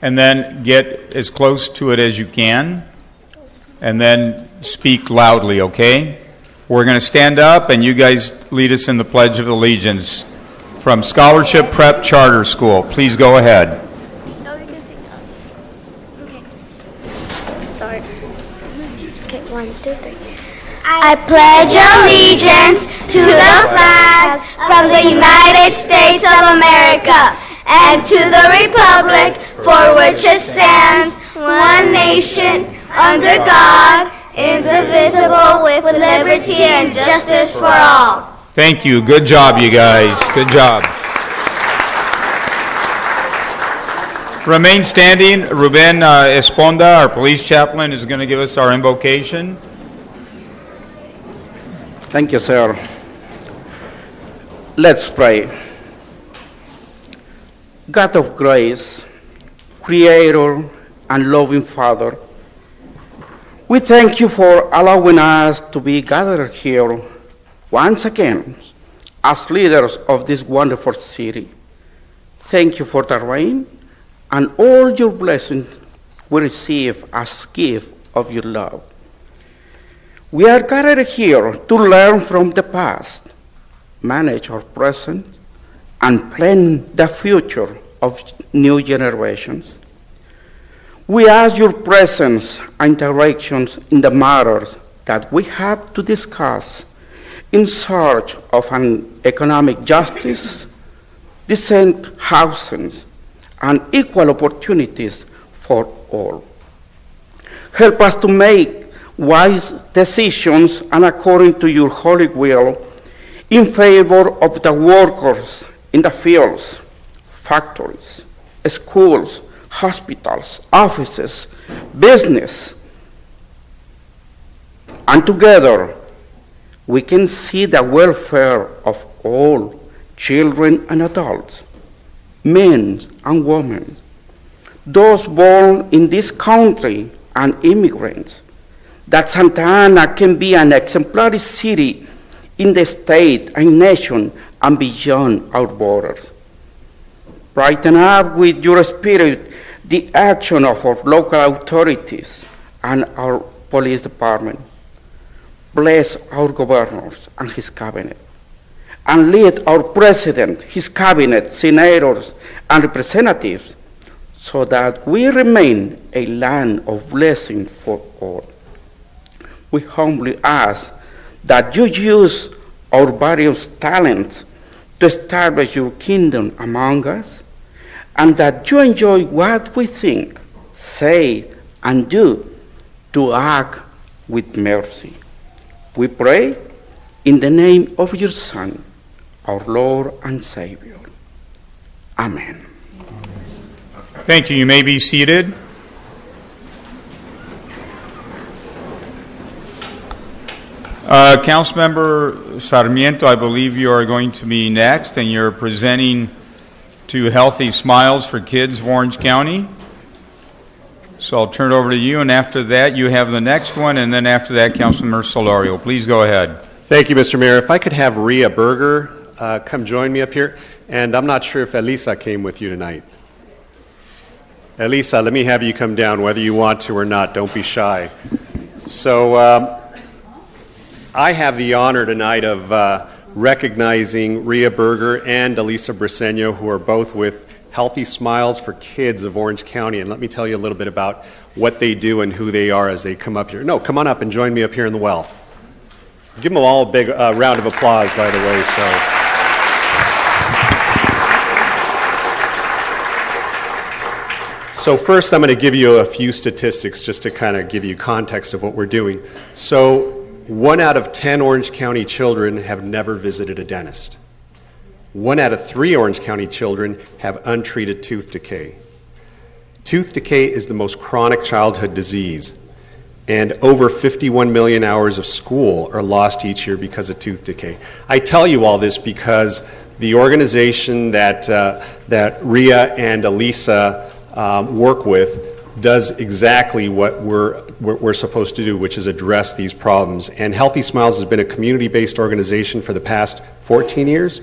and then get as close to it as you can, and then speak loudly, okay? We're going to stand up, and you guys lead us in the Pledge of Allegiance from Scholarship Prep Charter School. Please go ahead. Oh, you can sing us. Okay. Start. Okay, 1, 2, 3. I pledge allegiance to the flag from the United States of America and to the republic for which it stands, one nation, under God, indivisible, with liberty and justice for all. Thank you. Good job, you guys. Good job. Remain standing. Ruben Esponda, our police chaplain, is going to give us our invocation. Thank you, sir. Let's pray. God of grace, Creator and loving Father, we thank you for allowing us to be gathered here once again as leaders of this wonderful city. Thank you for the rain and all your blessings we receive as gift of your love. We are gathered here to learn from the past, manage our present, and plan the future of new generations. We ask your presence and directions in the matters that we have to discuss in search of an economic justice, decent housing, and equal opportunities for all. Help us to make wise decisions and according to your holy will in favor of the workers in the fields, factories, schools, hospitals, offices, business. And together, we can see the welfare of all children and adults, men and women, those born in this country and immigrants, that Santa Ana can be an exemplary city in the state and nation and beyond our borders. Brighten up with your spirit the action of our local authorities and our police department. Bless our governors and his cabinet, and lead our president, his cabinet, senators, and representatives, so that we remain a land of blessing for all. We humbly ask that you use our various talents to establish your kingdom among us, and that you enjoy what we think, say, and do to act with mercy. We pray in the name of your Son, our Lord and Savior. Amen. Thank you. You may be seated. Councilmember Sarmiento, I believe you are going to be next, and you're presenting to Healthy Smiles for Kids of Orange County. So I'll turn it over to you, and after that you have the next one, and then after that, Councilmember Solorio. Please go ahead. Thank you, Mr. Mayor. If I could have Rhea Berger come join me up here, and I'm not sure if Elisa came with you tonight. Elisa, let me have you come down, whether you want to or not. Don't be shy. So I have the honor tonight of recognizing Rhea Berger and Elisa Briseño, who are both with Healthy Smiles for Kids of Orange County. And let me tell you a little bit about what they do and who they are as they come up here. No, come on up and join me up here in the well. Give them all a big round of applause, by the way. So first, I'm going to give you a few statistics just to kind of give you context of what we're doing. So 1 out of 10 Orange County children have never visited a dentist. 1 out of 3 Orange County children have untreated tooth decay. Tooth decay is the most chronic childhood disease, and over 51 million hours of school are lost each year because of tooth decay. I tell you all this because the organization that Rhea and Elisa work with does exactly what we're supposed to do, which is address these problems. And Healthy Smiles has been a community-based organization for the past 14 years.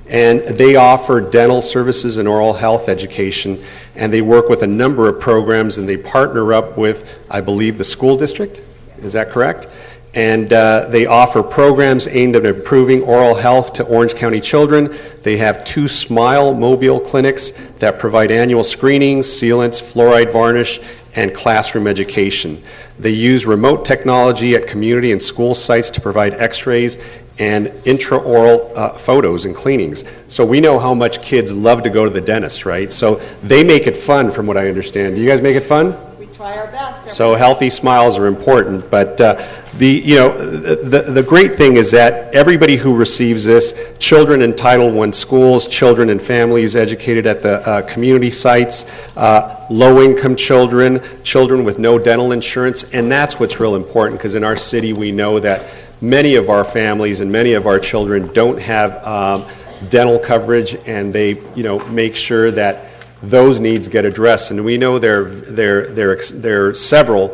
And they offer dental services and oral health education, and they work with a number of programs, and they partner up with, I believe, the school district. Is that correct? And they offer programs aimed at improving oral health to Orange County children. They have 2 Smile mobile clinics that provide annual screenings, sealants, fluoride varnish, and classroom education. They use remote technology at community and school sites to provide x-rays and intraoral photos and cleanings. So we know how much kids love to go to the dentist, right? So they make it fun, from what I understand. Do you guys make it fun? We try our best. So healthy smiles are important, but the great thing is that everybody who receives this, children in Title I schools, children and families educated at the community sites, low-income children, children with no dental insurance, and that's what's real important, because in our city we know that many of our families and many of our children don't have dental coverage, and they make sure that those needs get addressed. And we know there are several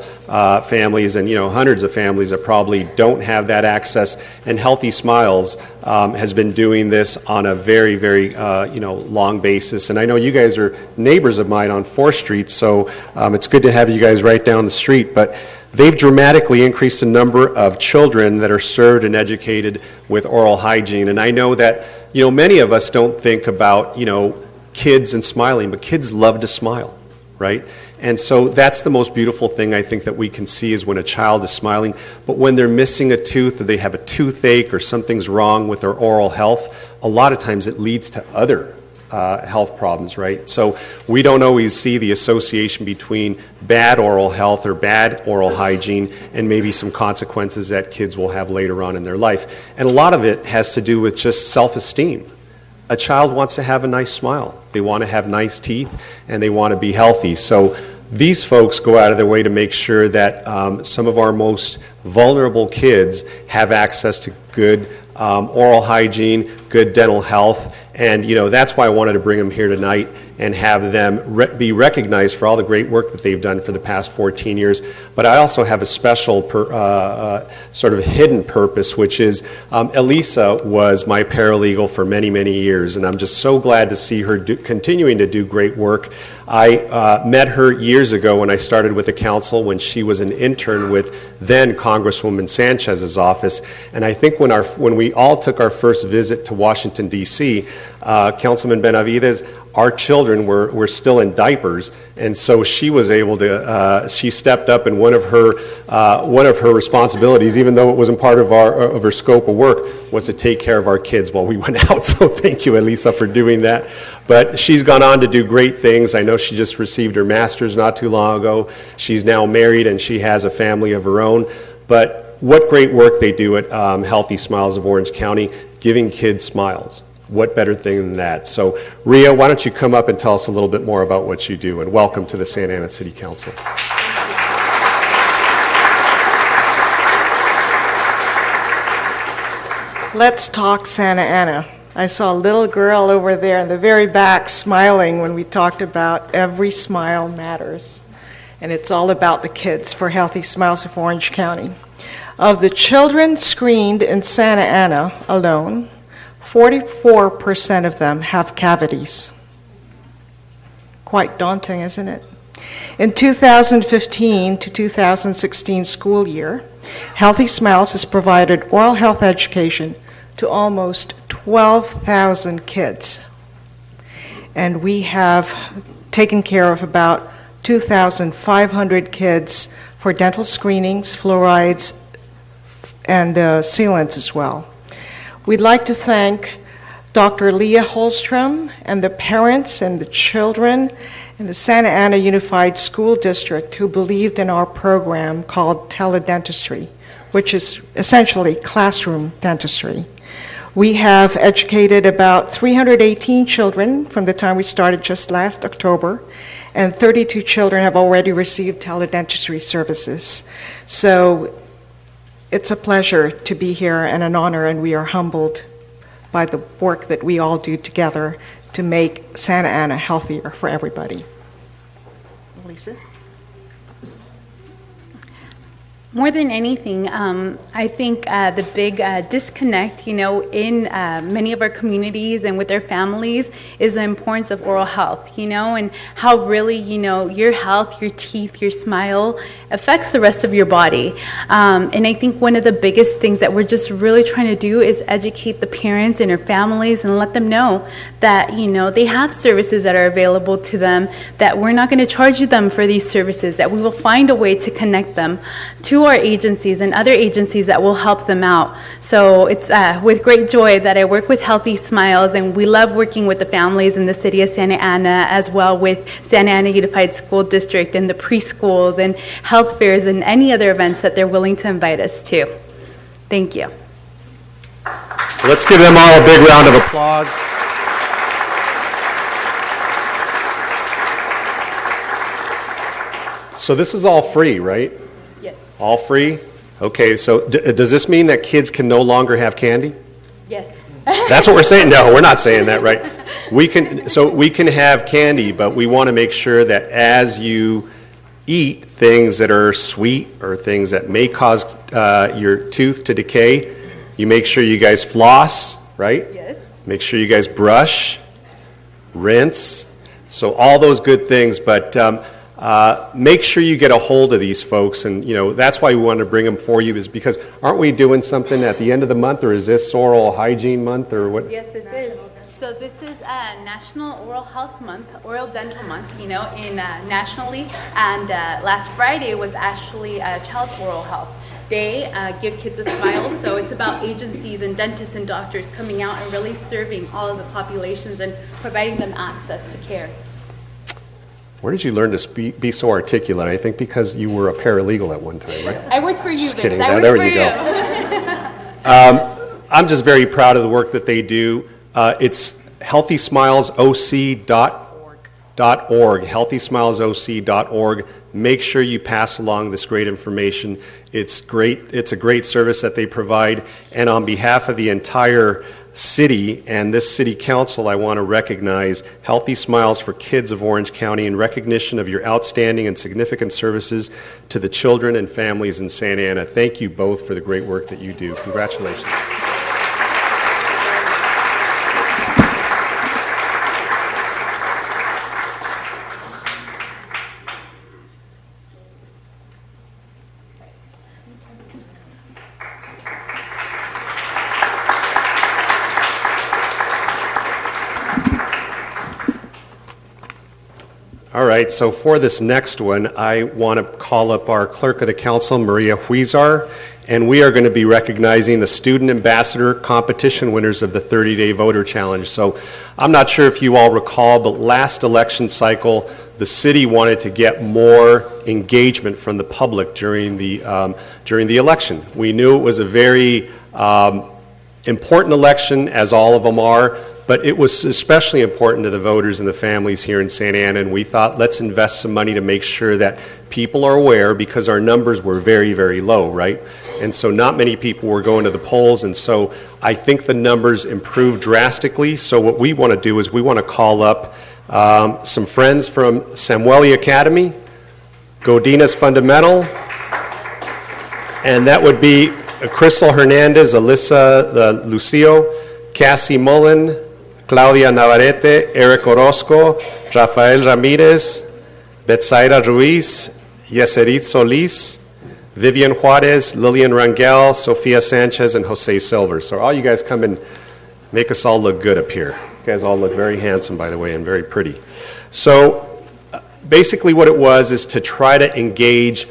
families and hundreds of families that probably don't have that access. And Healthy Smiles has been doing this on a very, very long basis. And I know you guys are neighbors of mine on 4th Street, so it's good to have you guys right down the street. But they've dramatically increased the number of children that are served and educated with oral hygiene. And I know that many of us don't think about kids and smiling, but kids love to smile, right? And so that's the most beautiful thing I think that we can see, is when a child is smiling. But when they're missing a tooth, or they have a toothache, or something's wrong with their oral health, a lot of times it leads to other health problems, right? So we don't always see the association between bad oral health or bad oral hygiene and maybe some consequences that kids will have later on in their life. And a lot of it has to do with just self-esteem. A child wants to have a nice smile. They want to have nice teeth, and they want to be healthy. So these folks go out of their way to make sure that some of our most vulnerable kids have access to good oral hygiene, good dental health, and that's why I wanted to bring them here tonight and have them be recognized for all the great work that they've done for the past 14 years. But I also have a special sort of hidden purpose, which is Elisa was my paralegal for many, many years, and I'm just so glad to see her continuing to do great work. I met her years ago when I started with the council, when she was an intern with then Congresswoman Sanchez's office. And I think when we all took our first visit to Washington, D.C., Councilman Benavidez, our children were still in diapers, and so she was able to. She stepped up, and one of her responsibilities, even though it wasn't part of her scope of work, was to take care of our kids while we went out. So thank you, Elisa, for doing that. But she's gone on to do great things. I know she just received her master's not too long ago. She's now married, and she has a family of her own. But what great work they do at Healthy Smiles of Orange County, giving kids smiles. What better thing than that? So, Rhea, why don't you come up and tell us a little bit more about what you do, and welcome to the Santa Ana City Council. Let's talk Santa Ana. I saw a little girl over there in the very back smiling when we talked about every smile matters. And it's all about the kids for Healthy Smiles of Orange County. Of the children screened in Santa Ana alone, 44% of them have cavities. Quite daunting, isn't it? In 2015 to 2016 school year, Healthy Smiles has provided oral health education to almost 12,000 kids. And we have taken care of about 2,500 kids for dental screenings, fluorides, and sealants as well. We'd like to thank Dr. Leah Holstrom and the parents and the children in the Santa Ana Unified School District who believed in our program called teledentistry, which is essentially classroom dentistry. We have educated about 318 children from the time we started just last October, and 32 children have already received teledentistry services. So it's a pleasure to be here and an honor, and we are humbled by the work that we all do together to make Santa Ana healthier for everybody. Lisa? More than anything, I think the big disconnect, in many of our communities and with their families is the importance of oral health, and how really, your health, your teeth, your smile affects the rest of your body. And I think one of the biggest things that we're just really trying to do is educate the parents and their families and let them know that, they have services that are available to them, that we're not going to charge them for these services, that we will find a way to connect them to our agencies and other agencies that will help them out. So it's with great joy that I work with Healthy Smiles, and we love working with the families in the city of Santa Ana, as well with Santa Ana Unified School District and the preschools and health fairs and any other events that they're willing to invite us to. Thank you. Let's give them all a big round of applause. So this is all free, right? Yes. All free? Okay, so does this mean that kids can no longer have candy? Yes. That's what we're saying? No, we're not saying that, right? We can have candy, but we want to make sure that as you eat things that are sweet or things that may cause your tooth to decay, you make sure you guys floss, right? Yes. Make sure you guys brush, rinse, so all those good things, but make sure you get a hold of these folks, and that's why we want to bring them for you, is because aren't we doing something at the end of the month, or is this Oral Hygiene Month, or what? Yes, this is. So this is National Oral Health Month, Oral Dental Month, in nationally, and last Friday was actually Child Oral Health Day, Give Kids a Smile. So it's about agencies and dentists and doctors coming out and really serving all of the populations and providing them access to care. Where did you learn to be so articulate? I think because you were a paralegal at one time, right? I worked for you, Just Vince. kidding. I worked There for you you. go. I'm just very proud of the work that they do. It's healthysmilesoc.org, healthysmilesoc.org. Make sure you pass along this great information. It's great. It's a great service that they provide. And on behalf of the entire city and this city council, I want to recognize Healthy Smiles for Kids of Orange County in recognition of your outstanding and significant services to the children and families in Santa Ana. Thank you both for the great work that you do. Congratulations. All right, so for this next one, I want to call up our clerk of the council, Maria Huizar, and we are going to be recognizing the student ambassador competition winners of the 30-day voter challenge. So I'm not sure if you all recall, but last election cycle, the city wanted to get more engagement from the public during the election. We knew it was a very important election, as all of them are, but it was especially important to the voters and the families here in Santa Ana, and we thought, let's invest some money to make sure that people are aware, because our numbers were very, very low, right? And so not many people were going to the polls, and so I think the numbers improved drastically. So what we want to do is we want to call up some friends from Samueli Academy, Godinez Fundamental, and that would be Crystal Hernandez, Alyssa Lucio, Cassie Mullen, Claudia Navarrete, Eric Orozco, Rafael Ramirez, Betsaida Ruiz, Yeserit Solis, Vivian Juarez, Lillian Rangel, Sofia Sanchez, and Jose Silver. So all you guys come and make us all look good up here. You guys all look very handsome, by the way, and very pretty. So basically what it was is to try to engage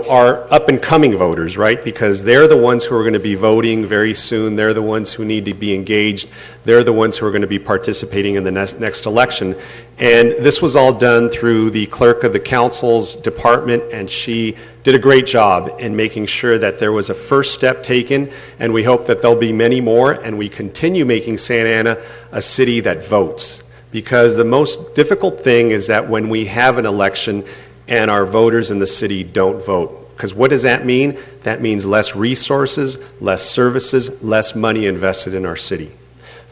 our up-and-coming voters, right? Because they're the ones who are going to be voting very soon. They're the ones who need to be engaged. They're the ones who are going to be participating in the next election. And this was all done through the clerk of the council's department, and she did a great job in making sure that there was a first step taken, and we hope that there'll be many more, and we continue making Santa Ana a city that votes. Because the most difficult thing is that when we have an election and our voters in the city don't vote. Because what does that mean? That means less resources, less services, less money invested in our city.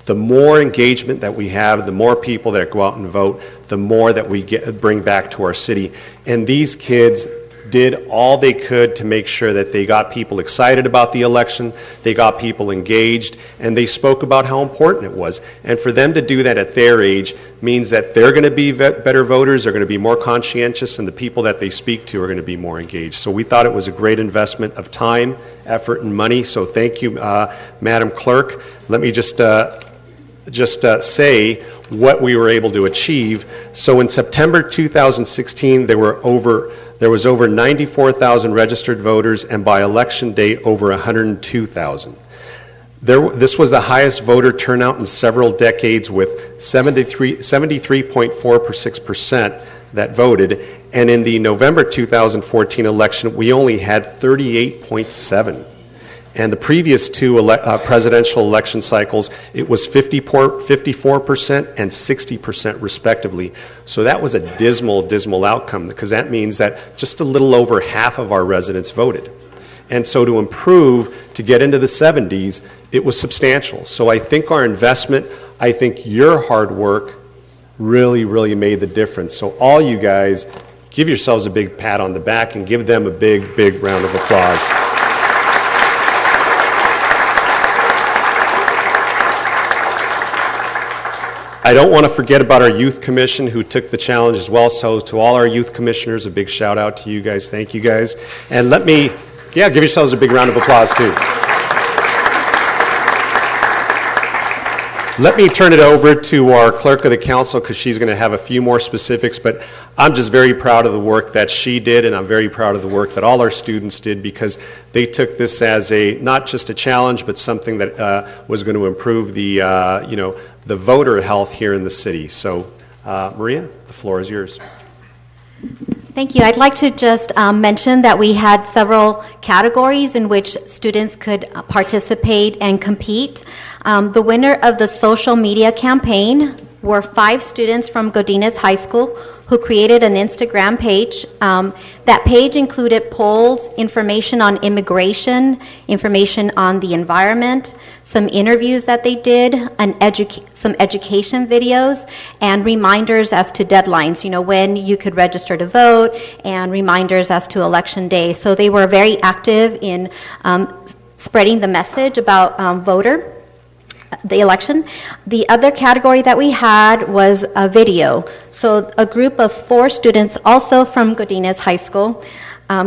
The more engagement that we have, the more people that go out and vote, the more that we bring back to our city. And these kids did all they could to make sure that they got people excited about the election, they got people engaged, and they spoke about how important it was. And for them to do that at their age means that they're going to be better voters, they're going to be more conscientious, and the people that they speak to are going to be more engaged. So we thought it was a great investment of time, effort, and money. So thank you, Madam Clerk. Let me just say what we were able to achieve. So in September 2016, there was over 94,000 registered voters, and by election day, over 102,000. This was the highest voter turnout in several decades, with 73.46% that voted, and in the November 2014 election, we only had 38.7%. And the previous two presidential election cycles, it was 54% and 60% respectively. So that was a dismal outcome, because that means that just a little over half of our residents voted. And so to improve, to get into the 70s, it was substantial. So I think our investment, I think your hard work really made the difference. So all you guys, give yourselves a big pat on the back and give them a big round of applause. I don't want to forget about our Youth Commission, who took the challenge as well. So to all our youth commissioners, a big shout out to you guys. Thank you guys. And give yourselves a big round of applause too. Let me turn it over to our clerk of the council, because she's going to have a few more specifics, but I'm just very proud of the work that she did, and I'm very proud of the work that all our students did, because they took this as not just a challenge, but something that was going to improve the voter health here in the city. So, Maria, the floor is yours. Thank you. I'd like to just mention that we had several categories in which students could participate and compete. The winner of the social media campaign were 5 students from Godinez High School who created an Instagram page. That page included polls, information on immigration, information on the environment, some interviews that they did, some education videos, and reminders as to deadlines, when you could register to vote, and reminders as to election day. So they were very active in spreading the message about the election. The other category that we had was a video. So a group of 4 students, also from Godinez High School,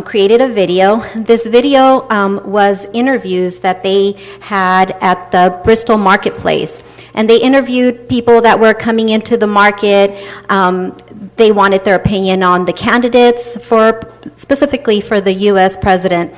created a video. This video was interviews that they had at the Bristol Marketplace. And they interviewed people that were coming into the market. They wanted their opinion on the candidates, specifically for the U.S. president,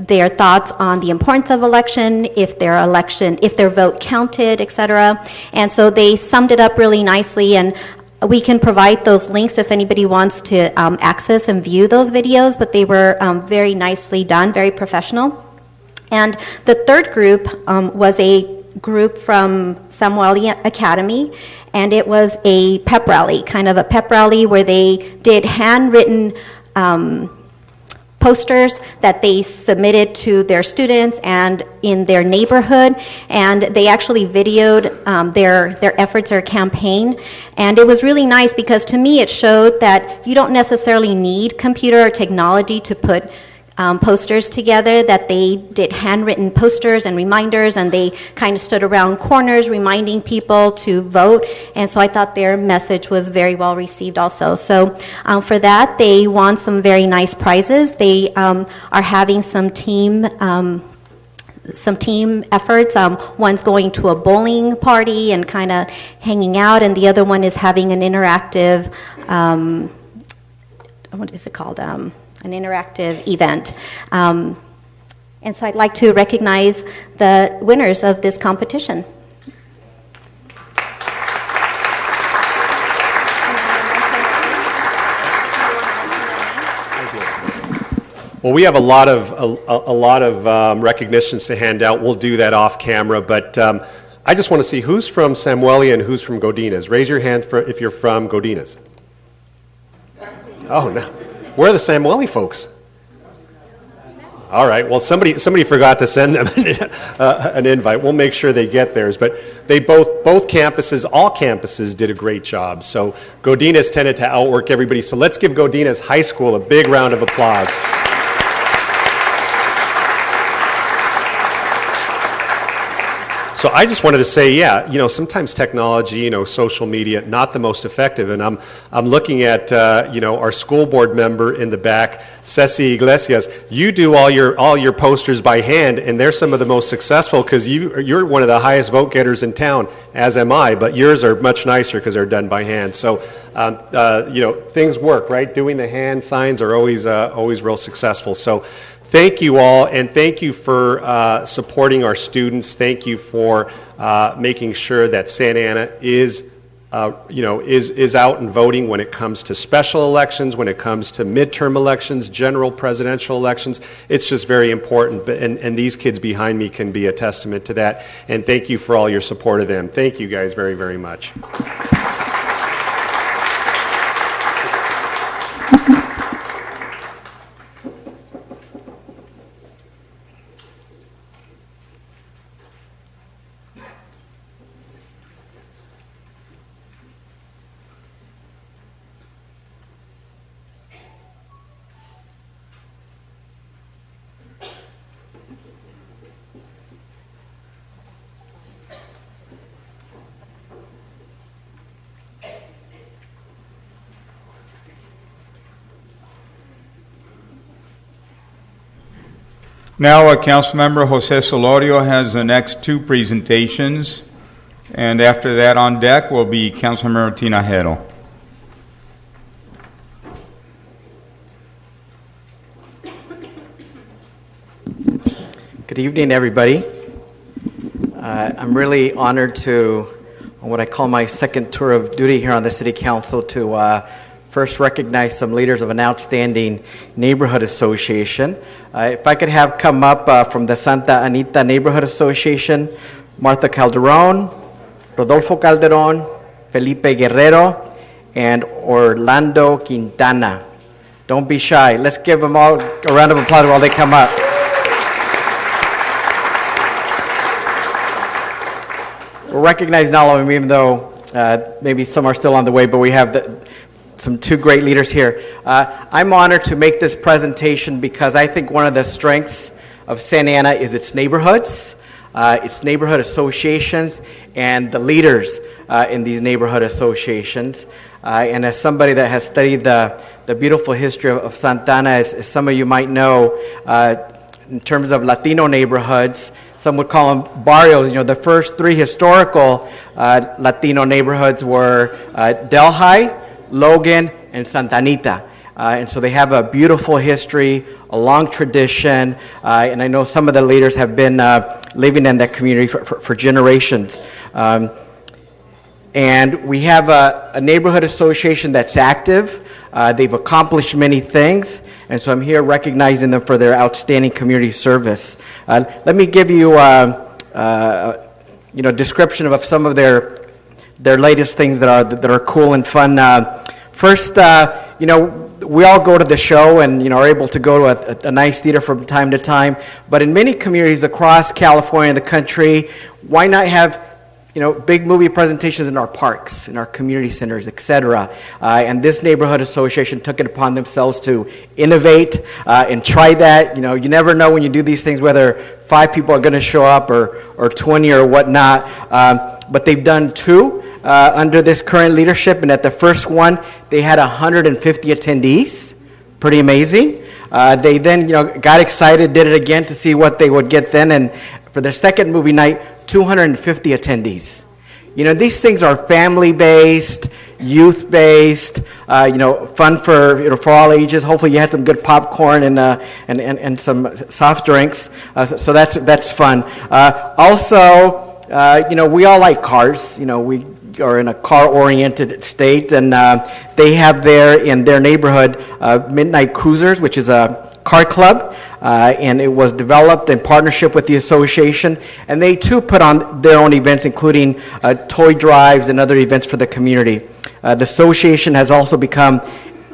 their thoughts on the importance of election, if their vote counted, etc. And so they summed it up really nicely, and we can provide those links if anybody wants to access and view those videos, but they were very nicely done, very professional. And the third group was a group from Samueli Academy, and it was a pep rally, kind of a pep rally where they did handwritten posters that they submitted to their students and in their neighborhood, and they actually videoed their efforts, their campaign. And it was really nice, because to me it showed that you don't necessarily need computer or technology to put posters together, that they did handwritten posters and reminders, and they kind of stood around corners reminding people to vote. And so I thought their message was very well received also. So for that, they won some very nice prizes. They are having some team efforts. One's going to a bowling party and kind of hanging out, and the other one is having an interactive, what is it called? An interactive event. And so I'd like to recognize the winners of this competition. Well, we have a lot of recognitions to hand out. We'll do that off camera, but I just want to see who's from Samueli and who's from Godinez. Raise your hand if you're from Godinez. Oh, no. Where are the Samueli folks? All right. Well, somebody forgot to send them an invite. We'll make sure they get theirs. But they both campuses, all campuses, did a great job. So Godinez tended to outwork everybody. So let's give Godinez High School a big round of applause. So I just wanted to say, yeah, sometimes technology, social media, not the most effective. And I'm looking at, our school board member in the back, Ceci Iglesias. You do all your posters by hand, and they're some of the most successful because you're one of the highest vote getters in town, as am I. But yours are much nicer because they're done by hand. So, things work, right? Doing the hand signs are always real successful. So. Thank you all, and thank you for supporting our students. Thank you for making sure that Santa Ana is out and voting when it comes to special elections, when it comes to midterm elections, general presidential elections. It's just very important, and these kids behind me can be a testament to that. And thank you for all your support of them. Thank you guys very, very much. Now, Councilmember Jose Solorio has the next two presentations, and after that on deck will be Councilmember Tinajero. Good evening, everybody. I'm really honored to, on what I call my second tour of duty here on the City Council, to first recognize some leaders of an outstanding neighborhood association. If I could have come up from the Santa Anita Neighborhood Association, Martha Calderon, Rodolfo Calderon, Felipe Guerrero, and Orlando Quintana. Don't be shy. Let's give them all a round of applause while they come up. We're recognizing all of them, even though maybe some are still on the way, but we have some two great leaders here. I'm honored to make this presentation because I think one of the strengths of Santa Ana is its neighborhoods, its neighborhood associations, and the leaders in these neighborhood associations. And as somebody that has studied the beautiful history of Santa Ana, as some of you might know, in terms of Latino neighborhoods, some would call them barrios. The first three historical Latino neighborhoods were Delhi, Logan, and Santa Anita. And so they have a beautiful history, a long tradition, and I know some of the leaders have been living in that community for generations. And we have a neighborhood association that's active. They've accomplished many things, and so I'm here recognizing them for their outstanding community service. Let me give you description of some of their latest things that are cool and fun. First, we all go to the show and are able to go to a nice theater from time to time. But in many communities across California and the country, why not have big movie presentations in our parks, in our community centers, etc. And this neighborhood association took it upon themselves to innovate and try that. You never know when you do these things whether 5 people are going to show up or 20 or whatnot. But they've done 2 under this current leadership, and at the first one, they had 150 attendees. Pretty amazing. They then, got excited, did it again to see what they would get then, and for their second movie night, 250 attendees. These things are family-based, youth-based, fun for all ages. Hopefully, you had some good popcorn and some soft drinks. So that's fun. Also, we all like cars. We are in a car-oriented state, and they have there in their neighborhood Midnight Cruisers, which is a car club, and it was developed in partnership with the association, and they too put on their own events, including toy drives and other events for the community. The association has also become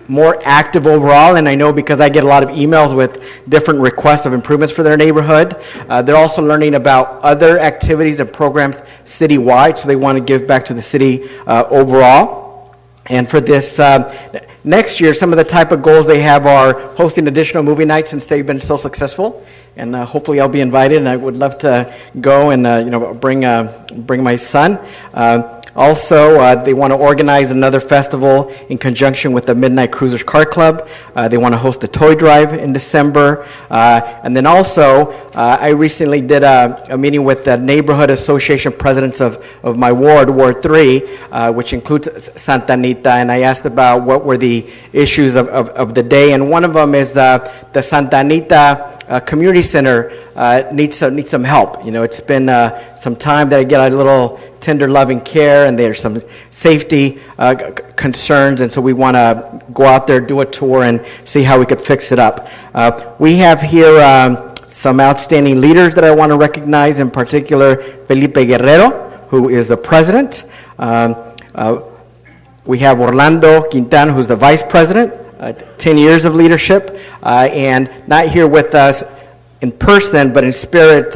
more active overall, and I know because I get a lot of emails with different requests of improvements for their neighborhood. They're also learning about other activities and programs citywide, so they want to give back to the city overall. And for this next year, some of the type of goals they have are hosting additional movie nights since they've been so successful. And hopefully I'll be invited, and I would love to go and bring my son. Also, they want to organize another festival in conjunction with the Midnight Cruisers Car Club. They want to host a toy drive in December. And then also, I recently did a meeting with the neighborhood association presidents of my ward, Ward 3, which includes Santa Anita, and I asked about what were the issues of the day. And one of them is the Santa Anita community center needs some help. It's been some time that I get a little tender loving care, and there's some safety concerns, and so we want to go out there, do a tour, and see how we could fix it up. We have here some outstanding leaders that I want to recognize, in particular Felipe Guerrero, who is the president. We have Orlando Quintana, who's the vice president. 10 years of leadership, and not here with us in person, but in spirit,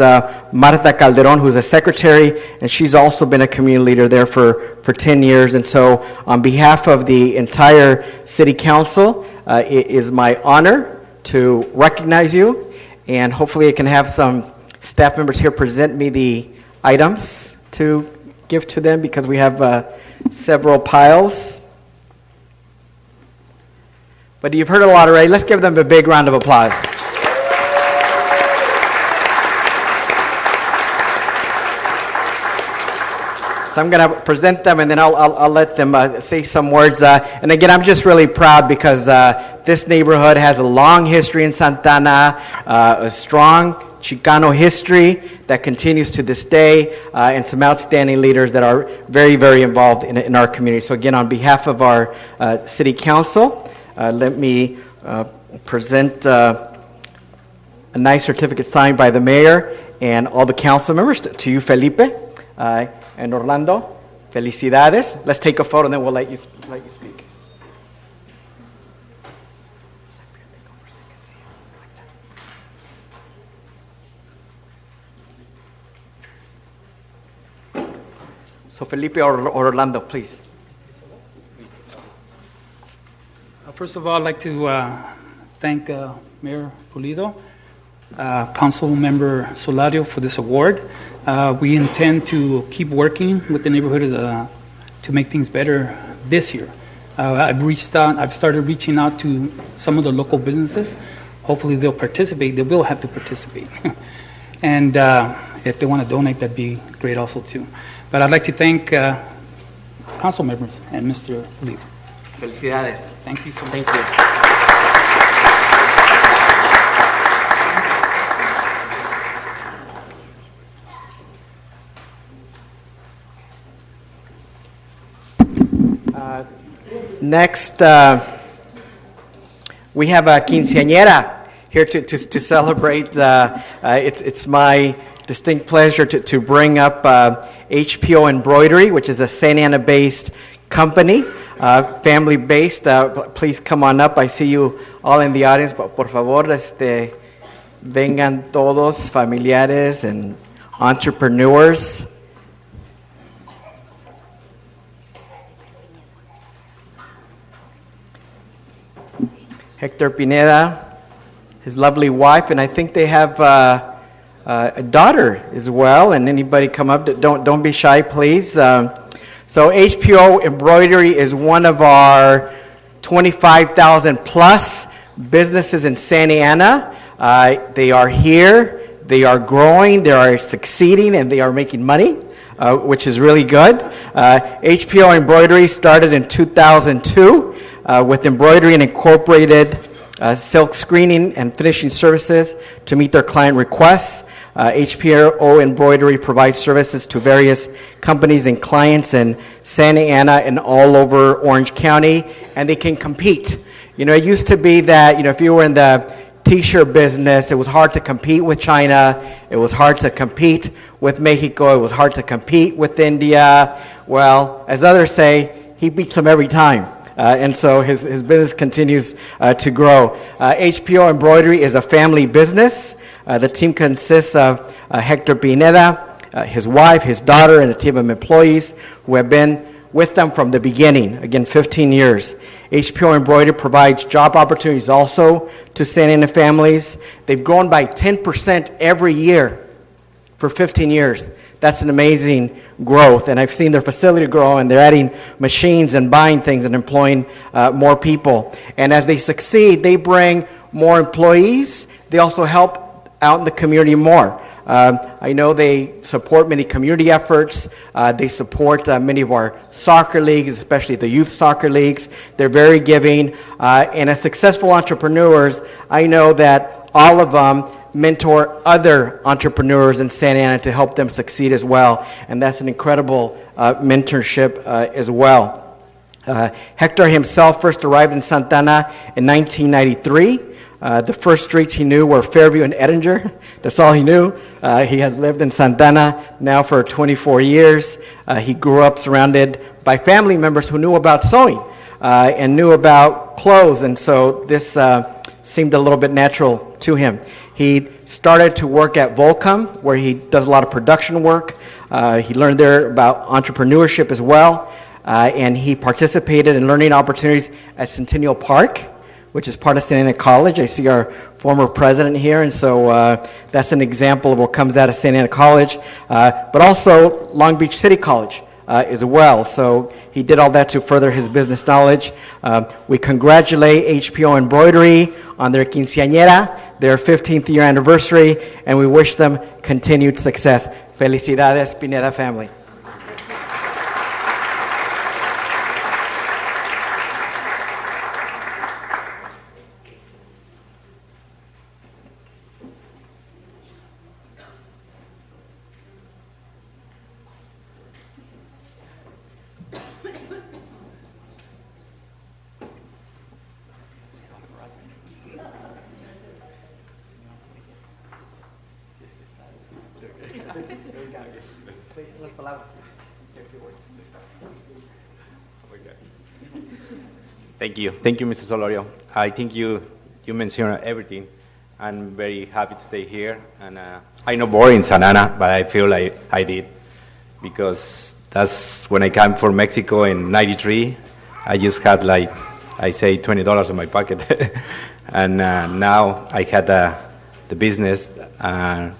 Marta Calderon, who's a secretary, and she's also been a community leader there for 10 years. And so on behalf of the entire city council, it is my honor to recognize you, and hopefully I can have some staff members here present me the items to give to them, because we have several piles. But you've heard a lot already. Let's give them a big round of applause. So I'm going to present them, and then I'll let them say some words. And again, I'm just really proud because this neighborhood has a long history in Santana, a strong Chicano history that continues to this day, and some outstanding leaders that are very, very involved in our community. So again, on behalf of our city council, let me present a nice certificate signed by the mayor and all the council members to you, Felipe, and Orlando. Felicidades. Let's take a photo, and then we'll let you speak. So Felipe or Orlando, please. First of all, I'd like to thank Mayor Pulido, Council Member Solario for this award. We intend to keep working with the neighborhood to make things better this year. I've started reaching out to some of the local businesses. Hopefully they'll participate. They will have to participate. And if they want to donate, that'd be great also too. But I'd like to thank council members and Mr. Pulido. Felicidades. Thank you so much. Thank you. Next, we have a quinceañera here to celebrate. It's my distinct pleasure to bring up HPO Embroidery, which is a Santa Ana-based company. Family-based. Please come on up. I see you all in the audience. Por favor, vengan todos, familiares and entrepreneurs. Hector Pineda, his lovely wife, and I think they have a daughter as well. And anybody come up, don't be shy, please. So HPO Embroidery is one of our 25,000 plus businesses in Santa Ana. They are here, they are growing, they are succeeding, and they are making money, which is really good. HPO Embroidery started in 2002 with embroidery and incorporated silk screening and finishing services to meet their client requests. HPO Embroidery provides services to various companies and clients in Santa Ana and all over Orange County, and they can compete. It used to be that, if you were in the t-shirt business, it was hard to compete with China, it was hard to compete with Mexico, it was hard to compete with India. Well, as others say, he beats them every time. and so his business continues to grow. HPO Embroidery is a family business. The team consists of Hector Pineda, his wife, his daughter, and a team of employees who have been with them from the beginning, again, 15 years. HPO Embroidery provides job opportunities also to Santa Ana families. They've grown by 10% every year for 15 years. That's an amazing growth, and I've seen their facility grow, and they're adding machines and buying things and employing more people. And as they succeed, they bring more employees. They also help out in the community more. I know they support many community efforts. They support many of our soccer leagues, especially the youth soccer leagues. They're very giving. And as successful entrepreneurs, I know that all of them mentor other entrepreneurs in Santa Ana to help them succeed as well. And that's an incredible mentorship as well. Hector himself first arrived in Santa Ana in 1993. The first streets he knew were Fairview and Edinger. That's all he knew. He has lived in Santa Ana now for 24 years. He grew up surrounded by family members who knew about sewing and knew about clothes, and so this seemed a little bit natural to him. He started to work at Volcom, where he does a lot of production work. He learned there about entrepreneurship as well, and he participated in learning opportunities at Centennial Park, which is part of Santa Ana College. I see our former president here, and so that's an example of what comes out of Santa Ana College, but also Long Beach City College as well. So he did all that to further his business knowledge. We congratulate HPO Embroidery on their quinceañera, their 15th year anniversary, and we wish them continued success. Felicidades, Pineda family. Thank you, Mr. Solorio. I think you mentioned everything. I'm very happy to stay here, and I know boring in Santa Ana, but I feel like I did, because that's when I came from Mexico in '93. I just had, like, I say, $20 in my pocket, and now I had the business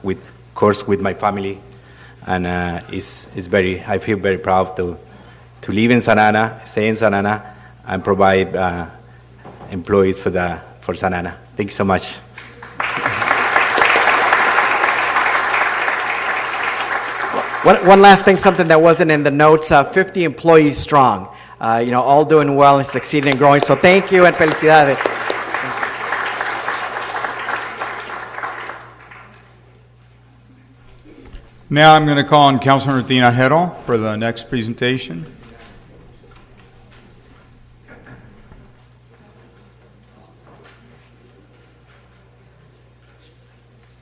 with my family, and I feel very proud to live in Santa Ana, stay in Santa Ana, and provide employees for Santa Ana. Thank you so much. One last thing, something that wasn't in the notes, 50 employees strong, all doing well and succeeding and growing. So thank you and felicidades. Now I'm going to call on Councilmember Tinajero for the next presentation.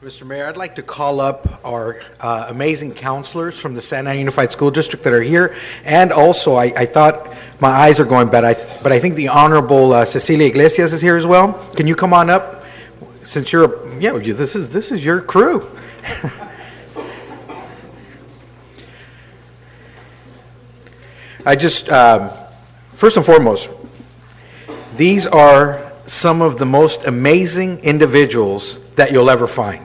Mr. Mayor, I'd like to call up our amazing counselors from the Santa Ana Unified School District that are here, and also I thought my eyes are going bad, but I think the Honorable Cecilia Iglesias is here as well. Can you come on up? Since this is your crew. I just first and foremost, these are some of the most amazing individuals that you'll ever find.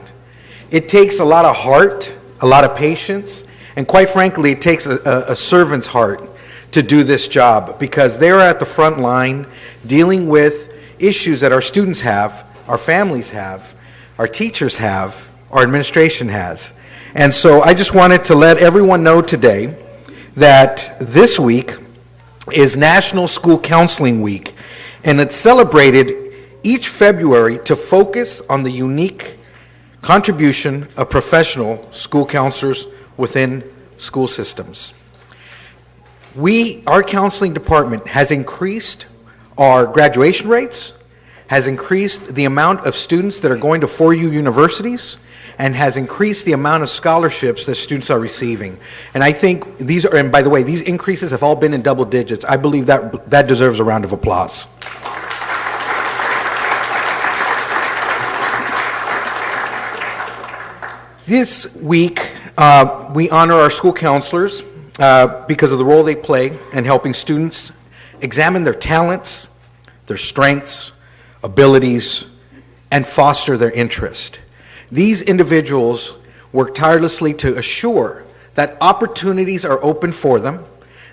It takes a lot of heart, a lot of patience, and quite frankly, it takes a servant's heart to do this job, because they're at the front line dealing with issues that our students have, our families have, our teachers have, our administration has. And so I just wanted to let everyone know today that this week is National School Counseling Week, and it's celebrated each February to focus on the unique contribution of professional school counselors within school systems. Our counseling department has increased our graduation rates, has increased the amount of students that are going to 4U universities, and has increased the amount of scholarships that students are receiving. And I think these are, and by the way, these increases have all been in double digits. I believe that deserves a round of applause. This week, we honor our school counselors because of the role they play in helping students examine their talents, their strengths, abilities, and foster their interest. These individuals work tirelessly to assure that opportunities are open for them.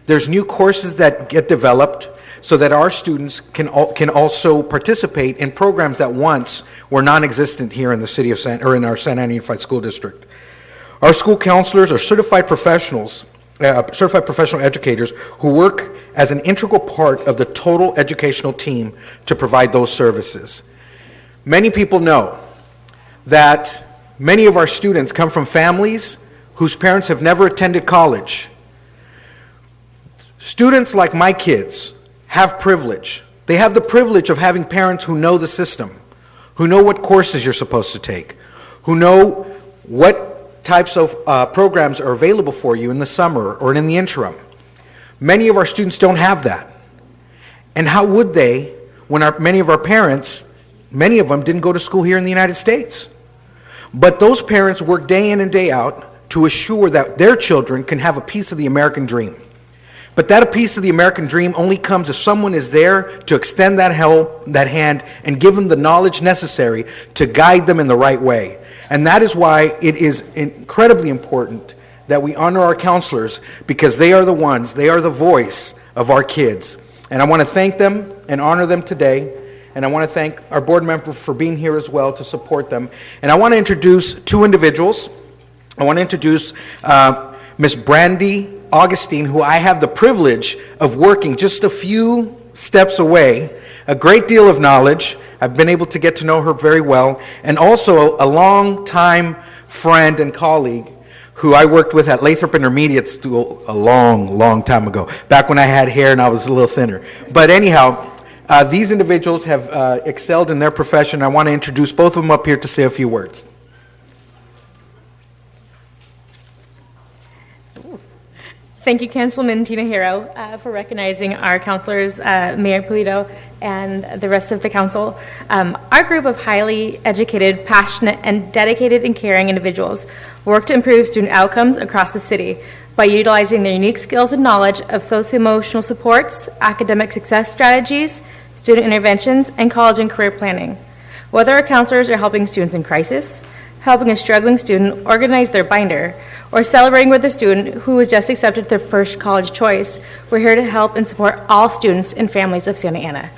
There's new courses that get developed so that our students can also participate in programs that once were non-existent here in the city of in our Santa Ana Unified School District. Our school counselors are certified professional educators who work as an integral part of the total educational team to provide those services. Many people know that many of our students come from families whose parents have never attended college. Students like my kids have privilege. They have the privilege of having parents who know the system, who know what courses you're supposed to take, who know what types of programs are available for you in the summer or in the interim. Many of our students don't have that. And how would they when many of our parents, many of them didn't go to school here in the United States? But those parents work day in and day out to assure that their children can have a piece of the American dream. But that piece of the American dream only comes if someone is there to extend that hand and give them the knowledge necessary to guide them in the right way. And that is why it is incredibly important that we honor our counselors, because they are the ones, they are the voice of our kids. And I want to thank them and honor them today. And I want to thank our board member for being here as well to support them. And I want to introduce two individuals. I want to introduce Miss Brandy Augustine, who I have the privilege of working just a few steps away, a great deal of knowledge. I've been able to get to know her very well, and also a long-time friend and colleague who I worked with at Lathrop Intermediate School a long time ago, back when I had hair and I was a little thinner. But anyhow, these individuals have excelled in their profession. I want to introduce both of them up here to say a few words. Thank you, Councilman Tinajero, for recognizing our counselors, Mayor Pulido, and the rest of the council. Our group of highly educated, passionate, and dedicated and caring individuals work to improve student outcomes across the city by utilizing their unique skills and knowledge of socio-emotional supports, academic success strategies, student interventions, and college and career planning. Whether our counselors are helping students in crisis, helping a struggling student organize their binder, or celebrating with a student who has just accepted their first college choice, we're here to help and support all students and families of Santa Ana.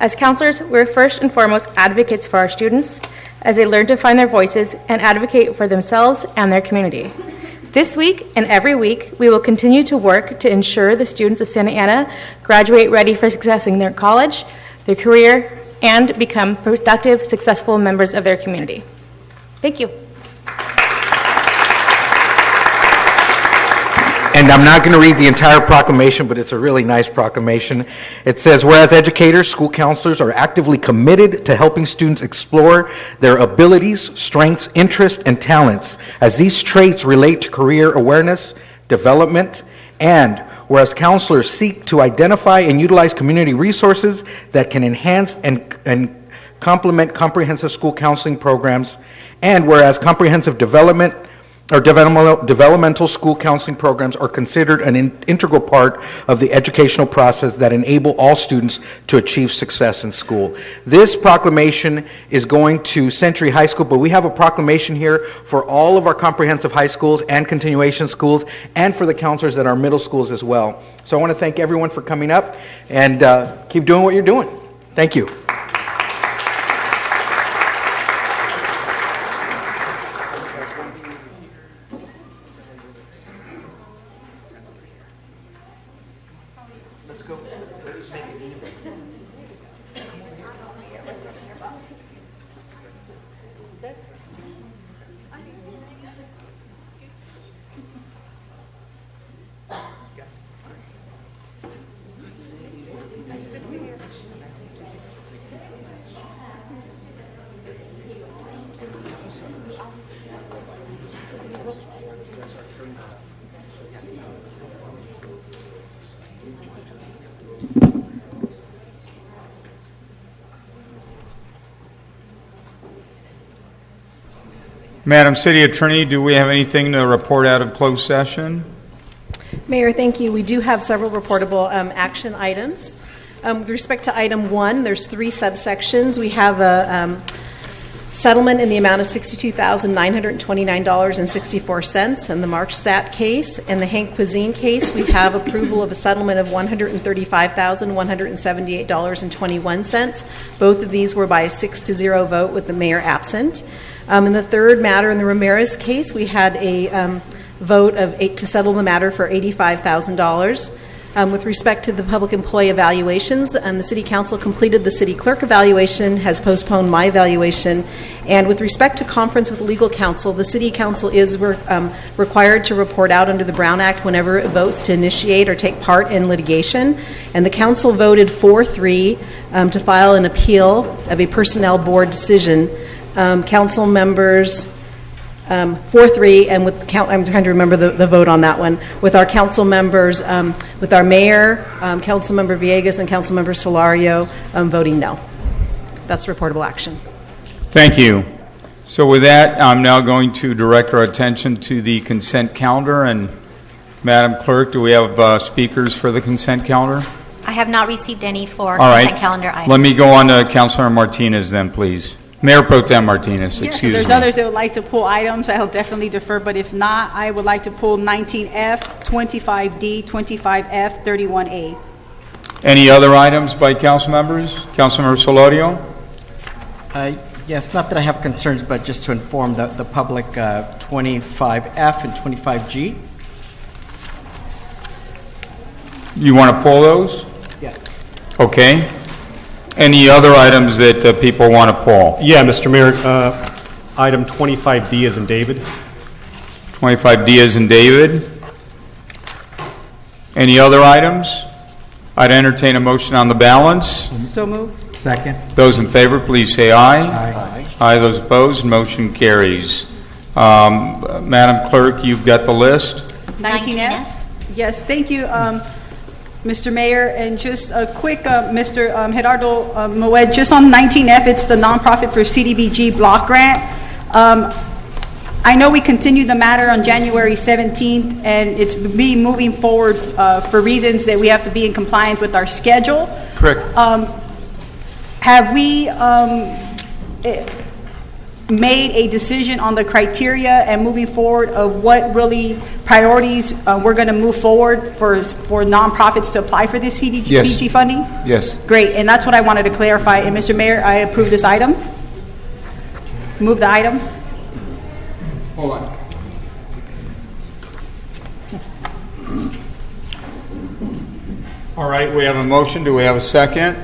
As counselors, we're first and foremost advocates for our students as they learn to find their voices and advocate for themselves and their community. This week and every week, we will continue to work to ensure the students of Santa Ana graduate ready for success in their college, their career, and become productive, successful members of their community. Thank you. And I'm not going to read the entire proclamation, but it's a really nice proclamation. It says, whereas educators, school counselors are actively committed to helping students explore their abilities, strengths, interests, and talents, as these traits relate to career awareness, development, and whereas counselors seek to identify and utilize community resources that can enhance and complement comprehensive school counseling programs, and whereas comprehensive developmental school counseling programs are considered an integral part of the educational process that enable all students to achieve success in school. This proclamation is going to Century High School, but we have a proclamation here for all of our comprehensive high schools and continuation schools, and for the counselors at our middle schools as well. So I want to thank everyone for coming up, and keep doing what you're doing. Thank you. Madam City Attorney, do we have anything to report out of closed session? Mayor, thank you. We do have several reportable action items. With respect to item 1, there's 3 subsections. We have a settlement in the amount of $62,929.64 in the Marchstat case. In the Hank Cuisine case, we have approval of a settlement of $135,178.21. Both of these were by a 6-0 vote with the mayor absent. In the third matter, in the Ramirez case, we had a vote of 8 to settle the matter for $85,000. With respect to the public employee evaluations, the City Council completed the City Clerk evaluation, has postponed my evaluation, and with respect to conference with legal counsel, the City Council is required to report out under the Brown Act whenever it votes to initiate or take part in litigation, and the Council voted 4-3 to file an appeal of a Personnel Board decision. Council members 4-3, and with I'm trying to remember the vote on that one. With our council members, with our mayor, Council Member Villegas, and Council Member Solario voting no. That's reportable action. Thank you. So with that, I'm now going to direct our attention to the consent calendar. And Madam Clerk, do we have speakers for the consent calendar? I have not received any for All consent right. calendar items. Let me go on to Councilor Martinez then, please. Mayor Pro Tem Martinez, Yes, excuse if there's me. others that would like to pull items, I'll definitely defer, but if not, I would like to pull 19F, 25D, 25F, 31A. Any other items by council members? Councilmember Solorio? Yes, not that I have concerns, but just to inform the public, 25F and 25G. You want to pull those? Yes. Okay. Any other items that people want to pull? Yeah, Mr. Mayor, item 25D is in David. 25D is in David. Any other items? I'd entertain a motion on the balance. So moved. Second. Those in favor, please say aye. Aye. Aye. Those opposed, motion carries. Madam Clerk, you've got the list. 19F? Yes, thank you, Mr. Mayor. And just a quick, Mr. Gerardo Moed, just on 19F, it's the nonprofit for CDBG block grant. I know we continued the matter on January 17th, and it's been moving forward for reasons that we have to be in compliance with our schedule. Correct. Have we made a decision on the criteria and moving forward of what really priorities we're going to move forward for nonprofits to apply for this CDBG funding? Yes. Great, and that's what I wanted to clarify. And Mr. Mayor, I approve this item. Move the item. Hold on. All right, we have a motion. Do we have a second?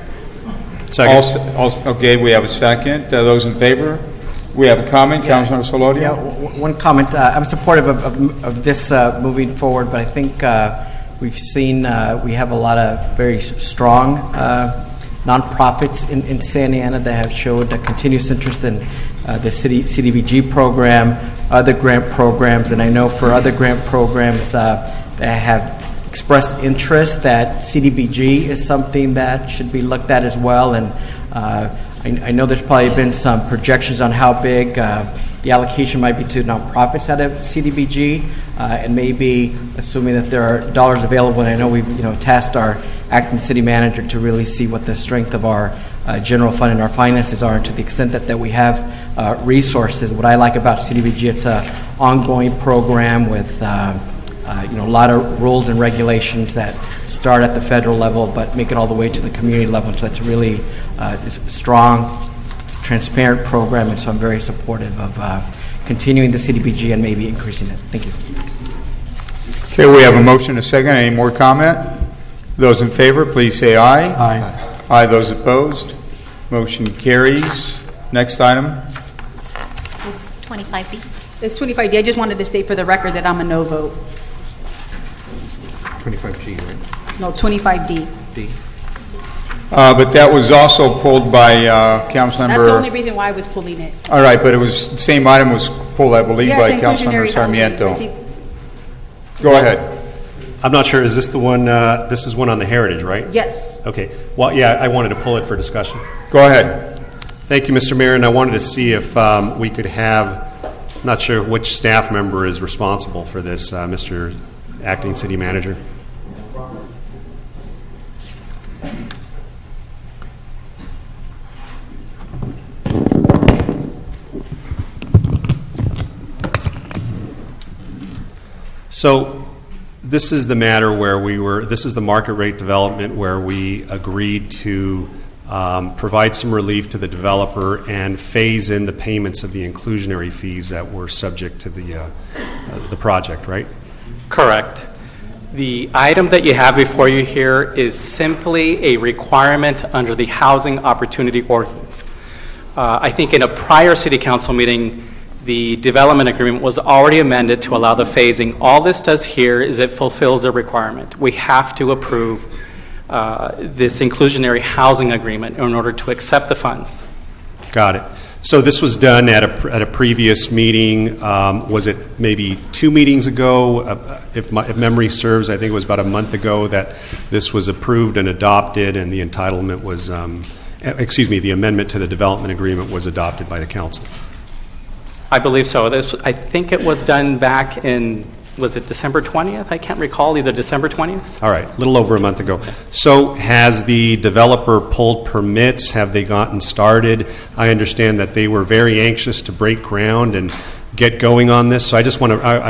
Second. Okay, we have a second. Those in favor? We have a comment, Councilor Solorio? Yeah, one comment. I'm supportive of this moving forward, but I think we've seen we have a lot of very strong nonprofits in Santa Ana that have showed a continuous interest in the CDBG program, other grant programs, and I know for other grant programs that have expressed interest that CDBG is something that should be looked at as well. And I know there's probably been some projections on how big the allocation might be to nonprofits out of CDBG, and maybe assuming that there are dollars available. And I know we've tasked our acting city manager to really see what the strength of our general fund and our finances are, and to the extent that we have resources. What I like about CDBG, it's an ongoing program with a lot of rules and regulations that start at the federal level but make it all the way to the community level. So it's a really strong, transparent program, and so I'm very supportive of continuing the CDBG and maybe increasing it. Thank you. Okay, we have a motion, a second. Any more comment? Those in favor, please say aye. Aye. Aye. Those opposed, motion carries. Next item. It's 25B. It's 25D. I just wanted to state for the record that I'm a no vote. 25G, right? No, 25D. D. But that was also pulled by Councilmember... That's the only reason why I was pulling it. All right, but it was, the same item was pulled, I believe, Yes, by inclusionary Councilmember Sarmiento. housing. I think- Go ahead. I'm not sure, is this the one, this is one on the Heritage, right? Yes. Okay, well, yeah, I wanted to pull it for discussion. Go ahead. Thank you, Mr. Mayor, and I wanted to see if we could have, not sure which staff member is responsible for this, Mr. Acting City Manager. So this is the matter where this is the market rate development where we agreed to provide some relief to the developer and phase in the payments of the inclusionary fees that were subject to the project, right? Correct. The item that you have before you here is simply a requirement under the Housing Opportunity Ordinance. I think in a prior City Council meeting, the development agreement was already amended to allow the phasing. All this does here is it fulfills a requirement. We have to approve this inclusionary housing agreement in order to accept the funds. Got it. So this was done at a previous meeting. Was it maybe 2 meetings ago? If memory serves, I think it was about a month ago that this was approved and adopted, and the entitlement was, the amendment to the development agreement was adopted by the council. I believe so. I think it was done back in, was it December 20th? I can't recall, either December 20th? All right, a little over a month ago. So has the developer pulled permits? Have they gotten started? I understand that they were very anxious to break ground and get going on this, so I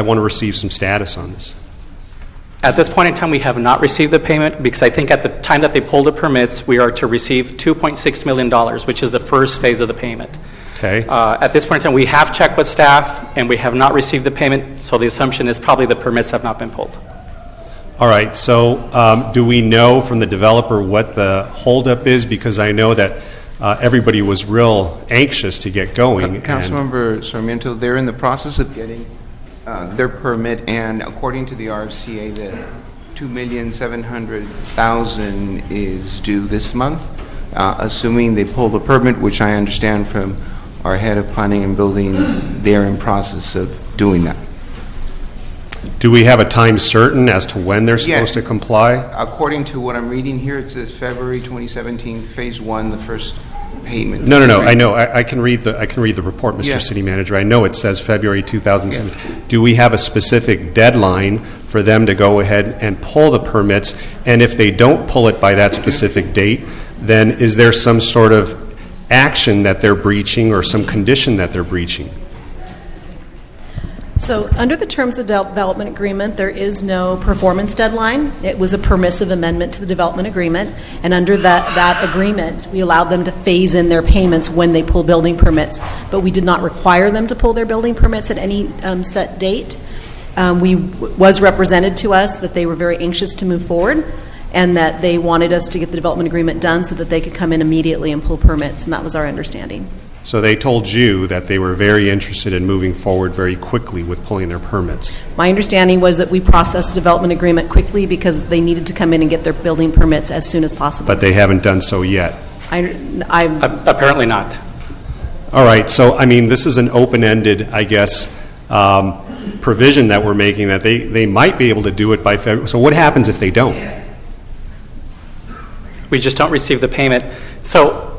want to receive some status on this. At this point in time, we have not received the payment because I think at the time that they pulled the permits, we are to receive $2.6 million, which is the first phase of the payment. Okay. At this point in time, we have checked with staff and we have not received the payment, so the assumption is probably the permits have not been pulled. All right, so do we know from the developer what the holdup is? Because I know that everybody was real anxious to get going. Councilmember Sarmiento, they're in the process of getting their permit, and according to the RFCA, the $2,700,000 is due this month, assuming they pull the permit, which I understand from our head of planning and building, they're in process of doing that. Do we have a time certain as to when they're supposed to comply? According to what I'm reading here, it says February 2017, Phase 1, the first payment. No. I know. I can read the report, Mr. City Manager. I know it says February 2017. Do we have a specific deadline for them to go ahead and pull the permits? And if they don't pull it by that specific date, then is there some sort of action that they're breaching or some condition that they're breaching? So under the terms of the development agreement, there is no performance deadline. It was a permissive amendment to the development agreement, and under that agreement, we allowed them to phase in their payments when they pull building permits, but we did not require them to pull their building permits at any set date. Was represented to us that they were very anxious to move forward, and that they wanted us to get the development agreement done so that they could come in immediately and pull permits, and that was our understanding. So they told you that they were very interested in moving forward very quickly with pulling their permits. My understanding was that we processed the development agreement quickly because they needed to come in and get their building permits as soon as possible. But they haven't done so yet. Apparently not. All right. So, I mean, this is an open-ended, I guess, provision that we're making that they might be able to do it by February. So what happens if they don't? We just don't receive the payment. So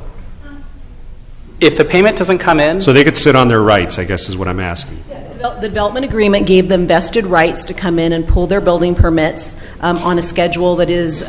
if the payment doesn't come in... So they could sit on their rights, I guess is what I'm asking. The development agreement gave them vested rights to come in and pull their building permits on a schedule that is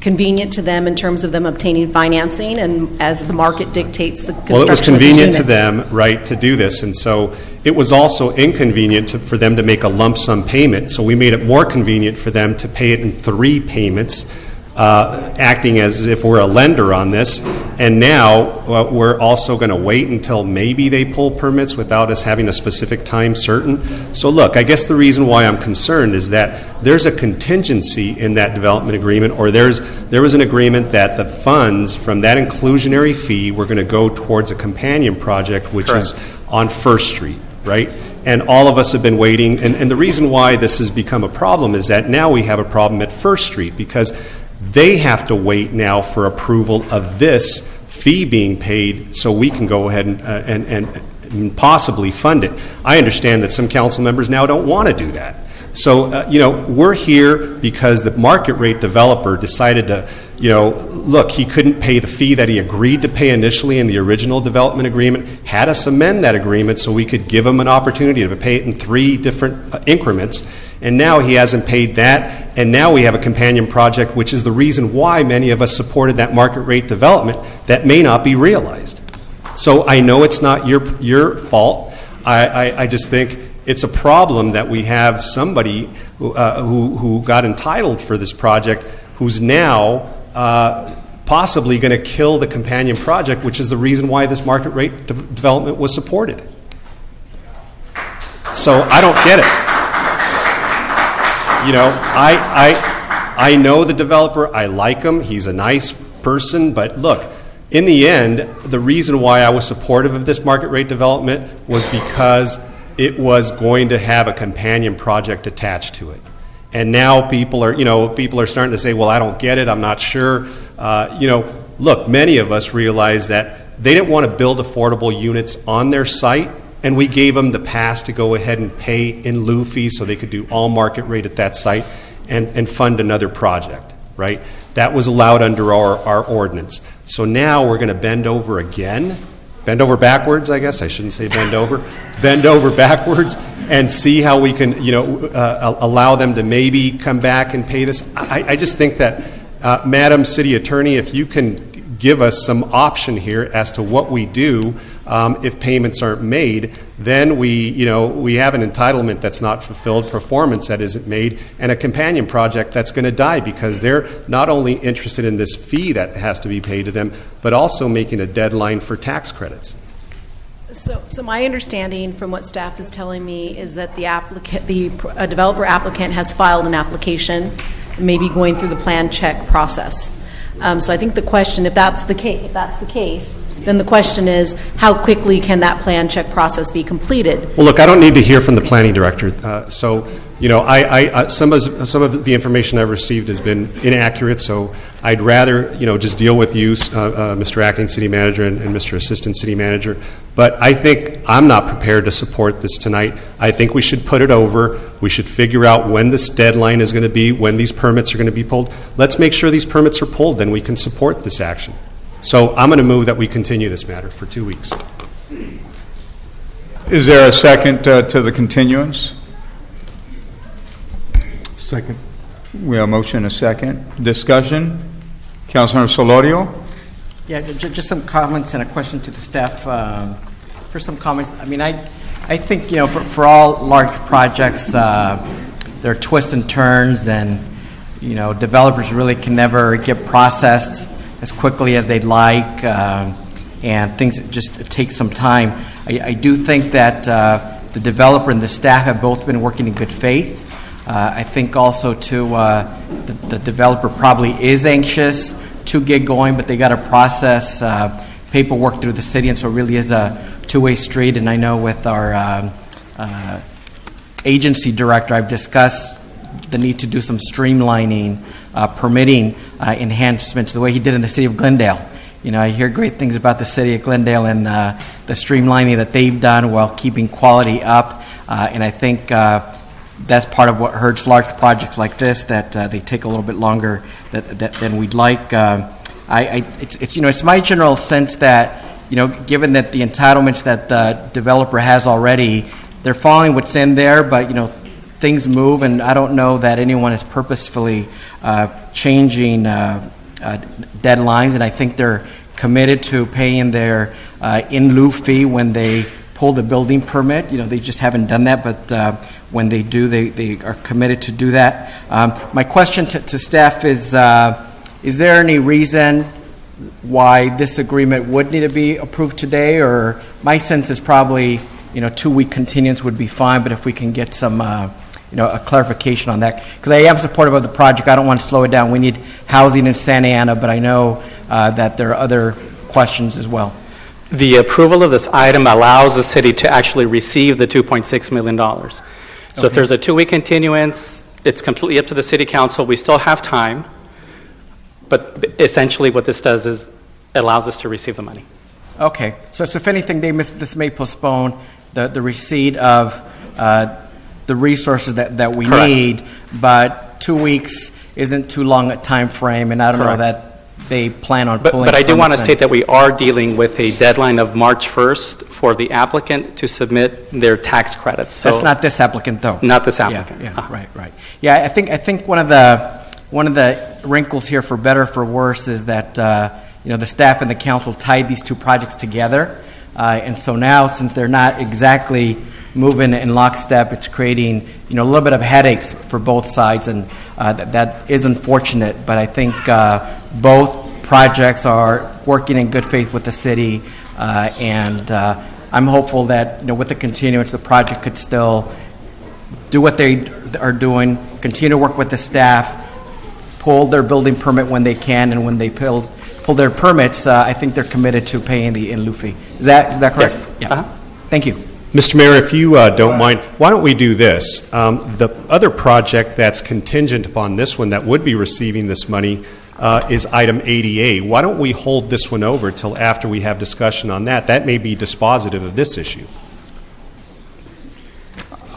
convenient to them in terms of them obtaining financing and as the market dictates the construction. Well, it was convenient to them, right, to do this, and so it was also inconvenient for them to make a lump sum payment, so we made it more convenient for them to pay it in 3 payments, acting as if we're a lender on this. And now we're also going to wait until maybe they pull permits without us having a specific time certain. So look, I guess the reason why I'm concerned is that there's a contingency in that development agreement, or there was an agreement that the funds from that inclusionary fee were going to go towards a companion project, which is on First Street, right? And all of us have been waiting, and the reason why this has become a problem is that now we have a problem at First Street, because They have to wait now for approval of this fee being paid so we can go ahead and possibly fund it. I understand that some council members now don't want to do that. So, we're here because the market rate developer decided to, look, he couldn't pay the fee that he agreed to pay initially in the original development agreement, had us amend that agreement so we could give him an opportunity to pay it in 3 different increments. And now he hasn't paid that, and now we have a companion project, which is the reason why many of us supported that market rate development that may not be realized. So I know it's not your fault. I just think it's a problem that we have somebody who got entitled for this project who's now possibly going to kill the companion project, which is the reason why this market rate development was supported. So I don't get it. I know the developer. I like him. He's a nice person. But look, in the end, the reason why I was supportive of this market rate development was because it was going to have a companion project attached to it. And now people are starting to say, well, I don't get it. I'm not sure. Look, many of us realize that they didn't want to build affordable units on their site, and we gave them the pass to go ahead and pay in lieu fees so they could do all market rate at that site and fund another project, right? That was allowed under our ordinance. So now we're going to bend over again, bend over backwards, I guess. I shouldn't say bend over backwards and see how we can, allow them to maybe come back and pay this. I just think that, Madam City Attorney, if you can give us some option here as to what we do if payments aren't made, then we have an entitlement that's not fulfilled, performance that isn't made, and a companion project that's going to die because they're not only interested in this fee that has to be paid to them, but also making a deadline for tax credits. So my understanding from what staff is telling me is that the developer applicant has filed an application, maybe going through the plan check process. So I think the question, if that's the case, then the question is, how quickly can that plan check process be completed? Well, look, I don't need to hear from the planning director. Some of the information I've received has been inaccurate. So I'd rather, just deal with you, Mr. Acting City Manager and Mr. Assistant City Manager. But I think I'm not prepared to support this tonight. I think we should put it over. We should figure out when this deadline is going to be, when these permits are going to be pulled. Let's make sure these permits are pulled, then we can support this action. So I'm going to move that we continue this matter for 2 weeks. Is there a second to the continuance? Second. We have a motion and a second. Discussion? Councilor Solorio? Yeah, just some comments and a question to the staff. For some comments, I mean, I think, for all large projects, there are twists and turns, and, developers really can never get processed as quickly as they'd like, and things just take some time. I do think that the developer and the staff have both been working in good faith. I think also, too, the developer probably is anxious to get going, but they got to process paperwork through the city, and so it really is a two-way street. And I know with our agency director, I've discussed the need to do some streamlining, permitting enhancements, the way he did in the city of Glendale. I hear great things about the city of Glendale and the streamlining that they've done while keeping quality up, and I think that's part of what hurts large projects like this, that they take a little bit longer than we'd like. It's my general sense that, given that the entitlements that the developer has already, they're following what's in there, but, things move, and I don't know that anyone is purposefully changing deadlines, and I think they're committed to paying their in lieu fee when they pull the building permit. They just haven't done that, but when they do, they are committed to do that. My question to staff is there any reason why this agreement would need to be approved today? Or my sense is probably, 2-week continuance would be fine, but if we can get some, a clarification on that. Because I am supportive of the project. I don't want to slow it down. We need housing in Santa Ana, but I know that there are other questions as well. The approval of this item allows the city to actually receive the $2.6 million. So if there's a 2-week continuance, it's completely up to the city council. We still have time. But essentially what this does is it allows us to receive the money. Okay, so if anything, this may postpone the receipt of the resources that we Correct. need, but 2 weeks isn't too long a time frame, and I don't know Correct. that they plan on But pulling I do want to permits in. state that we are dealing with a deadline of March 1st for the applicant to submit their tax credits. So That's not this applicant, though. Not this applicant. Yeah, right. Yeah, I think one of the wrinkles here, for better or for worse, is that the staff and the council tied these two projects together, and so now, since they're not exactly moving in lockstep, it's creating a little bit of headaches for both sides, and that is unfortunate. But I think both projects are working in good faith with the city, and I'm hopeful that with the continuance, the project could still do what they are doing, continue to work with the staff, pull their building permit when they can, and when they pull their permits, I think they're committed to paying the in lieu fee. Is that correct? Yes. Yeah. Thank you. Mr. Mayor, if you don't mind, why don't we do this? The other project that's contingent upon this one that would be receiving this money is item 80A. Why don't we hold this one over till after we have discussion on that? That may be dispositive of this issue.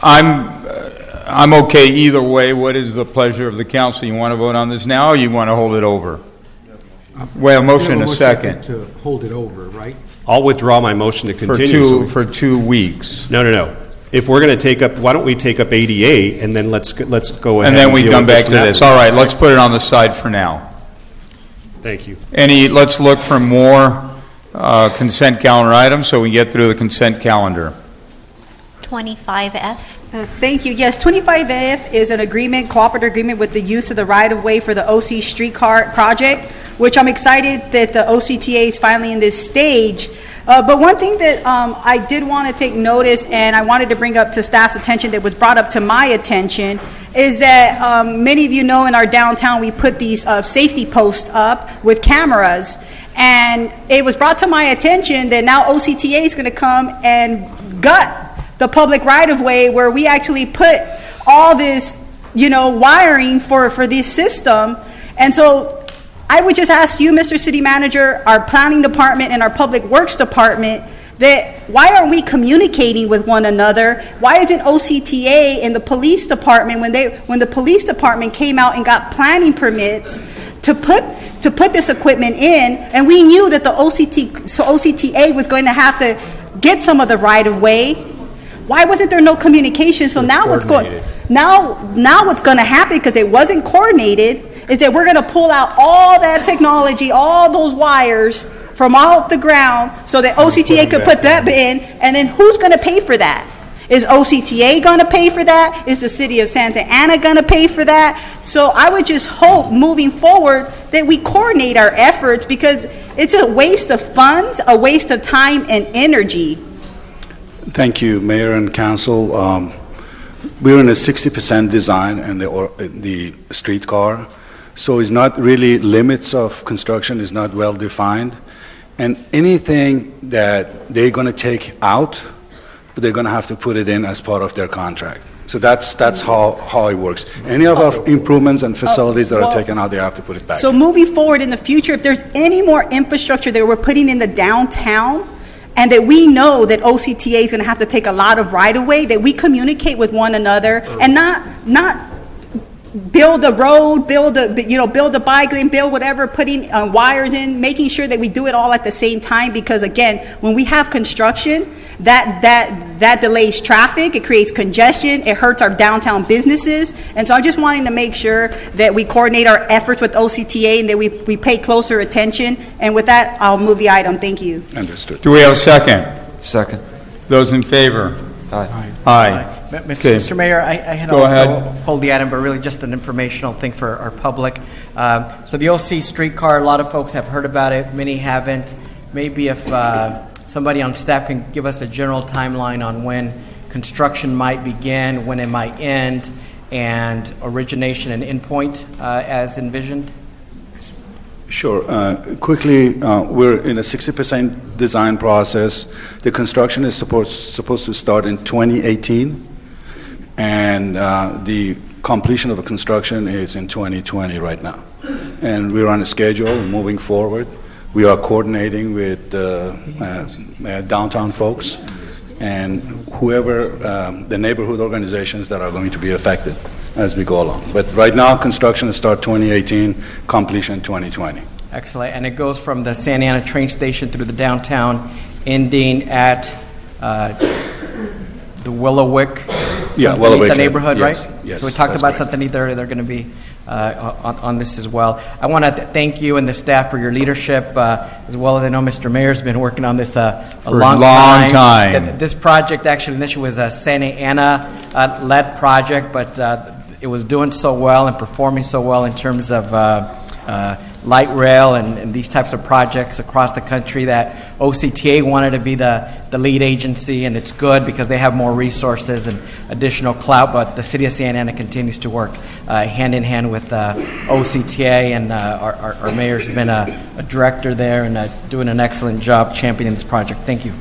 I'm okay either way. What is the pleasure of the council? You want to vote on this now, or you want to hold it over? Well, motion a second. To hold it over, right? I'll withdraw my motion to continue. For 2 weeks. No. If we're going to take up, why don't we take up 80A and then let's go ahead And then we deal come with back to one this. after. All right, let's put it on the side for now. Thank you. Let's look for more consent calendar items so we get through the consent calendar. 25F. Thank you. Yes, 25F is an agreement, cooperative agreement with the use of the right-of-way for the OC streetcar project, which I'm excited that the OCTA is finally in this stage. But one thing that I did want to take notice, and I wanted to bring up to staff's attention that was brought up to my attention, is that many of you know in our downtown we put these safety posts up with cameras. And it was brought to my attention that now OCTA is going to come and gut the public right-of-way where we actually put all this, wiring for this system. And so I would just ask you, Mr. City Manager, our planning department and our public works department, that why aren't we communicating with one another? Why isn't OCTA and the police department, when the police department came out and got planning permits to put this equipment in, and we knew that the OCTA was going to have to get some of the right-of-way? Why wasn't there no communication? So now what's going to happen, because it wasn't coordinated, is that we're going to pull out all that technology, all those wires from off the ground so that OCTA could put that in, and then who's going to pay for that? Is OCTA going to pay for that? Is the city of Santa Ana going to pay for that? So I would just hope moving forward that we coordinate our efforts, because it's a waste of funds, a waste of time and energy. Thank you, Mayor and Council. We're in a 60% design and the streetcar, so it's not really limits of construction is not well defined, and anything that they're going to take out, they're going to have to put it in as part of their contract. So that's how it works. Any of our improvements and facilities that are taken out, they have to put it back. So moving forward in the future, if there's any more infrastructure that we're putting in the downtown, and that we know that OCTA is going to have to take a lot of right-of-way, that we communicate with one another and not build a road, build a bike lane, build whatever, putting wires in, making sure that we do it all at the same time. Because again, when we have construction, that delays traffic, it creates congestion, it hurts our downtown businesses. And so I'm just wanting to make sure that we coordinate our efforts with OCTA and that we pay closer attention. And with that, I'll move the item. Thank you. Understood. Do we have a second? Second. Those in favor? Aye. Aye. Mr. Mayor, I had Go also ahead. pulled the item, but really just an informational thing for our public. So the OC streetcar, a lot of folks have heard about it, many haven't. Maybe if somebody on staff can give us a general timeline on when construction might begin, when it might end, and origination and endpoint as envisioned? Sure. Quickly, we're in a 60% design process. The construction is supposed to start in 2018, and the completion of the construction is in 2020 right now. and we're on a schedule moving forward. We are coordinating with downtown folks and whoever, the neighborhood organizations that are going to be affected as we go along. But right now, construction will start 2018, completion 2020. Excellent. And it goes from the Santa Ana train station through the downtown, ending at the Willowwick, Willowwick neighborhood, yes, right? Yes. So we talked about correct. Santa Anita. They're going to be on this as well. I want to thank you and the staff for your leadership, as well as I know Mr. Mayor's been working on this a long time. This project actually initially was a Santa Ana led project, but it was doing so well and performing so well in terms of light rail and these types of projects across the country that OCTA wanted to be the lead agency, and it's good because they have more resources and additional clout, but the city of Santa Ana continues to work hand in hand with OCTA, and our mayor's been a director there and doing an excellent job championing this project. Thank you.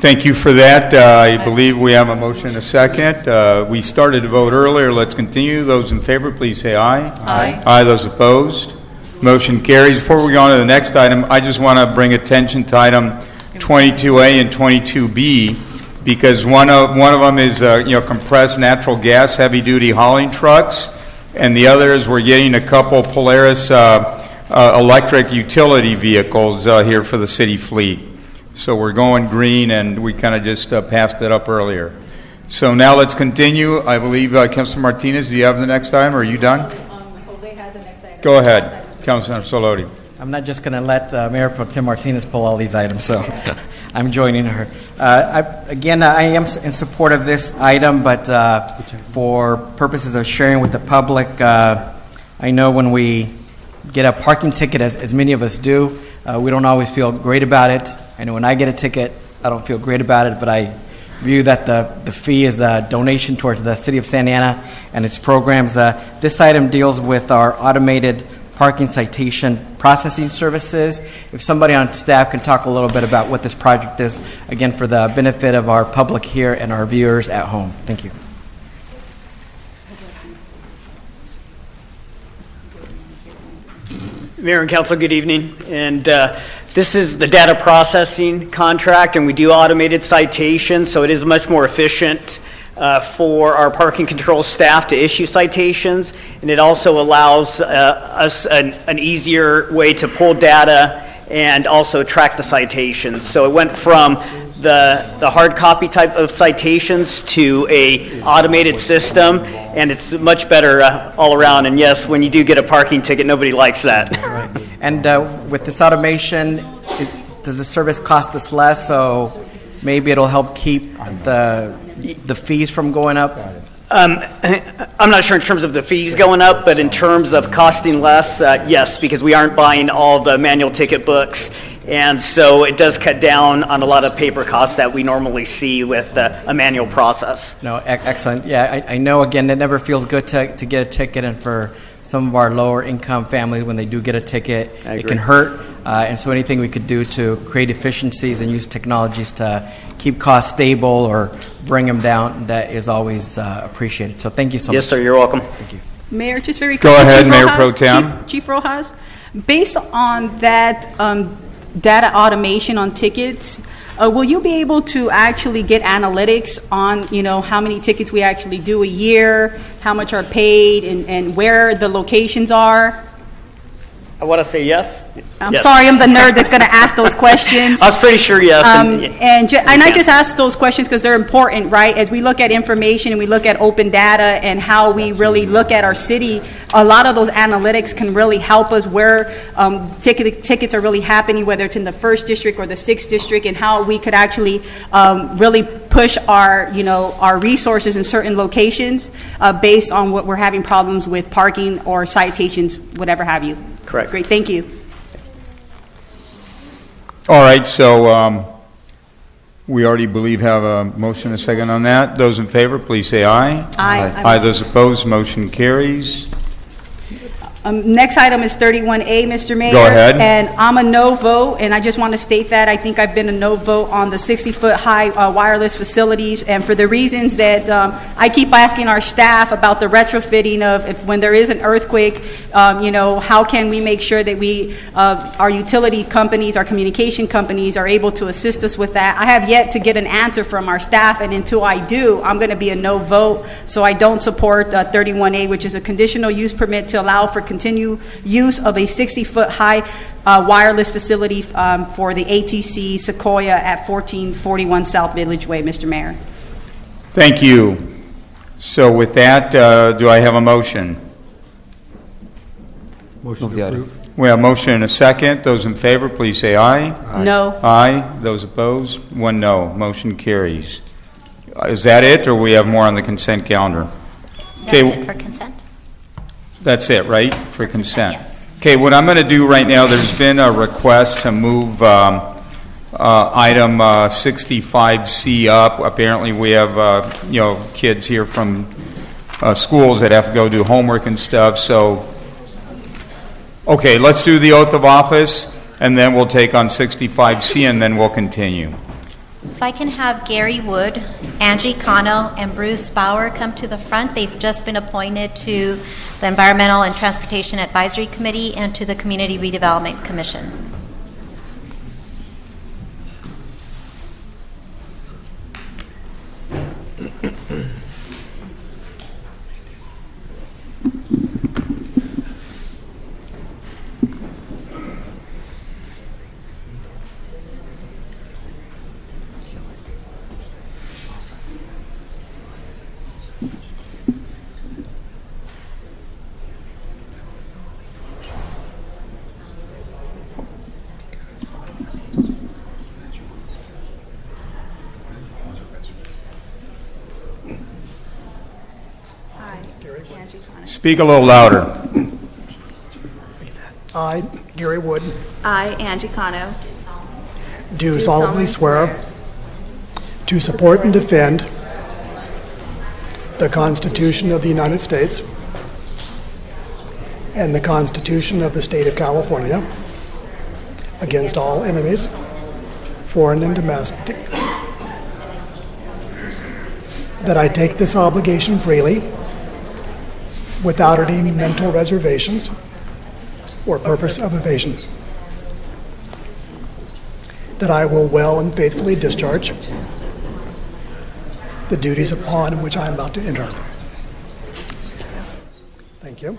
Thank you for that. I believe we have a motion and a second. We started to vote earlier. Let's continue. Those in favor, please say aye. Aye. Aye. Those opposed? Motion carries. Before we go on to the next item, I just want to bring attention to item 22A and 22B, because one of them is compressed natural gas heavy-duty hauling trucks, and the other is we're getting a couple Polaris electric utility vehicles here for the city fleet. So we're going green, and we kind of just passed it up earlier. So now let's continue. I believe, Councilor Martinez, do you have the next item, or are you done? Jose has the next item. Go ahead, Councilor Soloti. I'm not just going to let Mayor Pro Tem Martinez pull all these items, so I'm joining her. I am in support of this item, but for purposes of sharing with the public, I know when we get a parking ticket, as many of us do, we don't always feel great about it. I know when I get a ticket, I don't feel great about it, but I view that the fee is a donation towards the City of Santa Ana and its programs. This item deals with our automated parking citation processing services. If somebody on staff can talk a little bit about what this project is, again, for the benefit of our public here and our viewers at home. Thank you. Mayor and Council, good evening. And this is the data processing contract, and we do automated citations, so it is much more efficient for our parking control staff to issue citations, and it also allows us an easier way to pull data and also track the citations. So it went from the hard copy type of citations to a automated system, and it's much better all around. And yes, when you do get a parking ticket, nobody likes that. Right. And with this automation, does the service cost us less? So maybe it'll help keep the fees from going up? I'm not sure in terms of the fees going up, but in terms of costing less, yes, because we aren't buying all the manual ticket books. And so it does cut down on a lot of paper costs that we normally see with a manual process. No, excellent. Yeah, I know, again, it never feels good to get a ticket, and for some of our lower income families, when they do get a ticket, it can hurt. And so anything we could do to create efficiencies and use technologies to keep costs stable or bring them down, that is always appreciated. So thank you so much. Yes, sir. You're welcome. Thank you. Mayor, just very quickly. Go ahead, Chief Mayor Rojas, Pro Tem. Chief Rojas, based on that data automation on tickets, will you be able to actually get analytics on, how many tickets we actually do a year, how much are paid, and where the locations are? I want to say yes. I'm sorry, I'm the nerd that's going to ask those questions. I was pretty sure yes. And I just ask those questions because they're important, right? As we look at information and we look at open data and how we really look at our city, a lot of those analytics can really help us where tickets are really happening, whether it's in the 1st district or the 6th district, and how we could actually really push our resources in certain locations based on what we're having problems with parking or citations, whatever have you. Correct. Great, thank you. All right, so we already believe have a motion and a second on that. Those in favor, please say aye. Aye. Aye. Those opposed, motion carries. Next item is 31A, Mr. Mayor. Go ahead. And I'm a no vote, and I just want to state that. I think I've been a no vote on the 60-foot high wireless facilities, and for the reasons that I keep asking our staff about the retrofitting of when there is an earthquake, how can we make sure that our utility companies, our communication companies are able to assist us with that. I have yet to get an answer from our staff, and until I do, I'm going to be a no vote. So I don't support 31A, which is a conditional use permit to allow for continued use of a 60-foot high wireless facility for the ATC Sequoia at 1441 South Village Way, Mr. Mayor. Thank you. So with that, do I have a motion? Motion to approve. We have a motion and a second. Those in favor, please say aye. Aye. No. Aye. Those opposed? One no. Motion carries. Is that it, or we have more on the consent calendar? That's it for consent. That's it, right, for consent? Yes. Okay, what I'm going to do right now, there's been a request to move item 65C up. Apparently we have, kids here from schools that have to go do homework and stuff. So, okay, let's do the oath of office, and then we'll take on 65C, and then we'll continue. If I can have Gary Wood, Angie Cano, and Bruce Bauer come to the front. They've just been appointed to the Environmental and Transportation Advisory Committee and to the Community Redevelopment Commission. Speak a little louder. I, Gary Wood, I, Angie Cano, do solemnly swear to support and defend the Constitution of the United States and the Constitution of the State of California against all enemies, foreign and domestic, that I take this obligation freely without any mental reservations or purpose of evasion, that I will well and faithfully discharge the duties upon which I am about to enter. Thank you.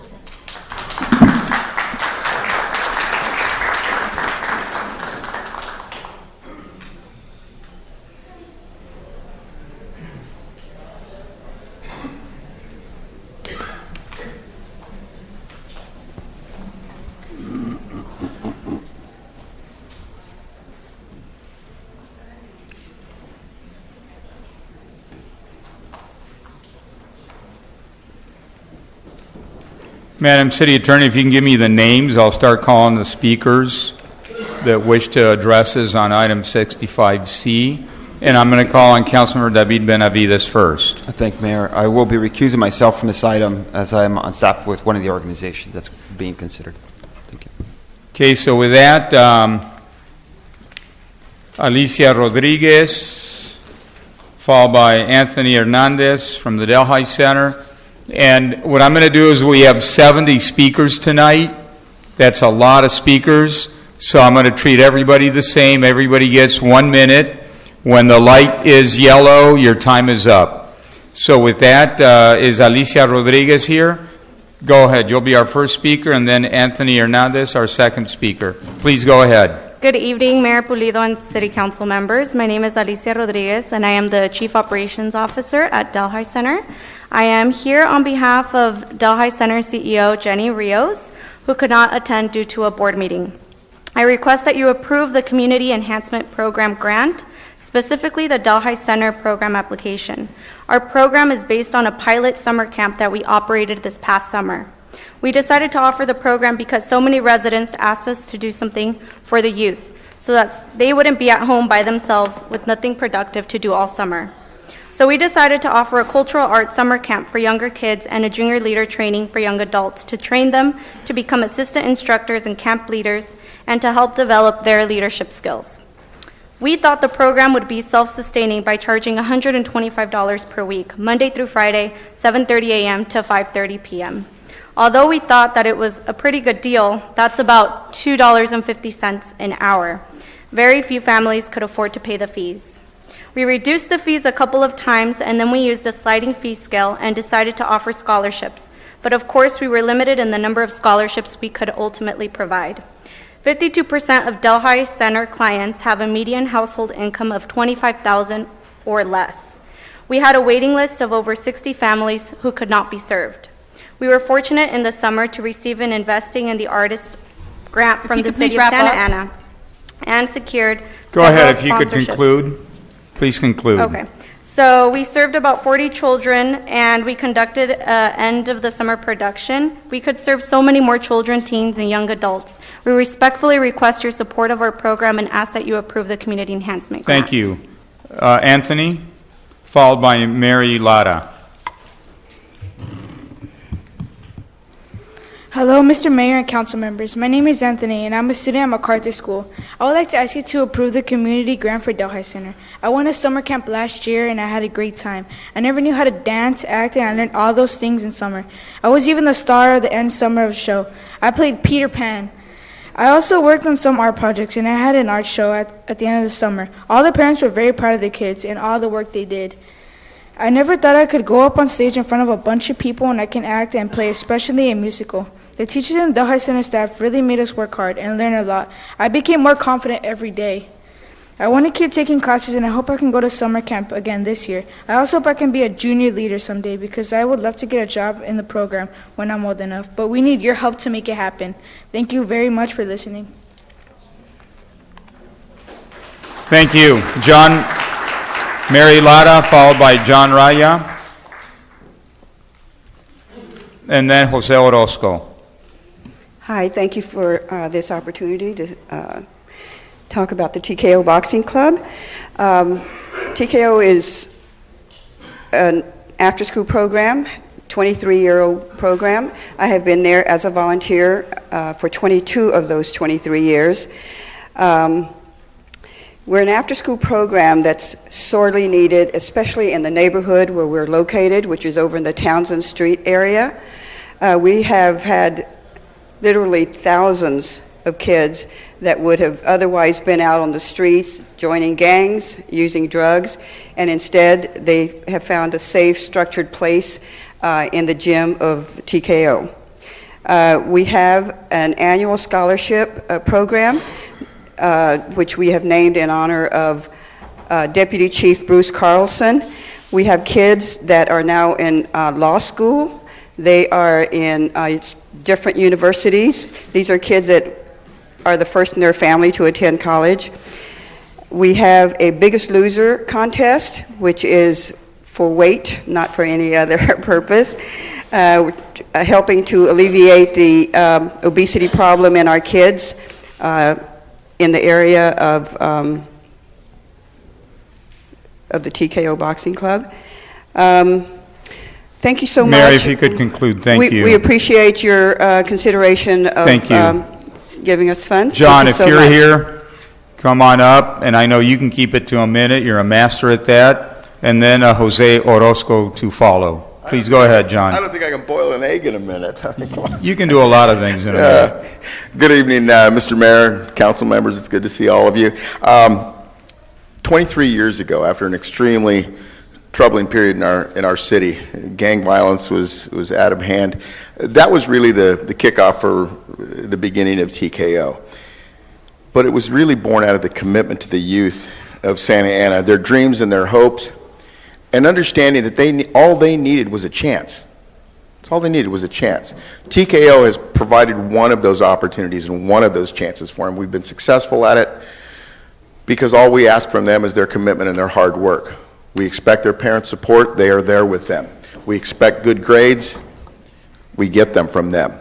Madam City Attorney, if you can give me the names, I'll start calling the speakers that wish to address us on item 65C. And I'm going to call on Councilmember David Benavides first. Thank you, Mayor. I will be recusing myself from this item as I am on staff with one of the organizations that's being considered. Thank you. Okay, so with that, Alicia Rodriguez, followed by Anthony Hernandez from the Delhi Center. And what I'm going to do is we have 70 speakers tonight. That's a lot of speakers. So I'm going to treat everybody the same. Everybody gets 1 minute. When the light is yellow, your time is up. So with that, is Alicia Rodriguez here? Go ahead. You'll be our first speaker, and then Anthony Hernandez, our second speaker. Please go ahead. Good evening, Mayor Pulido and City Council members. My name is Alicia Rodriguez, and I am the Chief Operations Officer at Delhi Center. I am here on behalf of Delhi Center CEO Jenny Rios, who could not attend due to a board meeting. I request that you approve the Community Enhancement Program grant, specifically the Delhi Center program application. Our program is based on a pilot summer camp that we operated this past summer. We decided to offer the program because so many residents asked us to do something for the youth so that they wouldn't be at home by themselves with nothing productive to do all summer. So we decided to offer a cultural arts summer camp for younger kids and a junior leader training for young adults to train them to become assistant instructors and camp leaders and to help develop their leadership skills. We thought the program would be self-sustaining by charging $125 per week, Monday through Friday, 7:30 a.m. to 5:30 p.m. Although we thought that it was a pretty good deal, that's about $2.50 an hour. Very few families could afford to pay the fees. We reduced the fees a couple of times, and then we used a sliding fee scale and decided to offer scholarships. But of course, we were limited in the number of scholarships we could ultimately provide. 52% of Delhi Center clients have a median household income of $25,000 or less. We had a waiting list of over 60 families who could not be served. We were fortunate in the summer to receive an Investing in the Artist grant from the City of Santa Ana and secured Go ahead, if several you could sponsorships. conclude. Please conclude. Okay. So we served about 40 children, and we conducted an end of the summer production. We could serve so many more children, teens, and young adults. We respectfully request your support of our program and ask that you approve the community enhancement grant. Thank you. Anthony, followed by Mary Lara. Hello, Mr. Mayor and council members. My name is Anthony, and I'm a student at MacArthur School. I would like to ask you to approve the community grant for Delhi Center. I went to summer camp last year, and I had a great time. I never knew how to dance, act, and I learned all those things in summer. I was even the star of the end summer of the show. I played Peter Pan. I also worked on some art projects, and I had an art show at the end of the summer. All the parents were very proud of their kids and all the work they did. I never thought I could go up on stage in front of a bunch of people and I can act and play, especially a musical. The teachers and Delhi Center staff really made us work hard and learn a lot. I became more confident every day. I want to keep taking classes, and I hope I can go to summer camp again this year. I also hope I can be a junior leader someday because I would love to get a job in the program when I'm old enough. But we need your help to make it happen. Thank you very much for listening. Thank you. John, Mary Lara, followed by John Raya, and then Jose Orozco. Hi, thank you for this opportunity to talk about the TKO Boxing Club. TKO is an after-school program, 23-year-old program. I have been there as a volunteer for 22 of those 23 years. We're an after-school program that's sorely needed, especially in the neighborhood where we're located, which is over in the Townsend Street area. We have had literally thousands of kids that would have otherwise been out on the streets, joining gangs, using drugs, and instead they have found a safe, structured place in the gym of TKO. We have an annual scholarship program, which we have named in honor of Deputy Chief Bruce Carlson. We have kids that are now in law school. They are in different universities. These are kids that are the first in their family to attend college. We have a Biggest Loser contest, which is for weight, not for any other purpose, helping to alleviate the obesity problem in our kids in the area of the TKO Boxing Club. Thank you so much. Mary, if you could conclude, thank you. We appreciate your consideration of giving us funds. John, Thank if you so you're much. here, come on up, and I know you can keep it to a minute. You're a master at that. And then Jose Orozco to follow. Please go ahead, John. I don't think I can boil an egg in a minute. You can do a lot of things in a minute. Good evening, Mr. Mayor, council members. It's good to see all of you. 23 years ago, after an extremely troubling period in our city, gang violence was out of hand. That was really the kickoff for the beginning of TKO. But it was really born out of the commitment to the youth of Santa Ana, their dreams and their hopes, and understanding that all they needed was a chance. That's all they needed was a chance. TKO has provided one of those opportunities and one of those chances for them. We've been successful at it because all we ask from them is their commitment and their hard work. We expect their parents' support. They are there with them. We expect good grades. We get them from them.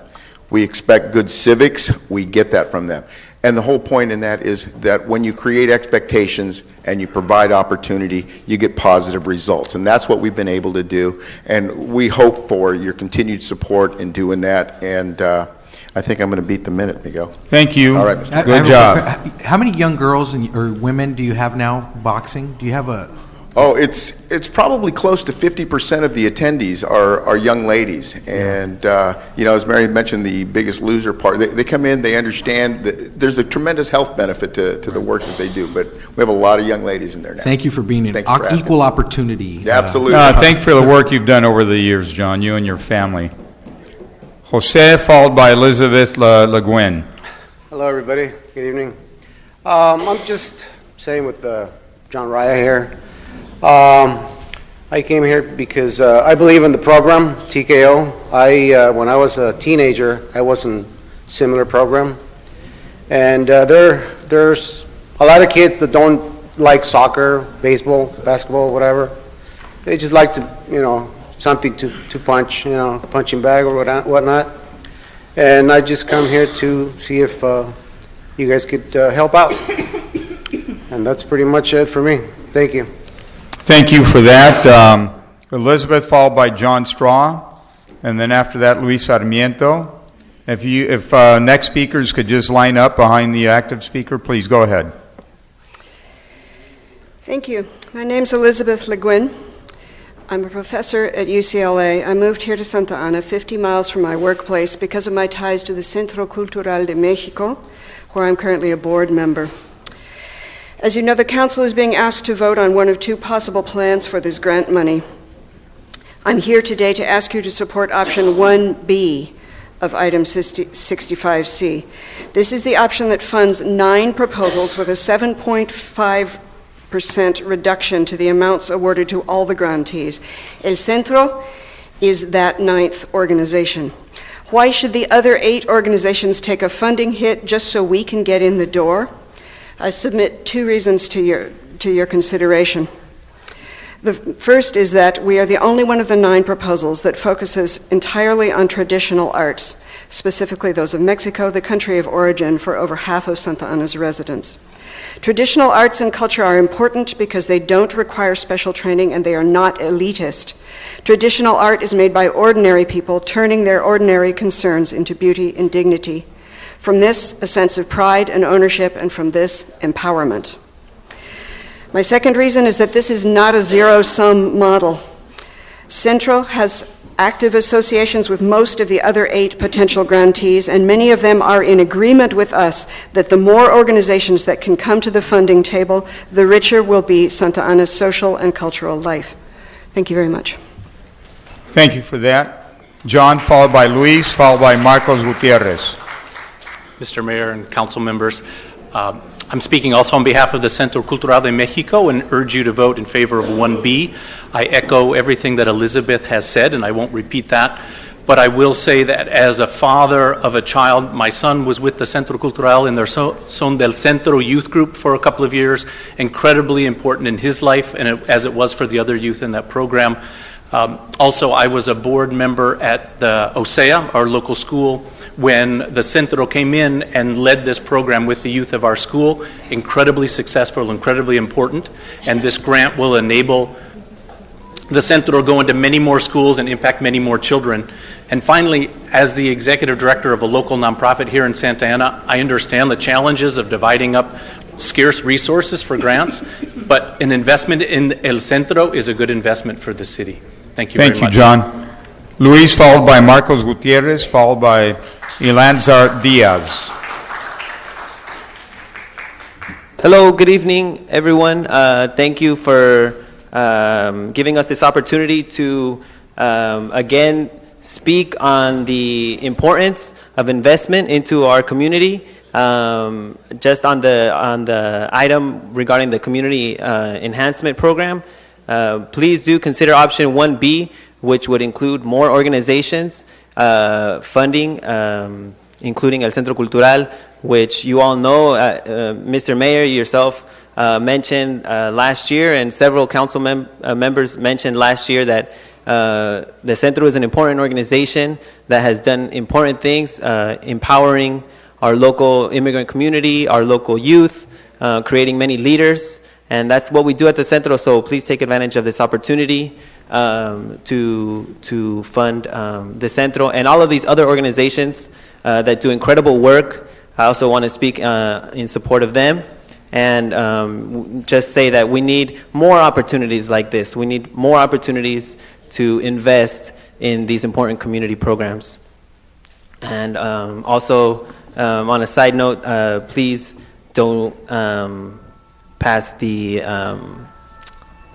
We expect good civics. We get that from them. And the whole point in that is that when you create expectations and you provide opportunity, you get positive results. And that's what we've been able to do. And we hope for your continued support in doing that. And I think I'm going to beat the minute, Miguel. Thank you. All right, Mr. Good job. How many young girls or women do you have now boxing? Do you have a... Oh, it's probably close to 50% of the attendees are young ladies. And, as Mary mentioned, the Biggest Loser part, they come in, they understand that there's a tremendous health benefit to the work that they do. But we have a lot of young ladies in there now. Thank you for being an Thanks for asking. equal opportunity. Absolutely. Thanks for the work you've done over the years, John, you and your family. Jose, followed by Elizabeth Le Guin. Hello, everybody. Good evening. I'm just saying with John Raya here. I came here because I believe in the program, TKO. When I was a teenager, I was in a similar program. And there's a lot of kids that don't like soccer, baseball, basketball, whatever. They just like to, something to punch, punching bag or whatnot. And I just come here to see if you guys could help out. And that's pretty much it for me. Thank you. Thank you for that. Elizabeth, followed by John Straw, and then after that, Luis Sarmiento. If next speakers could just line up behind the active speaker, please go ahead. Thank you. My name's Elizabeth Le Guin. I'm a professor at UCLA. I moved here to Santa Ana, 50 miles from my workplace, because of my ties to the Centro Cultural de Mexico, where I'm currently a board member. As you know, the Council is being asked to vote on one of two possible plans for this grant money. I'm here today to ask you to support option 1B of item 65C. This is the option that funds 9 proposals with a 7.5% reduction to the amounts awarded to all the grantees. El Centro is that 9th organization. Why should the other 8 organizations take a funding hit just so we can get in the door? I submit 2 reasons to your consideration. The first is that we are the only one of the 9 proposals that focuses entirely on traditional arts, specifically those of Mexico, the country of origin for over half of Santa Ana's residents. Traditional arts and culture are important because they don't require special training and they are not elitist. Traditional art is made by ordinary people turning their ordinary concerns into beauty and dignity. From this, a sense of pride and ownership, and from this, empowerment. My second reason is that this is not a zero-sum model. Centro has active associations with most of the other 8 potential grantees, and many of them are in agreement with us that the more organizations that can come to the funding table, the richer will be Santa Ana's social and cultural life. Thank you very much. Thank you for that. John, followed by Luis, followed by Marcos Gutierrez. Mr. Mayor and council members, I'm speaking also on behalf of the Centro Cultural de Mexico and urge you to vote in favor of 1B. I echo everything that Elizabeth has said, and I won't repeat that, but I will say that as a father of a child, my son was with the Centro Cultural in their Son del Centro youth group for a couple of years, incredibly important in his life, and as it was for the other youth in that program. Also, I was a board member at the OSEA, our local school, when the Centro came in and led this program with the youth of our school. Incredibly successful, incredibly important, and this grant will enable the Centro to go into many more schools and impact many more children. And finally, as the executive director of a local nonprofit here in Santa Ana, I understand the challenges of dividing up scarce resources for grants, but an investment in El Centro is a good investment for the city. Thank you very much. Thank you, John. Luis, followed by Marcos Gutierrez, followed by Ilanzar Diaz. Hello, good evening, everyone. Thank you for giving us this opportunity to again speak on the importance of investment into our community. Just on the item regarding the community enhancement program, please do consider option 1B, which would include more organizations, funding, including El Centro Cultural, which you all know, Mr. Mayor, yourself mentioned last year, and several council members mentioned last year that the Centro is an important organization that has done important things, empowering our local immigrant community, our local youth, creating many leaders. And that's what we do at the Centro, so please take advantage of this opportunity to fund the Centro and all of these other organizations that do incredible work. I also want to speak in support of them and just say that we need more opportunities like this. We need more opportunities to invest in these important community programs. And also, on a side note, please don't pass the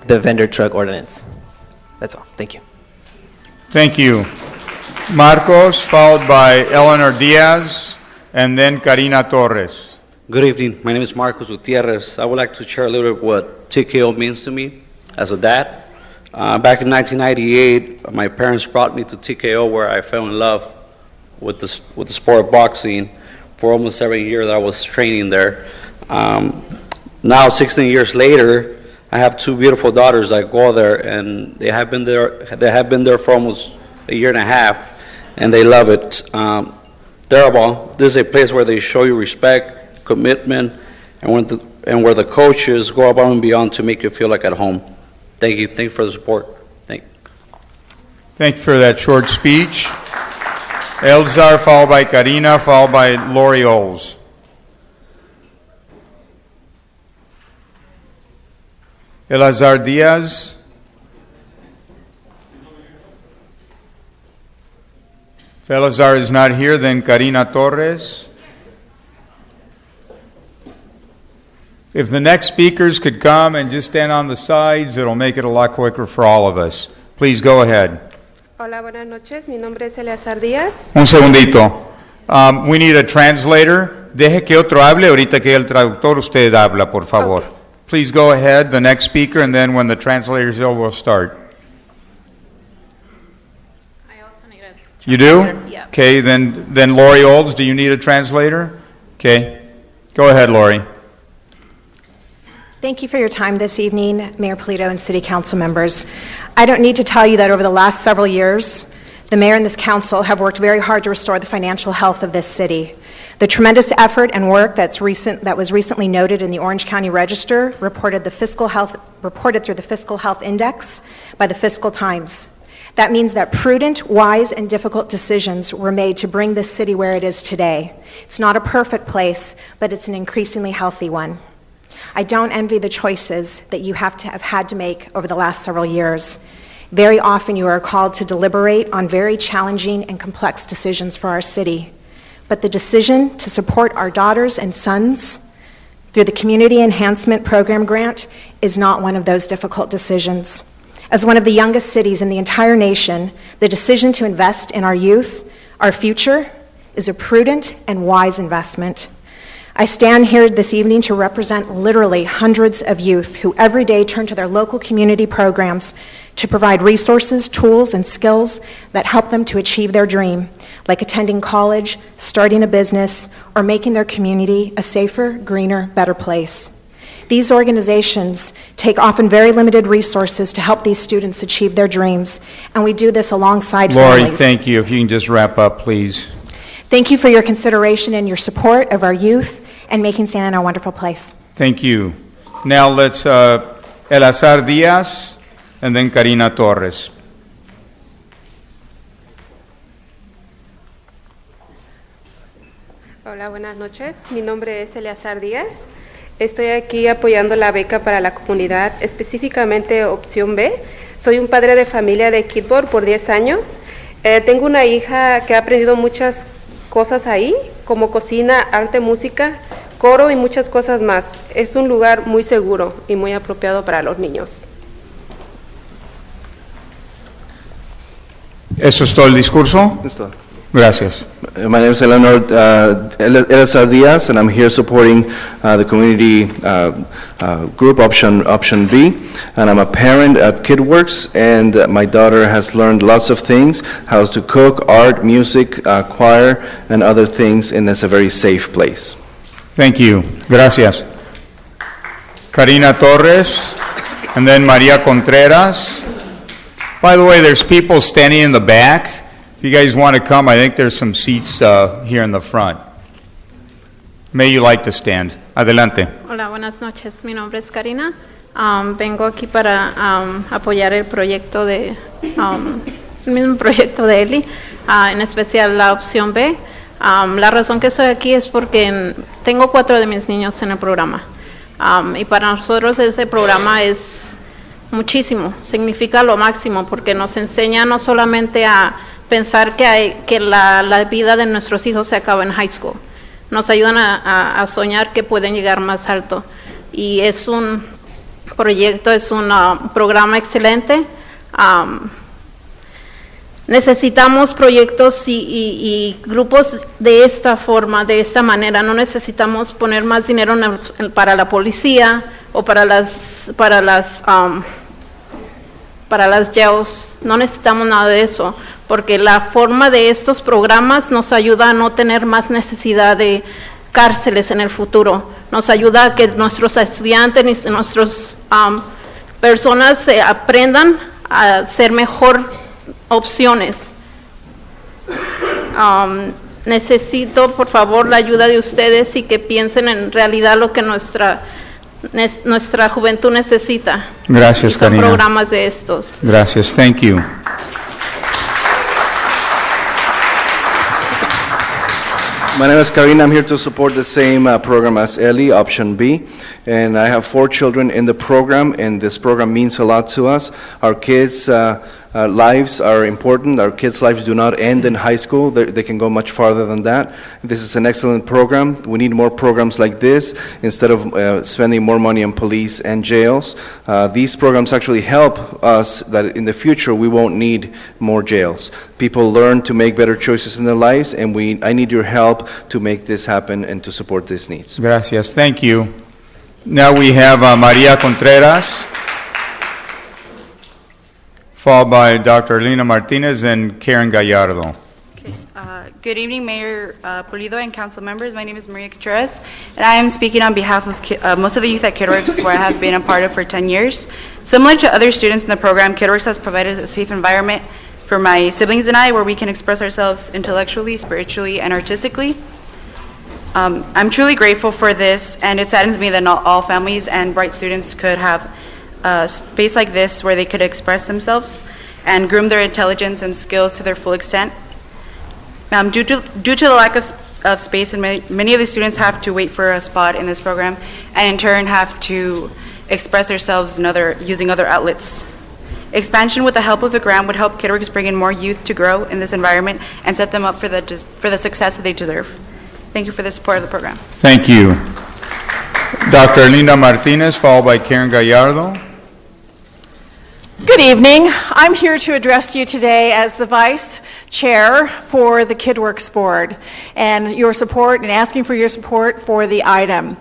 vendor truck ordinance. That's all. Thank you. Thank you. Marcos, followed by Eleanor Diaz, and then Karina Torres. Good evening. My name is Marcos Gutierrez. I would like to share a little bit what TKO means to me as a dad. Back in 1998, my parents brought me to TKO, where I fell in love with the sport of boxing. For almost 7 years, I was training there. Now, 16 years later, I have two beautiful daughters that go there, and they have been there for almost a year and a half, and they love it. This is a place where they show you respect, commitment, and where the coaches go above and beyond to make you feel like at home. Thank you. Thank you for the support. Thank you for that short speech. Elzar, followed by Karina, followed by Lori Oles. Elazar Diaz. If Elazar is not here, then Karina Torres. If the next speakers could come and just stand on the sides, it'll make it a lot quicker for all of us. Please go ahead. Hola, buenas noches. Mi nombre es Eleazar Díaz. Un segundito. We need a translator. Deje que otro hable. Ahorita que el traductor, usted habla, por favor. Okay. Please go ahead, the next speaker, and then when the translator's over, we'll start. I also need a translator. You do? Yeah. Okay, then Lori Olds, do you need a translator? Okay. Go ahead, Lori. Thank you for your time this evening, Mayor Polito and City Council members. I don't need to tell you that over the last several years, the mayor and this council have worked very hard to restore the financial health of this city. The tremendous effort and work that was recently noted in the Orange County Register reported through the Fiscal Health Index by the Fiscal Times. That means that prudent, wise, and difficult decisions were made to bring this city where it is today. It's not a perfect place, but it's an increasingly healthy one. I don't envy the choices that you have had to make over the last several years. Very often you are called to deliberate on very challenging and complex decisions for our city. But the decision to support our daughters and sons through the Community Enhancement Program grant is not one of those difficult decisions. As one of the youngest cities in the entire nation, the decision to invest in our youth, our future, is a prudent and wise investment. I stand here this evening to represent literally hundreds of youth who every day turn to their local community programs to provide resources, tools, and skills that help them to achieve their dream, like attending college, starting a business, or making their community a safer, greener, better place. These organizations take often very limited resources to help these students achieve their dreams, and we do this alongside Lori, families. thank you. If you can just wrap up, please. Thank you for your consideration and your support of our youth and making Santa Ana a wonderful place. Thank you. Now let's Elazar Diaz and then Karina Torres. Hola, buenas noches. Mi nombre es Eleazar Díaz. Estoy aquí apoyando la beca para la comunidad, específicamente opción B. Soy un padre de familia de Kidboard por 10 años. Tengo una hija que ha aprendido muchas cosas ahí, como cocina, arte, música, coro y muchas cosas más. Es un lugar muy seguro y muy apropiado para los niños. ¿Eso es todo el discurso? Listo. Gracias. My name is Eleanor Elazar Diaz, and I'm here supporting the community group option B. And I'm a parent at KidWorks, and my daughter has learned lots of things, how to cook, art, music, choir, and other things, and it's a very safe place. Thank you. Gracias. Karina Torres, and then Maria Contreras. By the way, there's people standing in the back. If you guys want to come, I think there's some seats here in the front. May you like to stand. Adelante. Hola, buenas noches. Mi nombre es Karina. Vengo aquí para apoyar el proyecto el mismo proyecto de Eli, en especial la opción B. La razón que estoy aquí es porque tengo 4 de mis niños en el programa. Y para nosotros ese programa es muchísimo, significa lo máximo, porque nos enseña no solamente a pensar que la vida de nuestros hijos se acaba en high school, nos ayudan a soñar que pueden llegar más alto. Y es un proyecto, es un programa excelente. Necesitamos proyectos y grupos de esta forma, de esta manera. No necesitamos poner más dinero para la policía o para las jails. No necesitamos nada de eso, porque la forma de estos programas nos ayuda a no tener más necesidad de cárceles en el futuro. Nos ayuda a que nuestros estudiantes y nuestras personas aprendan a ser mejor opciones. Necesito, por favor, la ayuda de ustedes y que piensen en realidad lo que nuestra juventud necesita. Gracias, y son Karina. programas de estos. Gracias. Thank you. My name is Karina. I'm here to support the same program as Ellie, option B. And I have 4 children in the program, and this program means a lot to us. Our kids' lives are important. Our kids' lives do not end in high school. They can go much farther than that. This is an excellent program. We need more programs like this instead of spending more money on police and jails. These programs actually help us that in the future we won't need more jails. People learn to make better choices in their lives, and I need your help to make this happen and to support these needs. Gracias. Thank you. Now we have Maria Contreras, followed by Dr. Lina Martinez and Karen Gallardo. Good evening, Mayor Pulido and council members. My name is Maria Contreras, and I am speaking on behalf of most of the youth at KidWorks, where I have been a part of for 10 years. Similar to other students in the program, KidWorks has provided a safe environment for my siblings and I, where we can express ourselves intellectually, spiritually, and artistically. I'm truly grateful for this, and it saddens me that not all families and bright students could have a space like this where they could express themselves and groom their intelligence and skills to their full extent. Due to the lack of space, and many of the students have to wait for a spot in this program, and in turn have to express themselves using other outlets. Expansion with the help of the grant would help KidWorks bring in more youth to grow in this environment and set them up for the success that they deserve. Thank you for the support of the program. Thank you. Dr. Linda Martinez, followed by Karen Gallardo. Good evening. I'm here to address you today as the Vice Chair for the KidWorks Board and your support and asking for your support for the item.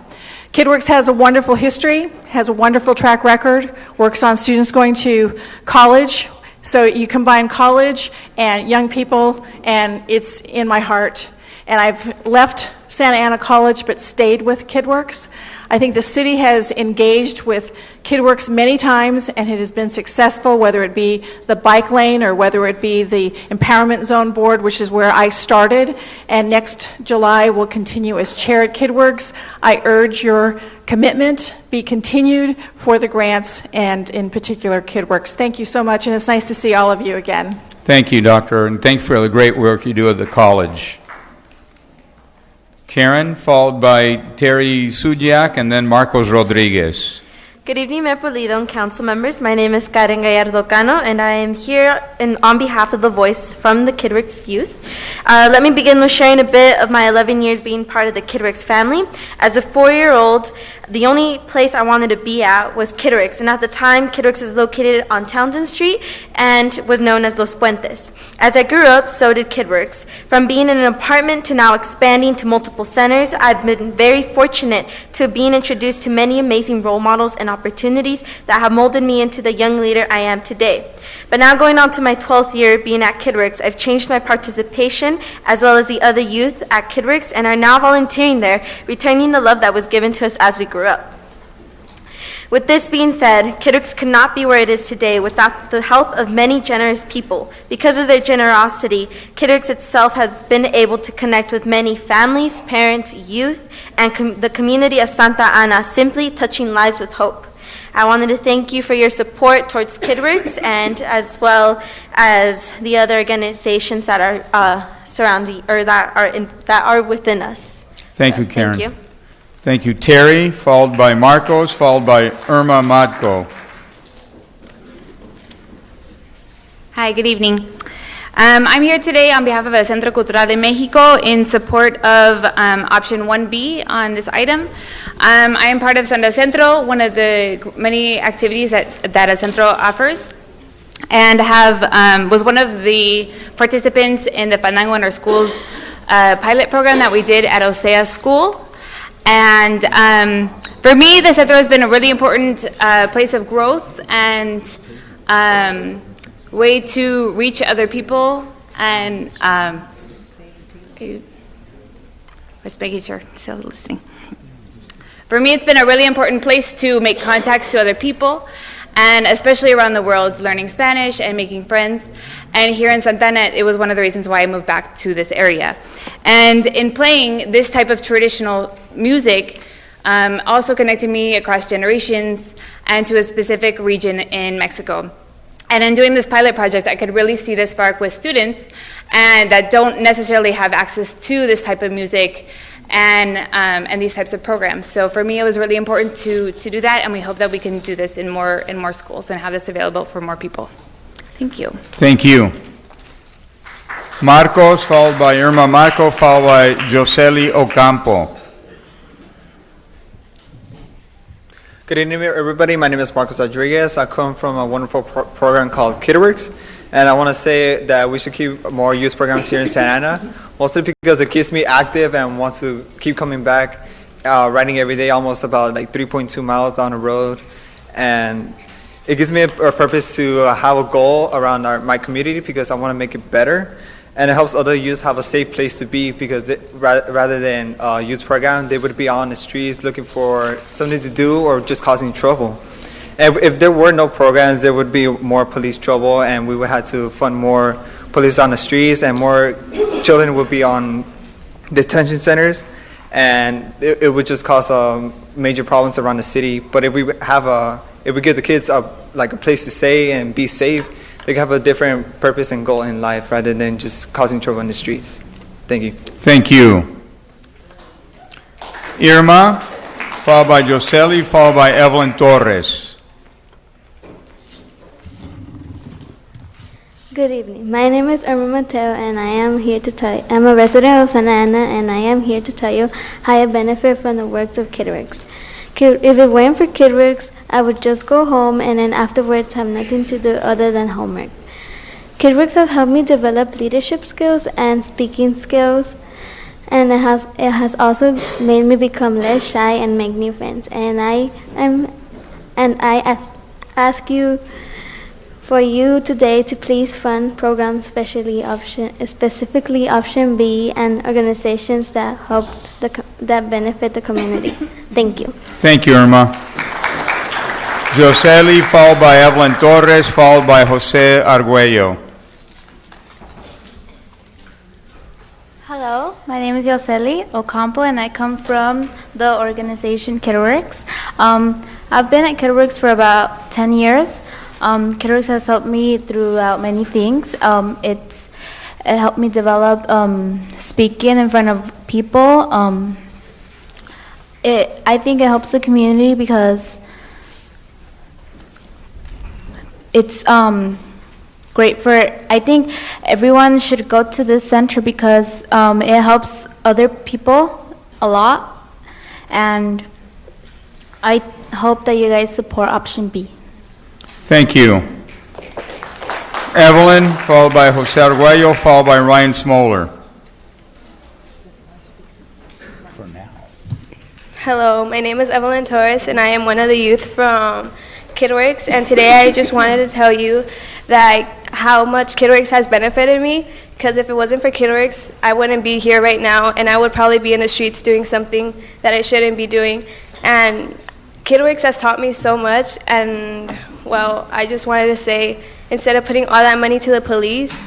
KidWorks has a wonderful history, has a wonderful track record, works on students going to college. So you combine college and young people, and it's in my heart. And I've left Santa Ana College but stayed with KidWorks. I think the city has engaged with KidWorks many times, and it has been successful, whether it be the bike lane or whether it be the Empowerment Zone Board, which is where I started, and next July will continue as chair at KidWorks. I urge your commitment be continued for the grants and in particular KidWorks. Thank you so much, and it's nice to see all of you again. Thank you, Doctor, and thanks for the great work you do at the college. Karen, followed by Terry Sujiak, and then Marcos Rodriguez. Good evening, Mayor Pulido and council members. My name is Karen Gallardo Cano, and I am here on behalf of the Voice from the KidWorks Youth. Let me begin with sharing a bit of my 11 years being part of the KidWorks family. As a 4-year-old, the only place I wanted to be at was KidWorks, and at the time, KidWorks is located on Townsend Street and was known as Los Puentes. As I grew up, so did KidWorks. From being in an apartment to now expanding to multiple centers, I've been very fortunate to being introduced to many amazing role models and opportunities that have molded me into the young leader I am today. But now going on to my 12th year being at KidWorks, I've changed my participation as well as the other youth at KidWorks and are now volunteering there, returning the love that was given to us as we grew up. With this being said, Kidderix could not be where it is today without the help of many generous people. Because of their generosity, Kidderix itself has been able to connect with many families, parents, youth, and the community of Santa Ana, simply touching lives with hope. I wanted to thank you for your support towards Kidderix and as well as the other organizations that are surrounding or that are within us. Thank you, Karen. Thank you. Thank you, Terry, followed by Marcos, followed by Irma Matko. Hi, good evening. I'm here today on behalf of el Centro Cultural de Mexico in support of option 1B on this item. I am part of Sonda Centro, one of the many activities that El Centro offers, and was one of the participants in the Fandango in Our Schools pilot program that we did at Osea School. And for me, the Centro has been a really important place of growth and way to reach other people, and just making sure, still listening. For me, it's been a really important place to make contacts to other people, and especially around the world, learning Spanish and making friends. And here in Santa Ana, it was one of the reasons why I moved back to this area. And in playing this type of traditional music, also connected me across generations and to a specific region in Mexico. And in doing this pilot project, I could really see the spark with students and that don't necessarily have access to this type of music and these types of programs. So for me, it was really important to do that, and we hope that we can do this in more schools and have this available for more people. Thank you. Thank you. Marcos, followed by Irma Marco, followed by Josely Ocampo. Good evening, everybody. My name is Marcos Rodriguez. I come from a wonderful program called Kidderix, and I want to say that we should keep more youth programs here in Santa Ana, mostly because it keeps me active and wants to keep coming back, riding every day, almost about like 3.2 miles down the road, and it gives me a purpose to have a goal around my community because I want to make it better. And it helps other youth have a safe place to be because rather than a youth program, they would be on the streets looking for something to do or just causing trouble. And if there were no programs, there would be more police trouble, and we would have to fund more police on the streets, and more children would be on detention centers, and it would just cause major problems around the city. But if we give the kids a place to stay and be safe, they have a different purpose and goal in life rather than just causing trouble in the streets. Thank you. Thank you. Irma, followed by Josely, followed by Evelyn Torres. Good evening. My name is Irma Mateo, and I am here to tell you, I'm a resident of Santa Ana, and I am here to tell you how I benefit from the works of Kidderix. If it weren't for Kidderix, I would just go home and then afterwards have nothing to do other than homework. Kidderix has helped me develop leadership skills and speaking skills, and it has also made me become less shy and make new friends. And I ask you for you today to please fund programs, specifically option B, and organizations that that benefit the community. Thank you. Thank you, Irma. Josely, followed by Evelyn Torres, followed by Jose Arguello. Hello, my name is Josely Ocampo, and I come from the organization Kidderix. I've been at Kidderix for about 10 years. Kidderix has helped me throughout many things. It helped me develop speaking in front of people. I think it helps the community because it's great for, I think everyone should go to this center because it helps other people a lot, and I hope that you guys support option B. Thank you. Evelyn, followed by Jose Arguello, followed by Ryan Smoller. Hello, my name is Evelyn Torres, and I am one of the youth from Kidderix, and today I just wanted to tell you that how much Kidderix has benefited me, because if it wasn't for Kidderix, I wouldn't be here right now, and I would probably be in the streets doing something that I shouldn't be doing. And KidWorks has taught me so much, and well, I just wanted to say, instead of putting all that money to the police,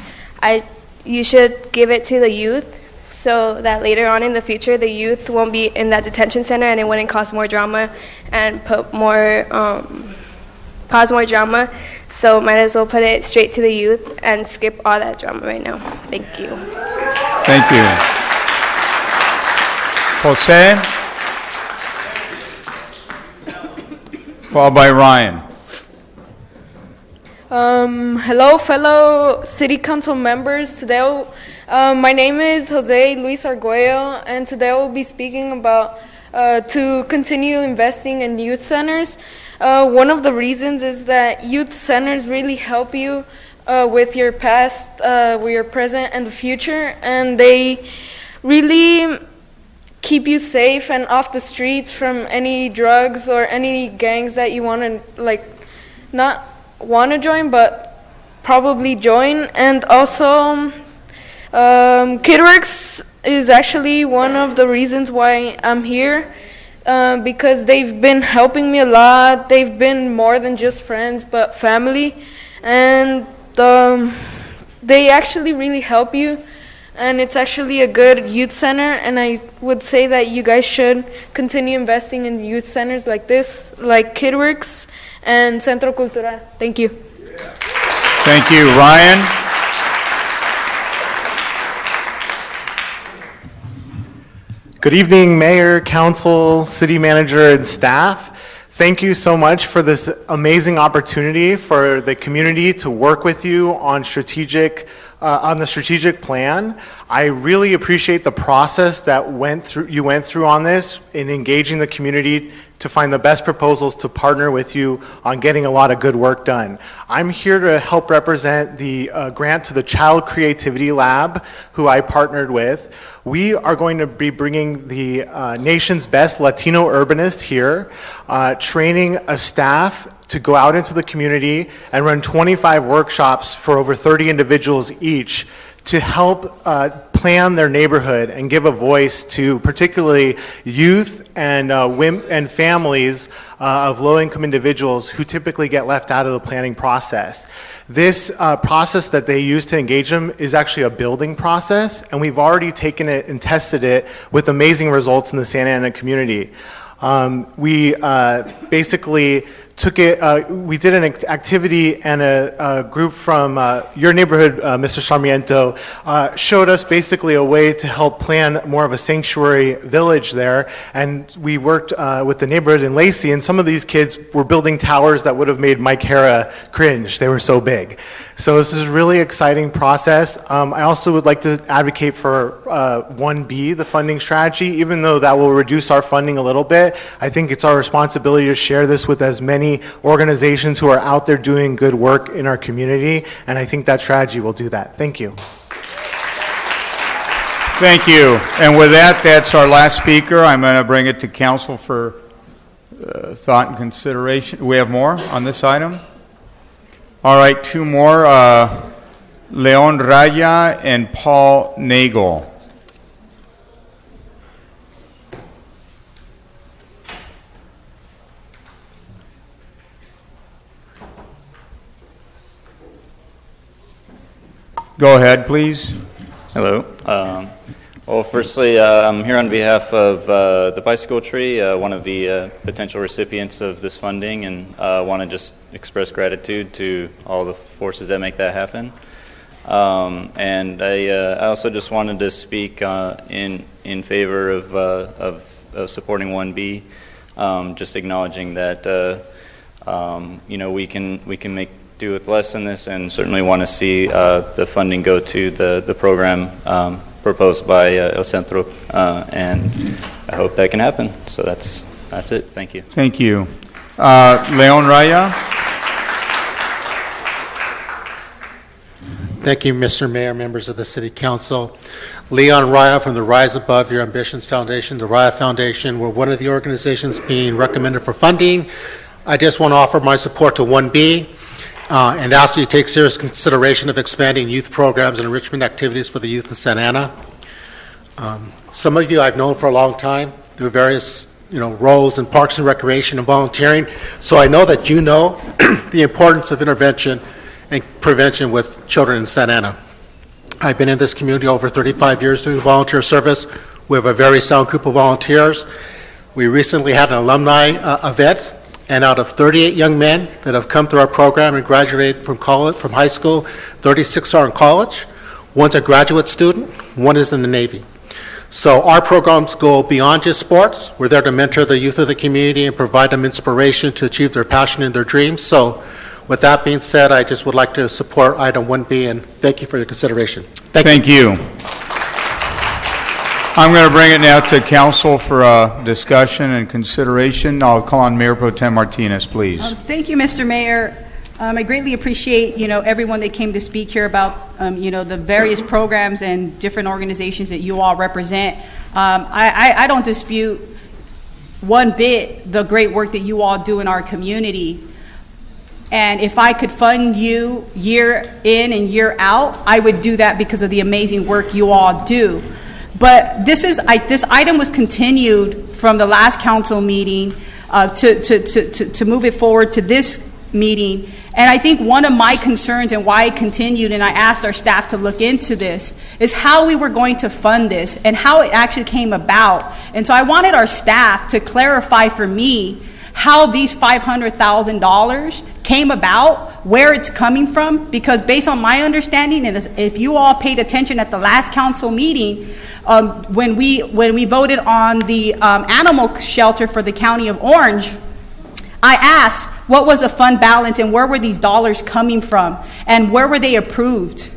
you should give it to the youth, so that later on in the future, the youth won't be in that detention center and it wouldn't cause more drama and cause more drama. So might as well put it straight to the youth and skip all that drama right now. Thank you. Thank you. Jose, followed by Ryan. Hello, fellow City Council members. Today, my name is Jose Luis Arguello, and today I will be speaking about to continue investing in youth centers. One of the reasons is that youth centers really help you with your past, with your present, and the future, and they really keep you safe and off the streets from any drugs or any gangs that you want to, not want to join, but probably join. And also, KidWorks is actually one of the reasons why I'm here, because they've been helping me a lot. They've been more than just friends, but family, and they actually really help you, and it's actually a good youth center, and I would say that you guys should continue investing in youth centers like this, like KidWorks and Centro Cultural. Thank you. Thank you, Ryan. Good evening, Mayor, Council, City Manager, and staff. Thank you so much for this amazing opportunity for the community to work with you on the strategic plan. I really appreciate the process that you went through on this in engaging the community to find the best proposals to partner with you on getting a lot of good work done. I'm here to help represent the grant to the Child Creativity Lab, who I partnered with. We are going to be bringing the nation's best Latino urbanist here, training a staff to go out into the community and run 25 workshops for over 30 individuals each to help plan their neighborhood and give a voice to particularly youth and women and families of low-income individuals who typically get left out of the planning process. This process that they use to engage them is actually a building process, and we've already taken it and tested it with amazing results in the Santa Ana community. We basically took it, we did an activity, and a group from your neighborhood, Mr. Sarmiento, showed us basically a way to help plan more of a sanctuary village there. And we worked with the neighborhood in Lacey, and some of these kids were building towers that would have made Mike Hara cringe. They were so big. So this is a really exciting process. I also would like to advocate for 1B, the funding strategy. Even though that will reduce our funding a little bit, I think it's our responsibility to share this with as many organizations who are out there doing good work in our community, and I think that strategy will do that. Thank you. Thank you. And with that, that's our last speaker. I'm going to bring it to council for thought and consideration. We have more on this item? All right, two more. Leon Raya and Paul Nagel. Go ahead, please. Hello. Well, firstly, I'm here on behalf of the Bicycle Tree, one of the potential recipients of this funding, and want to just express gratitude to all the forces that make that happen. And I also just wanted to speak in favor of supporting 1B, just acknowledging that we can make do with less in this, and certainly want to see the funding go to the program proposed by El Centro, and I hope that can happen. So that's it. Thank you. Thank you. Leon Raya. Thank you, Mr. Mayor, members of the City Council. Leon Raya from the Rise Above Your Ambitions Foundation, the Raya Foundation. We're one of the organizations being recommended for funding. I just want to offer my support to 1B. And ask you to take serious consideration of expanding youth programs and enrichment activities for the youth in Santa Ana. Some of you I've known for a long time through various roles in parks and recreation and volunteering. So I know that you know the importance of intervention and prevention with children in Santa Ana. I've been in this community over 35 years doing volunteer service. We have a very sound group of volunteers. We recently had an alumni event, and out of 38 young men that have come through our program and graduated from high school, 36 are in college. One's a graduate student, one is in the Navy. So our programs go beyond just sports. We're there to mentor the youth of the community and provide them inspiration to achieve their passion and their dreams. So with that being said, I just would like to support item 1B, and thank you for your consideration. Thank you. I'm going to bring it now to council for discussion and consideration. I'll call on Mayor Pro Tem Martinez, please. Thank you, Mr. Mayor. I greatly appreciate, everyone that came to speak here about, the various programs and different organizations that you all represent. I don't dispute one bit the great work that you all do in our community. And if I could fund you year in and year out, I would do that because of the amazing work you all do. But this item was continued from the last council meeting to move it forward to this meeting. And I think one of my concerns and why it continued, and I asked our staff to look into this, is how we were going to fund this and how it actually came about. And so I wanted our staff to clarify for me how these $500,000 came about, where it's coming from, because based on my understanding, and if you all paid attention at the last council meeting, when we voted on the animal shelter for the county of Orange, I asked what was the fund balance and where were these dollars coming from and where were they approved?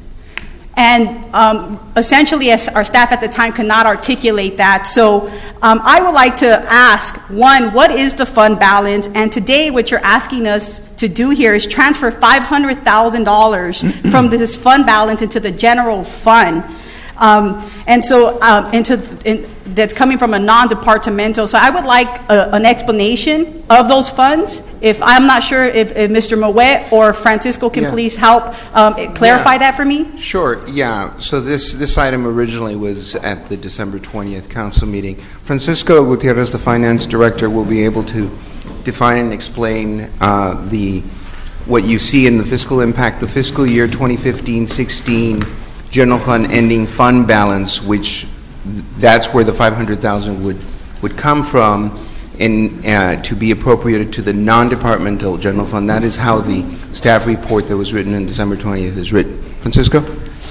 And essentially, our staff at the time could not articulate that. So I would like to ask, one, what is the fund balance? And today, what you're asking us to do here is transfer $500,000 from this fund balance into the general fund. That's coming from a non-departmental. So I would like an explanation of those funds. If I'm not sure if Mr. Moet or Francisco can please help clarify that for me. Sure, yeah. So this item originally was at the December 20th council meeting. Francisco Gutierrez, the finance director, will be able to define and explain what you see in the fiscal impact, the fiscal year 2015-16 general fund ending fund balance, which that's where the $500,000 would come from, and to be appropriated to the non-departmental general fund. That is how the staff report that was written on December 20th is written. Francisco?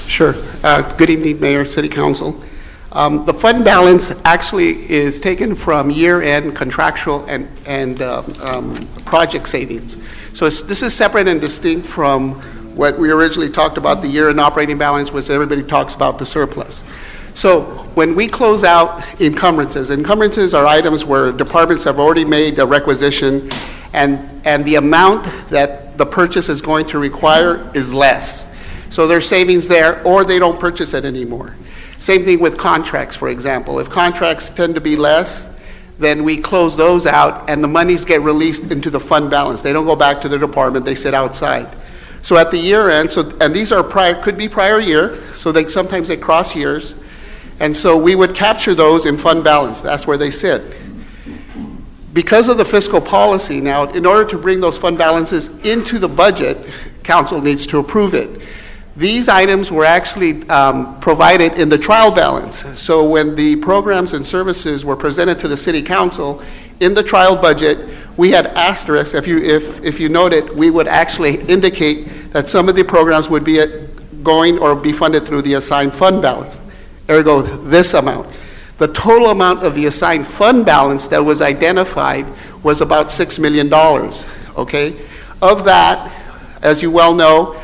Sure. Good evening, Mayor, City Council. The fund balance actually is taken from year-end contractual and project savings. So this is separate and distinct from what we originally talked about, the year-end operating balance, which everybody talks about the surplus. So when we close out encumbrances are items where departments have already made a requisition and the amount that the purchase is going to require is less. So there's savings there, or they don't purchase it anymore. Same thing with contracts, for example. If contracts tend to be less, then we close those out and the monies get released into the fund balance. They don't go back to the department, they sit outside. So at the year end, and these are could be prior year, so sometimes they cross years. And so we would capture those in fund balance. That's where they sit. Because of the fiscal policy now, in order to bring those fund balances into the budget, council needs to approve it. These items were actually provided in the trial balance. So when the programs and services were presented to the city council in the trial budget, we had asterisks. If you noted, we would actually indicate that some of the programs would be going or be funded through the assigned fund balance. Ergo, this amount. The total amount of the assigned fund balance that was identified was about $6 million, okay? Of that, as you well know,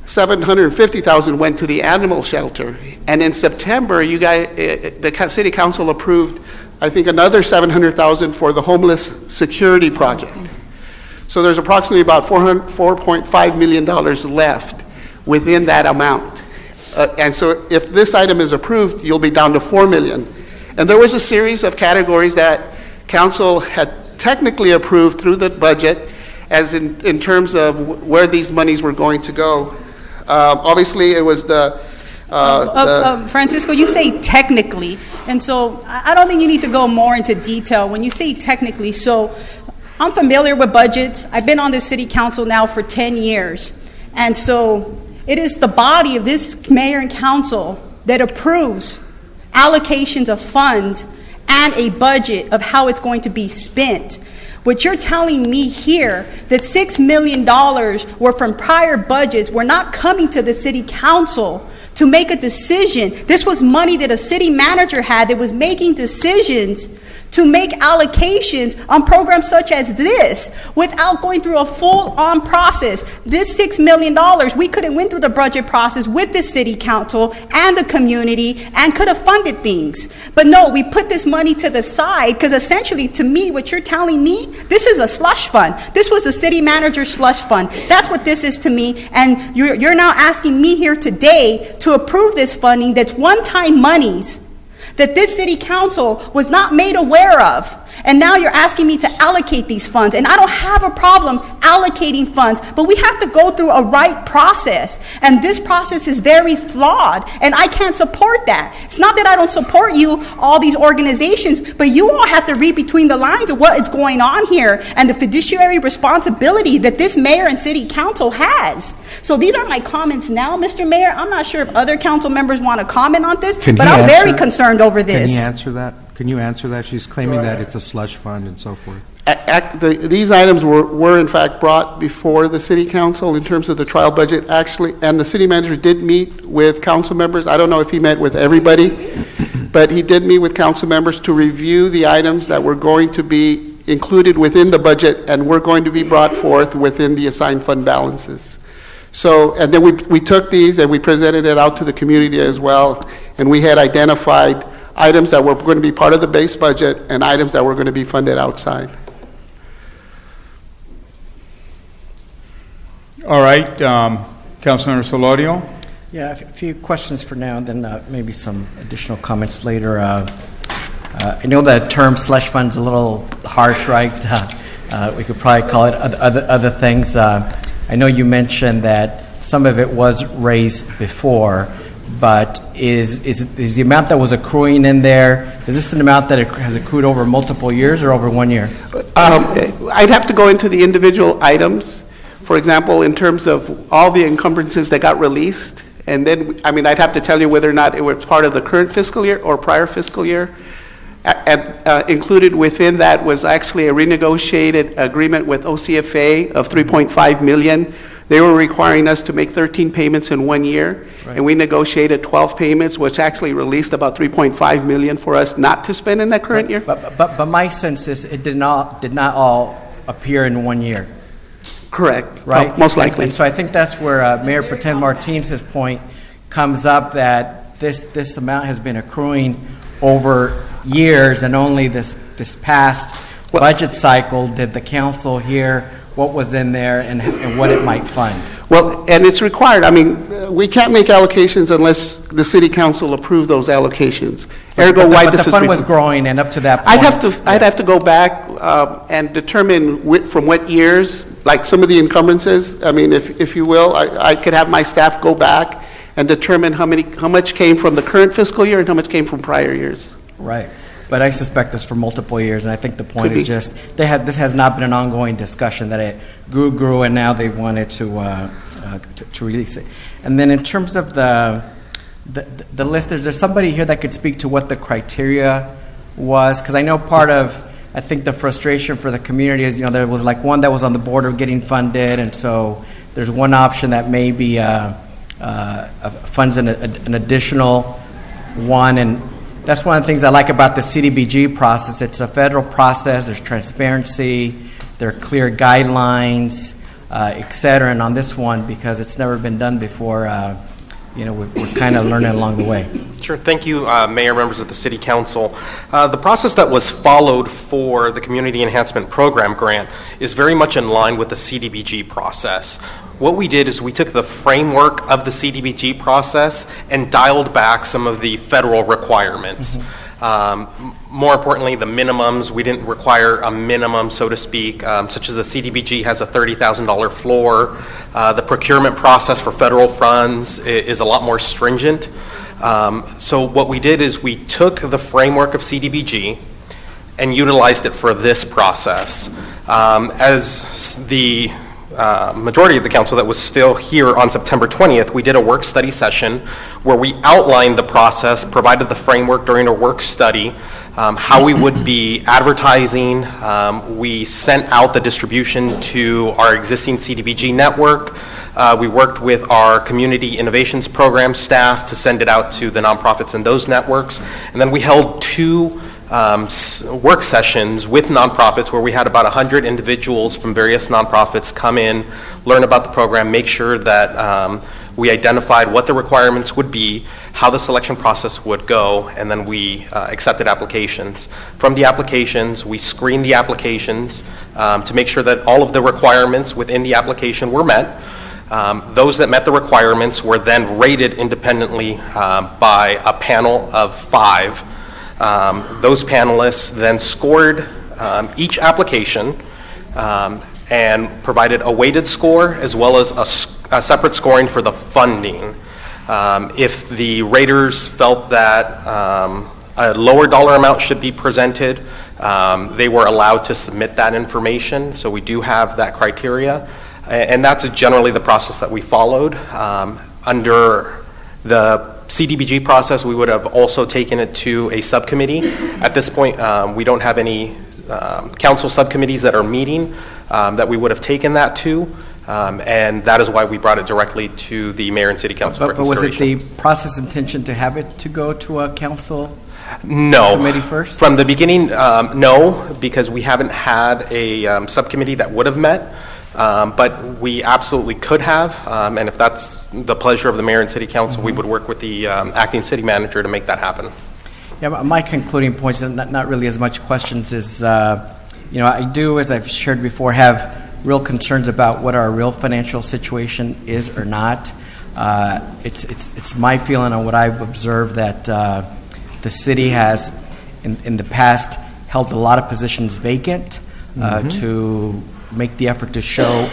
$750,000 went to the animal shelter. And in September, the city council approved, I think, another $700,000 for the homeless security project. So there's approximately about $4.5 million left within that amount. And so if this item is approved, you'll be down to $4 million. And there was a series of categories that council had technically approved through the budget as in terms of where these monies were going to go. Obviously, it was the Francisco, you say technically, and so I don't think you need to go more into detail. When you say technically, so I'm familiar with budgets. I've been on the city council now for 10 years, and so it is the body of this mayor and council that approves allocations of funds and a budget of how it's going to be spent. What you're telling me here, that $6 million were from prior budgets, were not coming to the city council to make a decision. This was money that a city manager had that was making decisions to make allocations on programs such as this without going through a full-on process. This $6 million, we could have went through the budget process with the city council and the community and could have funded things. But no, we put this money to the side because essentially, to me, what you're telling me, this is a slush fund. This was a city manager slush fund. That's what this is to me. And you're now asking me here today to approve this funding that's one-time monies that this city council was not made aware of. And now you're asking me to allocate these funds. And I don't have a problem allocating funds, but we have to go through a right process. And this process is very flawed, and I can't support that. It's not that I don't support you, all these organizations, but you all have to read between the lines of what is going on here and the fiduciary responsibility that this mayor and city council has. So these are my comments now, Mr. Mayor. I'm not sure if other council members want to comment on this, but I'm very concerned over this. Can he answer that? Can you answer that? She's claiming that it's a slush fund and so forth. These items were in fact brought before the city council in terms of the trial budget, actually, and the city manager did meet with council members. I don't know if he met with everybody, but he did meet with council members to review the items that were going to be included within the budget and were going to be brought forth within the assigned fund balances. So, and then we took these and we presented it out to the community as well, and we had identified items that were going to be part of the base budget and items that were going to be funded outside. All right, Councilmember Solorio. Yeah, a few questions for now, and then maybe some additional comments later. I know the term slush fund's a little harsh, right? We could probably call it other things. I know you mentioned that some of it was raised before, but is the amount that was accruing in there, is this an amount that has accrued over multiple years or over 1 year? I'd have to go into the individual items. For example, in terms of all the encumbrances that got released, and then, I mean, I'd have to tell you whether or not it was part of the current fiscal year or prior fiscal year. Included within that was actually a renegotiated agreement with OCFA of $3.5 million. They were requiring us to make 13 payments in 1 year, right, and we negotiated 12 payments, which actually released about $3.5 million for us not to spend in that current year. But my sense is it did not all appear in 1 year. Correct. Right. Most likely. And so I think that's where Mayor Pro Tem Martinez's point comes up, that this amount has been accruing over years, and only this past budget cycle did the council hear what was in there and what it might fund. Well, and it's required. I mean, we can't make allocations unless the city council approve those allocations. Ergo, why this is. But the fund was growing, and up to that point. I'd have to go back and determine from what years, like some of the encumbrances. I mean, if you will, I could have my staff go back and determine how much came from the current fiscal year and how much came from prior years. Right. But I suspect this for multiple years, and I think the point is just this has not been an ongoing discussion, that it grew, and now they wanted to release it. And then in terms of the list, is there somebody here that could speak to what the criteria was? Because I know I think the frustration for the community is, there was like one that was on the border of getting funded, and so there's one option that may be funds an additional one, and that's one of the things I like about the CDBG process. It's a federal process. There's transparency. There are clear guidelines, et cetera. And on this one, because it's never been done before, we're kind of learning along the way. Sure. Thank you, Mayor, members of the City Council. The process that was followed for the Community Enhancement Program grant is very much in line with the CDBG process. What we did is we took the framework of the CDBG process and dialed back some of the federal requirements. More importantly, the minimums, we didn't require a minimum, so to speak, such as the CDBG has a $30,000 floor. The procurement process for federal funds is a lot more stringent. So what we did is we took the framework of CDBG and utilized it for this process. As the majority of the council that was still here on September 20th, we did a work study session where we outlined the process, provided the framework during a work study, how we would be advertising. We sent out the distribution to our existing CDBG network. We worked with our Community Innovations Program staff to send it out to the nonprofits in those networks. And then we held two work sessions with nonprofits where we had about 100 individuals from various nonprofits come in, learn about the program, make sure that we identified what the requirements would be, how the selection process would go, and then we accepted applications. From the applications, we screened the applications to make sure that all of the requirements within the application were met. Those that met the requirements were then rated independently by a panel of 5. Those panelists then scored each application and provided a weighted score as well as a separate scoring for the funding. If the raters felt that a lower dollar amount should be presented, they were allowed to submit that information. So we do have that criteria. And that's generally the process that we followed. Under the CDBG process, we would have also taken it to a subcommittee. At this point, we don't have any council subcommittees that are meeting that we would have taken that to, and that is why we brought it directly to the mayor and city council for But was consideration. it the process intention to have it to go to a council No. committee first? From the beginning, no, because we haven't had a subcommittee that would have met. But we absolutely could have, and if that's the pleasure of the mayor and city council, we would work with the acting city manager to make that happen. Yeah, my concluding points, and not really as much questions, is I do, as I've shared before, have real concerns about what our real financial situation is or not. It's my feeling on what I've observed that the city has, in the past, held a lot of positions vacant to make the effort to show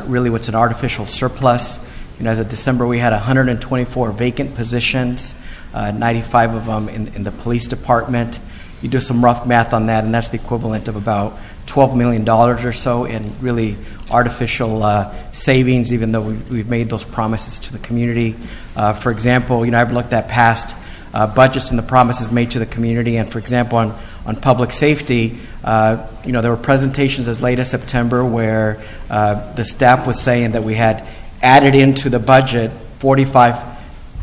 really what's an artificial surplus. As of December, we had 124 vacant positions, 95 of them in the police department. You do some rough math on that, and that's the equivalent of about $12 million or so in really artificial savings, even though we've made those promises to the community. For example, I've looked at past budgets and the promises made to the community, and for example, on public safety, there were presentations as late as September where the staff was saying that we had added into the budget 45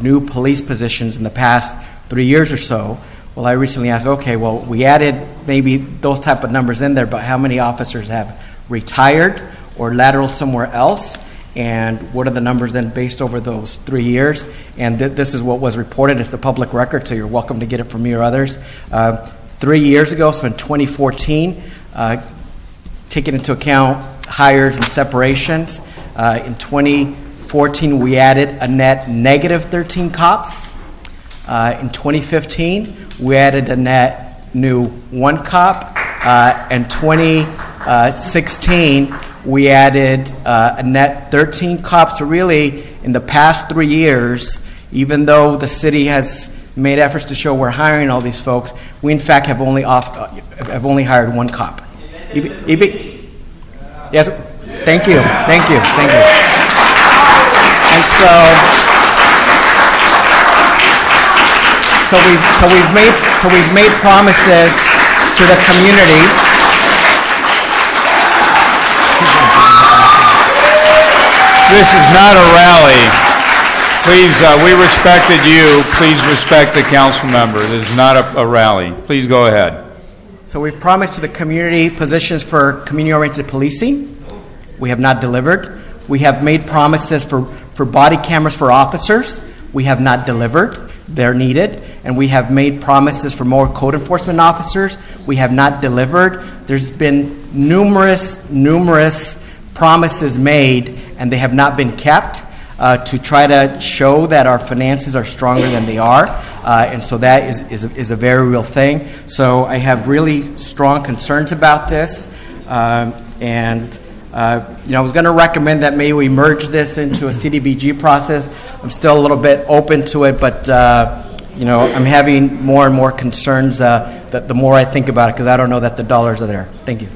new police positions in the past 3 years or so. Well, I recently asked, okay, well, we added maybe those type of numbers in there, but how many officers have retired or lateral somewhere else? And what are the numbers then based over those 3 years? And this is what was reported. It's a public record, so you're welcome to get it from me or others. 3 years ago, so in 2014, taking into account hires and separations, in 2014 we added a net negative 13 cops. In 2015, we added a net new 1 cop. In 2016, we added a net 13 cops. So really, in the past 3 years, even though the city has made efforts to show we're hiring all these folks, we in fact have only hired 1 cop. Yes, thank you. And so we've made promises to the community. This is not a rally. Please, we respected you. Please respect the council member. This is not a rally. Please go ahead. So we've promised to the community positions for community-oriented policing. We have not delivered. We have made promises for body cameras for officers. We have not delivered. They're needed. And we have made promises for more code enforcement officers. We have not delivered. There's been numerous promises made, and they have not been kept. to try to show that our finances are stronger than they are. And so that is a very real thing. So I have really strong concerns about this. I was going to recommend that maybe we merge this into a CDBG process. I'm still a little bit open to it, but I'm having more and more concerns that the more I think about it, because I don't know that the dollars are there. Thank you.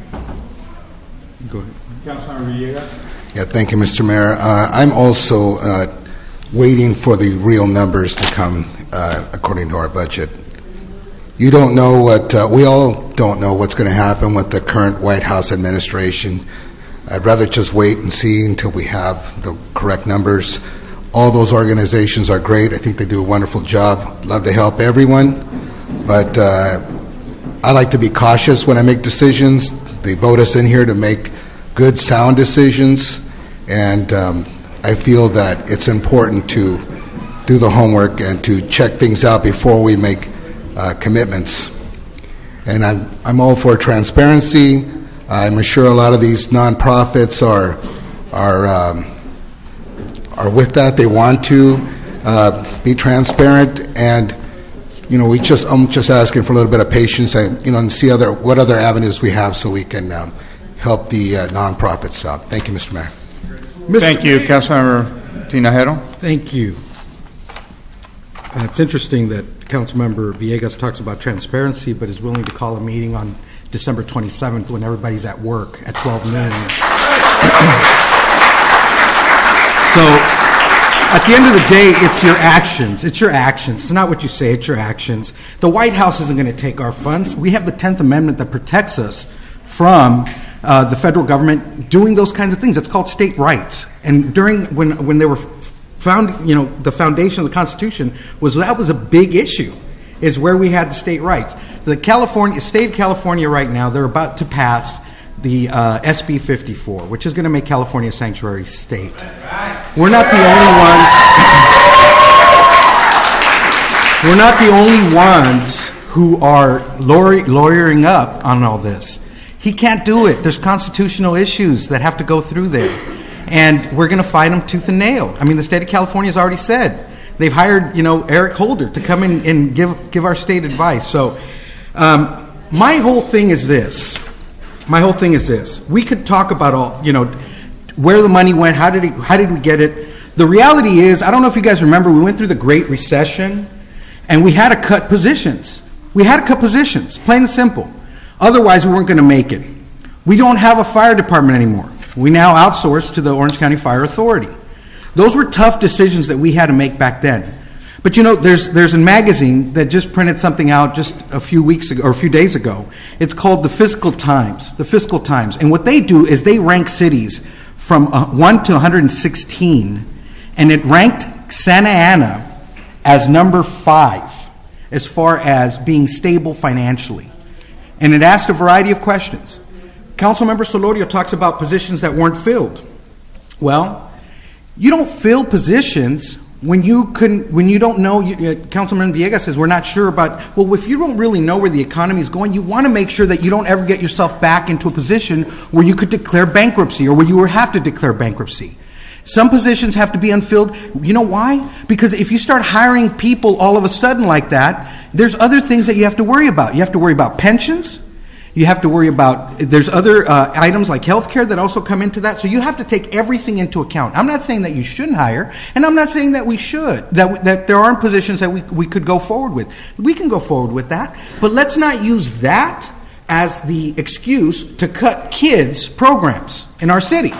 Go ahead. Councilmember Villegas. Yeah, thank you, Mr. Mayor. I'm also waiting for the real numbers to come according to our budget. You don't know we all don't know what's going to happen with the current White House administration. I'd rather just wait and see until we have the correct numbers. All those organizations are great. I think they do a wonderful job. Love to help everyone, but I like to be cautious when I make decisions. They vote us in here to make good, sound decisions, and I feel that it's important to do the homework and to check things out before we make commitments. And I'm all for transparency. I'm sure a lot of these nonprofits are with that. They want to be transparent, and I'm just asking for a little bit of patience and see what other avenues we have so we can help the nonprofits out. Thank you, Mr. Mayor. Thank you, Councilmember Tinajero. Thank you. It's interesting that Councilmember Villegas talks about transparency, but is willing to call a meeting on December 27th when everybody's at work at 12 noon. So at the end of the day, it's your actions. It's your actions. It's not what you say, it's your actions. The White House isn't going to take our funds. We have the 10th Amendment that protects us from the federal government doing those kinds of things. It's called state rights. And when they were found, the foundation of the Constitution was a big issue, is where we had the state rights. The state of California right now, they're about to pass the SB 54, which is going to make California a sanctuary state. We're not the only ones. We're not the only ones who are lawyering up on all this. He can't do it. There's constitutional issues that have to go through there. And we're going to fight them tooth and nail. I mean, the state of California has already said. They've hired, Eric Holder to come in and give our state advice. So my whole thing is this. We could talk about all, where the money went, how did we get it? The reality is, I don't know if you guys remember, we went through the Great Recession, and we had to cut positions. Plain and simple. Otherwise, we weren't going to make it. We don't have a fire department anymore. We now outsource to the Orange County Fire Authority. Those were tough decisions that we had to make back then. But there's a magazine that just printed something out just a few weeks ago or a few days ago. It's called the Fiscal Times. And what they do is they rank cities from 1 to 116, and it ranked Santa Ana as number 5 as far as being stable financially. And it asked a variety of questions. Councilmember Solorio talks about positions that weren't filled. Well, you don't fill positions when you don't know. Councilman Villegas says we're not sure about. Well, if you don't really know where the economy is going, you want to make sure that you don't ever get yourself back into a position where you could declare bankruptcy or where you have to declare bankruptcy. Some positions have to be unfilled. You know why? Because if you start hiring people all of a sudden like that, there's other things that you have to worry about. You have to worry about pensions. You have to worry about, there's other items like health care that also come into that. So you have to take everything into account. I'm not saying that you shouldn't hire, and I'm not saying that we should, that there aren't positions that we could go forward with. We can go forward with that, but let's not use that as the excuse to cut kids' programs in our city.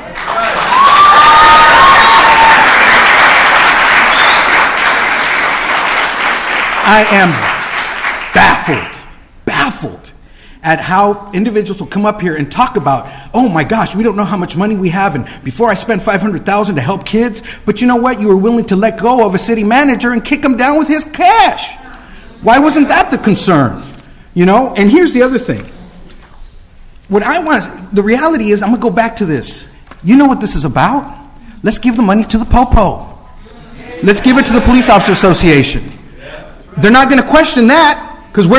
I am baffled at how individuals will come up here and talk about, oh my gosh, we don't know how much money we have, and before I spent $500,000 to help kids, but you know what? You were willing to let go of a city manager and kick him down with his cash. Why wasn't that the concern? And here's the other thing. The reality is, I'm going to go back to this. You know what this is about? Let's give the money to the popo. Let's give it to the Police Officer Association. They're not going to question that. Because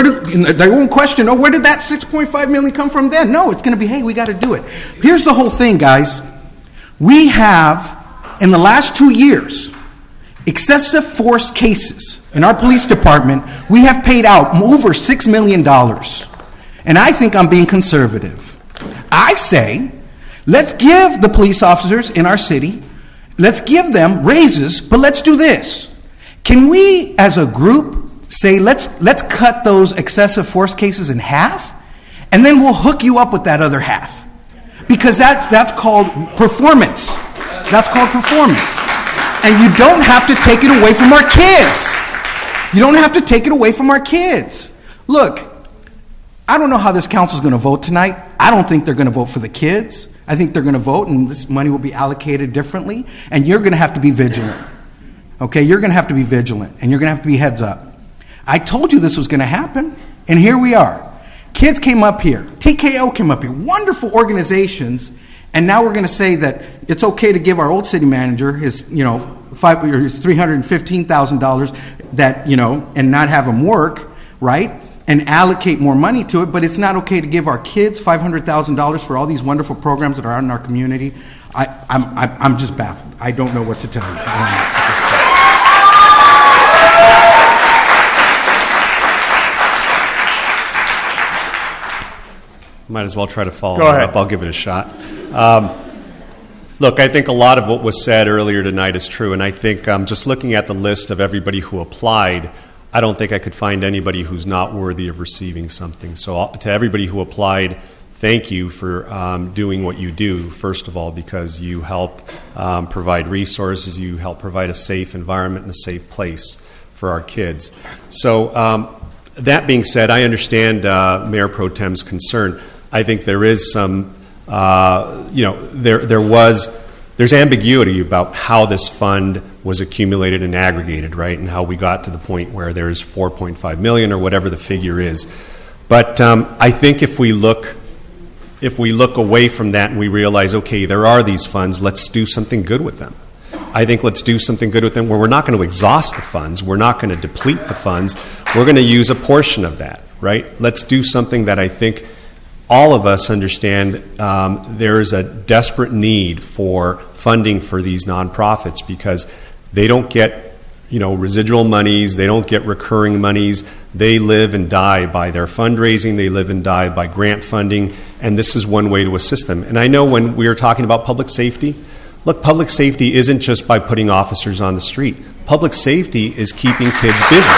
they won't question, where did that $6.5 million come from then? No, it's going to be, hey, we got to do it. Here's the whole thing, guys. We have in the last 2 years, excessive force cases in our police department, we have paid out over $6 million. And I think I'm being conservative. I say, let's give the police officers in our city, let's give them raises, but let's do this. Can we, as a group, say, let's cut those excessive force cases in half, and then we'll hook you up with that other half? Because that's called performance. That's called performance. And you don't have to take it away from our kids. You don't have to take it away from our kids. Look, I don't know how this council is going to vote tonight. I don't think they're going to vote for the kids. I think they're going to vote, and this money will be allocated differently, and you're going to have to be vigilant. Okay, you're going to have to be vigilant, and you're going to have to be heads up. I told you this was going to happen, and here we are. Kids came up here. TKO came up here. Wonderful organizations, and now we're going to say that it's okay to give our old city manager his, $315,000 that, and not have him work, right? And allocate more money to it, but it's not okay to give our kids $500,000 for all these wonderful programs that are out in our community. I'm just baffled. I don't know what to tell you. Might as well try to follow Go that ahead. up. I'll give it a shot. Look, I think a lot of what was said earlier tonight is true, and I think just looking at the list of everybody who applied, I don't think I could find anybody who's not worthy of receiving something. So to everybody who applied, thank you for doing what you do, first of all, because you help provide resources, you help provide a safe environment and a safe place for our kids. So that being said, I understand Mayor Pro Tem's concern. I think there is some, there's ambiguity about how this fund was accumulated and aggregated, right, and how we got to the point where there's $4.5 million or whatever the figure is. But I think if we look away from that and we realize, okay, there are these funds, let's do something good with them. I think let's do something good with them where we're not going to exhaust the funds, we're not going to deplete the funds, we're going to use a portion of that, right? Let's do something that I think all of us understand there is a desperate need for funding for these nonprofits because they don't get residual monies, they don't get recurring monies, they live and die by their fundraising, they live and die by grant funding, and this is one way to assist them. And I know when we were talking about public safety, look, public safety isn't just by putting officers on the street. Public safety is keeping kids busy.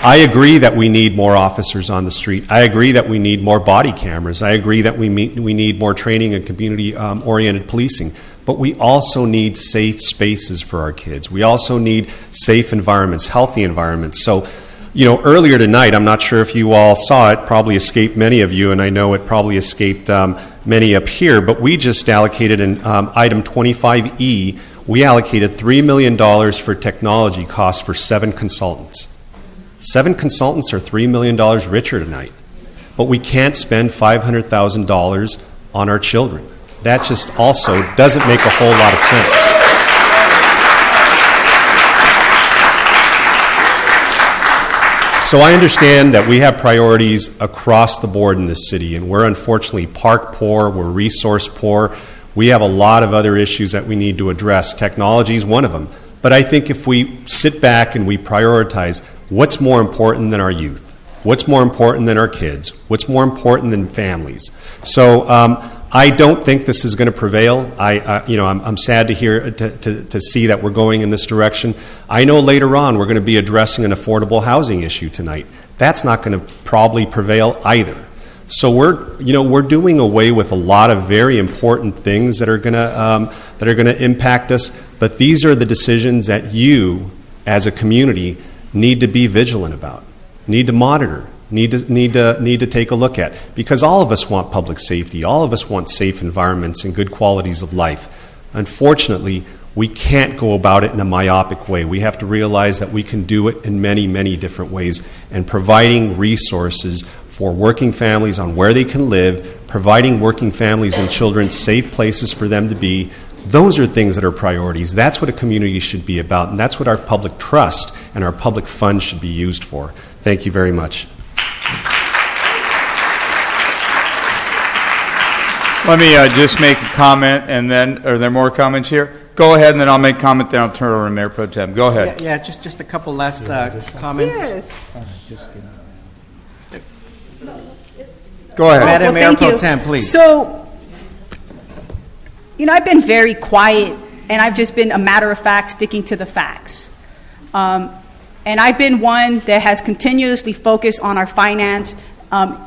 I agree that we need more officers on the street. I agree that we need more body cameras. I agree that we need more training and community-oriented policing. But we also need safe spaces for our kids. We also need safe environments, healthy environments. So, earlier tonight, I'm not sure if you all saw it, probably escaped many of you, and I know it probably escaped many up here, but we just allocated in item 25E, we allocated $3 million for technology costs for 7 consultants. 7 consultants are $3 million richer tonight, but we can't spend $500,000 on our children. That just also doesn't make a whole lot of sense. So I understand that we have priorities across the board in this city, and we're unfortunately park poor, we're resource poor. We have a lot of other issues that we need to address. Technology is one of them. But I think if we sit back and we prioritize what's more important than our youth, what's more important than our kids, what's more important than families. So I don't think this is going to prevail. I'm sad to hear to see that we're going in this direction. I know later on we're going to be addressing an affordable housing issue tonight. That's not going to probably prevail either. So we're doing away with a lot of very important things that are going to impact us. But these are the decisions that you, as a community, need to be vigilant about, need to monitor, need to take a look at, because all of us want public safety, all of us want safe environments and good qualities of life. Unfortunately, we can't go about it in a myopic way. We have to realize that we can do it in many, many different ways, and providing resources for working families on where they can live, providing working families and children safe places for them to be, those are things that are priorities. That's what a community should be about, and that's what our public trust and our public funds should be used for. Thank you very much. Let me just make a comment, and then, are there more comments here? Go ahead, and then I'll make comment, then I'll turn it over to Mayor Pro Tem. Go ahead. Yeah, just a couple last comments. Yes. Go ahead. Madam Mayor thank Pro you. Tem, please. So, I've been very quiet, and I've just been a matter of fact, sticking to the facts. And I've been one that has continuously focused on our finance. In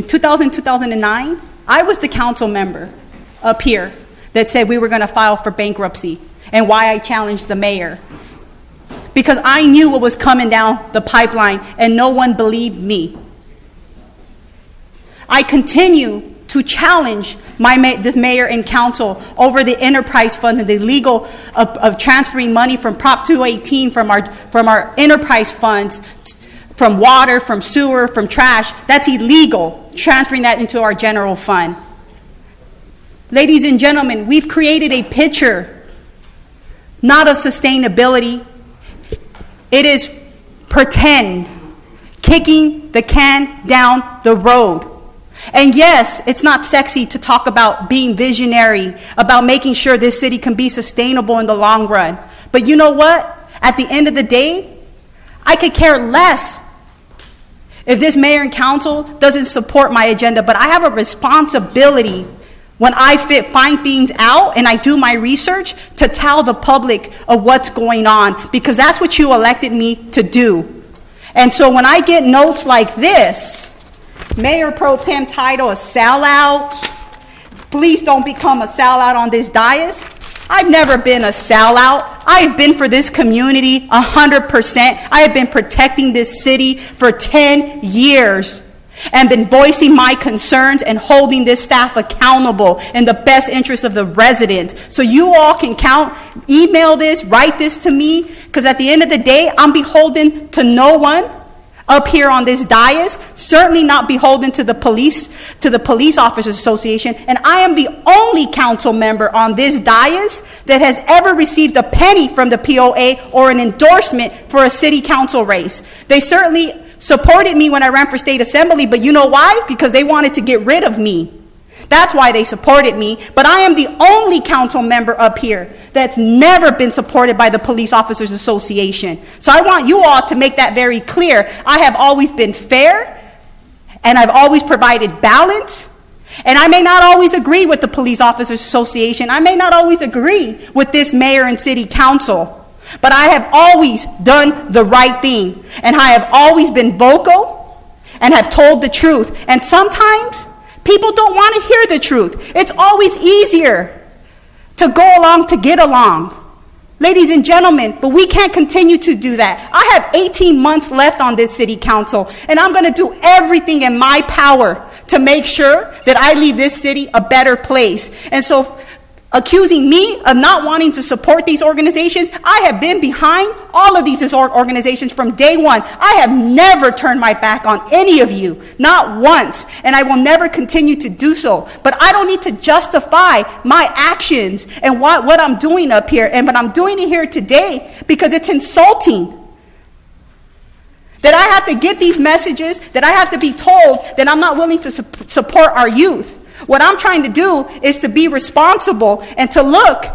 2009, I was the council member up here that said we were going to file for bankruptcy, and why I challenged the mayor. Because I knew what was coming down the pipeline, and no one believed me. I continue to challenge this mayor and council over the enterprise fund and the legal of transferring money from Prop 218 from our enterprise funds, from water, from sewer, from trash. That's illegal, transferring that into our general fund. Ladies and gentlemen, we've created a picture, not of sustainability. It is pretend, kicking the can down the road. And yes, it's not sexy to talk about being visionary, about making sure this city can be sustainable in the long run. But you know what? At the end of the day, I could care less if this mayor and council doesn't support my agenda, but I have a responsibility when I find things out and I do my research to tell the public of what's going on, because that's what you elected me to do. And so when I get notes like this, Mayor Pro Tem title a sellout, please don't become a sellout on this dais. I've never been a sellout. I've been for this community 100%. I have been protecting this city for 10 years and been voicing my concerns and holding this staff accountable in the best interest of the residents. So you all can count, email this, write this to me, because at the end of the day, I'm beholden to no one up here on this dais, certainly not beholden to the Police Officers Association, and I am the only council member on this dais that has ever received a penny from the POA or an endorsement for a city council race. They certainly supported me when I ran for state assembly, but you know why? Because they wanted to get rid of me. That's why they supported me. But I am the only council member up here that's never been supported by the Police Officers Association. So I want you all to make that very clear. I have always been fair, and I've always provided balance. And I may not always agree with the Police Officers Association. I may not always agree with this mayor and city council. But I have always done the right thing. And I have always been vocal and have told the truth. And sometimes people don't want to hear the truth. It's always easier to go along to get along. Ladies and gentlemen, but we can't continue to do that. I have 18 months left on this city council, and I'm going to do everything in my power to make sure that I leave this city a better place. And so accusing me of not wanting to support these organizations, I have been behind all of these organizations from day one. I have never turned my back on any of you, not once, and I will never continue to do so. But I don't need to justify my actions and what I'm doing up here, but I'm doing it here today because it's insulting that I have to get these messages, that I have to be told that I'm not willing to support our youth. What I'm trying to do is to be responsible and to look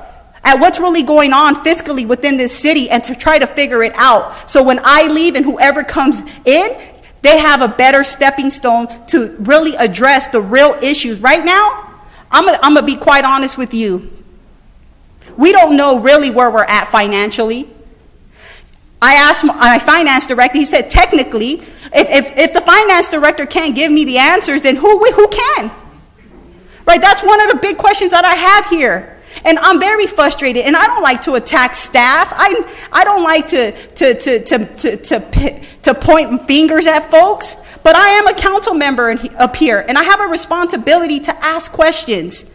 at what's really going on fiscally within this city and to try to figure it out. So when I leave and whoever comes in, they have a better stepping stone to really address the real issues. Right now, I'm going to be quite honest with you. We don't know really where we're at financially. I asked my finance director, he said, technically, if the finance director can't give me the answers, then who can? Right, that's one of the big questions that I have here. And I'm very frustrated, and I don't like to attack staff. I don't like to point fingers at folks, but I am a council member up here, and I have a responsibility to ask questions.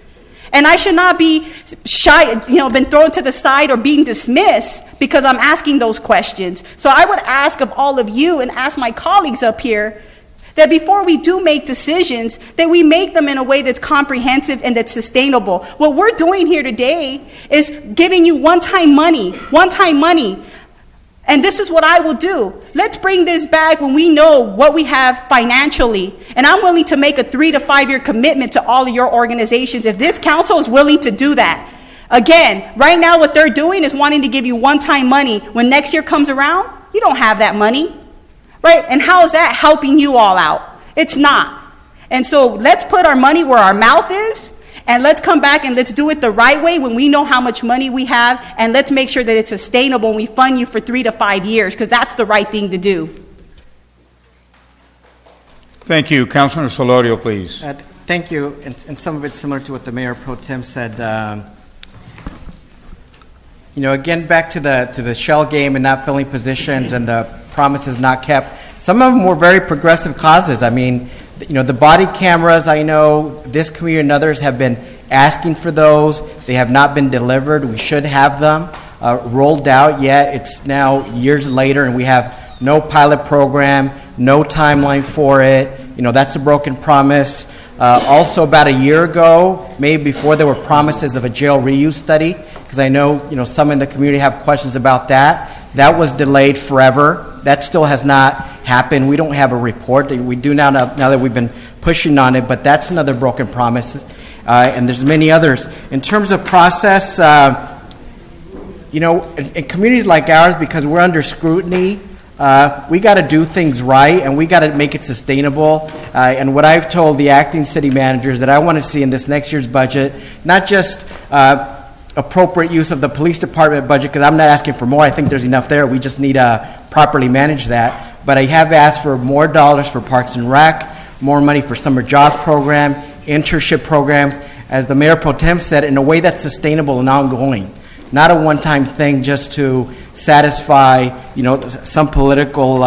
And I should not be shy, been thrown to the side or being dismissed because I'm asking those questions. So I would ask of all of you and ask my colleagues up here that before we do make decisions, that we make them in a way that's comprehensive and that's sustainable. What we're doing here today is giving you one-time money. And this is what I will do. Let's bring this back when we know what we have financially. And I'm willing to make a 3 to 5 year commitment to all of your organizations if this council is willing to do that. Again, right now what they're doing is wanting to give you one-time money. When next year comes around, you don't have that money, right? And how is that helping you all out? It's not. And so let's put our money where our mouth is, and let's come back and let's do it the right way when we know how much money we have, and let's make sure that it's sustainable and we fund you for 3 to 5 years, because that's the right thing to do. Thank you. Councilor Solorio, please. Thank you. And some of it's similar to what the Mayor Pro Tem said. Again, back to the shell game and not filling positions and the promises not kept. Some of them were very progressive causes. I mean, the body cameras, I know this community and others have been asking for those. They have not been delivered. We should have them rolled out yet. It's now years later, and we have no pilot program, no timeline for it. That's a broken promise. Also, about a year ago, maybe before, there were promises of a jail reuse study, because I know some in the community have questions about that. That was delayed forever. That still has not happened. We don't have a report. We do now that we've been pushing on it, but that's another broken promise. And there's many others. In terms of process, in communities like ours, because we're under scrutiny, we got to do things right, and we got to make it sustainable. And what I've told the acting city managers that I want to see in this next year's budget, not just appropriate use of the police department budget, because I'm not asking for more. I think there's enough there. We just need to properly manage that. But I have asked for more dollars for Parks and Rec, more money for summer job program, internship programs, as the Mayor Pro Tem said, in a way that's sustainable and ongoing. Not a one-time thing just to satisfy, some political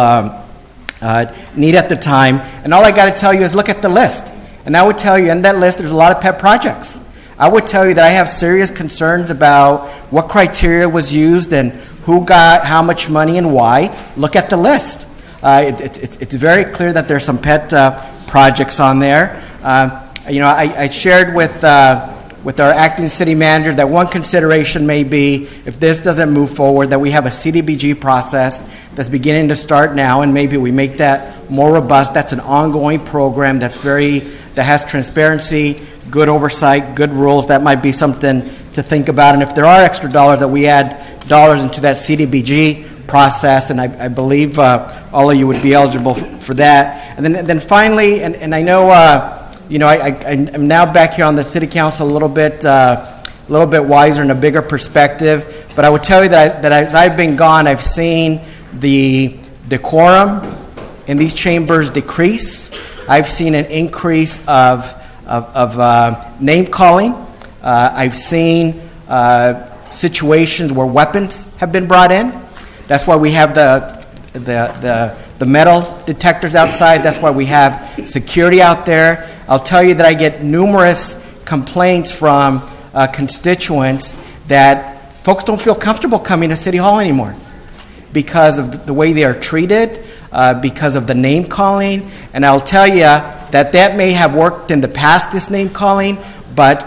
need at the time. And all I got to tell you is look at the list. And I would tell you, in that list, there's a lot of pet projects. I would tell you that I have serious concerns about what criteria was used and who got how much money and why. Look at the list. It's very clear that there's some pet projects on there. I shared with our acting city manager that one consideration may be, if this doesn't move forward, that we have a CDBG process that's beginning to start now, and maybe we make that more robust. That's an ongoing program that has transparency, good oversight, good rules. That might be something to think about. And if there are extra dollars, that we add dollars into that CDBG process, and I believe all of you would be eligible for that. And then finally, and I know I'm now back here on the city council a little bit wiser and a bigger perspective. But I would tell you that as I've been gone, I've seen the decorum in these chambers decrease. I've seen an increase of name calling. I've seen situations where weapons have been brought in. That's why we have the metal detectors outside. That's why we have security out there. I'll tell you that I get numerous complaints from constituents that folks don't feel comfortable coming to City Hall anymore because of the way they are treated, because of the name calling. And I'll tell you that may have worked in the past, this name calling, but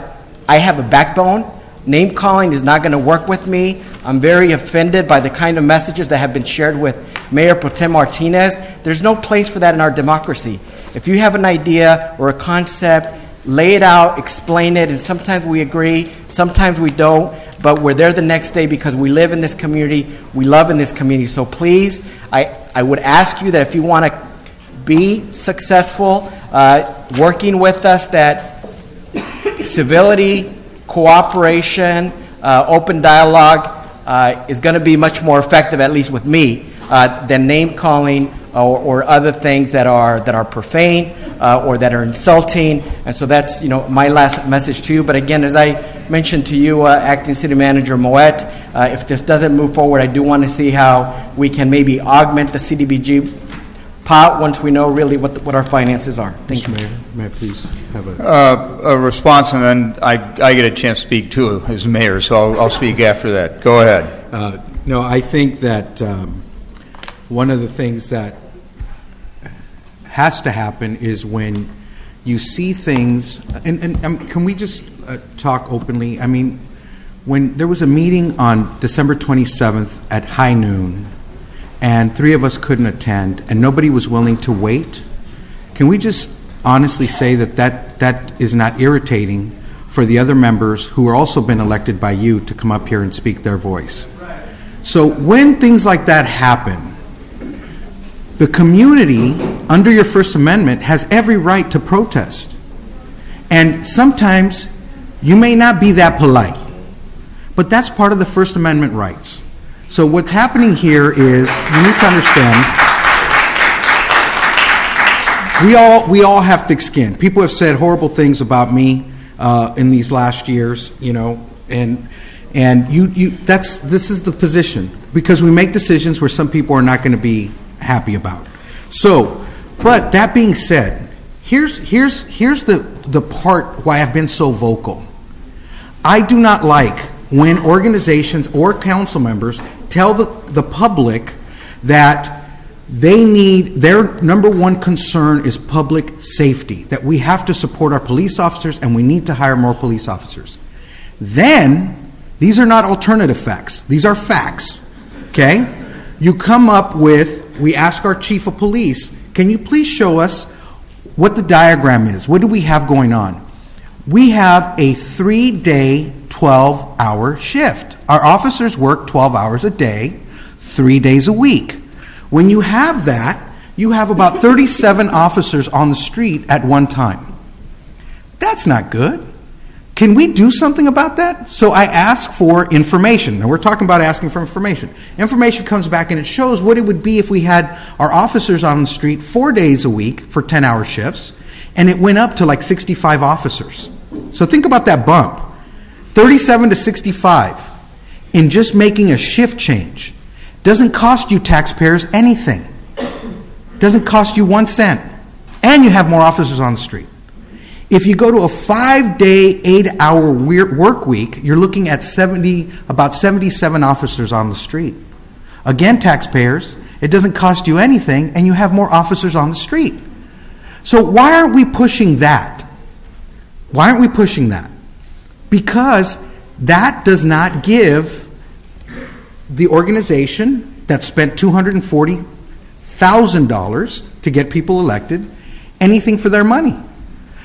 I have a backbone. Name calling is not going to work with me. I'm very offended by the kind of messages that have been shared with Mayor Pro Tem Martinez. There's no place for that in our democracy. If you have an idea or a concept, lay it out, explain it, and sometimes we agree, sometimes we don't, but we're there the next day because we live in this community, we love in this community. So please, I would ask you that if you want to be successful working with us, that civility, cooperation, open dialogue is going to be much more effective, at least with me, than name calling or other things that are profane or that are insulting. And so that's my last message to you. But again, as I mentioned to you, Acting City Manager Moet, if this doesn't move forward, I do want to see how we can maybe augment the CDBG pot once we know really what our finances are. Thank you. Mayor, may I please have a response, and then I get a chance to speak too as mayor, so I'll speak after that. Go ahead. No, I think that one of the things that has to happen is when you see things, and can we just talk openly? I mean, when there was a meeting on December 27th at high noon and 3 of us couldn't attend, and nobody was willing to wait, can we just honestly say that is not irritating for the other members who are also been elected by you to come up here and speak their voice? So when things like that happen, the community, under your First Amendment, has every right to protest. And sometimes you may not be that polite, but that's part of the First Amendment rights. So what's happening here is, you need to understand, we all have thick skin. People have said horrible things about me in these last years, you know, and this is the position, because we make decisions where some people are not going to be happy about. So, but that being said, here's the part why I've been so vocal. I do not like when organizations or council members tell the public that their number one concern is public safety, that we have to support our police officers and we need to hire more police officers. Then, these are not alternative facts. These are facts, okay? You come up with, we ask our chief of police, can you please show us what the diagram is? What do we have going on? We have a 3-day, 12-hour shift. Our officers work 12 hours a day, 3 days a week. When you have that, you have about 37 officers on the street at one time. That's not good. Can we do something about that? So I ask for information. Now we're talking about asking for information. Information comes back and it shows what it would be if we had our officers on the street 4 days a week for 10-hour shifts, and it went up to like 65 officers. So think about that bump. 37 to 65 in just making a shift change. Doesn't cost you taxpayers anything. Doesn't cost you 1 cent. And you have more officers on the street. If you go to a 5-day, 8-hour work week, you're looking at about 77 officers on the street. Again, taxpayers, it doesn't cost you anything, and you have more officers on the street. So why aren't we pushing that? Why aren't we pushing that? Because that does not give the organization that spent $240,000 to get people elected anything for their money.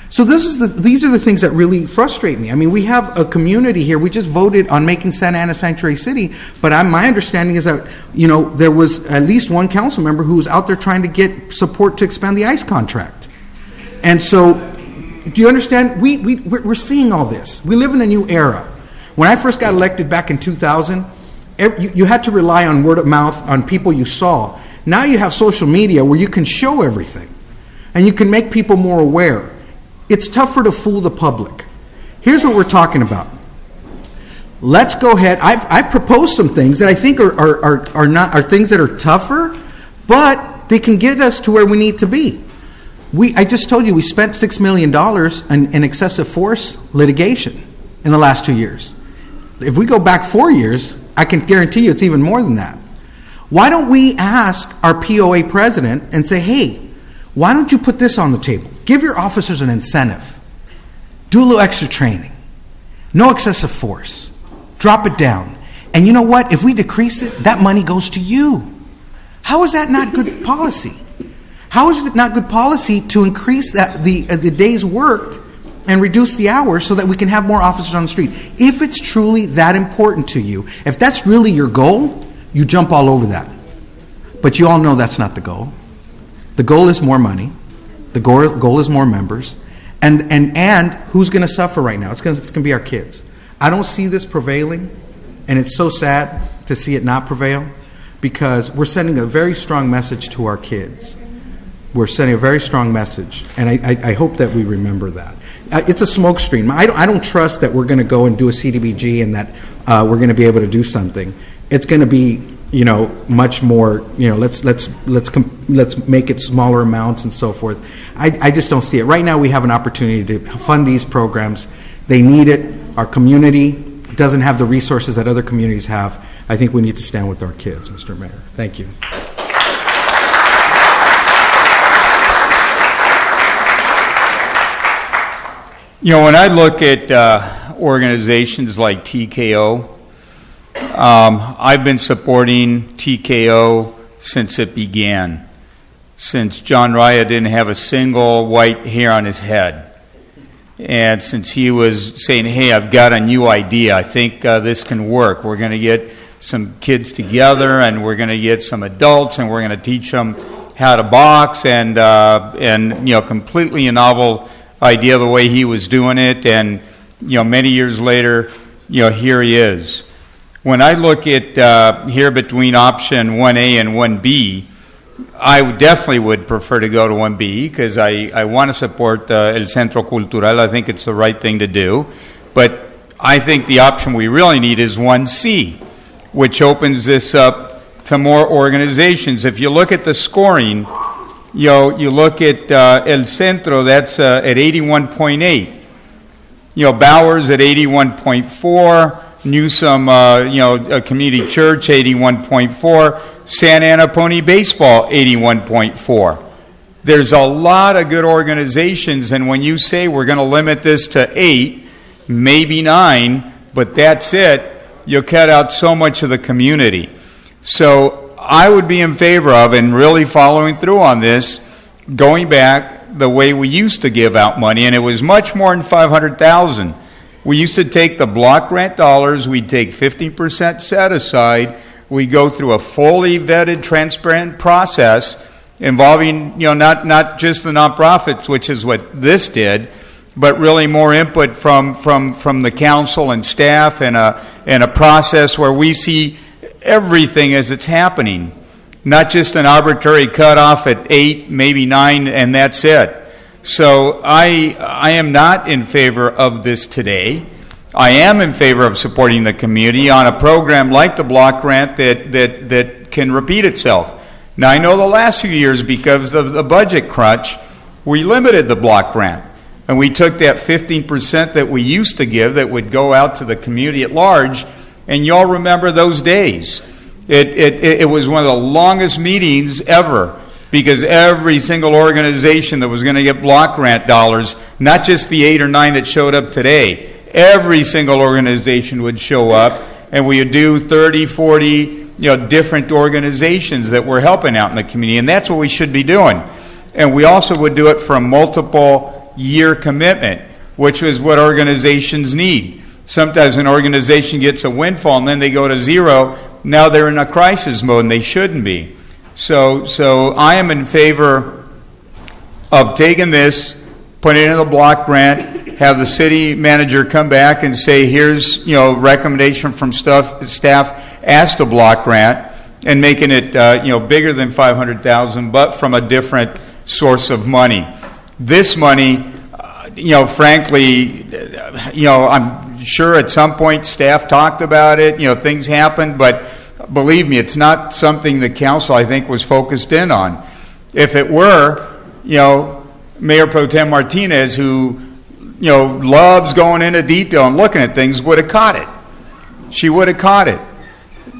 So these are the things that really frustrate me. I mean, we have a community here. We just voted on making Santa Ana Sanctuary City, but my understanding is that, you know, there was at least one council member who was out there trying to get support to expand the ICE contract. And so, do you understand? We're seeing all this. We live in a new era. When I first got elected back in 2000, you had to rely on word of mouth, on people you saw. Now you have social media where you can show everything, and you can make people more aware. It's tougher to fool the public. Here's what we're talking about. Let's go ahead. I've proposed some things that I think are things that are tougher, but they can get us to where we need to be. I just told you we spent $6 million in excessive force litigation in the last 2 years. If we go back 4 years, I can guarantee you it's even more than that. Why don't we ask our POA president and say, hey, why don't you put this on the table? Give your officers an incentive. Do a little extra training. No excessive force. Drop it down. And you know what? If we decrease it, that money goes to you. How is that not good policy? How is it not good policy to increase the days worked and reduce the hours so that we can have more officers on the street? If it's truly that important to you, if that's really your goal, you jump all over that. But you all know that's not the goal. The goal is more money. The goal is more members. And who's going to suffer right now? It's going to be our kids. I don't see this prevailing, and it's so sad to see it not prevail, because we're sending a very strong message to our kids. We're sending a very strong message, and I hope that we remember that. It's a smoke screen. I don't trust that we're going to go and do a CDBG and that we're going to be able to do something. It's going to be, much more, let's make it smaller amounts and so forth. I just don't see it. Right now we have an opportunity to fund these programs. They need it. Our community doesn't have the resources that other communities have. I think we need to stand with our kids, Mr. Mayor. Thank you. When I look at organizations like TKO, I've been supporting TKO since it began, since John Raya didn't have a single white hair on his head. And since he was saying, hey, I've got a new idea, I think this can work. We're going to get some kids together, and we're going to get some adults, and we're going to teach them how to box, and completely a novel idea the way he was doing it. And many years later, here he is. When I look at here between option 1A and 1B, I definitely would prefer to go to 1B because I want to support El Centro Cultural. I think it's the right thing to do. But I think the option we really need is 1C, which opens this up to more organizations. If you look at the scoring, you look at El Centro, that's at 81.8. Bowers at 81.4. Newsom, a community church, 81.4. Santa Ana Pony Baseball, 81.4. There's a lot of good organizations, and when you say we're going to limit this to 8, maybe 9, but that's it, you cut out so much of the community. So I would be in favor of, and really following through on this, going back the way we used to give out money, and it was much more than $500,000. We used to take the block grant dollars, we'd take 50% set aside, we go through a fully vetted, transparent process involving, not just the nonprofits, which is what this did, but really more input from the council and staff, and a process where we see everything as it's happening, not just an arbitrary cutoff at 8, maybe 9, and that's it. So I am not in favor of this today. I am in favor of supporting the community on a program like the block grant that can repeat itself. Now, I know the last few years, because of the budget crunch, we limited the block grant. And we took that 15% that we used to give that would go out to the community at large, and y'all remember those days. It was one of the longest meetings ever, because every single organization that was going to get block grant dollars, not just the 8 or 9 that showed up today, every single organization would show up, and we would do 30, 40, different organizations that were helping out in the community, and that's what we should be doing. And we also would do it for a multiple year commitment, which is what organizations need. Sometimes an organization gets a windfall and then they go to zero. Now they're in a crisis mode, and they shouldn't be. So I am in favor of taking this, putting it in the block grant, have the city manager come back and say, here's recommendation from staff as to block grant, and making it bigger than $500,000, but from a different source of money. This money, frankly, I'm sure at some point staff talked about it, things happened, but believe me, it's not something the council, I think, was focused in on. If it were, Mayor Pro Tem Martinez, who, loves going into detail and looking at things, would have caught it. She would have caught it.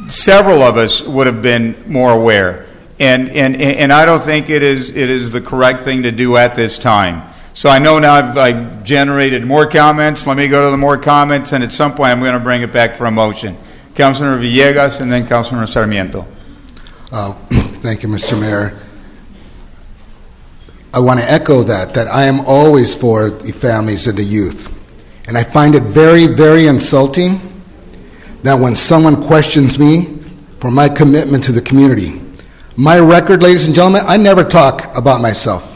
Several of us would have been more aware. And I don't think it is the correct thing to do at this time. So I know now I've generated more comments. Let me go to the more comments, and at some point I'm going to bring it back for a motion. Councilor Villegas, and then Councilor Sarmiento. Thank you, Mr. Mayor. I want to echo that I am always for the families and the youth. And I find it very, very insulting that when someone questions me for my commitment to the community, my record, ladies and gentlemen, I never talk about myself.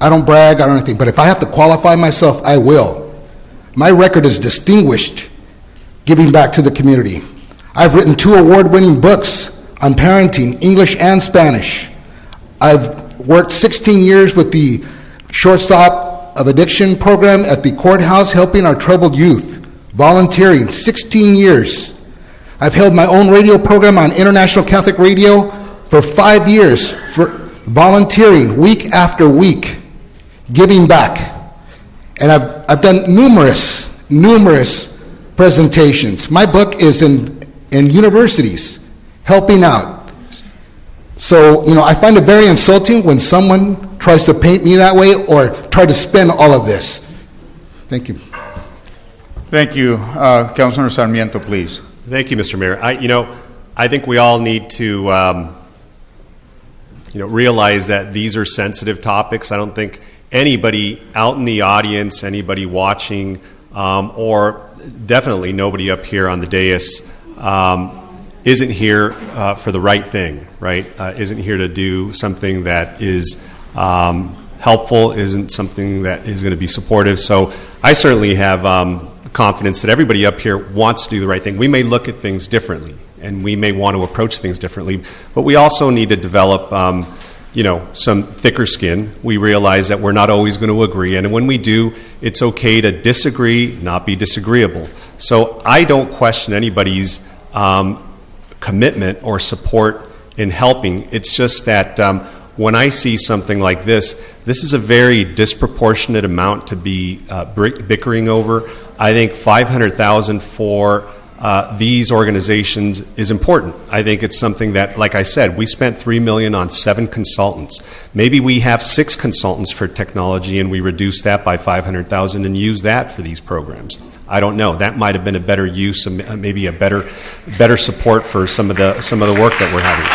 I don't brag, I don't anything, but if I have to qualify myself, I will. My record is distinguished, giving back to the community. I've written 2 award-winning books on parenting, English and Spanish. I've worked 16 years with the Shortstop of Addiction program at the courthouse, helping our troubled youth, volunteering 16 years. I've held my own radio program on International Catholic Radio for 5 years, for volunteering week after week, giving back. And I've done numerous presentations. My book is in universities, helping out. So, I find it very insulting when someone tries to paint me that way or try to spin all of this. Thank you. Thank you. Councilor Sarmiento, please. Thank you, Mr. Mayor. I think we all need to realize that these are sensitive topics. I don't think anybody out in the audience, anybody watching, or definitely nobody up here on the dais isn't here for the right thing, right? Isn't here to do something that is helpful, isn't something that is going to be supportive. So I certainly have confidence that everybody up here wants to do the right thing. We may look at things differently, and we may want to approach things differently, but we also need to develop some thicker skin. We realize that we're not always going to agree, and when we do, it's okay to disagree, not be disagreeable. So I don't question anybody's commitment or support in helping. It's just that when I see something like this is a very disproportionate amount to be bickering over. I think $500,000 for these organizations is important. I think it's something that, like I said, we spent $3 million on 7 consultants. Maybe we have 6 consultants for technology and we reduce that by $500,000 and use that for these programs. I don't know. That might have been a better use, maybe a better support for some of the work that we're having.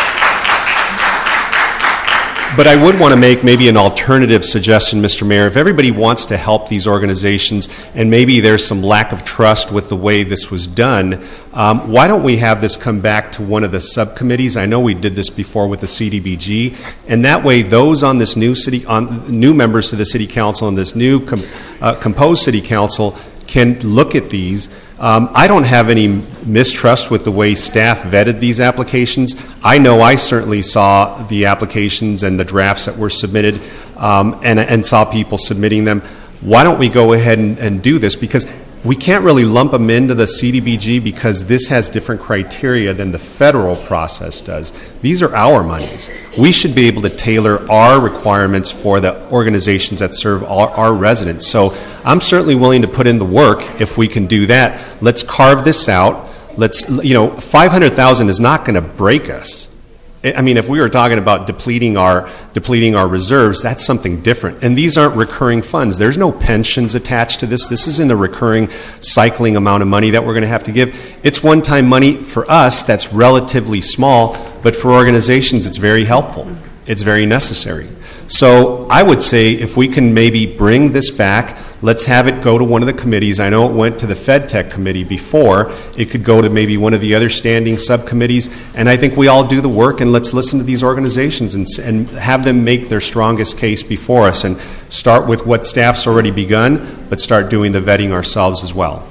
But I would want to make maybe an alternative suggestion, Mr. Mayor. If everybody wants to help these organizations and maybe there's some lack of trust with the way this was done, why don't we have this come back to one of the subcommittees? I know we did this before with the CDBG, and that way those on this new members to the City Council and this new composed City Council can look at these. I don't have any mistrust with the way staff vetted these applications. I know I certainly saw the applications and the drafts that were submitted and saw people submitting them. Why don't we go ahead and do this? Because we can't really lump them into the CDBG because this has different criteria than the federal process does. These are our monies. We should be able to tailor our requirements for the organizations that serve our residents. So I'm certainly willing to put in the work if we can do that. Let's carve this out. $500,000 is not going to break us. I mean, if we were talking about depleting our reserves, that's something different. And these aren't recurring funds. There's no pensions attached to this. This isn't a recurring cycling amount of money that we're going to have to give. It's one-time money for us that's relatively small, but for organizations it's very helpful. It's very necessary. So I would say if we can maybe bring this back, let's have it go to one of the committees. I know it went to the FedTech committee before. It could go to maybe one of the other standing subcommittees, and I think we all do the work, and let's listen to these organizations and have them make their strongest case before us and start with what staff's already begun, but start doing the vetting ourselves as well.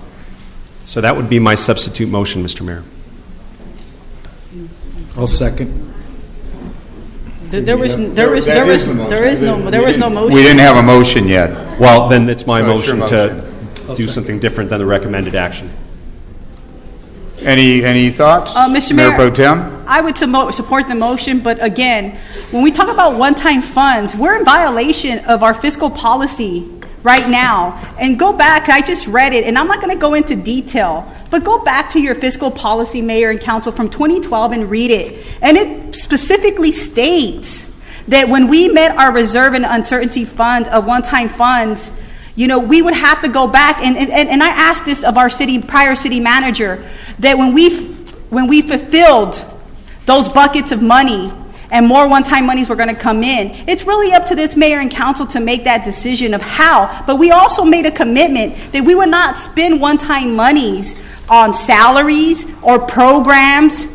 So that would be my substitute motion, Mr. Mayor. I'll second. There was no motion. We didn't have a motion yet. Well, then it's my motion to do something different than the recommended action. Any thoughts? Mr. Mayor Mayor, Pro Tem? I would support the motion, but again, when we talk about one-time funds, we're in violation of our fiscal policy right now. And go back, I just read it, and I'm not going to go into detail, but go back to your fiscal policy, Mayor and Council, from 2012 and read it. And it specifically states that when we met our reserve and uncertainty fund of one-time funds, we would have to go back, and I asked this of our prior city manager, that when we fulfilled those buckets of money and more one-time monies were going to come in, it's really up to this mayor and council to make that decision of how. But we also made a commitment that we would not spend one-time monies on salaries or programs,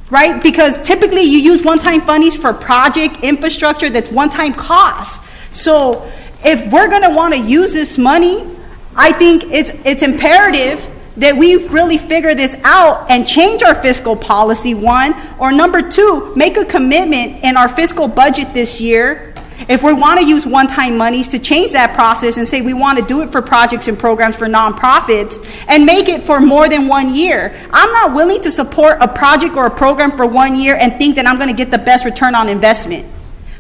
right? Because typically you use one-time funds for project infrastructure that's one-time costs. So if we're going to want to use this money, I think it's imperative that we really figure this out and change our fiscal policy, one, or number two, make a commitment in our fiscal budget this year, if we want to use one-time monies, to change that process and say we want to do it for projects and programs for nonprofits and make it for more than 1 year. I'm not willing to support a project or a program for 1 year and think that I'm going to get the best return on investment.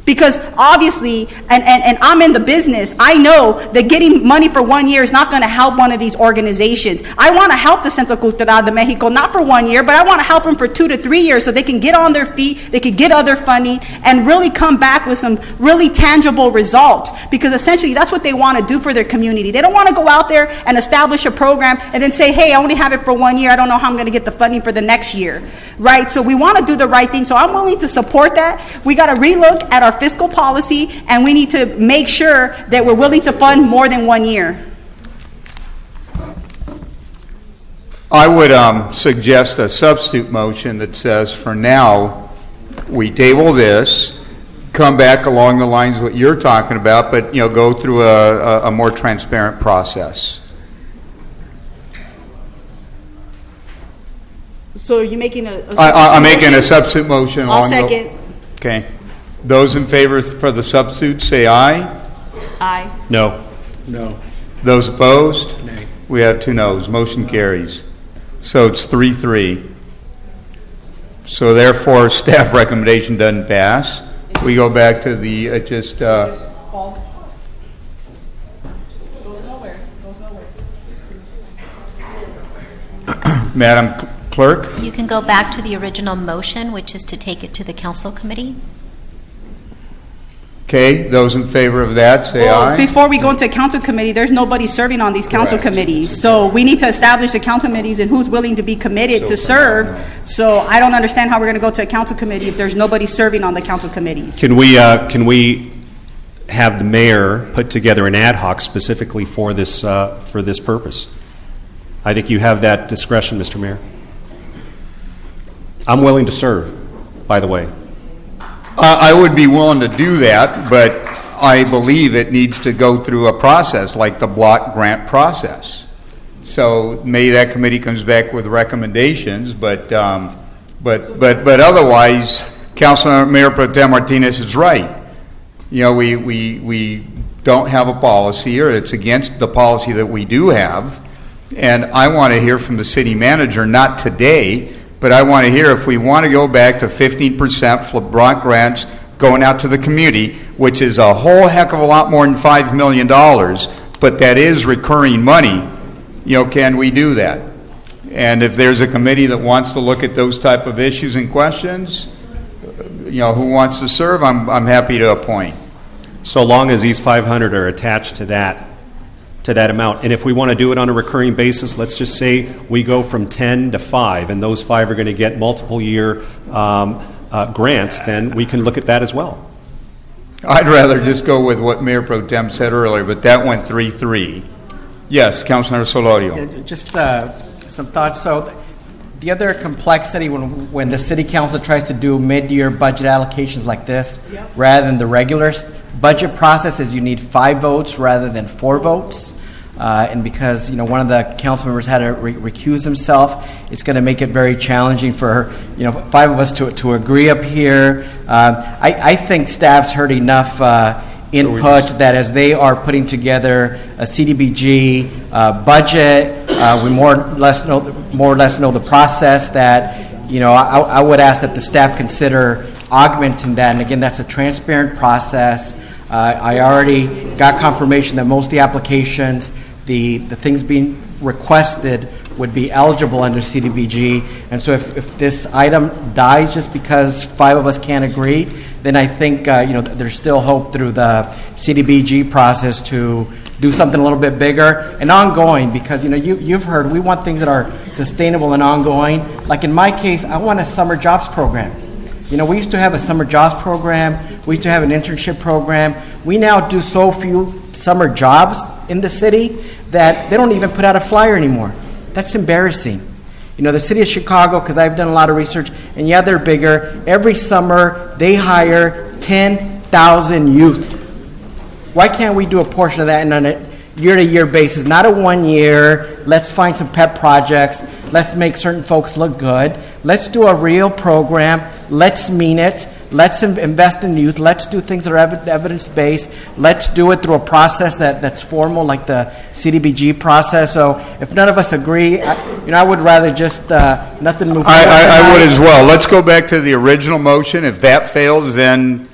Because obviously, and I'm in the business, I know that getting money for 1 year is not going to help one of these organizations. I want to help the Centro Cultural de Mexico, not for 1 year, but I want to help them for 2 to 3 years so they can get on their feet, they can get other funding, and really come back with some really tangible results. Because essentially, that's what they want to do for their community. They don't want to go out there and establish a program and then say, hey, I only have it for 1 year, I don't know how I'm going to get the funding for the next year, right? So we want to do the right thing. So I'm willing to support that. We got to relook at our fiscal policy, and we need to make sure that we're willing to fund more than 1 year. I would suggest a substitute motion that says, for now, we table this, come back along the lines of what you're talking about, but go through a more transparent process. So you're making I'm making a substitute motion. I'll second. Okay. Those in favor for the substitute say aye. Aye. No. No. Those opposed? Nay. We have 2 noes. Motion carries. So it's 3-3. So therefore, staff recommendation doesn't pass. We go back to the Madam Clerk? You can go back to the original motion, which is to take it to the council committee. Okay, those in favor of that, say aye. Before we go into council committee, there's nobody serving on these council committees. So we need to establish the council committees and who's willing to be committed to serve. So I don't understand how we're going to go to a council committee if there's nobody serving on the council committees. Can we have the mayor put together an ad hoc specifically for this purpose? I think you have that discretion, Mr. Mayor. I'm willing to serve, by the way. I would be willing to do that, but I believe it needs to go through a process like the block grant process. So maybe that committee comes back with recommendations, but otherwise, Councilor Mayor Pro Tem Martinez is right. We don't have a policy, or it's against the policy that we do have, and I want to hear from the city manager, not today, but I want to hear if we want to go back to 15% for block grants going out to the community, which is a whole heck of a lot more than $5 million, but that is recurring money. Can we do that? And if there's a committee that wants to look at those type of issues and questions, who wants to serve, I'm happy to appoint. So long as these 500 are attached to that amount. And if we want to do it on a recurring basis, let's just say we go from 10 to 5, and those 5 are going to get multiple year grants, then we can look at that as well. I'd rather just go with what Mayor Pro Tem said earlier, but that went 3-3. Yes, Councilor Solorio. Yeah, just some thoughts. So the other complexity when the city council tries to do mid-year budget allocations like this, rather than the regular budget process, is you need 5 votes rather than 4 votes. And because one of the council members had to recuse himself, it's going to make it very challenging for 5 of us to agree up here. I think staff's heard enough input that as they are putting together a CDBG budget, we more or less know the process. That I would ask that the staff consider augmenting that. And again, that's a transparent process. I already got confirmation that most of the applications, the things being requested, would be eligible under CDBG. And so if this item dies just because 5 of us can't agree, then I think there's still hope through the CDBG process to do something a little bit bigger and ongoing, because you've heard we want things that are sustainable and ongoing. Like in my case, I want a summer jobs program. We used to have a summer jobs program. We used to have an internship program. We now do so few summer jobs in the city that they don't even put out a flyer anymore. That's embarrassing. The city of Chicago, because I've done a lot of research, and yeah, they're bigger. Every summer, they hire 10,000 youth. Why can't we do a portion of that on a year-to-year basis, not a 1 year? Let's find some pet projects. Let's make certain folks look good. Let's do a real program. Let's mean it. Let's invest in youth. Let's do things that are evidence-based. Let's do it through a process that's formal, like the CDBG process. So if none of us agree, I would rather just nothing move forward. I would as well. Let's go back to the original motion. If that fails, then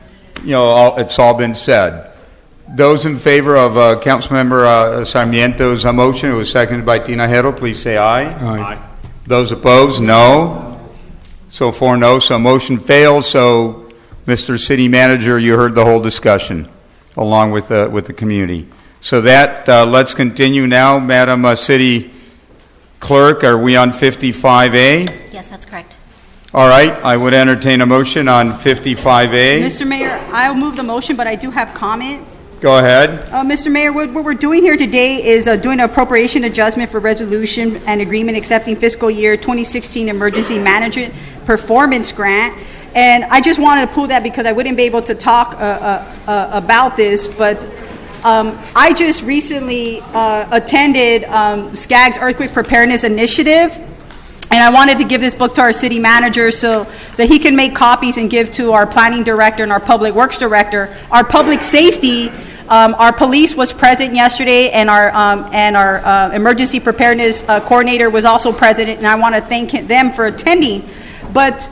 it's all been said. Those in favor of Councilmember Sarmiento's motion, it was seconded by Tinajero, please say aye. Aye. Those opposed, no. So 4 no, so motion fails. So, Mr. City Manager, you heard the whole discussion along with the community. So that, let's continue now. Madam City Clerk, are we on 55A? Yes, that's correct. All right, I would entertain a motion on 55A. Mr. Mayor, I'll move the motion, but I do have comment. Go ahead. Mr. Mayor, what we're doing here today is doing an appropriation adjustment for resolution and agreement accepting fiscal year 2016 emergency management performance grant. And I just wanted to pull that because I wouldn't be able to talk about this, but I just recently attended SCAG's Earthquake Preparedness Initiative, and I wanted to give this book to our city manager so that he can make copies and give to our planning director and our public works director. Our public safety, our police was present yesterday, and our emergency preparedness coordinator was also present, and I want to thank them for attending. But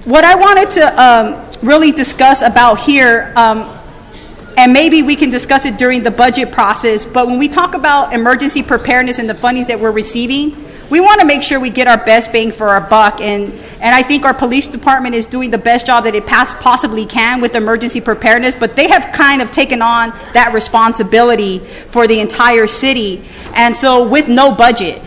what I wanted to really discuss about here, and maybe we can discuss it during the budget process, but when we talk about emergency preparedness and the fundings that we're receiving, we want to make sure we get our best bang for our buck, and I think our police department is doing the best job that it possibly can with emergency preparedness, but they have kind of taken on that responsibility for the entire city, and so with no budget.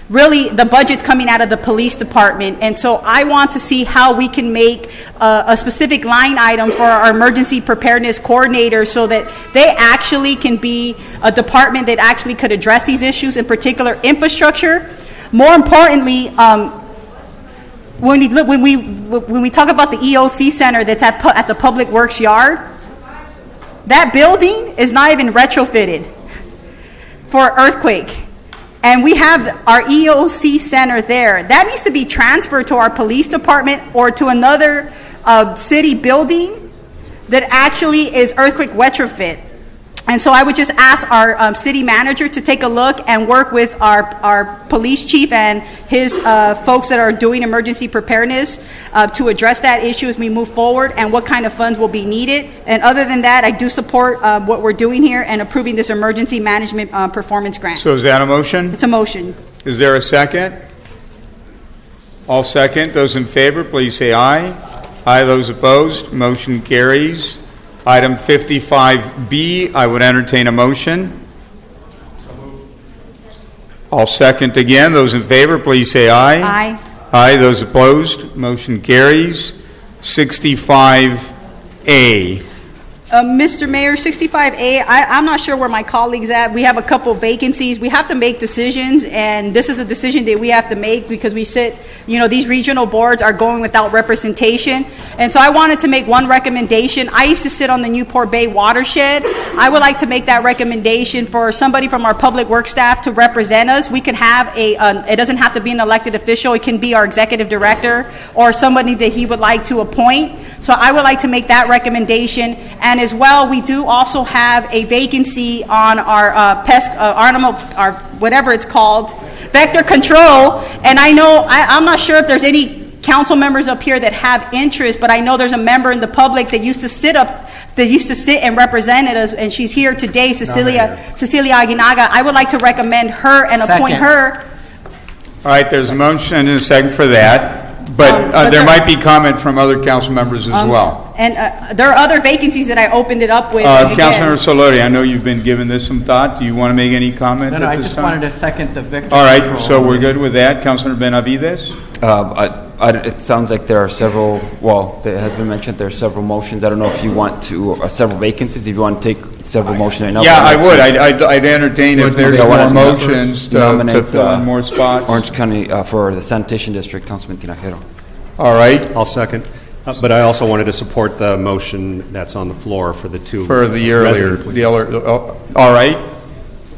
Really, the budget's coming out of the police department, and so I want to see how we can make a specific line item for our emergency preparedness coordinator so that they actually can be a department that actually could address these issues, in particular infrastructure. More importantly, when we talk about the EOC center that's at the Public Works yard, that building is not even retrofitted for earthquake. And we have our EOC center there. That needs to be transferred to our police department or to another city building that actually is earthquake retrofit. And so I would just ask our city manager to take a look and work with our police chief and his folks that are doing emergency preparedness to address that issue as we move forward and what kind of funds will be needed. And other than that, I do support what we're doing here and approving this emergency management performance grant. So is that a motion? It's a motion. Is there a second? All second. Those in favor, please say aye. Aye. Those opposed, motion carries. Item 55B, I would entertain a motion. I'll second again. Those in favor, please say aye. Aye. Aye. Those opposed, motion carries. 65A. Mr. Mayor, 65A, I'm not sure where my colleague's at. We have a couple vacancies. We have to make decisions, and this is a decision that we have to make because we sit, these regional boards are going without representation. And so I wanted to make one recommendation. I used to sit on the Newport Bay watershed. I would like to make that recommendation for somebody from our public works staff to represent us. We could have it doesn't have to be an elected official. It can be our executive director or somebody that he would like to appoint. So I would like to make that recommendation. And as well, we do also have a vacancy on our our whatever it's called, vector control. And I know, I'm not sure if there's any council members up here that have interest, but I know there's a member in the public that used to sit and represented us, and she's here today, Cecilia Aguinaga. I would like to recommend her and appoint her. All right, there's a motion and a second for that. But there might be comment from other council members as well. And there are other vacancies that I opened it up with. Councilmember Solori, I know you've been giving this some thought. Do you want to make any comment No, at I this just time? wanted to second the victim. All right, so we're good with that. Councilor Benavides? It sounds like there are several, it has been mentioned there are several motions. I don't know if you want to, several vacancies, if you want to take several motions. Yeah, I would. I'd entertain if there's more motions to fill in more spots. Orange County for the Sanitation District, Councilman Tinajero. All right. I'll second. But I also wanted to support the motion that's on the floor for the two. For the earlier. All right.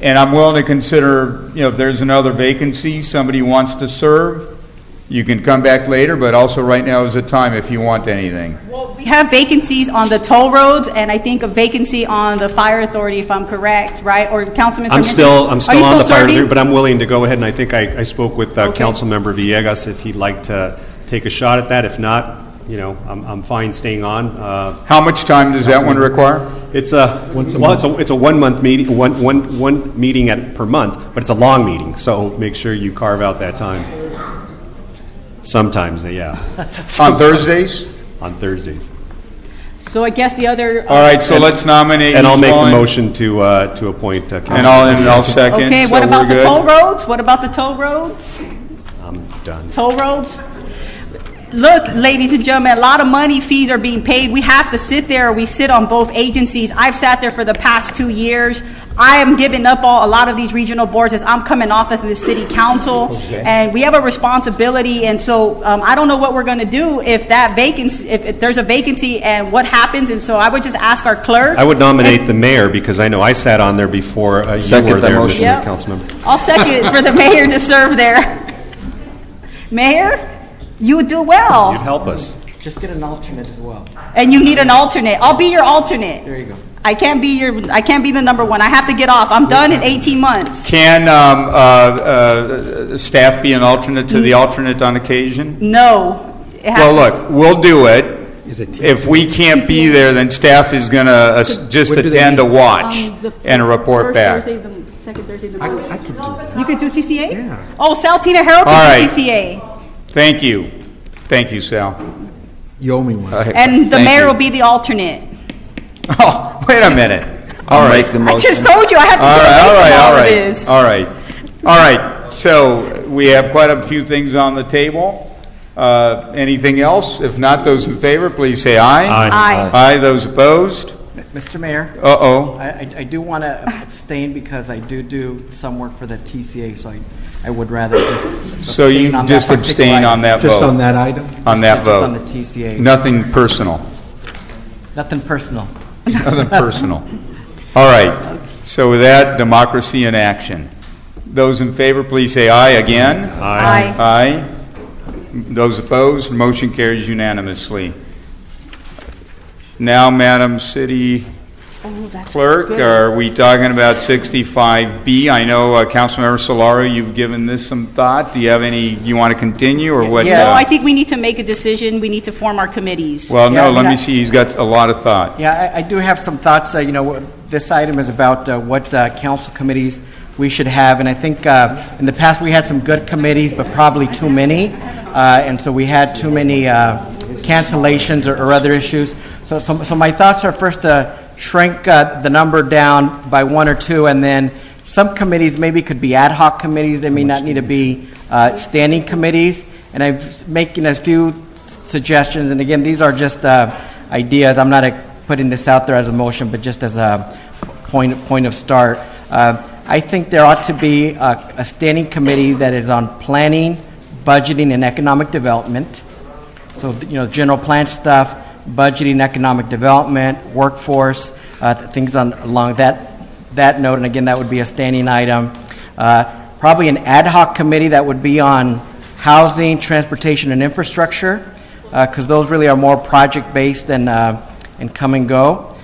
And I'm willing to consider, if there's another vacancy, somebody wants to serve, you can come back later, but also right now is the time if you want anything. Well, we have vacancies on the toll roads, and I think a vacancy on the fire authority, if I'm correct, right? Or Councilman I'm still on the fire authority, but I'm willing to go ahead, and I think I spoke with Councilmember Villegas if he'd like to take a shot at that. If not, I'm fine staying on. How much time does that one require? It's a 1 month meeting, one meeting per month, but it's a long meeting, so make sure you carve out that time. Sometimes, yeah. On Thursdays? On Thursdays. So I guess the other. All right, so let's nominate. And I'll make one. the motion to appoint. And I'll second. Okay, so what about we're the good. toll roads? What about the toll roads? I'm done. Toll roads? Look, ladies and gentlemen, a lot of money, fees are being paid. We have to sit there, or we sit on both agencies. I've sat there for the past 2 years. I am giving up a lot of these regional boards as I'm coming off as the city council. Okay. And we have a responsibility, and so I don't know what we're going to do if that vacancy, if there's a vacancy and what happens. And so I would just ask our clerk. I would nominate the mayor because I know I sat on there before you were there, Mr. Yep. Councilmember. I'll second for the mayor to serve there. Mayor? You would do well. You'd help us. Just get an alternate as well. And you need an alternate. I'll be your alternate. There you go. I can't be the number one. I have to get off. I'm done in 18 months. Can staff be an alternate to the alternate on occasion? No. It has Well, to- look, we'll do it. If we can't be there, then staff is going to just attend to watch the and report first back. Thursday, the second Thursday of the month. I could do that. You could do TCA? Yeah. Oh, Saltina Harold All could right. do TCA. Thank you. Thank you, Sal. You owe me one. And the mayor will be the alternate. Oh, wait a minute. All right. I just told you I have to get away from all of this. All right. All right. So we have quite a few things on the table. Anything else? If not, those in favor, please say aye. Aye. Aye. Those opposed? Mr. Mayor? Uh-oh. I do want to abstain because I do some work for the TCA, so I would rather just So you abstain on just that particular abstain item. on that vote? Just on that item? On that Just vote? on the TCA. Nothing personal? Nothing personal. Nothing personal. All right. So with that, democracy in action. Those in favor, please say aye again. Aye. Aye. Those opposed, motion carries unanimously. Now, Madam City Clerk, good. are we talking about 65B? I know Councilmember Solaro, you've given this some thought. Do you have any, you want to continue or what? No, I think we need to make a decision. We need to form our committees. Well, Yeah, no, I mean, let me I- see. He's got a lot of thought. Yeah, I do have some thoughts. This item is about what council committees we should have, and I think in the past we had some good committees, but probably too many, and so we had too many cancellations or other issues. So my thoughts are first to shrink the number down by one or two, and then some committees maybe could be ad hoc committees. They may not need to be standing committees. And I'm making a few suggestions, and again, these are just ideas. I'm not putting this out there as a motion, but just as a point of start. I think there ought to be a standing committee that is on planning, budgeting, and economic development. So, general plan stuff, budgeting, economic development, workforce, things along that note. And again, that would be a standing item. Probably an ad hoc committee that would be on housing, transportation, and infrastructure, because those really are more project-based and come and go.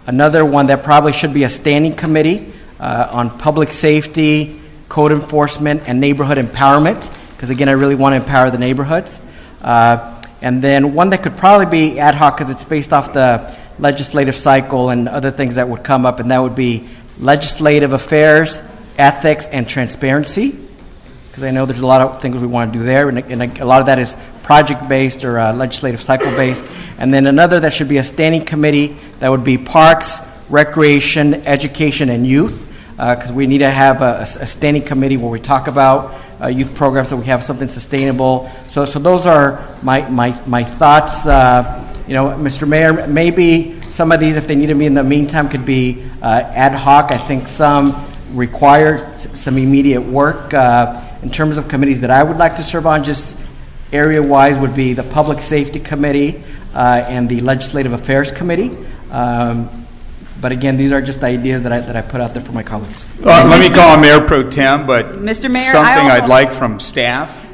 Another one that probably should be a standing committee on public safety, code enforcement, and neighborhood empowerment, because again, I really want to empower the neighborhoods. And then one that could probably be ad hoc because it's based off the legislative cycle and other things that would come up, and that would be legislative affairs, ethics, and transparency, because I know there's a lot of things we want to do there, and a lot of that is project-based or legislative cycle-based. And then another that should be a standing committee that would be parks, recreation, education, and youth, because we need to have a standing committee where we talk about youth programs so we have something sustainable. So those are my thoughts. Mr. Mayor, maybe some of these, if they need to be in the meantime, could be ad hoc. I think some require some immediate work. In terms of committees that I would like to serve on, just area-wise, would be the Public Safety Committee and the Legislative Affairs Committee. But again, these are just ideas that I put out there for my colleagues. Let me call Mayor Pro Tem, but Mr. Mayor, something I also- I'd like from staff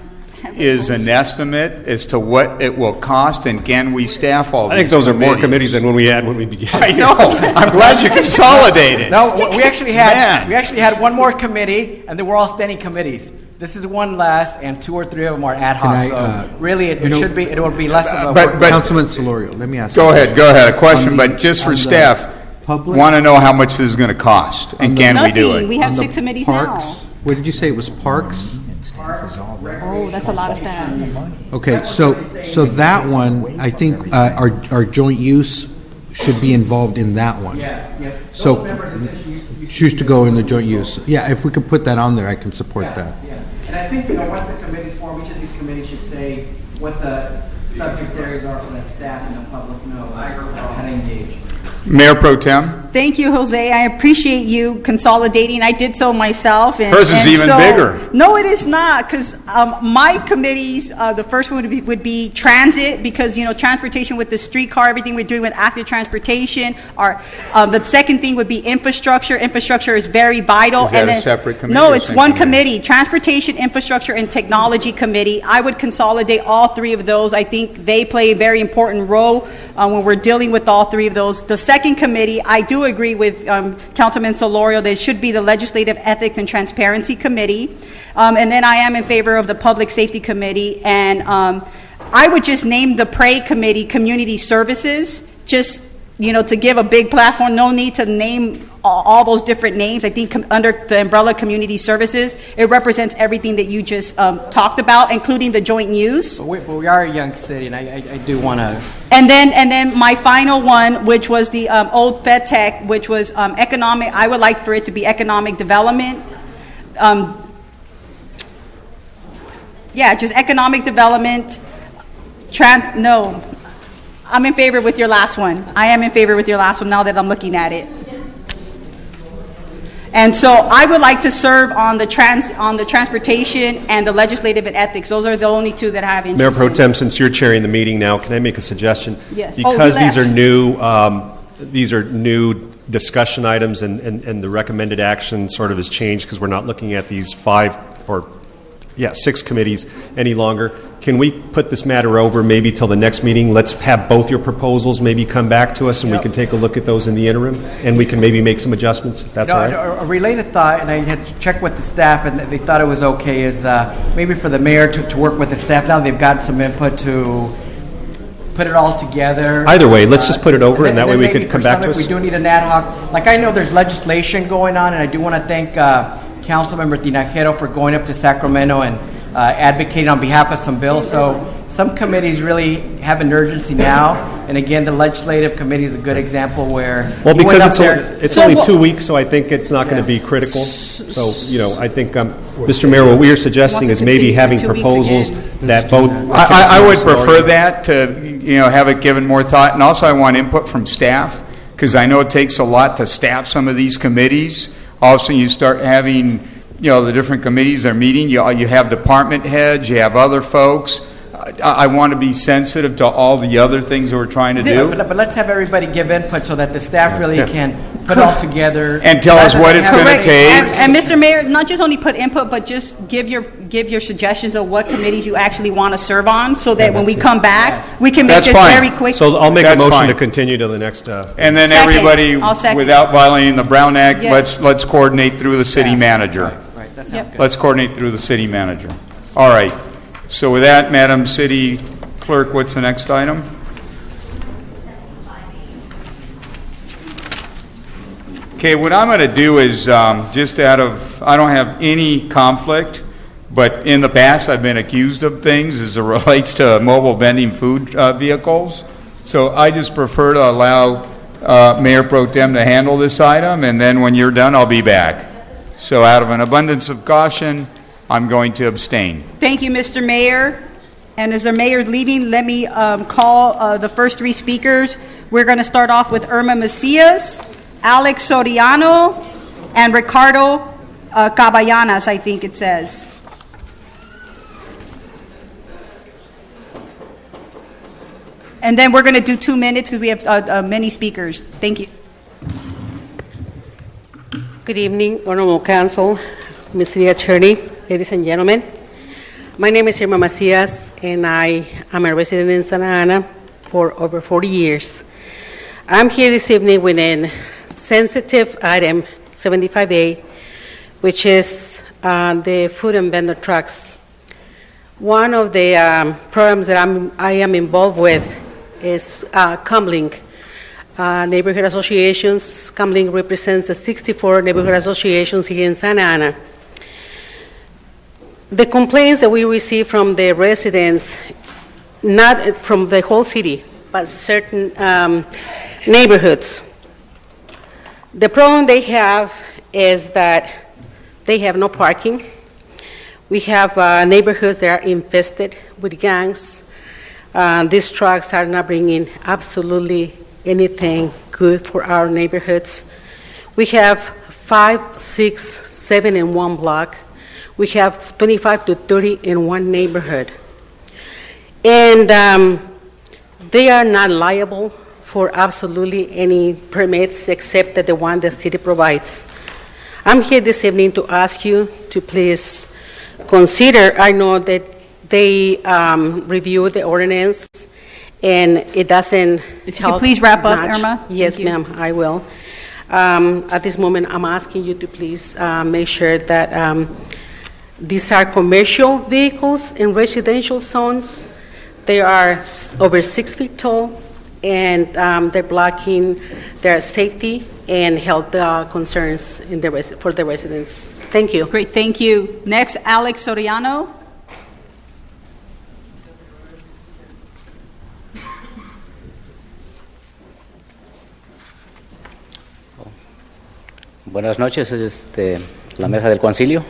is an estimate as to what it will cost, and can we staff all these I think those are more committees? committees than when we had when we began. I know. I'm glad you consolidated. No, we actually had one more committee, and they were all standing committees. This is one less, and 2 or 3 of them are ad hoc. Can I, So really, it should be. It will be less of a. But Councilman Solorio, let me ask you. Go ahead. A question, On but just for on the staff, public- want to know how much this is going to cost, and can we do Nothing. it? We have On the 6 committees parks, now. what did you say, it was parks? Oh, that's a lot of staff. Okay, so that one, I think our joint use should be involved in that one. Yes. So- Those members essentially used to Choose to go in the joint use. Yeah, if we could put that on there, I can support that. Yeah. And I think, once the committees form, each of these committees should say what the subject areas are so that staff and the public know how to engage. Mayor Pro Tem? Thank you, Jose. I appreciate you consolidating. I did so myself. And, Hers is and even so- bigger. No, it is not, because my committees, the first one would be transit, because, transportation with the streetcar, everything we're doing with active transportation. The second thing would be infrastructure. Infrastructure is very vital. Is that and a then, separate committee No, or it's same one committee? committee. Transportation, Infrastructure, and Technology Committee. I would consolidate all 3 of those. I think they play a very important role when we're dealing with all 3 of those. The second committee, I do agree with Councilman Solorio that it should be the Legislative Ethics and Transparency Committee. And then I am in favor of the Public Safety Committee. And I would just name the PRAY Committee Community Services, just, to give a big platform. No need to name all those different names. I think under the umbrella Community Services, it represents everything that you just talked about, including the joint use. But we are a young city, and I do want to. And then my final one, which was the old FedTech, which was economic. I would like for it to be economic development. Just economic development. No, I'm in favor with your last one. I am in favor with your last one now that I'm looking at it. And so I would like to serve on the transportation and the legislative and ethics. Those are the only 2 that I have interest Mayor Pro in. Tem, since you're chairing the meeting now, can I make a suggestion? Yes. Because he these are left. new discussion items, and the recommended action sort of has changed because we're not looking at these 6 committees any longer. Can we put this matter over maybe till the next meeting? Let's have both your proposals maybe come back to us, and we can take a look at those in the interim, and we can maybe make some adjustments, if that's all right. A related thought, and I had to check with the staff, and they thought it was okay, is maybe for the mayor to work with the staff. Now they've got some input to put it all together. Either way, let's just put it over, and that way we maybe could come for back some, to if us. we do need an ad hoc, like I know there's legislation going on, and I do want to thank Councilmember Tinajero for going up to Sacramento and advocating on behalf of some bills. So some committees really have an urgency now, and again, the legislative committee is a good example where. Well, he went because up there- it's only 2 weeks, so I think it's not going to be critical. So, I think, Mr. Mayor, what we are suggesting is maybe having proposals that both. I would prefer that to, have it given more thought. And also I want input from staff, because I know it takes a lot to staff some of these committees. Also, you start having, the different committees are meeting. You have department heads, you have other folks. I want to be sensitive to all the other things that we're trying to do. But let's have everybody give input so that the staff really can put it all together. And tell us what it's going to take. And Mr. Mayor, not just only put input, but just give your suggestions of what committees you actually want to serve on, so that when we come back, we can make That's this fine. very quick. So I'll make a That's motion fine. to continue to the next. And then Second. everybody, I'll second. without violating the Brown Act, Yeah. let's coordinate through the city manager. Right, that sounds good. Let's coordinate through the city manager. All right. So with that, Madam City Clerk, what's the next item? Okay, what I'm going to do is I don't have any conflict, but in the past I've been accused of things as it relates to mobile vending food vehicles. So I just prefer to allow Mayor Pro Tem to handle this item, and then when you're done, I'll be back. So out of an abundance of caution, I'm going to abstain. Thank you, Mr. Mayor. And as the mayor's leaving, let me call the first 3 speakers. We're going to start off with Irma Macias, Alex Soriano, and Ricardo Caballanas, I think it says. And then we're going to do 2 minutes because we have many speakers. Thank you. Good evening, Honorable Council, Ms. City Attorney, ladies and gentlemen. My name is Irma Macias, and I am a resident in Santa Ana for over 40 years. I'm here this evening with a sensitive item, 75A, which is the food and vendor trucks. One of the programs that I am involved with is Comlink. Neighborhood associations. Comlink represents the 64 neighborhood associations here in Santa Ana. The complaints that we receive from the residents, not from the whole city, but certain neighborhoods. The problem they have is that they have no parking. We have neighborhoods that are infested with gangs. These trucks are not bringing absolutely anything good for our neighborhoods. We have 5, 6, 7 in one block. We have 25 to 30 in one neighborhood. And they are not liable for absolutely any permits except the one the city provides. I'm here this evening to ask you to please consider, I know that they review the ordinance and it doesn't If you could please wrap up, much. Irma. Yes, Thank you. ma'am, I will. At this moment, I'm asking you to please make sure that these are commercial vehicles in residential zones. They are over 6 feet tall, and they're blocking their safety and health concerns for the residents. Thank you. Great, thank you. Next, Alex Soriano. Buenas noches, la mesa del concilio.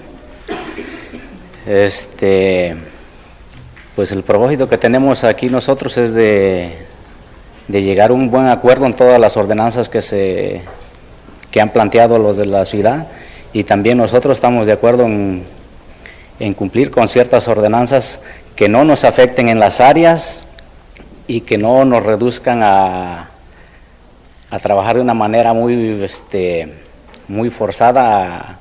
Pues el propósito que tenemos aquí nosotros es de llegar a un buen acuerdo en todas las ordenanzas que han planteado los de la ciudad, y también nosotros estamos de acuerdo en cumplir con ciertas ordenanzas que no nos afecten en las áreas y que no nos reduzcan a trabajar de una manera muy forzada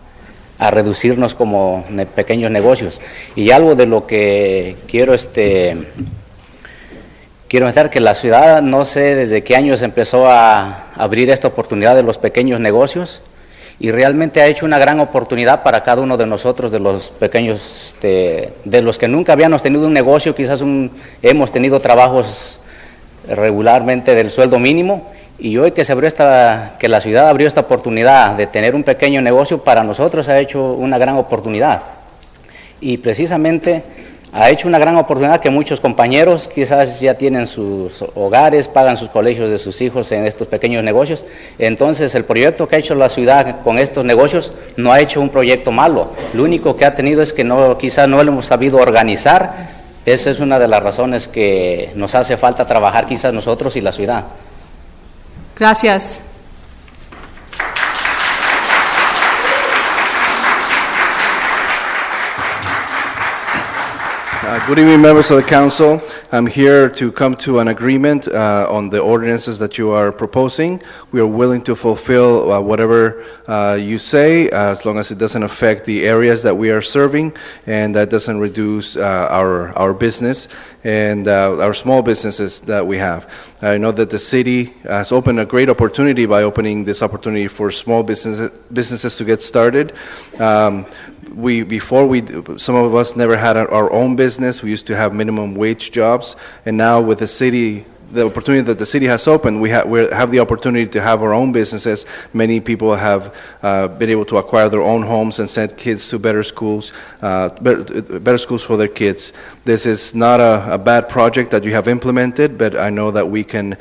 a reducirnos como pequeños negocios. Y algo de lo que quiero notar, que la ciudad, no sé desde qué años empezó a abrir esta oportunidad de los pequeños negocios, y realmente ha hecho una gran oportunidad para cada uno de nosotros, de los pequeños, de los que nunca habíamos tenido un negocio, quizás hemos tenido trabajos regularmente del sueldo mínimo, y hoy que que la ciudad abrió esta oportunidad de tener un pequeño negocio, para nosotros ha hecho una gran oportunidad. Y precisamente ha hecho una gran oportunidad que muchos compañeros quizás ya tienen sus hogares, pagan sus colegios de sus hijos en estos pequeños negocios. Entonces el proyecto que ha hecho la ciudad con estos negocios no ha hecho un proyecto malo. Lo único que ha tenido es que quizás no lo hemos sabido organizar. Esa es una de las razones que nos hace falta trabajar quizás nosotros y la ciudad. Gracias. Good evening, members of the council. I'm here to come to an agreement on the ordinances that you are proposing. We are willing to fulfill whatever you say, as long as it doesn't affect the areas that we are serving and that doesn't reduce our business and our small businesses that we have. I know that the city has opened a great opportunity by opening this opportunity for small businesses to get started. Some of us never had our own business. We used to have minimum wage jobs, and now with the opportunity that the city has opened, we have the opportunity to have our own businesses. Many people have been able to acquire their own homes and send kids to better schools for their kids. This is not a bad project that you have implemented, but I know that we can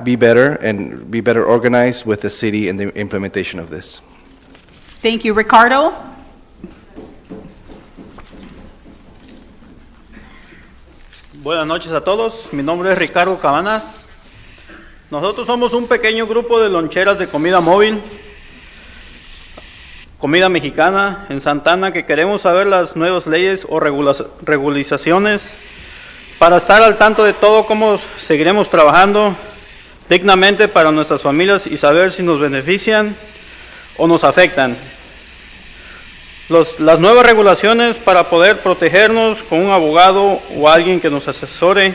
be better and be better organized with the city in the implementation of this. Thank you. Ricardo? Buenas noches a todos. Mi nombre es Ricardo Cabanas. Nosotros somos un pequeño grupo de loncheras de comida móvil, comida mexicana en Santa Ana, que queremos saber las nuevas leyes o regularizaciones para estar al tanto de todo, cómo seguiremos trabajando dignamente para nuestras familias y saber si nos benefician o nos afectan. Las nuevas regulaciones para poder protegernos con un abogado o alguien que nos asesore,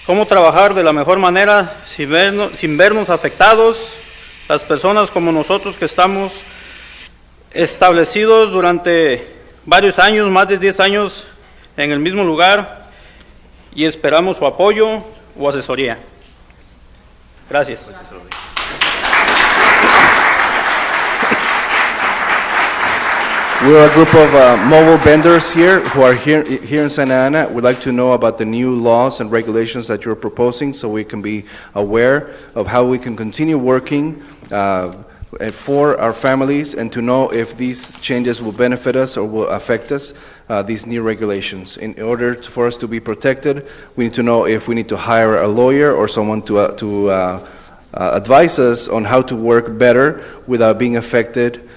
cómo trabajar de la mejor manera sin vernos afectados, las personas como nosotros que estamos establecidos durante varios años, más de 10 años, en el mismo lugar, y esperamos su apoyo o asesoría. Gracias. We're a group of mobile vendors here who are here in Santa Ana. We'd like to know about the new laws and regulations that you're proposing so we can be aware of how we can continue working for our families and to know if these changes will benefit us or will affect us, these new regulations. In order for us to be protected, we need to know if we need to hire a lawyer or someone to advise us on how to work better without being affected.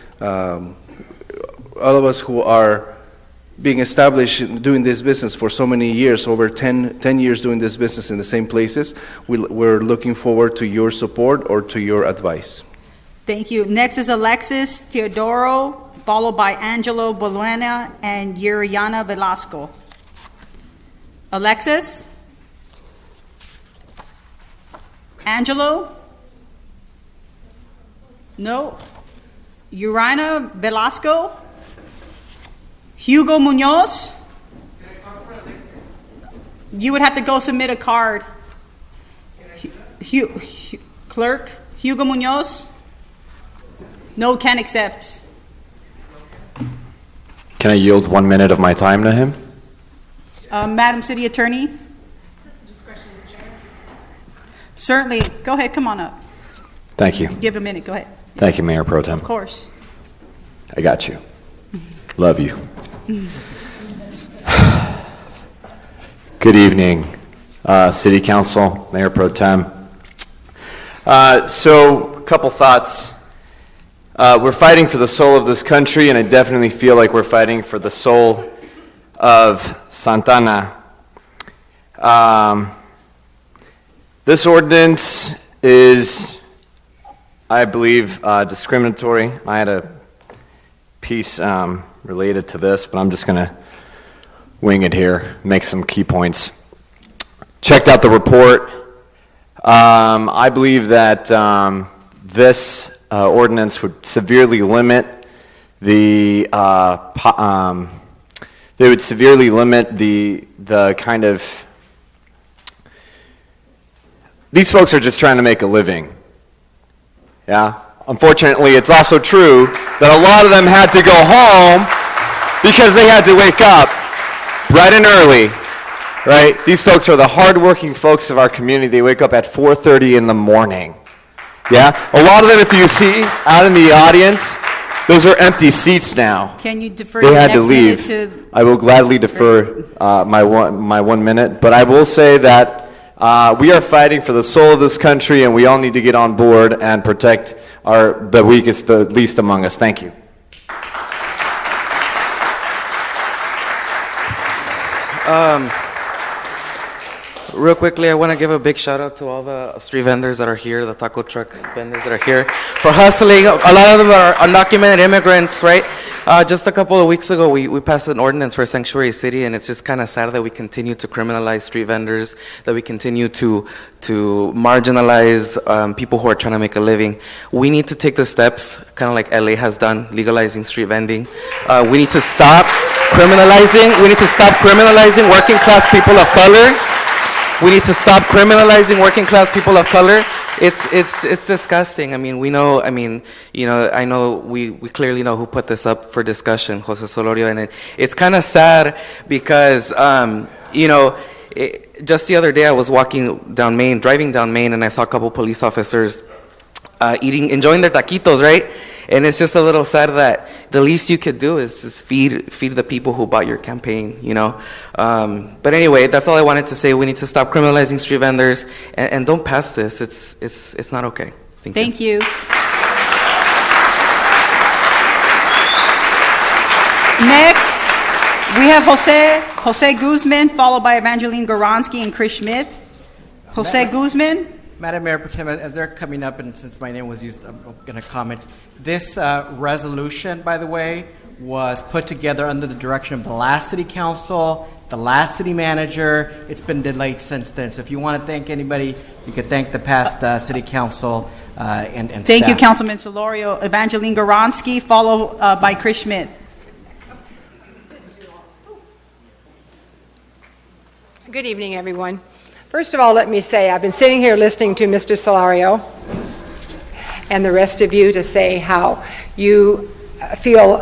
All of us who are being established doing this business for so many years, over 10 years doing this business in the same places, we're looking forward to your support or to your advice. Thank you. Next is Alexis Teodoro, followed by Angelo Boluena and Yuriana Velasco. Alexis? Angelo? No. Yuriana Velasco? Hugo Munoz? You would have to go submit a card. Clerk? Hugo Munoz? No, can't accept. Can I yield 1 minute of my time to him? Madam City Attorney? Certainly. Go ahead, come on up. Thank you. Give a minute, go ahead. Thank you, Mayor Pro Tem. Of course. I got you. Love you. Good evening, City Council, Mayor Pro Tem. So, a couple thoughts. We're fighting for the soul of this country, and I definitely feel like we're fighting for the soul of Santa Ana. This ordinance is, I believe, discriminatory. I had a piece related to this, but I'm just going to wing it here, make some key points. Checked out the report. I believe that this ordinance would severely limit the kind of, these folks are just trying to make a living. Yeah. Unfortunately, it's also true that a lot of them had to go home because they had to wake up bright and early, right? These folks are the hardworking folks of our community. They wake up at 4:30 in the morning. Yeah? A lot of them, if you see out in the audience, those are empty seats now. Can you defer They your had to next leave. minute to... I will gladly defer my 1 minute, but I will say that we are fighting for the soul of this country, and we all need to get on board and protect the weakest, the least among us. Thank you. Real quickly, I want to give a big shout out to all the street vendors that are here, the taco truck vendors that are here, for hustling. A lot of them are undocumented immigrants, right? Just a couple of weeks ago, we passed an ordinance for Sanctuary City, and it's just kind of sad that we continue to criminalize street vendors, that we continue to marginalize people who are trying to make a living. We need to take the steps, kind of like LA has done, legalizing street vending. We need to stop criminalizing. We need to stop criminalizing working class people of color. We need to stop criminalizing working class people of color. It's disgusting. I mean, we know, I mean, you know, I know we clearly know who put this up for discussion, Jose Solorio, and it's kind of sad because, you know, just the other day I was driving down Main, and I saw a couple police officers enjoying their taquitos, right? And it's just a little sad that the least you could do is just feed the people who bought your campaign, you know. But anyway, that's all I wanted to say. We need to stop criminalizing street vendors and don't pass this. It's not okay. Thank you. Next, we have Jose Guzman, followed by Evangeline Goronsky and Chris Schmidt. Jose Guzman. Madam Mayor Pro Tem, as they're coming up, and since my name was used, I'm going to comment. This resolution, by the way, was put together under the direction of the last City Council the last city manager. It's been delayed since then. So if you want to thank anybody, you could thank the past city council and Thank you, staff. Councilman Solorio. Evangeline Goronsky, followed by Chris Schmidt. Good evening, everyone. First of all, let me say I've been sitting here listening to Mr. Solorio and the rest of you to say how you feel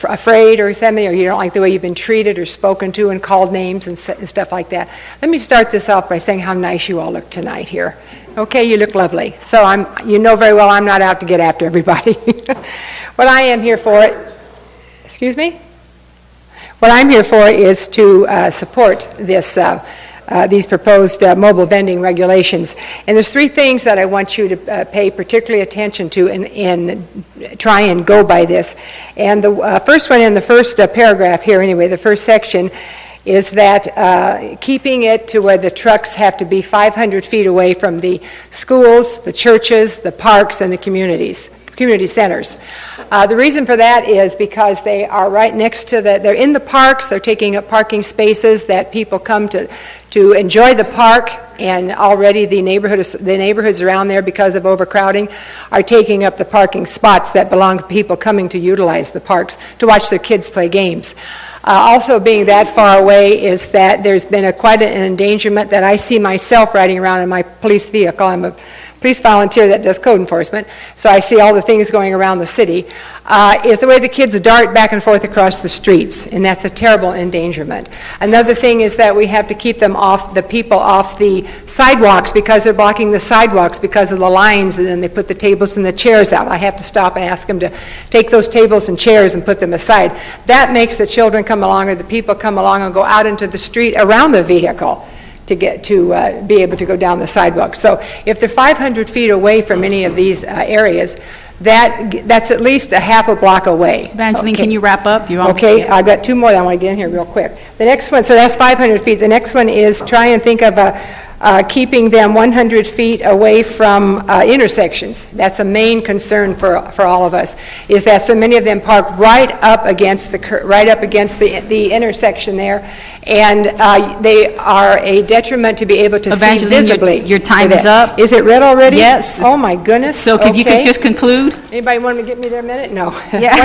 afraid or something, or you don't like the way you've been treated or spoken to and called names and stuff like that. Let me start this off by saying how nice you all look tonight here. Okay, you look lovely. So you know very well I'm not out to get after everybody. What I am here for, excuse me? What I'm here for is to support these proposed mobile vending regulations. And there's three things that I want you to pay particularly attention to and try and go by this. And the first one in the first paragraph here anyway, the first section, is that keeping it to where the trucks have to be 500 feet away from the schools, the churches, the parks, and the community centers. The reason for that is because they are right next to they're in the parks, they're taking up parking spaces that people come to enjoy the park, and already the neighborhoods around there, because of overcrowding, are taking up the parking spots that belong to people coming to utilize the parks to watch their kids play games. Also being that far away is that there's been quite an endangerment that I see myself riding around in my police vehicle. I'm a police volunteer that does code enforcement, so I see all the things going around the city, is the way the kids dart back and forth across the streets, and that's a terrible endangerment. Another thing is that we have to keep the people off the sidewalks, because they're blocking the sidewalks because of the lines, and then they put the tables and the chairs out. I have to stop and ask them to take those tables and chairs and put them aside. That makes the children come along, or the people come along and go out into the street around the vehicle to get to be able to go down the sidewalk. So if they're 500 feet away from any of these areas, that's at least a half a block away. Evangeline, Okay. Can you wrap up? Okay, I've got two more that I want to get in here real quick. The next one, so that's 500 feet. The next one is try and think of keeping them 100 feet away from intersections. That's a main concern for all of us, is that so many of them park right up against the intersection there, and they are a detriment to be able to see visibly. Your time is up. Is it red already? Yes. Oh my goodness. So if you could just conclude? Anybody want to get me there a minute? No. Yeah.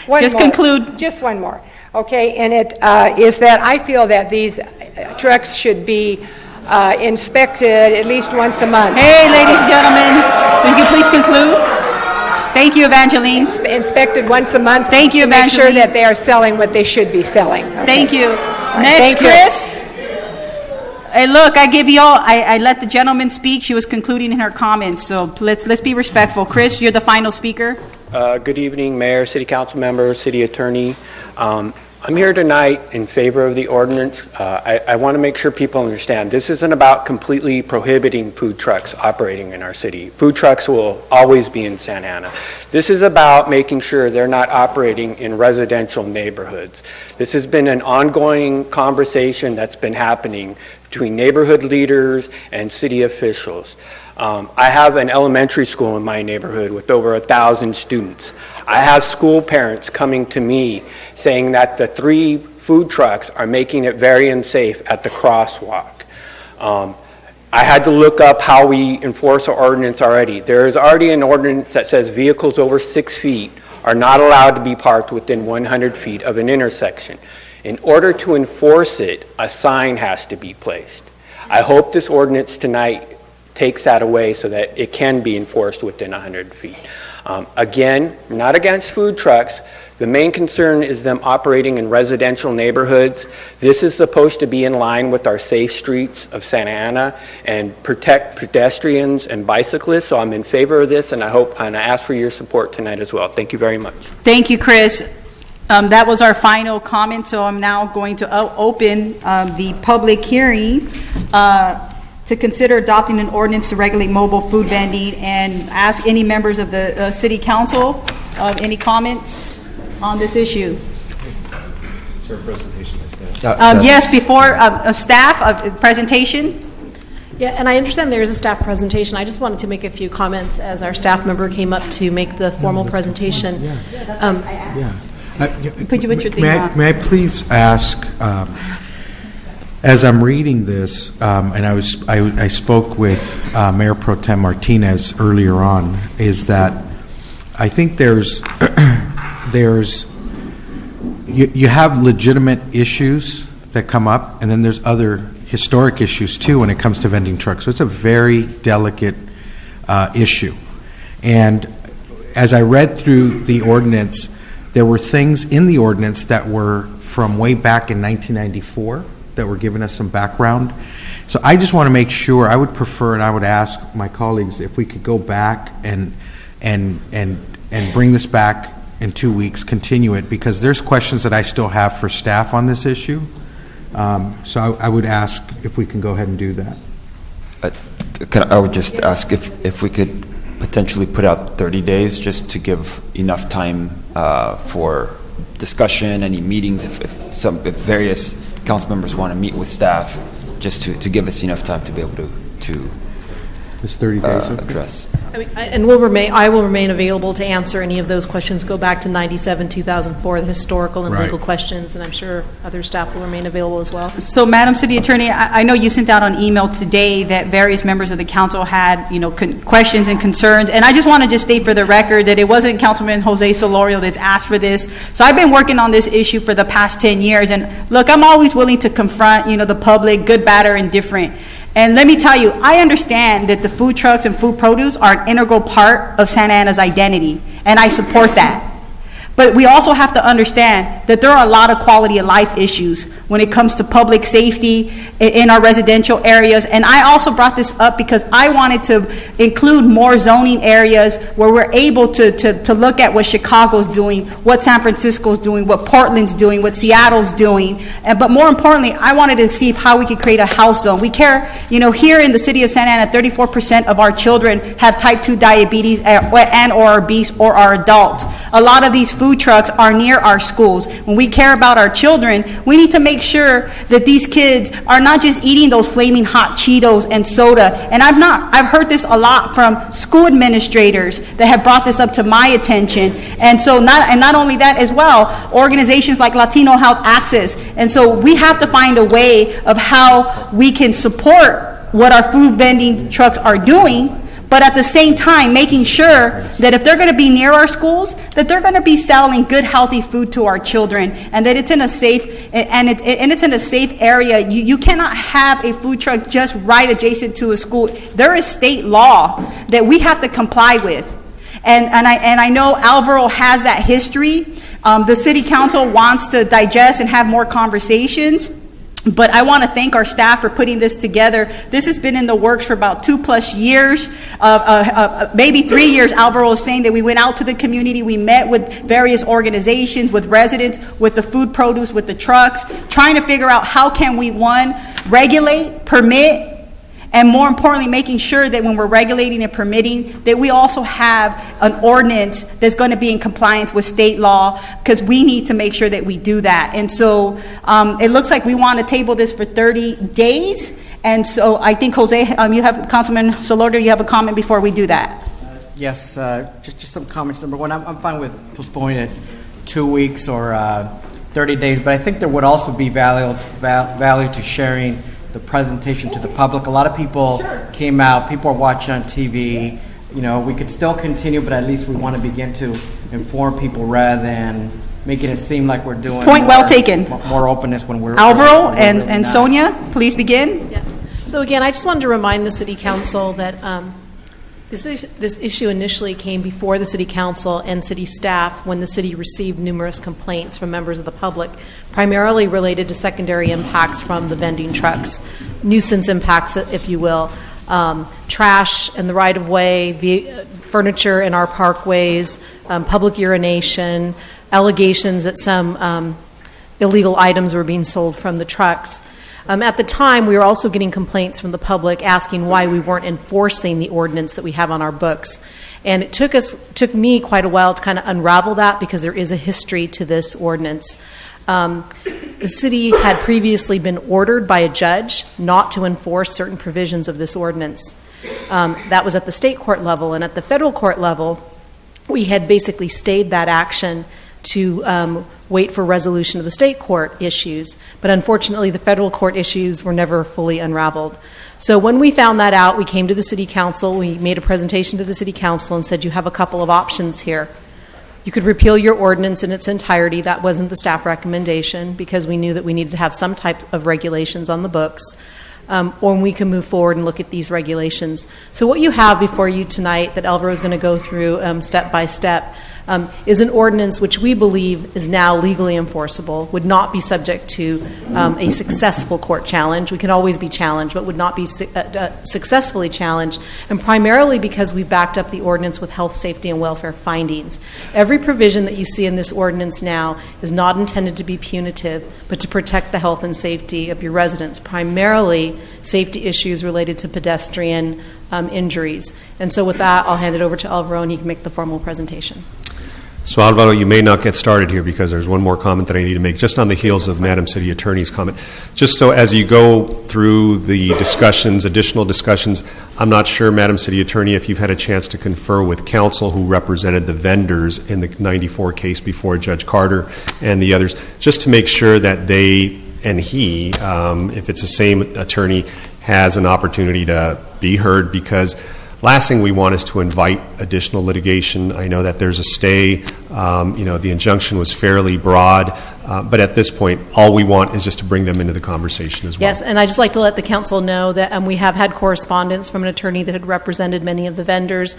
One Just more. conclude. Just one more. Okay, and it is that I feel that these trucks should be inspected at least once a month. Hey, ladies and gentlemen, so you can please conclude? Thank you, Evangeline. Inspected once a month. Thank you, to make Evangeline. sure that they are selling what they should be selling. Okay. Thank you. right, Next, thank you. Chris. Hey, look, I let the gentleman speak. She was concluding in her comments, so let's be respectful. Chris, you're the final speaker. Good evening, Mayor, City Council member, City Attorney. I'm here tonight in favor of the ordinance. I want to make sure people understand this isn't about completely prohibiting food trucks operating in our city. Food trucks will always be in Santa Ana. This is about making sure they're not operating in residential neighborhoods. This has been an ongoing conversation that's been happening between neighborhood leaders and city officials. I have an elementary school in my neighborhood with over 1,000 students. I have school parents coming to me saying that the 3 food trucks are making it very unsafe at the crosswalk. I had to look up how we enforce our ordinance already. There is already an ordinance that says vehicles over 6 feet are not allowed to be parked within 100 feet of an intersection. In order to enforce it, a sign has to be placed. I hope this ordinance tonight takes that away so that it can be enforced within 100 feet. Again, we're not against food trucks. The main concern is them operating in residential neighborhoods. This is supposed to be in line with our safe streets of Santa Ana and protect pedestrians and bicyclists. So I'm in favor of this, and I ask for your support tonight as well. Thank you very much. Thank you, Chris. That was our final comment, so I'm now going to open the public hearing to consider adopting an ordinance to regulate mobile food vending, and ask any members of the City Council any comments on this issue. Is there a presentation by staff? Yes, before staff presentation. Yeah, and I understand there is a staff presentation. I just wanted to make a few comments as our staff member came up to make the formal presentation. Put your thing May on. I please ask, as I'm reading this, and I spoke with Mayor Pro Tem Martinez earlier on, is that I think there's you have legitimate issues that come up, and then there's other historic issues too when it comes to vending trucks. So it's a very delicate issue. And as I read through the ordinance, there were things in the ordinance that were from way back in 1994 that were giving us some background. So I just want to make sure, I would prefer, and I would ask my colleagues if we could go back and bring this back in 2 weeks, continue it, because there's questions that I still have for staff on this issue. So I would ask if we can go ahead and do that. I would just ask if we could potentially put out 30 days just to give enough time for discussion, any meetings, if various council members want to meet with staff, just to give us enough time to be able to Is 30 days okay? address. I mean, I will remain available to answer any of those questions. Go back to 97, 2004, the historical and legal questions, and I'm sure other staff will remain available as well. So, Madam City Attorney, I know you sent out on email today that various members of the council had, questions and concerns, and I just want to just state for the record that it wasn't Councilman Jose Solorio that's asked for this. So I've been working on this issue for the past 10 years, and look, I'm always willing to confront, the public, good, bad, or indifferent. And let me tell you, I understand that the food trucks and food produce are an integral part of Santa Ana's identity, and I support that. But we also have to understand that there are a lot of quality of life issues when it comes to public safety in our residential areas. And I also brought this up because I wanted to include more zoning areas where we're able to look at what Chicago's doing, what San Francisco's doing, what Portland's doing, what Seattle's doing. But more importantly, I wanted to see how we could create a health zone. We care, here in the city of Santa Ana, 34% of our children have type 2 diabetes and or are obese or are adults. A lot of these food trucks are near our schools. When we care about our children, we need to make sure that these kids are not just eating those flaming hot Cheetos and soda. And I've heard this a lot from school administrators that have brought this up to my attention. And so not only that as well, organizations like Latino Health Access. And so we have to find a way of how we can support what our food vending trucks are doing, but at the same time making sure that if they're going to be near our schools, that they're going to be selling good, healthy food to our children, and that it's in a safe it's in a safe area. You cannot have a food truck just right adjacent to a school. There is state law that we have to comply with. And I know Alvaro has that history. The city council wants to digest and have more conversations. But I want to thank our staff for putting this together. This has been in the works for about 2+ years, maybe 3 years. Alvaro is saying that we went out to the community, we met with various organizations, with residents, with the food produce, with the trucks, trying to figure out how can we, one, regulate, permit, and more importantly, making sure that when we're regulating and permitting, that we also have an ordinance that's going to be in compliance with state law, because we need to make sure that we do that. And so it looks like we want to table this for 30 days. And so I think, Jose, you have, Councilman Solorio, you have a comment before we do that. Yes, just some comments. Number one, I'm fine with postponing it 2 weeks or 30 days, but I think there would also be value to sharing the presentation to the public. A lot of people came out, people are watching on TV. We could still continue, but at least we want to begin to inform people rather than making it seem like we're doing Point well taken. More openness when we're Alvaro really and Sonia, please begin. Yeah. So again, I just wanted to remind the City Council that this issue initially came before the City Council and City staff when the City received numerous complaints from members of the public, primarily related to secondary impacts from the vending trucks, nuisance impacts, if you will, trash in the right-of-way, furniture in our parkways, public urination, allegations that some illegal items were being sold from the trucks. At the time, we were also getting complaints from the public asking why we weren't enforcing the ordinance that we have on our books. And it took me quite a while to kind of unravel that, because there is a history to this ordinance. The city had previously been ordered by a judge not to enforce certain provisions of this ordinance. That was at the state court level, and at the federal court level, we had basically stayed that action to wait for resolution of the state court issues. But unfortunately, the federal court issues were never fully unraveled. So when we found that out, we came to the City Council, we made a presentation to the City Council and said, you have a couple of options here. You could repeal your ordinance in its entirety. That wasn't the staff recommendation because we knew that we needed to have some type of regulations on the books. Or we can move forward and look at these regulations. So what you have before you tonight that Alvaro is going to go through step by step is an ordinance which we believe is now legally enforceable, would not be subject to a successful court challenge. We can always be challenged, but would not be successfully challenged, and primarily because we've backed up the ordinance with health, safety, and welfare findings. Every provision that you see in this ordinance now is not intended to be punitive, but to protect the health and safety of your residents, primarily safety issues related to pedestrian injuries. And so with that, I'll hand it over to Alvaro, and he can make the formal presentation. So Alvaro, you may not get started here because there's one more comment that I need to make just on the heels of Madam City Attorney's comment. Just so as you go through the discussions, additional discussions, I'm not sure, Madam City Attorney, if you've had a chance to confer with counsel who represented the vendors in the 94 case before Judge Carter and the others, just to make sure that they and he, if it's the same attorney, has an opportunity to be heard, because last thing we want is to invite additional litigation. I know that there's a stay. The injunction was fairly broad, but at this point, all we want is just to bring them into the conversation as well. Yes, and I'd just like to let the council know that we have had correspondence from an attorney that had represented many of the vendors.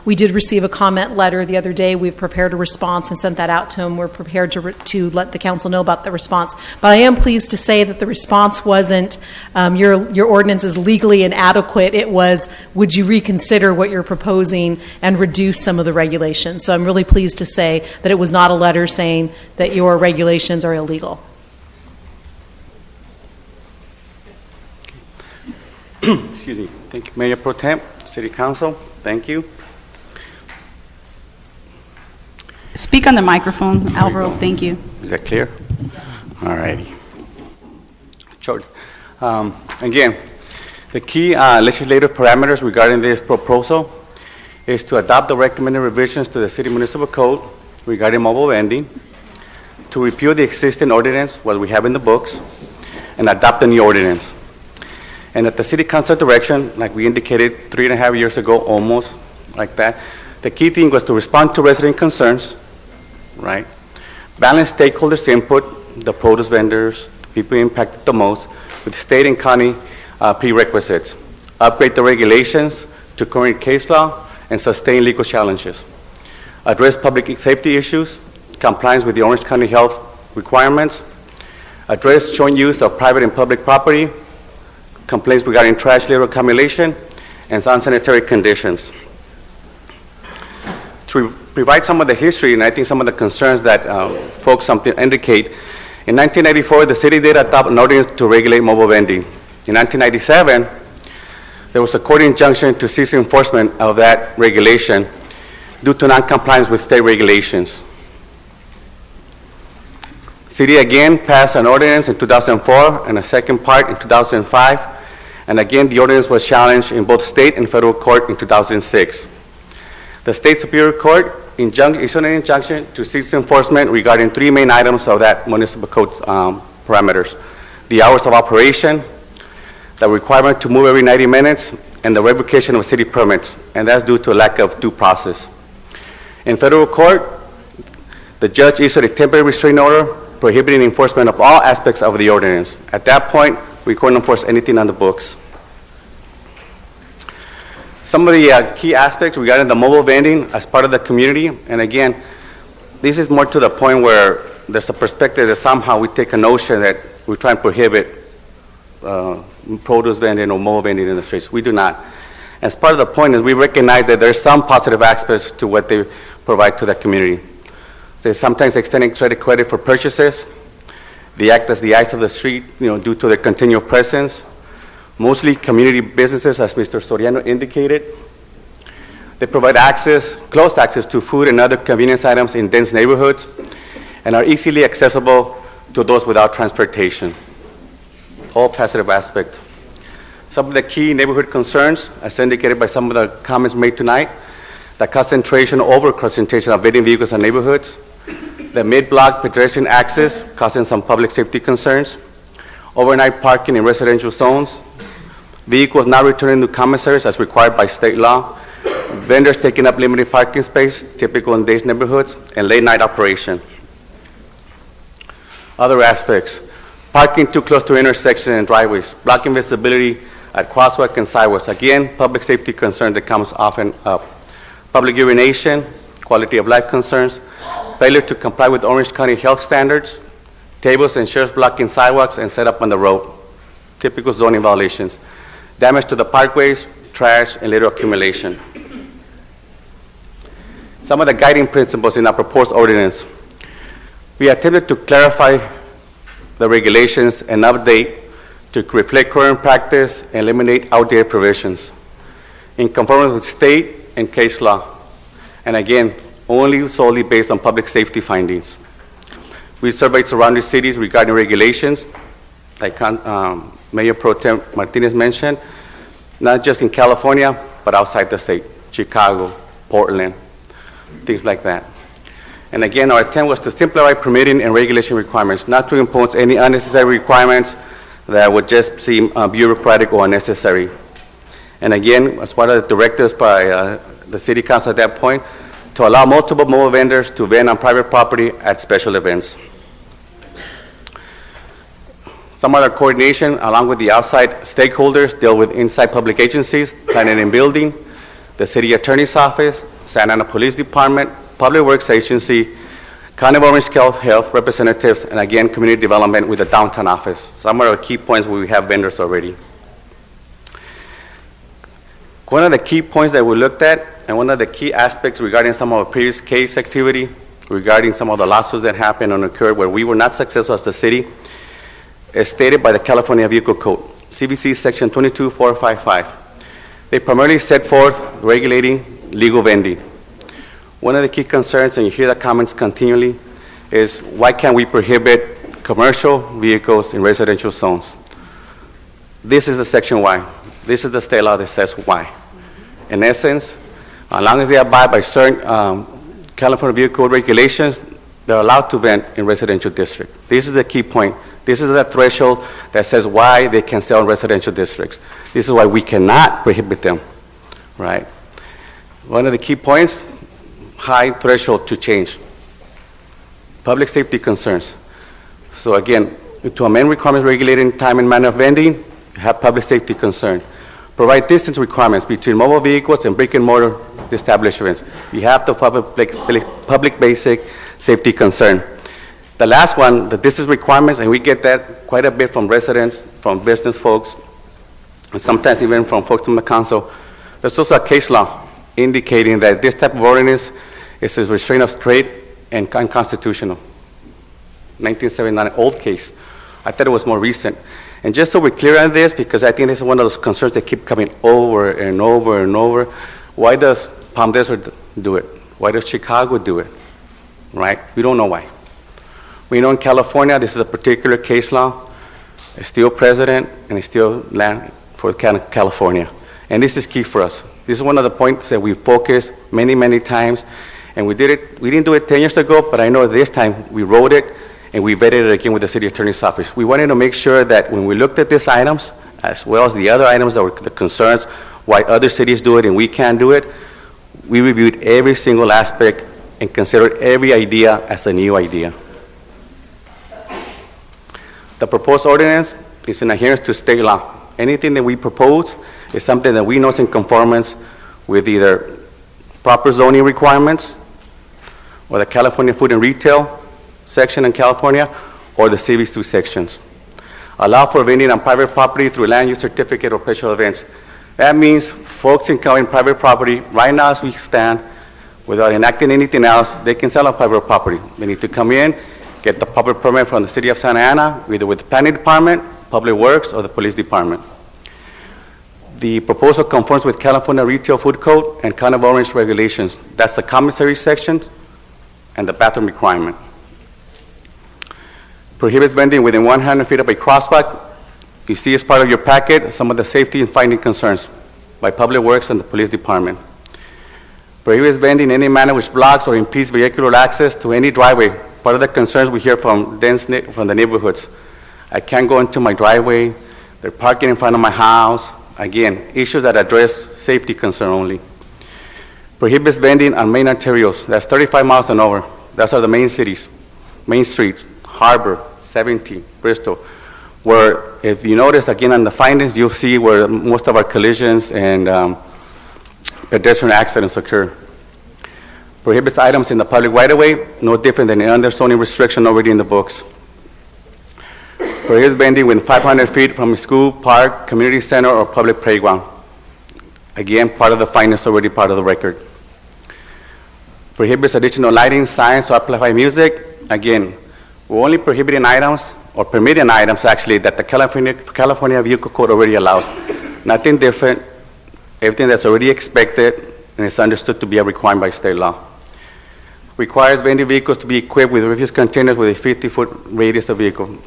We did receive a comment letter the other day. We've prepared a response and sent that out to him. We're prepared to let the council know about the response. But I am pleased to say that the response wasn't, your ordinance is legally inadequate. It was, would you reconsider what you're proposing and reduce some of the regulations? So I'm really pleased to say that it was not a letter saying that your regulations are illegal. Excuse me. Thank you, Mayor Pro Tem, City Council. Thank you. Speak on the microphone, Alvaro. Thank you. Is that clear? All righty. Short. Again, the key legislative parameters regarding this proposal is to adopt the recommended revisions to the City Municipal Code regarding mobile vending, to repeal the existing ordinance, what we have in the books, and adopt a new ordinance. And at the City Council direction, like we indicated 3.5 years ago, almost like that, the key thing was to respond to resident concerns, right? Balance stakeholders' input, the produce vendors, people impacted the most, with state and county prerequisites, upgrade the regulations to current case law, and sustain legal challenges, address public safety issues, compliance with the Orange County health requirements, address joint use of private and public property, complaints regarding trash litter accumulation, and unsanitary conditions. To provide some of the history, and I think some of the concerns that folks indicate, in 1994, the city did adopt an ordinance to regulate mobile vending. In 1997, there was a court injunction to cease enforcement of that regulation due to non-compliance with state regulations. City again passed an ordinance in 2004 and a second part in 2005, and again the ordinance was challenged in both state and federal court in 2006. The State Superior Court issued an injunction to cease enforcement regarding 3 main items of that municipal code parameters: the hours of operation, the requirement to move every 90 minutes, and the revocation of city permits, and that's due to a lack of due process. In federal court, the judge issued a temporary restraining order prohibiting enforcement of all aspects of the ordinance. At that point, we couldn't enforce anything on the books. Some of the key aspects regarding the mobile vending as part of the community, and again, this is more to the point where there's a perspective that somehow we take a notion that we try and prohibit produce vending or mobile vending in the streets. We do not. As part of the point is we recognize that there's some positive aspects to what they provide to the community. They sometimes extending credit for purchases. They act as the eyes of the street, due to their continual presence. Mostly community businesses, as Mr. Soriano indicated. They provide close access to food and other convenience items in dense neighborhoods, and are easily accessible to those without transportation. All positive aspect. Some of the key neighborhood concerns, as indicated by some of the comments made tonight, the over concentration of vending vehicles in neighborhoods, The mid-block pedestrian access causing some public safety concerns. Overnight parking in residential zones. Vehicles not returning to commissaries as required by state law. Vendors taking up limited parking space, typical in these neighborhoods, and late night operation. Other aspects, parking too close to intersections and driveways, blocking visibility at crosswalk and sidewalks. Again, public safety concern that comes often up. Public urination, quality of life concerns, failure to comply with Orange County health standards, tables and chairs blocking sidewalks and set up on the road, typical zoning violations, damage to the parkways, trash, and litter accumulation. Some of the guiding principles in our proposed ordinance. We attempted to clarify the regulations and update to reflect current practice and eliminate outdated provisions in conformity with state and case law. And again, only solely based on public safety findings. We surveyed surrounding cities regarding regulations, like Mayor Pro Tem Martinez mentioned, not just in California, but outside the state, Chicago, Portland, things like that. And again, our attempt was to simplify permitting and regulation requirements, not to impose any unnecessary requirements that would just seem bureaucratic or unnecessary. And again, as part of the directives by the City Council at that point, to allow multiple mobile vendors to vend on private property at special events. Some other coordination, along with the outside stakeholders, deal with inside public agencies, planning and building, the City Attorney's Office, Santa Ana Police Department, Public Works Agency, County of Orange County Health representatives, and again, community development with the downtown office. Some are the key points where we have vendors already. One of the key points that we looked at, and one of the key aspects regarding some of our previous case activity, regarding some of the lawsuits that happened and occurred where we were not successful as the city, is stated by the California Vehicle Code, CVC Section 22455. They primarily set forth regulating legal vending. One of the key concerns, and you hear the comments continually, is why can't we prohibit commercial vehicles in residential zones? This is the section why. This is the state law that says why. In essence, as long as they abide by certain California Vehicle Code regulations, they're allowed to vend in residential districts. This is the key point. This is the threshold that says why they can sell in residential districts. This is why we cannot prohibit them, right? One of the key points, high threshold to change. Public safety concerns. So again, to amend requirements regulating time and manner of vending, you have public safety concern. Provide distance requirements between mobile vehicles and brick and mortar establishments. You have the public basic safety concern. The last one, the distance requirements, and we get that quite a bit from residents, from business folks, and sometimes even from folks in the council. There's also a case law indicating that this type of ordinance is a restraint of trade and unconstitutional. 1979, old case. I thought it was more recent. And just so we're clear on this, because I think this is one of those concerns that keep coming over and over and over, why does Palm Desert do it? Why does Chicago do it? Right? We don't know why. We know in California, this is a particular case law. It's still president, and it's still land for California. And this is key for us. This is one of the points that we focused many, many times. And we didn't do it 10 years ago, but I know this time we wrote it and we vetted it again with the City Attorney's Office. We wanted to make sure that when we looked at these items, as well as the other items that were the concerns, why other cities do it and we can't do it, we reviewed every single aspect and considered every idea as a new idea. The proposed ordinance is in adherence to state law. Anything that we propose is something that we know is in conformance with either proper zoning requirements or the California Food and Retail section in California or the CB2 sections. Allow for vending on private property through land use certificate or special events. That means folks in private property, right now as we stand, without enacting anything else, they can sell on private property. They need to come in, get the public permit from the City of Santa Ana, either with the Planning Department, Public Works, or the Police Department. The proposal conforms with California Retail Food Code and County of Orange regulations. That's the commissary section and the bathroom requirement. Prohibits vending within 100 feet of a crosswalk. You see as part of your packet some of the safety and finding concerns by Public Works and the Police Department. Prohibits vending in any manner which blocks or impedes vehicular access to any driveway part of the concerns we hear from from the neighborhoods. I can't go into my driveway. They're parking in front of my house. Again, issues that address safety concern only. Prohibits vending on main arterials. That's 35 miles and over. Those are the main cities, main streets, Harbor, 17, Bristol, where if you notice again on the findings, you'll see where most of our collisions and pedestrian accidents occur. Prohibits items in the public right-of-way, no different than any other zoning restriction already in the books. Prohibits vending within 500 feet from a school, park, community center, or public playground. Again, part of the findings already part of the record. Prohibits additional lighting, signs, or amplified music. Again, we're only prohibiting items, or permitting items actually, that the California Vehicle Code already allows. Nothing different, everything that's already expected, and is understood to be a requirement by state law. Requires vending vehicles to be equipped with refuse containers with a 50-foot radius of vehicle.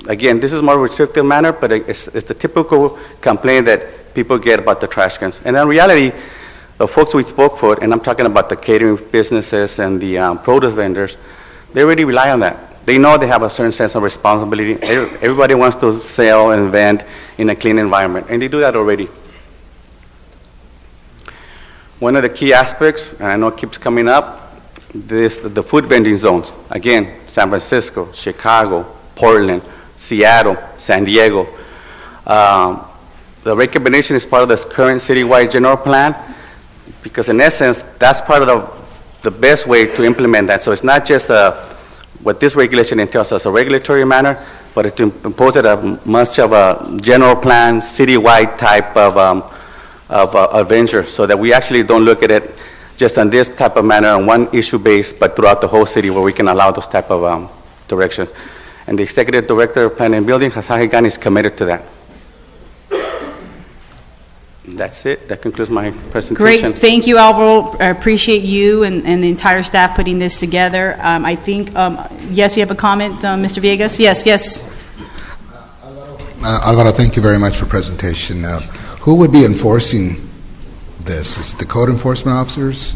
Again, this is more restrictive manner, but it's the typical complaint that people get about the trash cans. And in reality, the folks we spoke for, and I'm talking about the catering businesses and the produce vendors, they already rely on that. They know they have a certain sense of responsibility. Everybody wants to sell and vend in a clean environment, and they do that already. One of the key aspects, and I know it keeps coming up, the food vending zones. Again, San Francisco, Chicago, Portland, Seattle, San Diego. The recommendation is part of this current citywide general plan, because in essence, that's part of the best way to implement that. So it's not just what this regulation entails as a regulatory manner, but to impose it as much of a general plan, citywide type of venture, so that we actually don't look at it just on this type of manner on one issue base, but throughout the whole city where we can allow those type of directions. And the Executive Director of Planning and Building, Hasahi Gan, is committed to that. That's it. That concludes my presentation. Great. Thank you, Alvaro. I appreciate you and the entire staff putting this together. I think, yes, you have a comment, Mr. Villegas? Yes. Alvaro, thank you very much for presentation. Who would be enforcing this? Is it the code enforcement officers?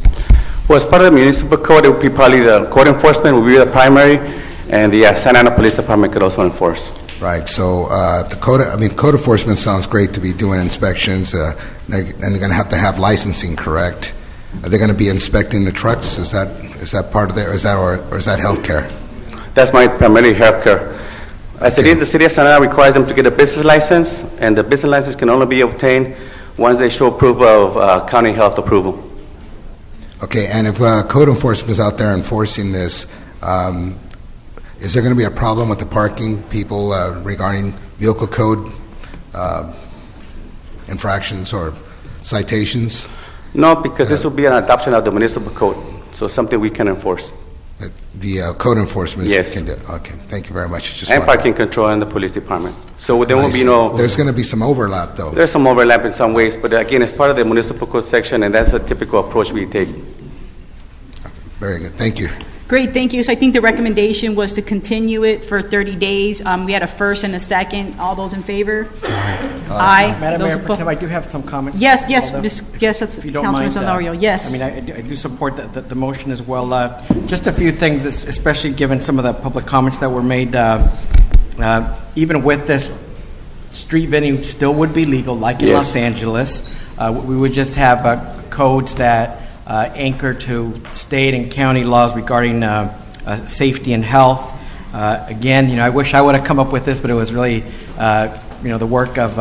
Well, as part of the municipal code, it would be probably the code enforcement would be the primary, and the Santa Ana Police Department could also enforce. Right. So the code enforcement sounds great to be doing inspections, and they're going to have licensing, correct? Are they going to be inspecting the trucks? Is that part of it, or is that healthcare? That's my primary healthcare. As it is, the city of Santa Ana requires them to get a business license, and the business license can only be obtained once they show proof of county health approval. Okay, and if code enforcement is out there enforcing this, is there going to be a problem with the parking people regarding vehicle code infractions or citations? No, because this will be an adoption of the municipal code, so something we can enforce. The code enforcement yes. can do. Okay, thank you very much. And parking control in the police department. So there won't be no... There's going to be some overlap, though. There's some overlap in some ways, but again, it's part of the municipal code section, and that's a typical approach we take. Okay, very good. Thank you. Great, thank you. So I think the recommendation was to continue it for 30 days. We had a first and a second. All those in favor? Aye. Madam Those Mayor, Pro Tem, I do have some comments. Yes, although, that's if you don't Councilman mind, Solorio. Yes. I mean, I do support the motion as well. Just a few things, especially given some of the public comments that were made. Even with this, street vending still would be legal, like in Los Angeles. We would just have codes that anchor to state and county laws regarding safety and health. Again, I wish I would have come up with this, but it was really, the work of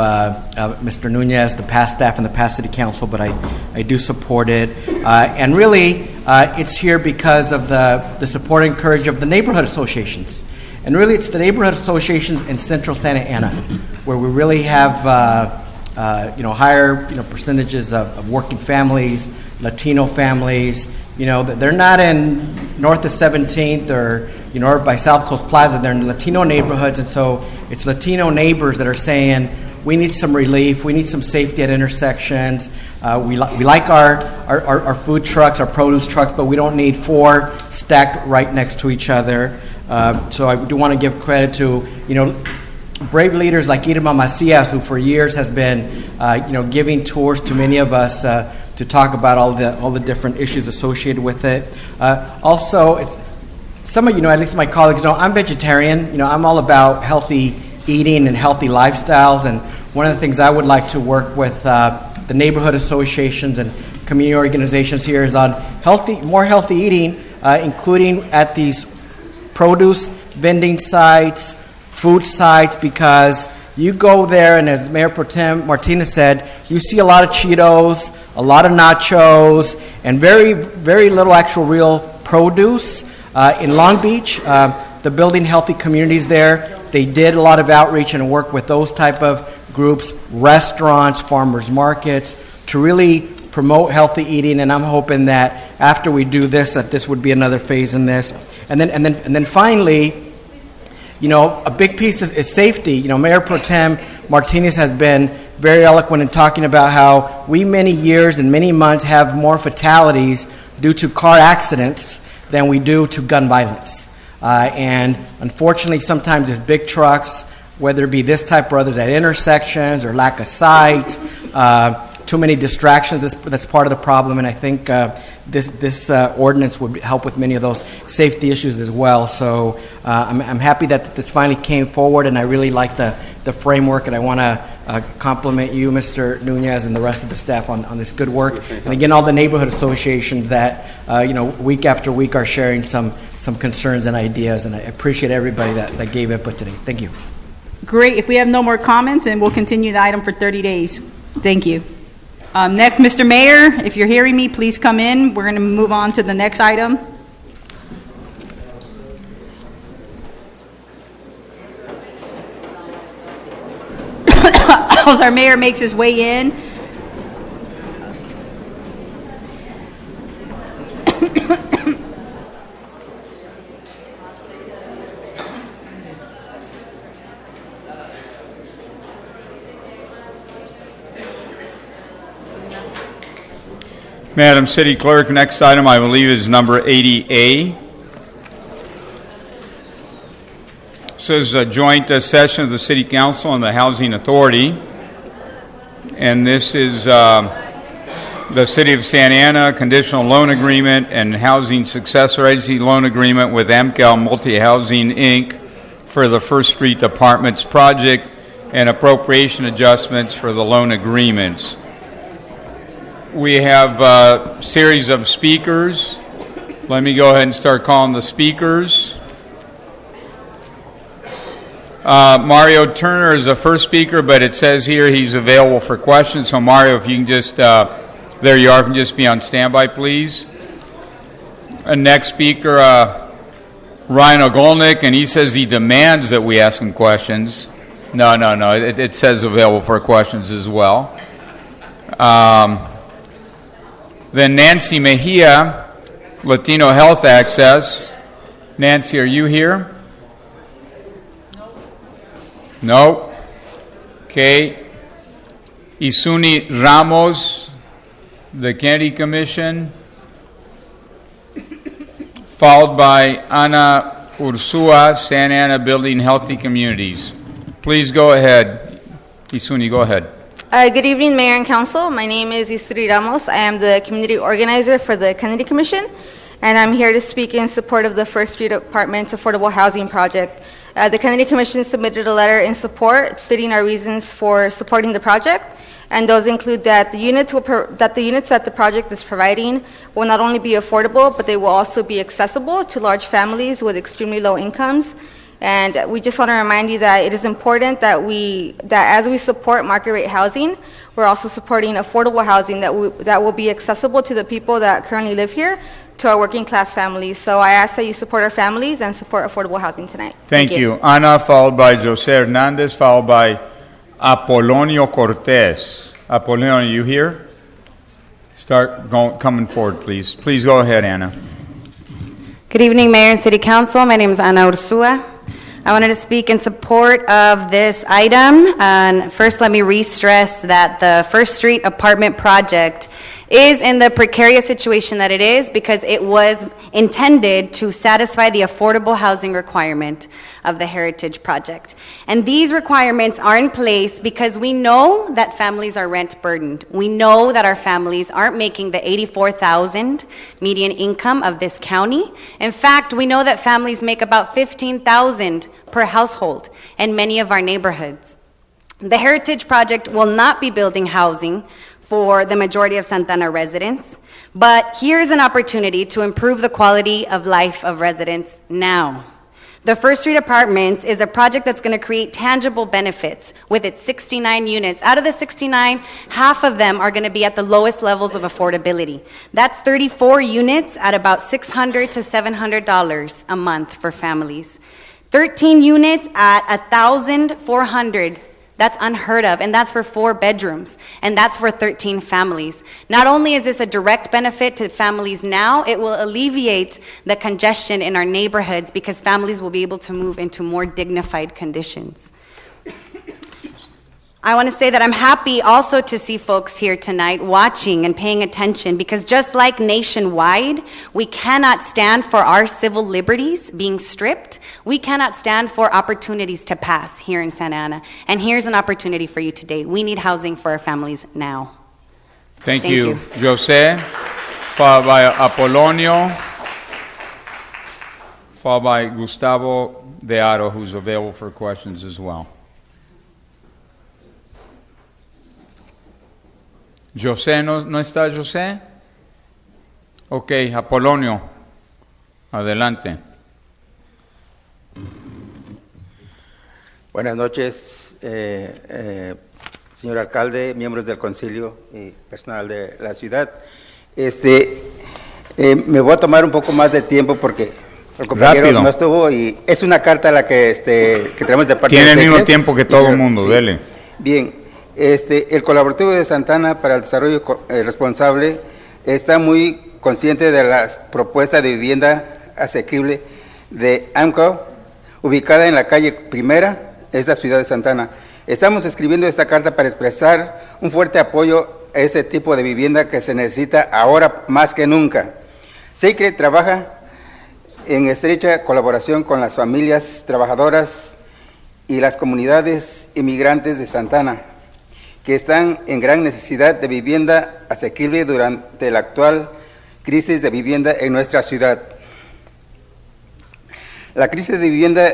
Mr. Nunez, the past staff, and the past city council. But I do support it, and really, it's here because of the support and courage of the neighborhood associations. And really, it's the neighborhood associations in Central Santa Ana where we really have, higher, percentages of working families, Latino families. They're not in north of 17th or, or by South Coast Plaza. They're in Latino neighborhoods, and so it's Latino neighbors that are saying, we need some relief, we need some safety at intersections. We like our food trucks, our produce trucks, but we don't need 4 stacked right next to each other. So I do want to give credit to, brave leaders like Irma Macias, who for years has been, giving tours to many of us to talk about all the different issues associated with it. Also, some of at least my colleagues know, I'm vegetarian. I'm all about healthy eating and healthy lifestyles. And one of the things I would like to work with the neighborhood associations and community organizations here is on more healthy eating, including at these produce vending sites, food sites, because you go there, and as Mayor Pro Tem Martinez said, you see a lot of Cheetos, a lot of nachos, and very, very little actual real produce. In Long Beach, the Building Healthy Communities there, they did a lot of outreach and work with those type of groups, restaurants, farmers markets, to really promote healthy eating. And I'm hoping that after we do this, that this would be another phase in this. And then finally, a big piece is safety. Mayor Pro Tem Martinez has been very eloquent in talking about how we many years and many months have more fatalities due to car accidents than we do to gun violence. And unfortunately, sometimes it's big trucks, whether it be this type or others at intersections or lack of sight, too many distractions. That's part of the problem, and I think this ordinance would help with many of those safety issues as well. So I'm happy that this finally came forward, and I really like the framework, and I want to compliment you, Mr. Nunez, and the rest of the staff on this good work. And again, all the neighborhood associations that week after week are sharing some concerns and ideas, and I appreciate everybody that gave input today. Thank you. Great. If we have no more comments, and we'll continue the item for 30 days. Thank you. Next, Mr. Mayor, if you're hearing me, please come in. We're going to move on to the next item. As our mayor makes his way in, Madam City Clerk, next item I believe is number 80A. This is a joint session of the City Council and the Housing Authority. And this is the City of Santa Ana Conditional Loan Agreement and Housing Successor Agency Loan Agreement with incl Multi-Housing, Inc. for the First Street Apartments project and appropriation adjustments for the loan agreements. We have a series of speakers. Let me go ahead and start calling the speakers. Mario Turner is the first speaker, but it says here he's available for questions. So Mario, if you can just, there you are, if you can just be on standby, please. Next speaker, Ryan Ogolnik, and he says he demands that we ask him questions. No, it says available for questions as well. Then Nancy Mejia, Latino Health Access. Nancy, are you here? No. Okay. Isuni Ramos, the Kennedy Commission. Followed by Ana Ursua, Santa Ana Building Healthy Communities. Please go ahead. Isuni, go ahead. Good evening, Mayor and Council. My name is Isuri Ramos. I am the community organizer for the Kennedy Commission, and I'm here to speak in support of the First Street Apartments Affordable Housing Project. The Kennedy Commission submitted a letter in support stating our reasons for supporting the project, and those include that the units that the project is providing will not only be affordable, but they will also be accessible to large families with extremely low incomes. And we just want to remind you that it is important that as we support market rate housing, we're also supporting affordable housing that will be accessible to the people that currently live here, to our working class families. So I ask that you support our families and support affordable housing tonight. Thank you. Ana, followed by Jose Hernandez, followed by Apolonio Cortez. Apolonio, are you here? Coming forward, please. Please go ahead, Ana. Good evening, Mayor and City Council. My name is Ana Ursua. I wanted to speak in support of this item. And first, let me re-stress that the First Street Apartment project is in the precarious situation that it is because it was intended to satisfy the affordable housing requirement of the Heritage Project. And these requirements are in place because we know that families are rent burdened. We know that our families aren't making the $84,000 median income of this county. In fact, we know that families make about $15,000 per household in many of our neighborhoods. The Heritage Project will not be building housing for the majority of Santana residents, but here's an opportunity to improve the quality of life of residents now. The First Street Apartments is a project that's going to create tangible benefits with its 69 units. Out of the 69, half of them are going to be at the lowest levels of affordability. That's 34 units at about $600 to $700 a month for families. 13 units at $1,400. That's unheard of, and that's for 4 bedrooms, and that's for 13 families. Not only is this a direct benefit to families now, it will alleviate the congestion in our neighborhoods because families will be able to move into more dignified conditions. I want to say that I'm happy also to see folks here tonight watching and paying attention because just like nationwide, we cannot stand for our civil liberties being stripped. We cannot stand for opportunities to pass here in Santa Ana. And here's an opportunity for you today. We need housing for our families now. Thank you. Jose, followed by Apolonio, followed by Gustavo De Aro, who's available for questions as well. José, ¿no está José? Ok, Apolonio, adelante. Buenas noches, señor alcalde, miembros del concilio y personal de la ciudad. Me voy a tomar un poco más de tiempo porque el compañero no estuvo y es una carta la que tenemos de parte de Tiene el mismo tiempo que todo el mundo, sí. Dele. Bien. El colaborativo de Santana para el desarrollo responsable está muy consciente de las propuestas de vivienda asequible de incl, ubicada en la calle Primera, es la ciudad de Santana. Estamos escribiendo esta carta para expresar un fuerte apoyo a ese tipo de vivienda que se necesita ahora más que nunca. Secret trabaja en estrecha colaboración con las familias trabajadoras y las comunidades inmigrantes de Santana, que están en gran necesidad de vivienda asequible durante la actual crisis de vivienda en nuestra ciudad. La crisis de vivienda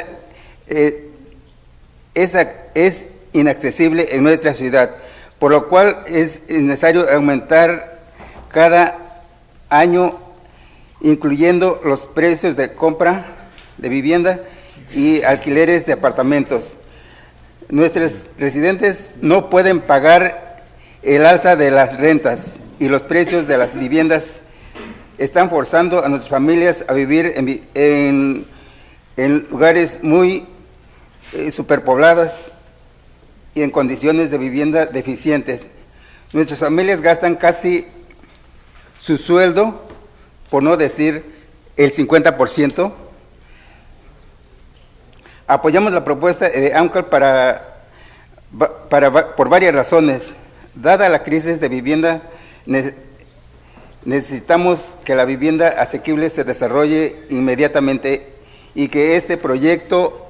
es inaccesible en nuestra ciudad, por lo cual es necesario aumentar cada año, incluyendo los precios de compra de vivienda y alquileres de apartamentos. Nuestros residentes no pueden pagar el alza de las rentas y los precios de las viviendas están forzando a nuestras familias a vivir en lugares muy superpobladas y en condiciones de vivienda deficientes. Nuestras familias gastan casi su sueldo, por no decir el 50%. Apoyamos la propuesta de incl por varias razones. Dada la crisis de vivienda, necesitamos que la vivienda asequible se desarrolle inmediatamente y que este proyecto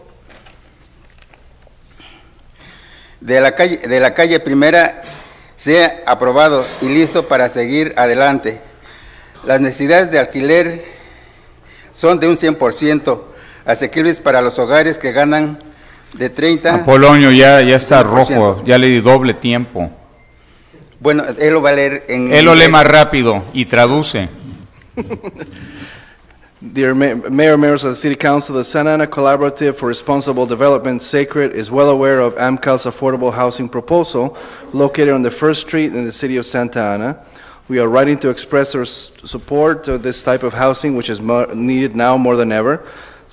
de la calle Primera sea aprobado y listo para seguir adelante. Las necesidades de alquiler son de un 100%. Asequibles para los hogares que ganan de 30. Apolonio ya está rojo, ya le di doble tiempo. Bueno, él lo va a leer en Él lo lee más rápido y traduce. Dear Mayor, members of the City Council, the Santa Ana Collaborative for Responsible Development, SACRED, is well aware of AMCAL's affordable housing proposal located on the First Street in the city of Santa Ana. We are writing to express our support to this type of housing, which is needed now more than ever.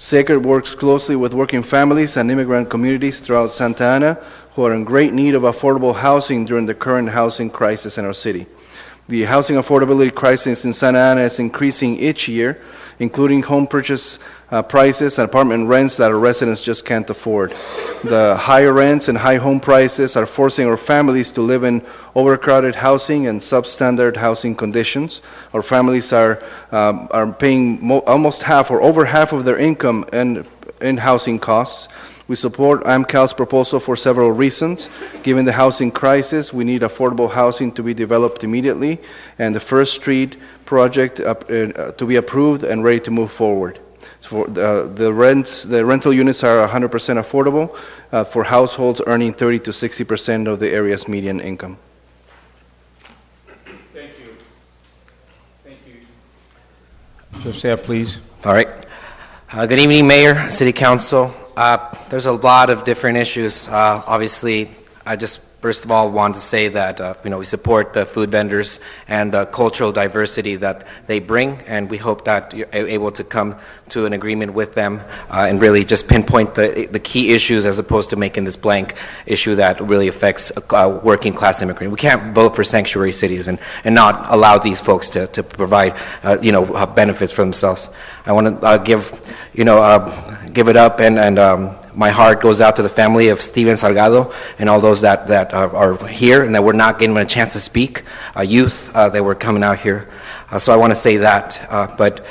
SACRED works closely with working families and immigrant communities throughout Santa Ana who are in great need of affordable housing during the current housing crisis in our city. The housing affordability crisis in Santa Ana is increasing each year, including home purchase prices and apartment rents that our residents just can't afford. The higher rents and high home prices are forcing our families to live in overcrowded housing and substandard housing conditions. Our families are paying almost half or over half of their income in housing costs. We support AMCAL's proposal for several reasons. Given the housing crisis, we need affordable housing to be developed immediately, and the First Street project to be approved and ready to move forward. For the rental units are 100% affordable for households earning 30 to 60% of the area's median income. Thank you. Thank you. Joseph, please. All right. Good evening, Mayor, City Council. There's a lot of different issues. Obviously, I just first of all want to say that we support the food vendors and the cultural diversity that they bring, and we hope that you're able to come to an agreement with them and really just pinpoint the key issues as opposed to making this blank issue that really affects working class immigrant. We can't vote for sanctuary cities and not allow these folks to provide benefits for themselves. I want to give it up and my heart goes out to the family of Steven Salgado and all those that are here and that we're not getting a chance to speak, youth that were coming out here. So I want to say that. But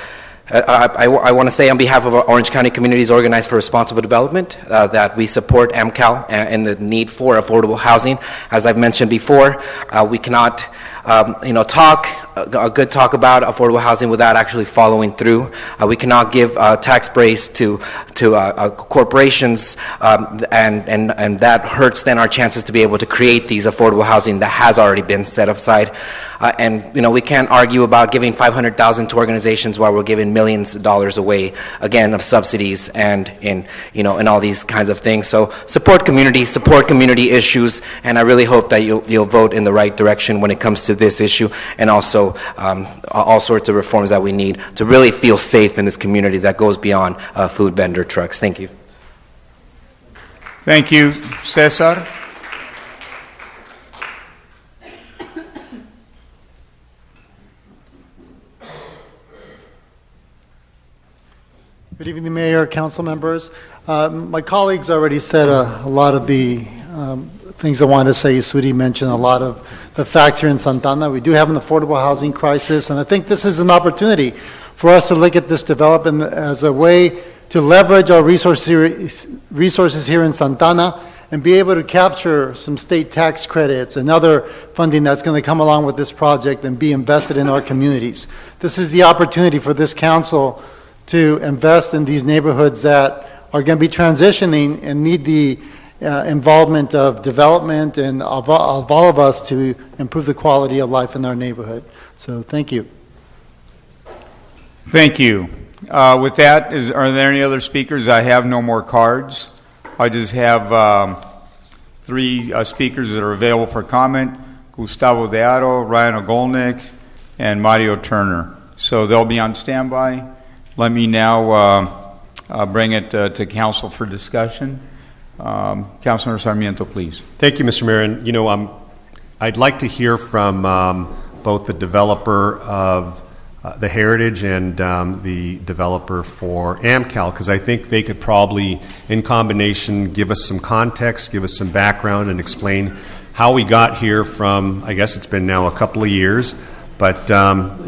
I want to say on behalf of our Orange County Communities Organized for Responsible Development that we support AMCAL and the need for affordable housing. As I've mentioned before, we cannot talk a good talk about affordable housing without actually following through. We cannot give tax breaks to corporations, and that hurts then our chances to be able to create these affordable housing that has already been set aside. And we can't argue about giving $500,000 to organizations while we're giving millions of dollars away, again, of subsidies and in all these kinds of things. So support community issues, and I really hope that you'll vote in the right direction when it comes to this issue, and also all sorts of reforms that we need to really feel safe in this community that goes beyond food vendor trucks. Thank you. Thank you, Cesar. Good evening, Mayor, council members. My colleagues already said a lot of the things I wanted to say. Sudi mentioned a lot of the facts here in Santa Ana. We do have an affordable housing crisis, and I think this is an opportunity for us to look at this development as a way to leverage our resources here in Santa Ana and be able to capture some state tax credits and other funding that's going to come along with this project and be invested in our communities. This is the opportunity for this council to invest in these neighborhoods that are going to be transitioning and need the involvement of development and of all of us to improve the quality of life in our neighborhood. So thank you. Thank you. With that, are there any other speakers? I have no more cards. I just have three speakers that are available for comment: Gustavo Dearo, Ryan Ogolnik, and Mario Turner. So they'll be on standby. Let me now bring it to council for discussion. Councilor Sarmiento, please. Thank you, Mr. Mayor. And, I'd like to hear from both the developer of the Heritage and the developer for AMCAL, because I think they could probably, in combination, give us some context, give us some background, and explain how we got here from, I guess it's been now a couple of years. But,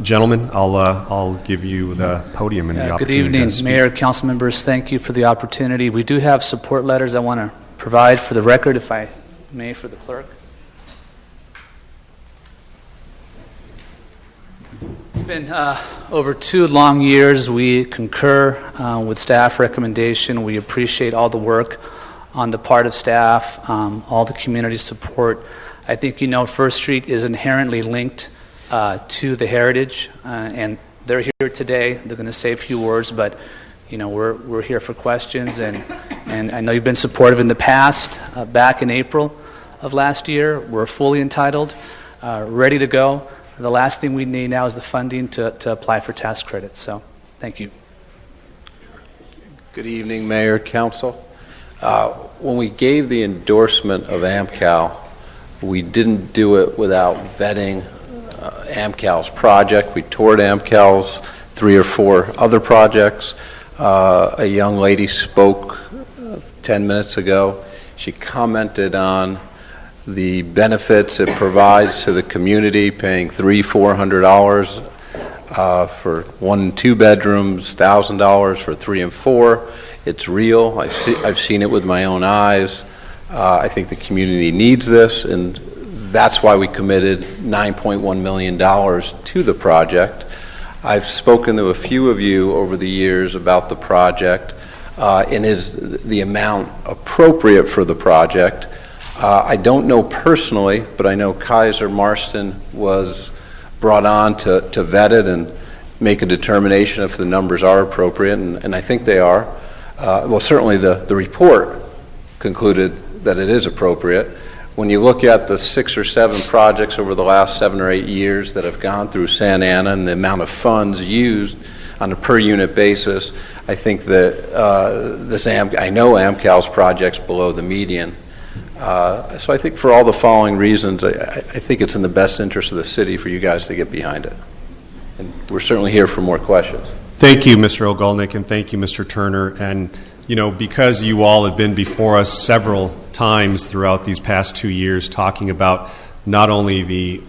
gentlemen, I'll give you the podium and the opportunity. Good evening, Mayor, council members. Thank you for the opportunity. We do have support letters I want to provide for the record, if I may, for the clerk. It's been over 2 long years. We concur with staff recommendation. We appreciate all the work on the part of staff, all the community support. I think First Street is inherently linked to the Heritage, and they're here today. They're going to say a few words, but we're here for questions, and I know you've been supportive in the past. Back in April of last year, we're fully entitled, ready to go. The last thing we need now is the funding to apply for tax credits. So, thank you. Good evening, Mayor, Council. When we gave the endorsement of AMCAL, we didn't do it without vetting AmCal's project. We toured AmCal's 3 or 4 other projects. A young lady spoke 10 minutes ago. She commented on the benefits it provides to the community, paying $300-400 for 1 and 2 bedrooms, $1,000 for 3 and 4. It's real. I've seen it with my own eyes. I think the community needs this, and that's why we committed $9.1 million to the project. I've spoken to a few of you over the years about the project, and is the amount appropriate for the project. I don't know personally, but I know Kaiser Marston was brought on to vet it and make a determination if the numbers are appropriate, and I think they are. Well, certainly the report concluded that it is appropriate. When you look at the 6 or 7 projects over the last 7 or 8 years that have gone through Santa Ana and the amount of funds used on a per unit basis, I think that I know AmCal's project's below the median. So I think for all the following reasons, I think it's in the best interest of the city for you guys to get behind it. And we're certainly here for more questions. Thank you, Mr. Ogolnik, and thank you, Mr. Turner. And, you know, because you all have been before us several times throughout these past 2 years talking about not only the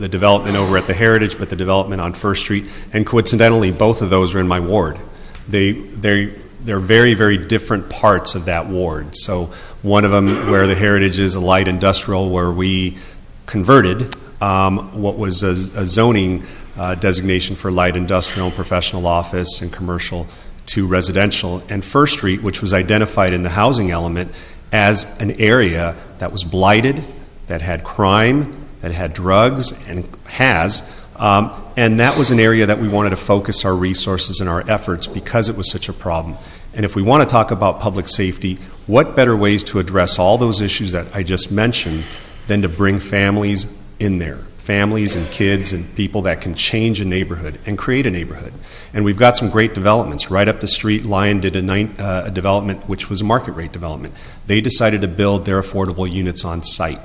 development over at the Heritage, but the development on First Street, and coincidentally, both of those are in my ward. They're very, very different parts of that ward. So one of them, where the Heritage is a light industrial, where we converted what was a zoning designation for light industrial and professional office and commercial to residential, and First Street, which was identified in the housing element as an area that was blighted, that had crime, that had drugs, and and that was an area that we wanted to focus our resources and our efforts because it was such a problem. And if we want to talk about public safety, what better ways to address all those issues that I just mentioned than to bring families in there? Families and kids and people that can change a neighborhood and create a neighborhood. And we've got some great developments. Right up the street, Lyon did a development which was a market rate development. They decided to build their affordable units on site.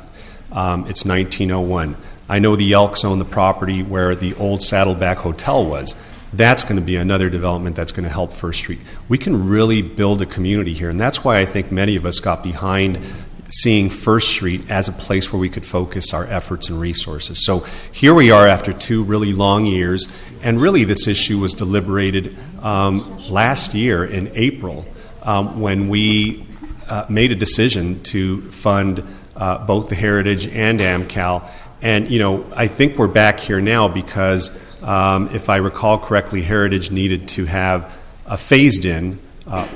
It's 1901. I know the Elks own the property where the old Saddleback Hotel was. That's going to be another development that's going to help First Street. We can really build a community here, and that's why I think many of us got behind seeing First Street as a place where we could focus our efforts and resources. So here we are after 2 really long years, and really this issue was deliberated last year in April when we made a decision to fund both the Heritage and AmCal. And, you know, I think we're back here now because, if I recall correctly, Heritage needed to have a phased-in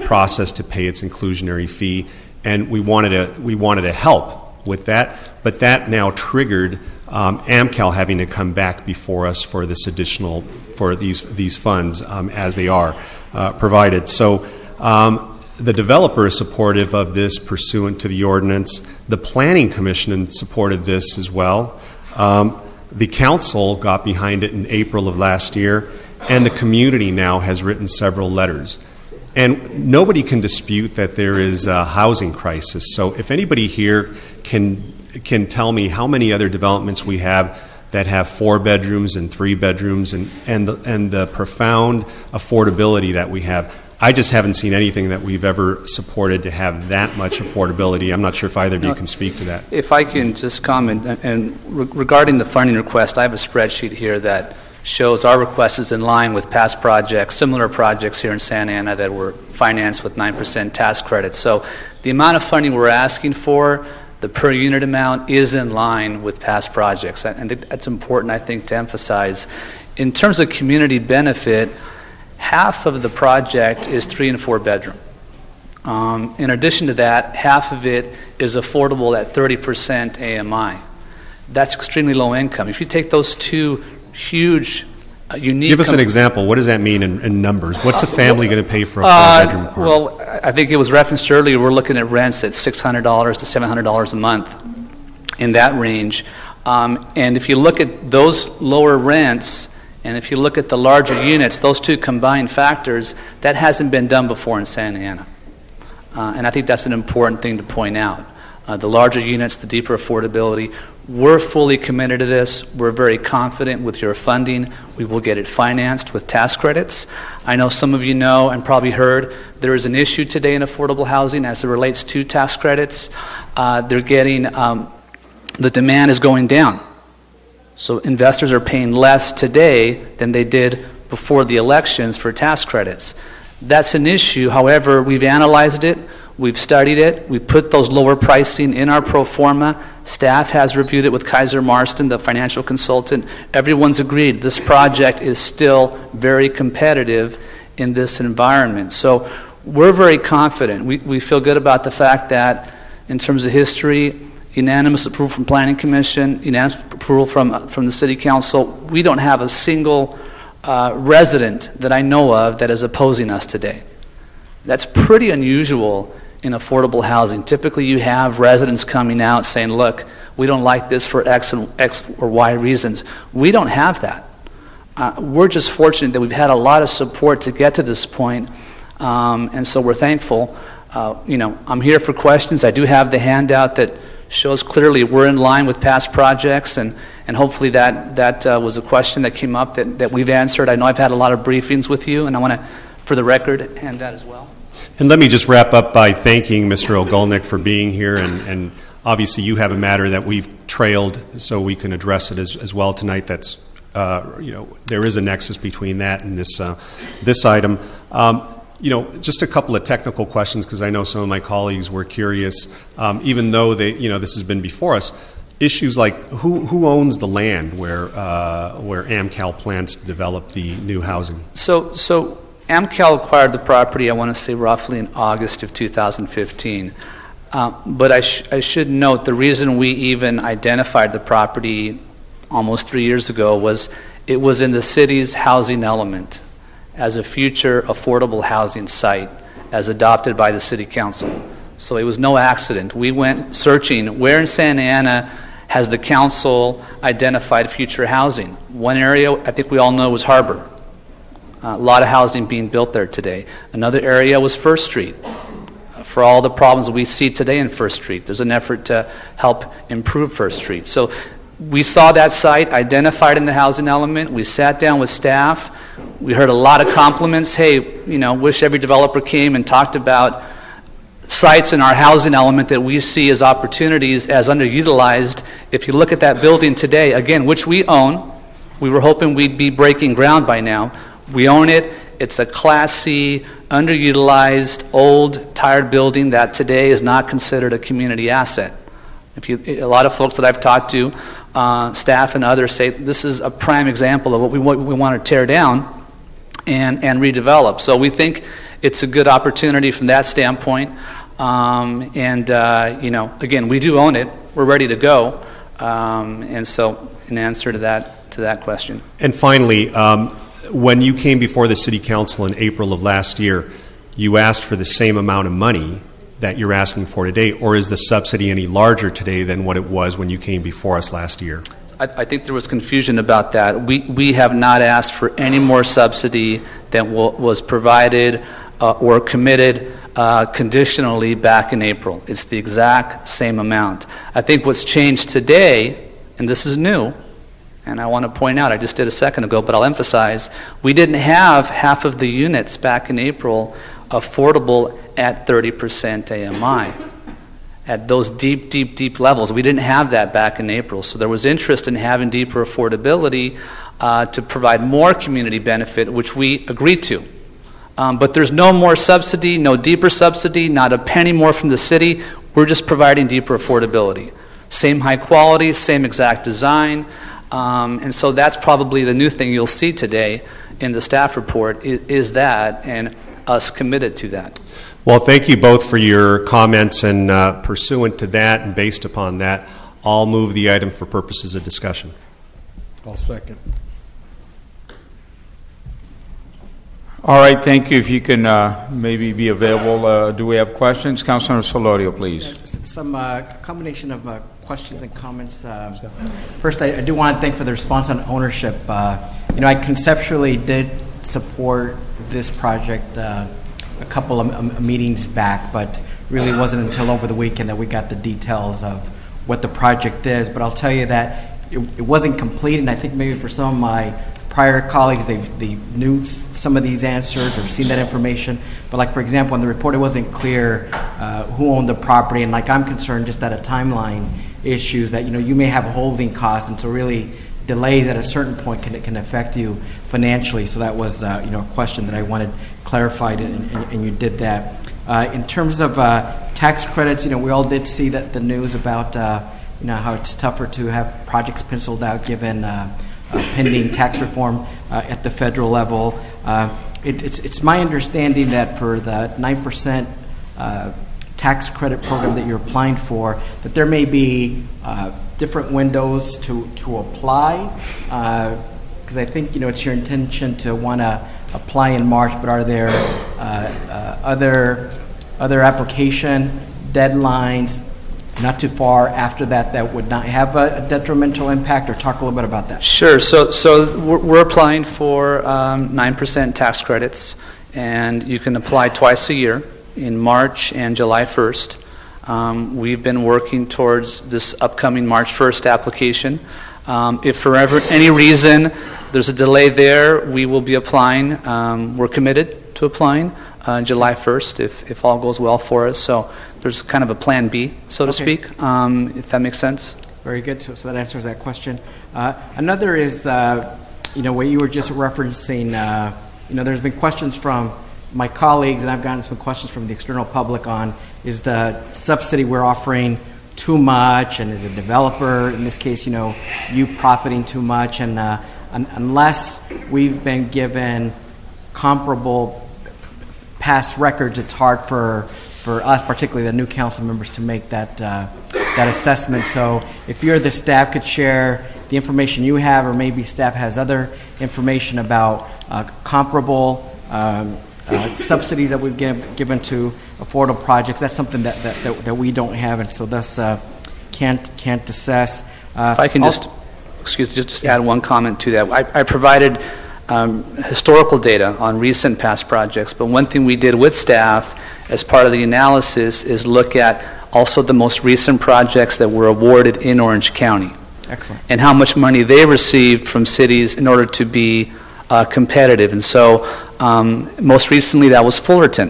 process to pay its inclusionary fee, and we wanted to help with that. But that now triggered AmCal having to come back before us for this additional these funds as they are provided. So the developer is supportive of this pursuant to the ordinance. The Planning Commission supported this as well. The council got behind it in April of last year, and the community now has written several letters. And nobody can dispute that there is a housing crisis. So if anybody here can tell me how many other developments we have that have 4 bedrooms and 3 bedrooms and the profound affordability that we have, I just haven't seen anything that we've ever supported to have that much affordability. I'm not sure if either of you can speak to that. If I can just comment, and regarding the funding request, I have a spreadsheet here that shows our request is in line with past projects, similar projects here in Santa Ana that were financed with 9% tax credits. So the amount of funding we're asking for, the per unit amount, is in line with past projects. And that's important, I think, to emphasize. In terms of community benefit, half of the project is 3 and 4 bedroom. In addition to that, half of it is affordable at 30% AMI. That's extremely low income. If you take those two huge, unique... Give us an example. What does that mean in numbers? What's a family going to pay for a 4-bedroom apartment? Well, I think it was referenced earlier, we're looking at rents at $600 to $700 a month, in that range. And if you look at those lower rents, and if you look at the larger units, those two combined factors, that hasn't been done before in Santa Ana. And I think that's an important thing to point out. The larger units, the deeper affordability. We're fully committed to this. We're very confident with your funding. We will get it financed with tax credits. I know some of you know and probably heard there is an issue today in affordable housing as it relates to tax credits. They're getting, the demand is going down. So investors are paying less today than they did before the elections for tax credits. That's an issue. However, we've analyzed it. We've studied it. We put those lower pricing in our pro forma. Staff has reviewed it with Kaiser Marston, the financial consultant. Everyone's agreed this project is still very competitive in this environment. So we're very confident. We feel good about the fact that in terms of history, unanimous approval from Planning Commission, unanimous approval from the City Council. We don't have a single resident that I know of that is opposing us today. That's pretty unusual in affordable housing. Typically you have residents coming out saying, look, we don't like this for X or Y reasons. We don't have that. We're just fortunate that we've had a lot of support to get to this point, and so we're thankful. I'm here for questions. I do have the handout that shows clearly we're in line with past projects, and hopefully that was a question that came up that we've answered. I know I've had a lot of briefings with you, and I want to, for the record, hand that as well. And let me just wrap up by thanking Mr. Ogolnik for being here, and obviously you have a matter that we've trailed, so we can address it as well tonight. That's there is a nexus between that and this item. Just a couple of technical questions, because I know some of my colleagues were curious. Even though this has been before us, issues like who owns the land where AmCal plans to develop the new housing? So AmCal acquired the property, I want to say roughly in August of 2015. But I should note the reason we even identified the property almost 3 years ago was it was in the city's housing element as a future affordable housing site as adopted by the City Council. So it was no accident. We went searching where in Santa Ana has the council identified future housing. One area I think we all know was Harbor. A lot of housing being built there today. Another area was First Street. For all the problems we see today in First Street, there's an effort to help improve First Street. So we saw that site identified in the housing element. We sat down with staff. We heard a lot of compliments. Hey, wish every developer came and talked about sites in our housing element that we see as opportunities, as underutilized. If you look at that building today, again, which we own, we were hoping we'd be breaking ground by now. We own it. It's a Class C, underutilized, old, tired building that today is not considered a community asset. A lot of folks that I've talked to, staff and others, say this is a prime example of what we want to tear down and redevelop. So we think it's a good opportunity from that standpoint. Again, we do own it. We're ready to go. And so, in answer to that question. And finally, when you came before the City Council in April of last year, you asked for the same amount of money that you're asking for today, or is the subsidy any larger today than what it was when you came before us last year? I think there was confusion about that. We have not asked for any more subsidy than was provided or committed conditionally back in April. It's the exact same amount. I think what's changed today, and this is new, and I want to point out, I just did a second ago, but I'll emphasize, we didn't have half of the units back in April affordable at 30% AMI. At those deep levels. We didn't have that back in April. So there was interest in having deeper affordability to provide more community benefit, which we agreed to. But there's no more subsidy, no deeper subsidy, not a penny more from the city. We're just providing deeper affordability. Same high quality, same exact design. And so that's probably the new thing you'll see today in the staff report is that, and us committed to that. Well, thank you both for your comments, and pursuant to that and based upon that, I'll move the item for purposes of discussion. I'll second. All right, thank you. If you can maybe be available, do we have questions? Councilor Solorio, please. Some combination of questions and comments. First, I do want to thank for the response on ownership. I conceptually did support this project a couple of meetings back, but really wasn't until over the weekend that we got the details of what the project is, but I'll tell you that it wasn't complete, and I think maybe for some of my prior colleagues, they knew some of these answers or seen that information. But like, for example, in the report, it wasn't clear who owned the property. And like, I'm concerned just at a timeline issues that, you may have a holding cost. And so really delays at a certain point can affect you financially. So that was, a question that I wanted clarified, and you did that. In terms of tax credits, we all did see that the news about, how it's tougher to have projects penciled out given pending tax reform at the federal level. It's my understanding that for the 9% tax credit program that you're applying for, that there may be different windows to apply, because I think it's your intention to want to apply in March, but are there other application deadlines not too far after that would not have a detrimental impact, or talk a little bit about that? Sure. So we're applying for 9% tax credits, and you can apply twice a year, in March and July 1st. We've been working towards this upcoming March 1st application. If for any reason there's a delay there, we will be applying. We're committed to applying July 1st if all goes well for us. So there's kind of a plan B, so to speak, if that makes sense. Very good. So that answers that question. Another is, what you were just referencing, there's been questions from my colleagues, and I've gotten some questions from the external public on, is the subsidy we're offering too much, and is a developer, in this case, you profiting too much, and unless we've been given comparable past records, it's hard for us, particularly the new council members, to make that assessment. So if you're the staff, could share the information you have, or maybe staff has other information about comparable subsidies that we've given to affordable projects. That's something that we don't have, and so thus can't assess. If I can just add one comment to that. I provided historical data on recent past projects, but one thing we did with staff as part of the analysis is look at also the most recent projects that were awarded in Orange County. Excellent. And how much money they received from cities in order to be competitive. And so most recently that was Fullerton,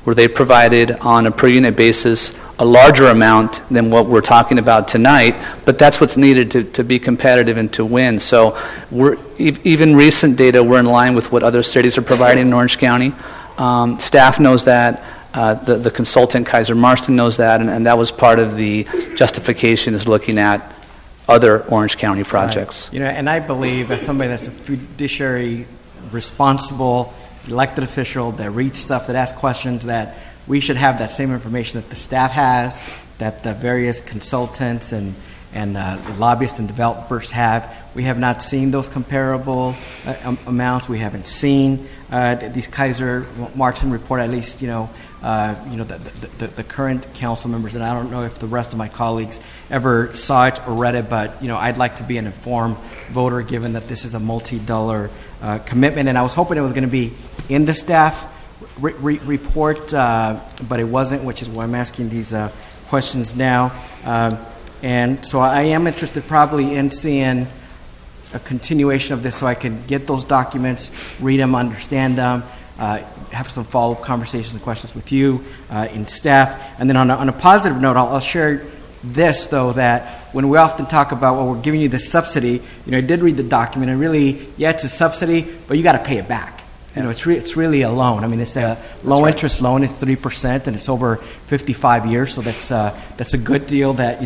where they provided on a per unit basis a larger amount than what we're talking about tonight, but that's what's needed to be competitive and to win. So even recent data, we're in line with what other cities are providing in Orange County. Staff knows that. The consultant, Kaiser Marston, knows that, and that was part of the justification, is looking at other Orange County projects. Right. And I believe, as somebody that's a fiduciary, responsible, elected official that reads stuff, that asks questions, that we should have that same information that the staff has, that the various consultants and lobbyists and developers have. We have not seen those comparable amounts. We haven't seen these Kaiser Martin report, at least, the current council members, and I don't know if the rest of my colleagues ever saw it or read it, but, I'd like to be an informed voter, given that this is a multi-dollar commitment, and I was hoping it was going to be in the staff report, but it wasn't, which is why I'm asking these questions now. And so I am interested probably in seeing a continuation of this, so I can get those documents, read them, understand them, have some follow-up conversations and questions with you in staff. And then on a positive note, I'll share this, though, that when we often talk about, well, we're giving you this subsidy, I did read the document, and really, yeah, it's a subsidy, but you got to pay it back. It's really a loan. I mean, it's a low-interest loan. It's 3%, and it's over 55 years. So that's a good deal that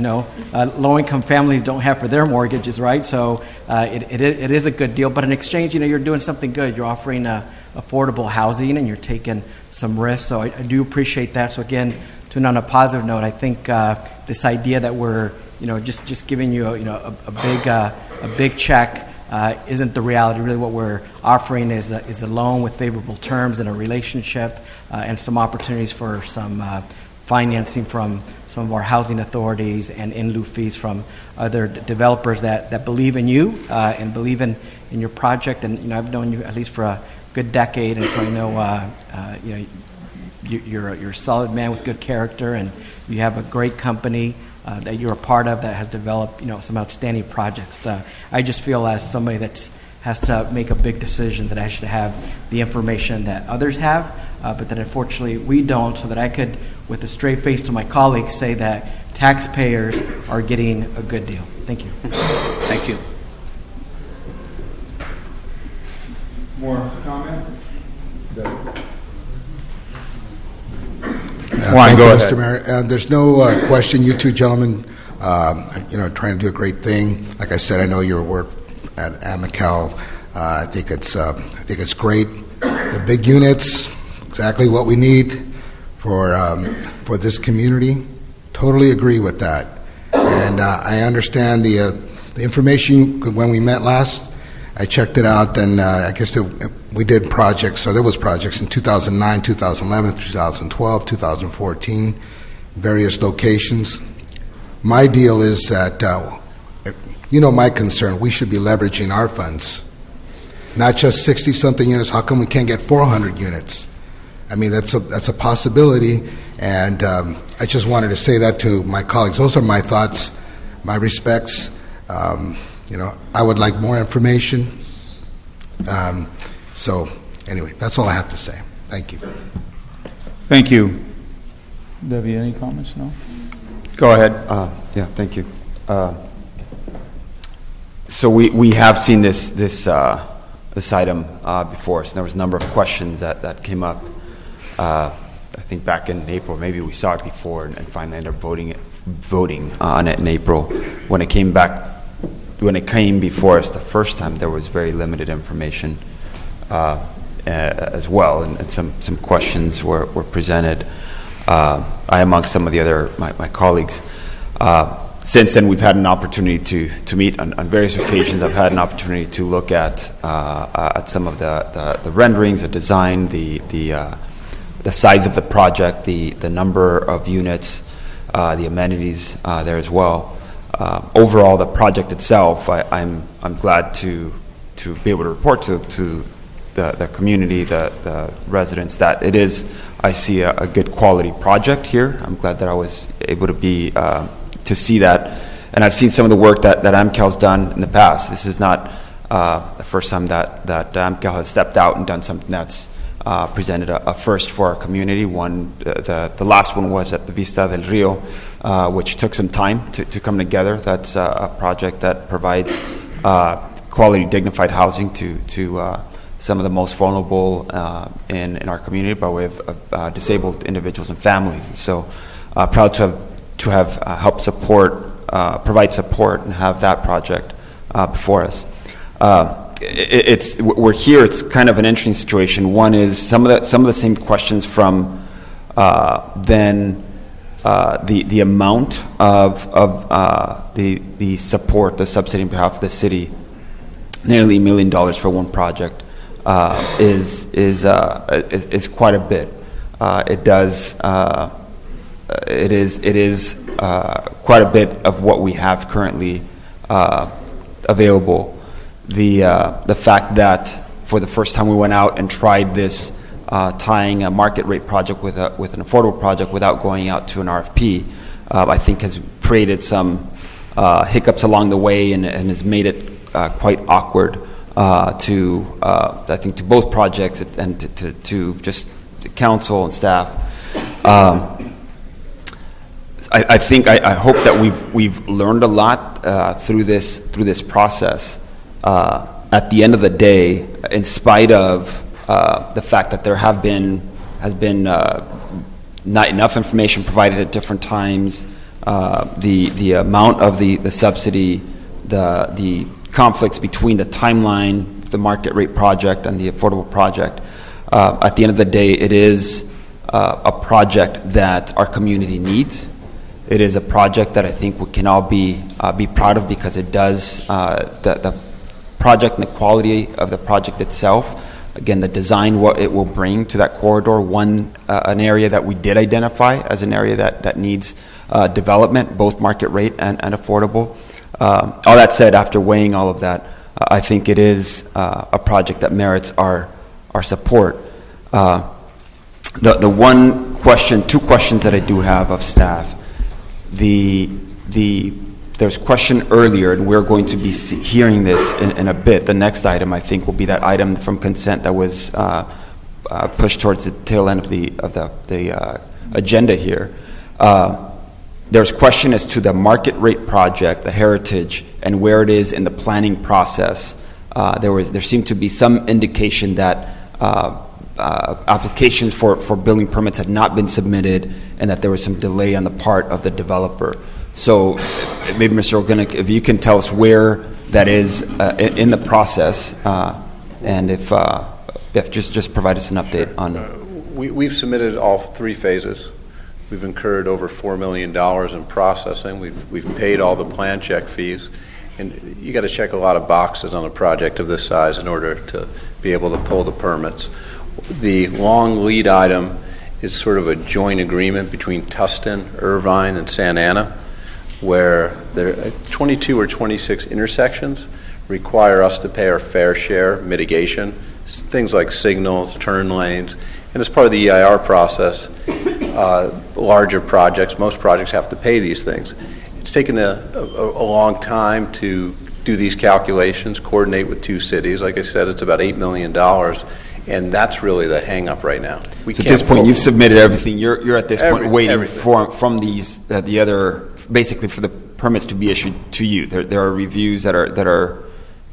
low-income families don't have for their mortgages, right? So it is a good deal. But in exchange, you're doing something good. You're offering affordable housing, and you're taking some risks. So I do appreciate that. So again, to end on a positive note, I think this idea that we're just giving you a big check isn't the reality. Really, what we're offering is a loan with favorable terms and a relationship, and some opportunities for some financing from some of our housing authorities, and in lieu fees from other developers that believe in you and believe in your project. And I've known you at least for a good decade, and so I know you're a solid man with good character, and you have a great company that you're a part of that has developed, some outstanding projects. I just feel as somebody that has to make a big decision that I should have the information that others have, but that unfortunately we don't, so that I could, with a straight face to my colleagues, say that taxpayers are getting a good deal. Thank you. Thank you. More comment? Thank you, Mr. Mayor. There's no question. You two gentlemen, trying to do a great thing. Like I said, I know your work at Amical. I think it's great. The big units, exactly what we need for this community. Totally agree with that. And I understand the information. When we met last, I checked it out, and I guess we did projects. So there was projects in 2009, 2011, 2012, 2014, various locations. My deal is that, my concern, we should be leveraging our funds, not just 60-something units. How come we can't get 400 units? I mean, that's a possibility, and I just wanted to say that to my colleagues. Those are my thoughts, my respects. I would like more information. So, anyway, that's all I have to say. Thank you. Thank you. Debbie, any comments? No? Go ahead. Yeah, thank you. So we have seen this item before us, and there was a number of questions that came up. I think back in April, maybe we saw it before, and finally ended up voting on it in April. When it came before us the first time, there was very limited information as well, and some questions were presented. I, amongst some of the other my colleagues. Since then, we've had an opportunity to meet on various occasions. I've had an opportunity to look at some of the renderings, the design, the size of the project, the number of units, the amenities there as well. Overall, the project itself, I'm glad to be able to report to the community, the residents, that it is, I see a good quality project here. I'm glad that I was able to be to see that, and I've seen some of the work that AMCAL's done in the past. This is not the first time that AMCAL has stepped out and done something that's presented a first for our community. The last one was at the Vista del Rio, which took some time to come together. That's a project that provides quality, dignified housing to some of the most vulnerable in our community by way of disabled individuals and families. And so proud to have helped provide support and have that project before us. We're here. It's kind of an interesting situation. One is some of the same questions from then the amount of the support, the subsidy on behalf of the city, nearly $1 million for one project, is quite a bit. It is quite a bit of what we have currently available. The fact that for the first time we went out and tried this, tying a market rate project with an affordable project without going out to an RFP, I think has created some hiccups along the way and has made it quite awkward I think to both projects and to just the council and staff. I hope that we've learned a lot through this process. At the end of the day, in spite of the fact that there has been not enough information provided at different times, the amount of the subsidy, the conflicts between the timeline, the market rate project, and the affordable project. At the end of the day, it is a project that our community needs. It is a project that I think we can all be proud of, because it does the project and the quality of the project itself. Again, the design, what it will bring to that corridor, an area that we did identify as an area that needs development, both market rate and affordable. All that said, after weighing all of that, I think it is a project that merits our support. The two questions that I do have of staff. The there's question earlier, and we're going to be hearing this in a bit. The next item, I think, will be that item from consent that was pushed towards the tail end of the agenda here. There's question as to the market rate project, the Heritage, and where it is in the planning process. There seemed to be some indication that applications for building permits had not been submitted, and that there was some delay on the part of the developer. So maybe, Mr. Ogunick, if you can tell us where that is in the process, and if just provide us an update on. We've submitted all 3 phases. We've incurred over $4 million in processing. We've paid all the plan check fees. And you got to check a lot of boxes on a project of this size in order to be able to pull the permits. The long lead item is sort of a joint agreement between Tustin, Irvine, and Santa Ana, where there are 22 or 26 intersections require us to pay our fair share mitigation, things like signals, turn lanes, and as part of the EIR process, larger projects, most projects have to pay these things. It's taken a long time to do these calculations, coordinate with 2 cities. Like I said, it's about $8 million, and that's really the hang-up right now. So at this point, you've submitted everything. You're at this point waiting from these the other, basically for the permits to be issued to you. There are reviews that are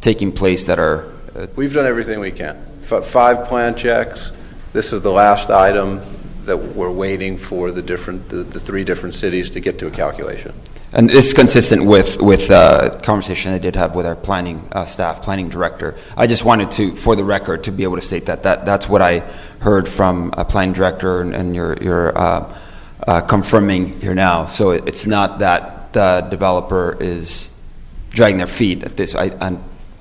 taking place that are. We've done everything we can. 5 plan checks. This is the last item that we're waiting for the 3 different cities to get to a calculation. And this is consistent with conversation I did have with our planning staff, planning director. I just wanted to, for the record, to be able to state that's what I heard from a planning director, and you're confirming here now. So it's not that the developer is dragging their feet at this. I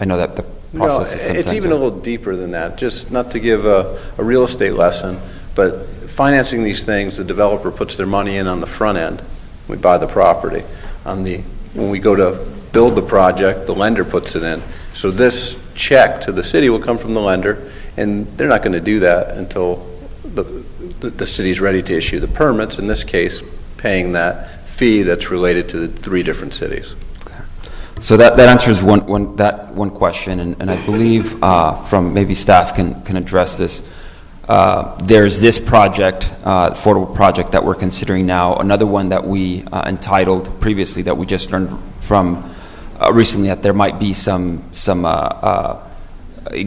know that the process is sometimes. It's even a little deeper than that. Just not to give a real estate lesson, but financing these things, the developer puts their money in on the front end. We buy the property. When we go to build the project, the lender puts it in. So this check to the city will come from the lender, and they're not going to do that until the city's ready to issue the permits, in this case, paying that fee that's related to the 3 different cities. Okay. So that answers one question, and I believe from maybe staff can address this. There's this project, affordable project that we're considering now. Another one that we entitled previously that we just learned from recently that there might be some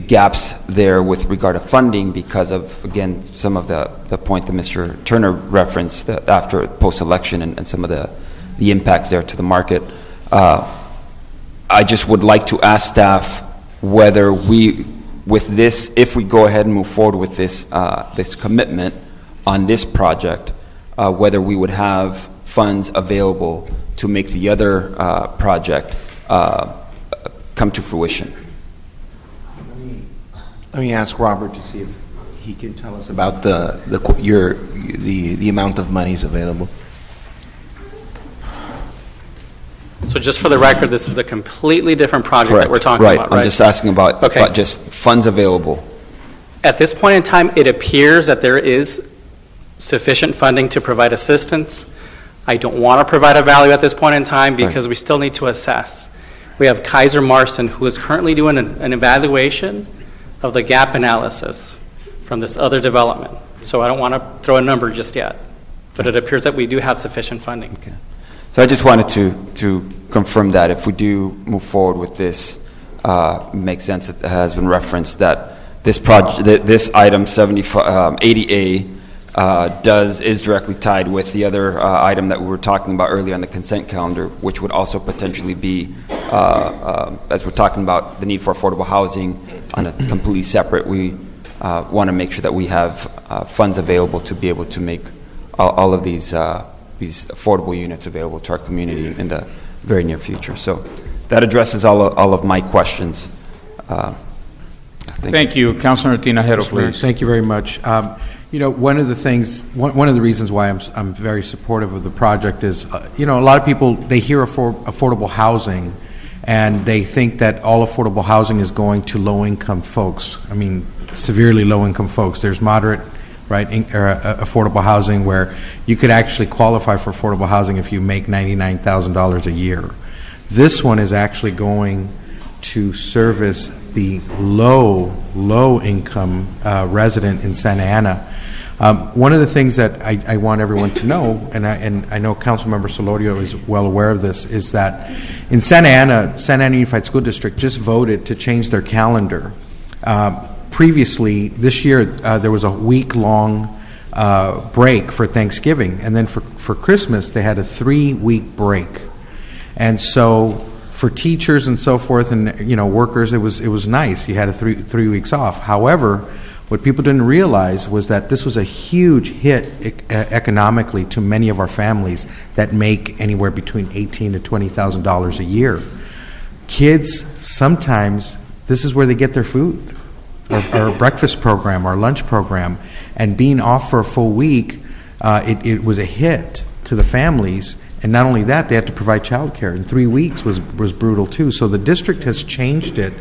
gaps there with regard to funding because of, again, some of the point that Mr. Turner referenced that after post-election and some of the impacts there to the market. I just would like to ask staff whether with this, if we go ahead and move forward with this commitment on this project, whether we would have funds available to make the other project come to fruition. Let me ask Robert to see if he can tell us about the amount of monies available. So just for the record, this is a completely different project Correct. that we're talking right. about, right? I'm just asking about just funds available. At this point in time, it appears that there is sufficient funding to provide assistance. I don't want to provide a value at this point in time because we still need to assess. We have Kaiser Marson, who is currently doing an evaluation of the gap analysis from this other development. So I don't want to throw a number just yet, but it appears that we do have sufficient funding. Okay. So I just wanted to confirm that if we do move forward with this, it makes sense. It has been referenced that this project, this item 80A, is directly tied with the other item that we were talking about earlier on the consent calendar, which would also potentially be, as we're talking about the need for affordable housing on a completely separate. We want to make sure that we have funds available to be able to make all of these affordable units available to our community in the very near future. So that addresses all of my questions. Thank you. Councilor Tinajero, please. Thank you very much. One of the reasons why I'm very supportive of the project is, a lot of people, they hear affordable housing and they think that all affordable housing is going to low-income folks. I mean, severely low-income folks. There's moderate right? Affordable housing, where you could actually qualify for affordable housing if you make $99,000 a year. This one is actually going to service the low income resident in Santa Ana. One of the things that I want everyone to know, and I know Councilmember Solorio is well aware of this, is that in Santa Ana Unified School District just voted to change their calendar. Previously, this year, there was a week-long break for Thanksgiving, and then for Christmas, they had a 3-week break. And so for teachers and so forth, and workers, it was nice. You had a three weeks off. However, what people didn't realize was that this was a huge hit economically to many of our families that make anywhere between $18,000 to $20,000 a year. Kids, sometimes this is where they get their food, or breakfast program, or lunch program, and being off for a full week, it was a hit to the families. And not only that, they had to provide child care, and 3 weeks was brutal too. So the district has changed it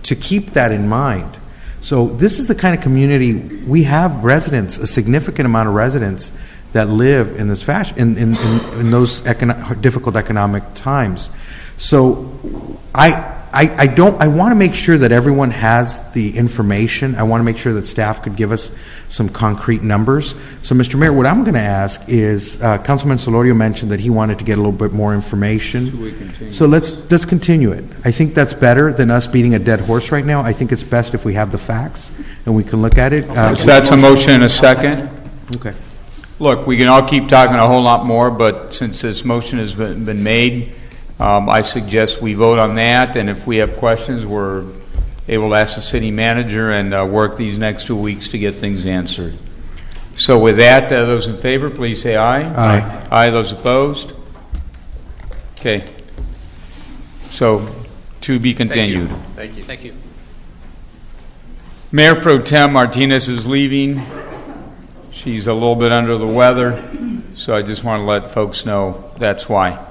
to keep that in mind. So this is the kind of community we have. Residents, a significant amount of residents that live in this fashion, in those difficult economic times. So I want to make sure that everyone has the information. I want to make sure that staff could give us some concrete numbers. So, Mr. Mayor, what I'm going to ask is, Councilman Solorio mentioned that he wanted to get a little bit more information. So let's continue it. I think that's better than us beating a dead horse right now. I think it's best if we have the facts and we can look at it. So that's a motion and a second. Okay. Look, we can all keep talking a whole lot more, but since this motion has been made, I suggest we vote on that, and if we have questions, we're able to ask the city manager and work these next 2 weeks to get things answered. So with that, those in favor, please say aye. Aye. Aye. Those opposed? Okay. So, to be continued. Thank you. Thank you. Mayor Pro Tem Martinez is leaving. She's a little bit under the weather, so I just want to let folks know that's why.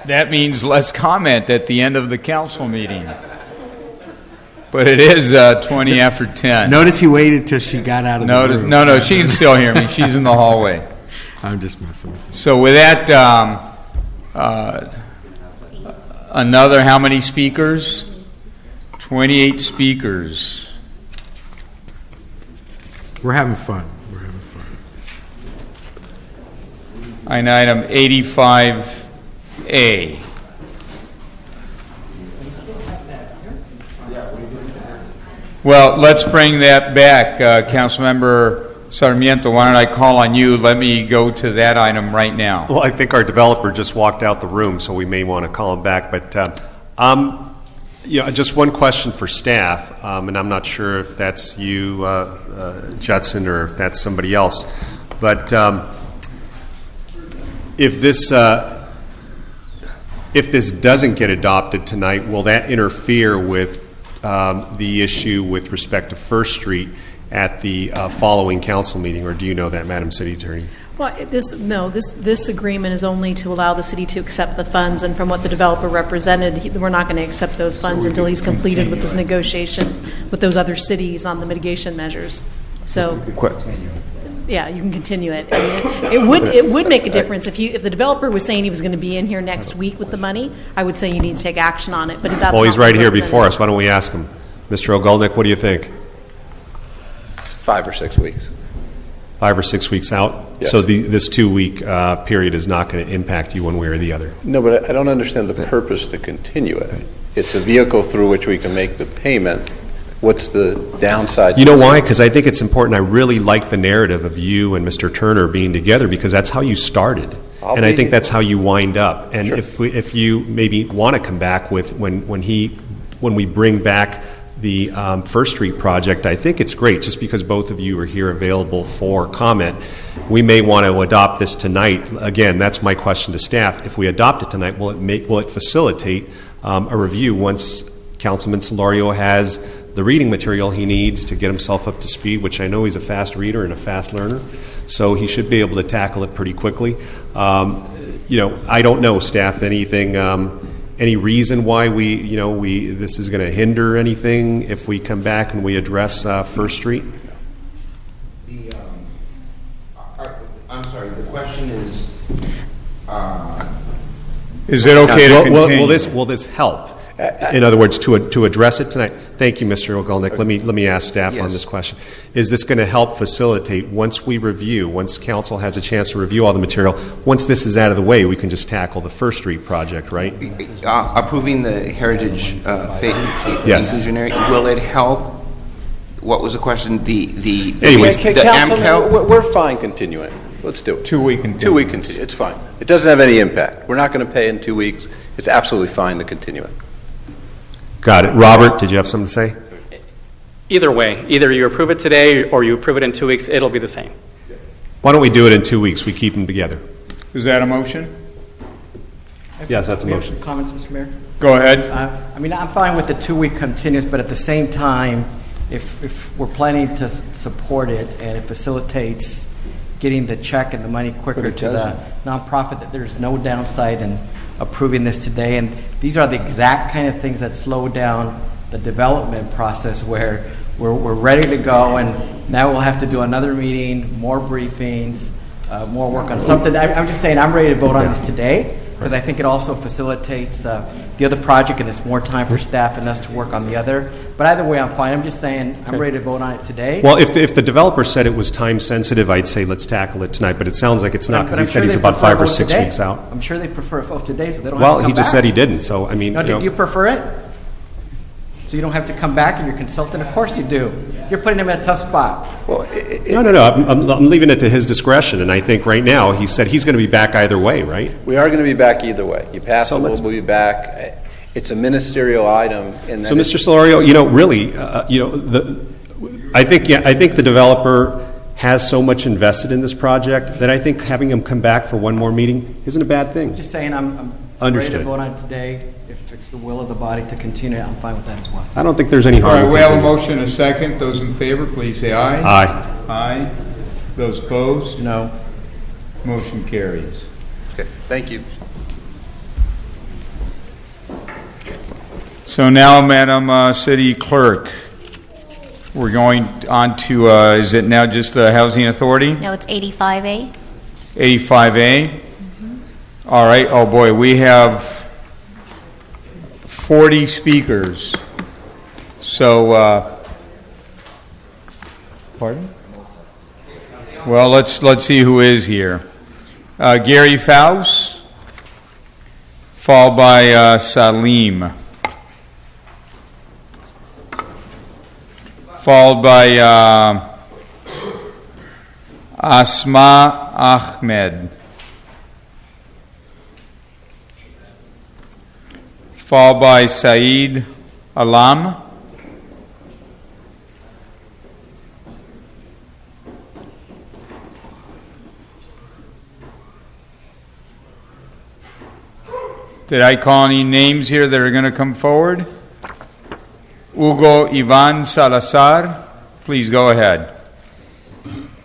That means less comment at the end of the council meeting. But it is 20 after 10. Notice he waited till she got out of the room. No, she can still hear me. She's in the hallway. I'm just messing with you. So with that, another how many speakers? 28 speakers. We're having fun. Line item 85A. Well, let's bring that back. Councilmember Sarmiento, why don't I call on you? Let me go to that item right now. Well, I think our developer just walked out the room, so we may want to call him back. But just one question for staff, and I'm not sure if that's you, Judson, or if that's somebody else. But if this doesn't get adopted tonight, will that interfere with the issue with respect to First Street at the following council meeting, or do you know that, Madam City Attorney? Well, this agreement is only to allow the city to accept the funds, and from what the developer represented, we're not going to accept those funds until he's completed with his negotiation with those other cities on the mitigation measures. So, yeah, you can continue it. I mean, it would make a difference if the developer was saying he was going to be in here next week with the money. I would say you need to take action on it. But if that's he's right here before us. Why don't we ask him, Mr. Ogolnik? What do you think? 5 or 6 weeks. 5 or 6 weeks out. Yes. So this 2-week period is not going to impact you one way or the other. No, but I don't understand the purpose to continue it. It's a vehicle through which we can make the payment. What's the downside? You know why? Because I think it's important. I really like the narrative of you and Mr. Turner being together, because that's how you started. And I think that's how you wind up. And sure. If you maybe want to come back with when we bring back the First Street project, I think it's great, just because both of you are here available for comment. We may want to adopt this tonight. Again, that's my question to staff. If we adopt it tonight, will it facilitate a review once Councilman Solorio has the reading material he needs to get himself up to speed, which I know he's a fast reader and a fast learner, so he should be able to tackle it pretty quickly. I don't know, staff, anything, any reason why this is going to hinder anything if we come back and we address First Street? Is it okay to continue? Will this help? In other words, to address it tonight? Thank you, Mr. Ogolnik. Let me ask staff on this question. Is this going to help facilitate, once council has a chance to review all the material, once this is out of the way, we can just tackle the First Street project, right? Approving the heritage inclusionary, will it help? What was the question? Anyways, the AMCAL? We're fine continuing. Let's do it. 2 week continue. 2 week continue. It's fine. It doesn't have any impact. We're not going to pay in 2 weeks. It's absolutely fine to continue it. Got it. Robert, did you have something to say? Either way, either you approve it today or you approve it in 2 weeks, it'll be the same. Why don't we do it in 2 weeks? We keep them together. Is that a motion? Yes, that's a motion. Comments, Mr. Mayor? Go ahead. I mean, I'm fine with the 2 week continuous, but at the same time, if we're planning to support it and it facilitates getting the check and the money quicker to the nonprofit, that there's no downside in approving this today. And these are the exact kind of things that slow down the development process, where we're ready to go, and now we'll have to do another meeting, more briefings, more work on something. I'm just saying I'm ready to vote on this today, because I think it also facilitates the other project, and it's more time for staff and us to work on the other. But either way, I'm fine. I'm just saying I'm ready to vote on it today. Well, if the developer said it was time sensitive, I'd say let's tackle it tonight. But it sounds like it's not, because he said he's about 5 or 6 weeks out. I'm sure they prefer a vote today, so they don't have to Well, come he just back. said he didn't. So I mean, No, do you prefer it? So you don't have to come back and you're consulting? Of course you do. You're putting him in a tough spot. Well, no. I'm leaving it to his discretion, and I think right now he said he's going to be back either way, right? We are going to be back either way. You pass it, we'll be back. It's a ministerial item. So, Mr. Solorio, really, I think the developer has so much invested in this project that I think having him come back for one more meeting isn't a bad thing. I'm just saying I'm ready to vote on it today. If it's the will of the body to continue, I'm fine with that as well. I don't think there's any harm. All right, in we have a continuing. motion and a second. Those in favor, please say aye. Aye. Aye. Those opposed? No. Motion carries. Okay, thank you. So now, Madam City Clerk, we're going on to, is it now just the Housing Authority? No, it's 85A. 85A? All right, oh boy, we have 40 speakers. So, pardon? Well, let's see who is here. Gary Faust, followed by Salim. Followed by Asma Ahmed. Followed by Saeed Alam. Did I call any names here that are going to come forward? Hugo Ivan Salazar, please go ahead.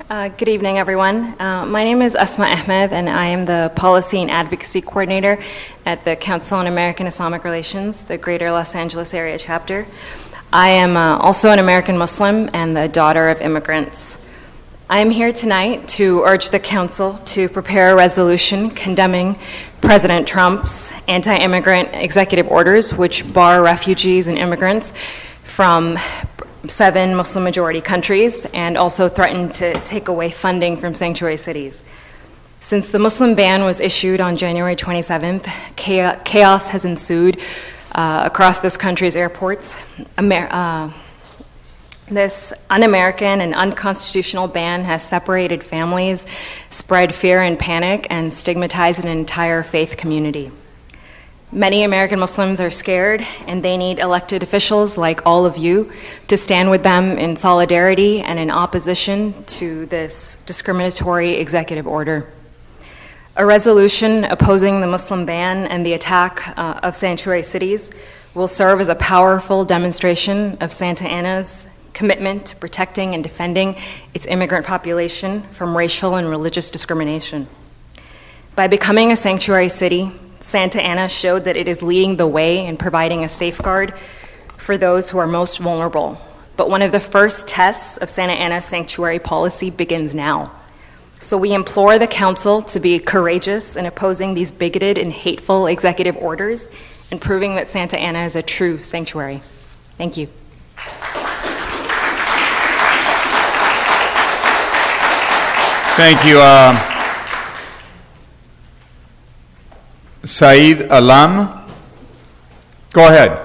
Good evening, everyone. My name is Asma Ahmed, and I am the Policy and Advocacy Coordinator at the Council on American Islamic Relations, the Greater Los Angeles Area Chapter. I am also an American Muslim and the daughter of immigrants. I am here tonight to urge the Council to prepare a resolution condemning President Trump's anti-immigrant executive orders, which bar refugees and immigrants from 7 Muslim-majority countries and also threaten to take away funding from sanctuary cities. Since the Muslim ban was issued on January 27th, chaos has ensued across this country's airports. This un-American and unconstitutional ban has separated families, spread fear and panic, and stigmatized an entire faith community. Many American Muslims are scared, and they need elected officials like all of you to stand with them in solidarity and in opposition to this discriminatory executive order. A resolution opposing the Muslim ban and the attack of sanctuary cities will serve as a powerful demonstration of Santa Ana's commitment to protecting and defending its immigrant population from racial and religious discrimination. By becoming a sanctuary city, Santa Ana showed that it is leading the way in providing a safeguard for those who are most vulnerable. But one of the first tests of Santa Ana's sanctuary policy begins now. So we implore the council to be courageous in opposing these bigoted and hateful executive orders and proving that Santa Ana is a true sanctuary. Thank you. Thank you. Saeed Alam. Go ahead.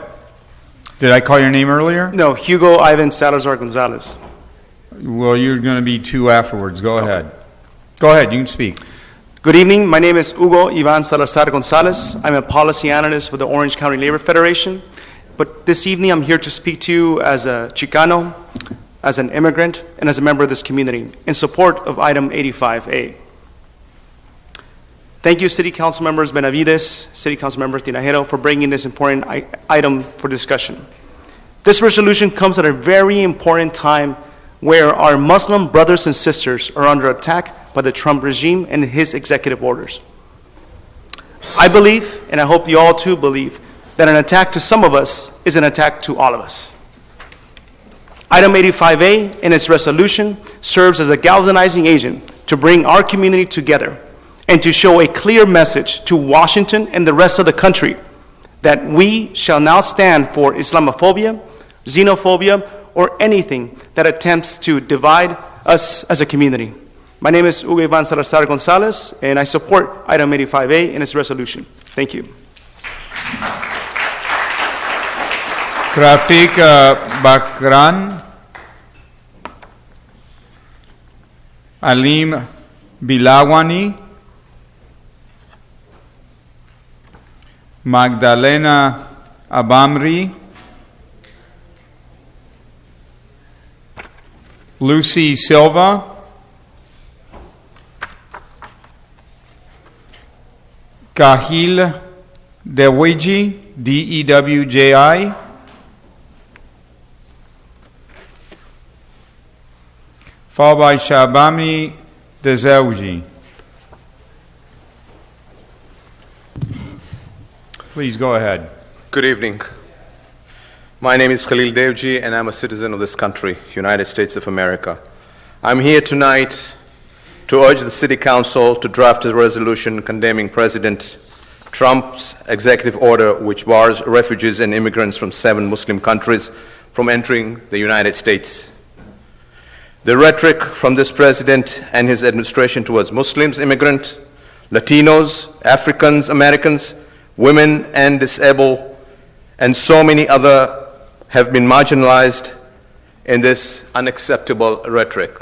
Did I call your name earlier? No, Hugo Ivan Salazar Gonzalez. Well, you're going to be two afterwards. Go ahead. Go ahead. You can speak. Good evening. My name is Hugo Ivan Salazar Gonzalez. I'm a policy analyst with the Orange County Labor Federation. But this evening, I'm here to speak to you as a Chicano, as an immigrant, and as a member of this community in support of item 85A. Thank you, City Council members Benavides, City Council members Tinajero, for bringing this important item for discussion. This resolution comes at a very important time where our Muslim brothers and sisters are under attack by the Trump regime and his executive orders. I believe, and I hope you all too believe, that an attack to some of us is an attack to all of us. Item 85A in its resolution serves as a galvanizing agent to bring our community together and to show a clear message to Washington and the rest of the country that we shall now stand for Islamophobia, xenophobia, or anything that attempts to divide us as a community. My name is Hugo Ivan Salazar Gonzalez, and I support item 85A in its resolution. Thank you. Trafik Bakran. Alim Bilawani. Magdalena Abamri. Lucy Silva. Kahil Dewji, D-E-W-J-I. Followed by Shabami Dezewji. Please go ahead. Good evening. My name is Khalil Devji, and I'm a citizen of this country, United States of America. I'm here tonight to urge the City Council to draft a resolution condemning President Trump's executive order which bars refugees and immigrants from 7 Muslim countries from entering the United States. The rhetoric from this president and his administration towards Muslims, immigrants, Latinos, Africans, Americans, women and disabled, and so many other have been marginalized in this unacceptable rhetoric.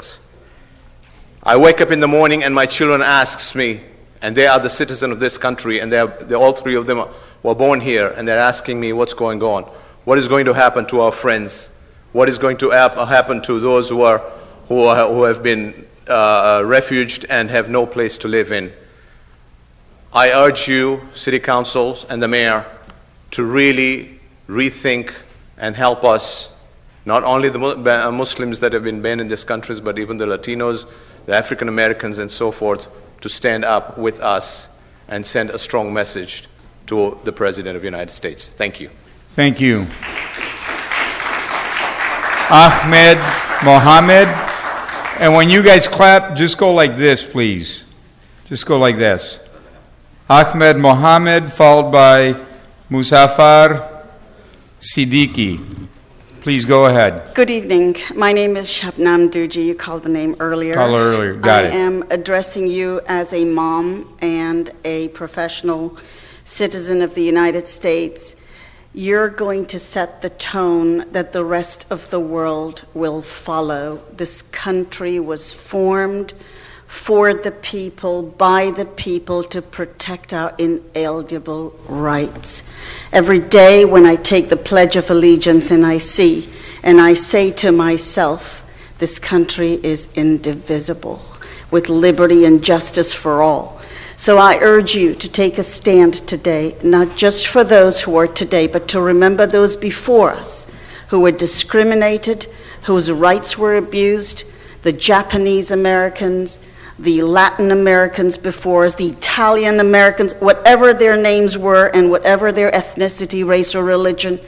I wake up in the morning and my children ask me, and they are the citizens of this country, and they're all 3 of them were born here, and they're asking me what's going on. What is going to happen to our friends? What is going to happen to those who have been refuged and have no place to live in? I urge you, city councils and the mayor, to really rethink and help us, not only the Muslims that have been banned in these countries, but even the Latinos, the African Americans and so forth, to stand up with us and send a strong message to the President of the United States. Thank you. Thank you. Ahmed Mohammed. And when you guys clap, just go like this, please. Just go like this. Ahmed Mohammed, followed by Muzaffar Siddiqui. Please go ahead. Good evening. My name is Shabnam Duji. You called the name earlier. Call earlier. Got it. I am addressing you as a mom and a professional citizen of the United States. You're going to set the tone that the rest of the world will follow. This country was formed for the people, by the people, to protect our inalienable rights. Every day when I take the Pledge of Allegiance and I say to myself, this country is indivisible, with liberty and justice for all. So I urge you to take a stand today, not just for those who are today, but to remember those before us who were discriminated, whose rights were abused, the Japanese Americans, the Latin Americans before us, the Italian Americans, whatever their names were and whatever their ethnicity, race, or religion,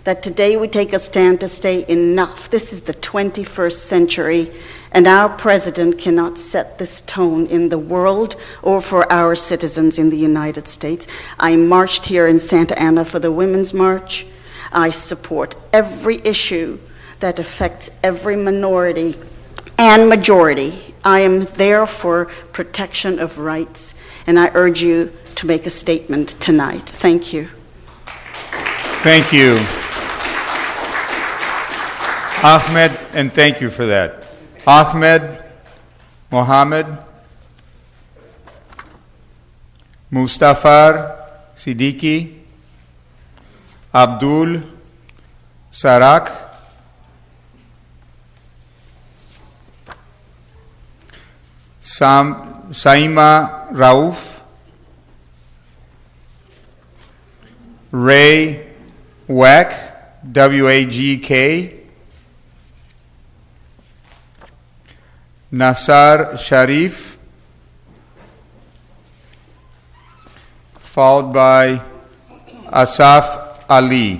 that today we take a stand to say enough. This is the 21st century, And our president cannot set this tone in the world or for our citizens in the United States. I marched here in Santa Ana for the Women's March. I support every issue that affects every minority and majority. I am there for protection of rights, and I urge you to make a statement tonight. Thank you. Thank you. Ahmed, and thank you for that. Ahmed, Mohammed, Mustafar Siddiqui, Abdul Sarak, Saima Rauf, Ray Wack, W-A-G-K, Nasar Sharif, followed by Asaf Ali.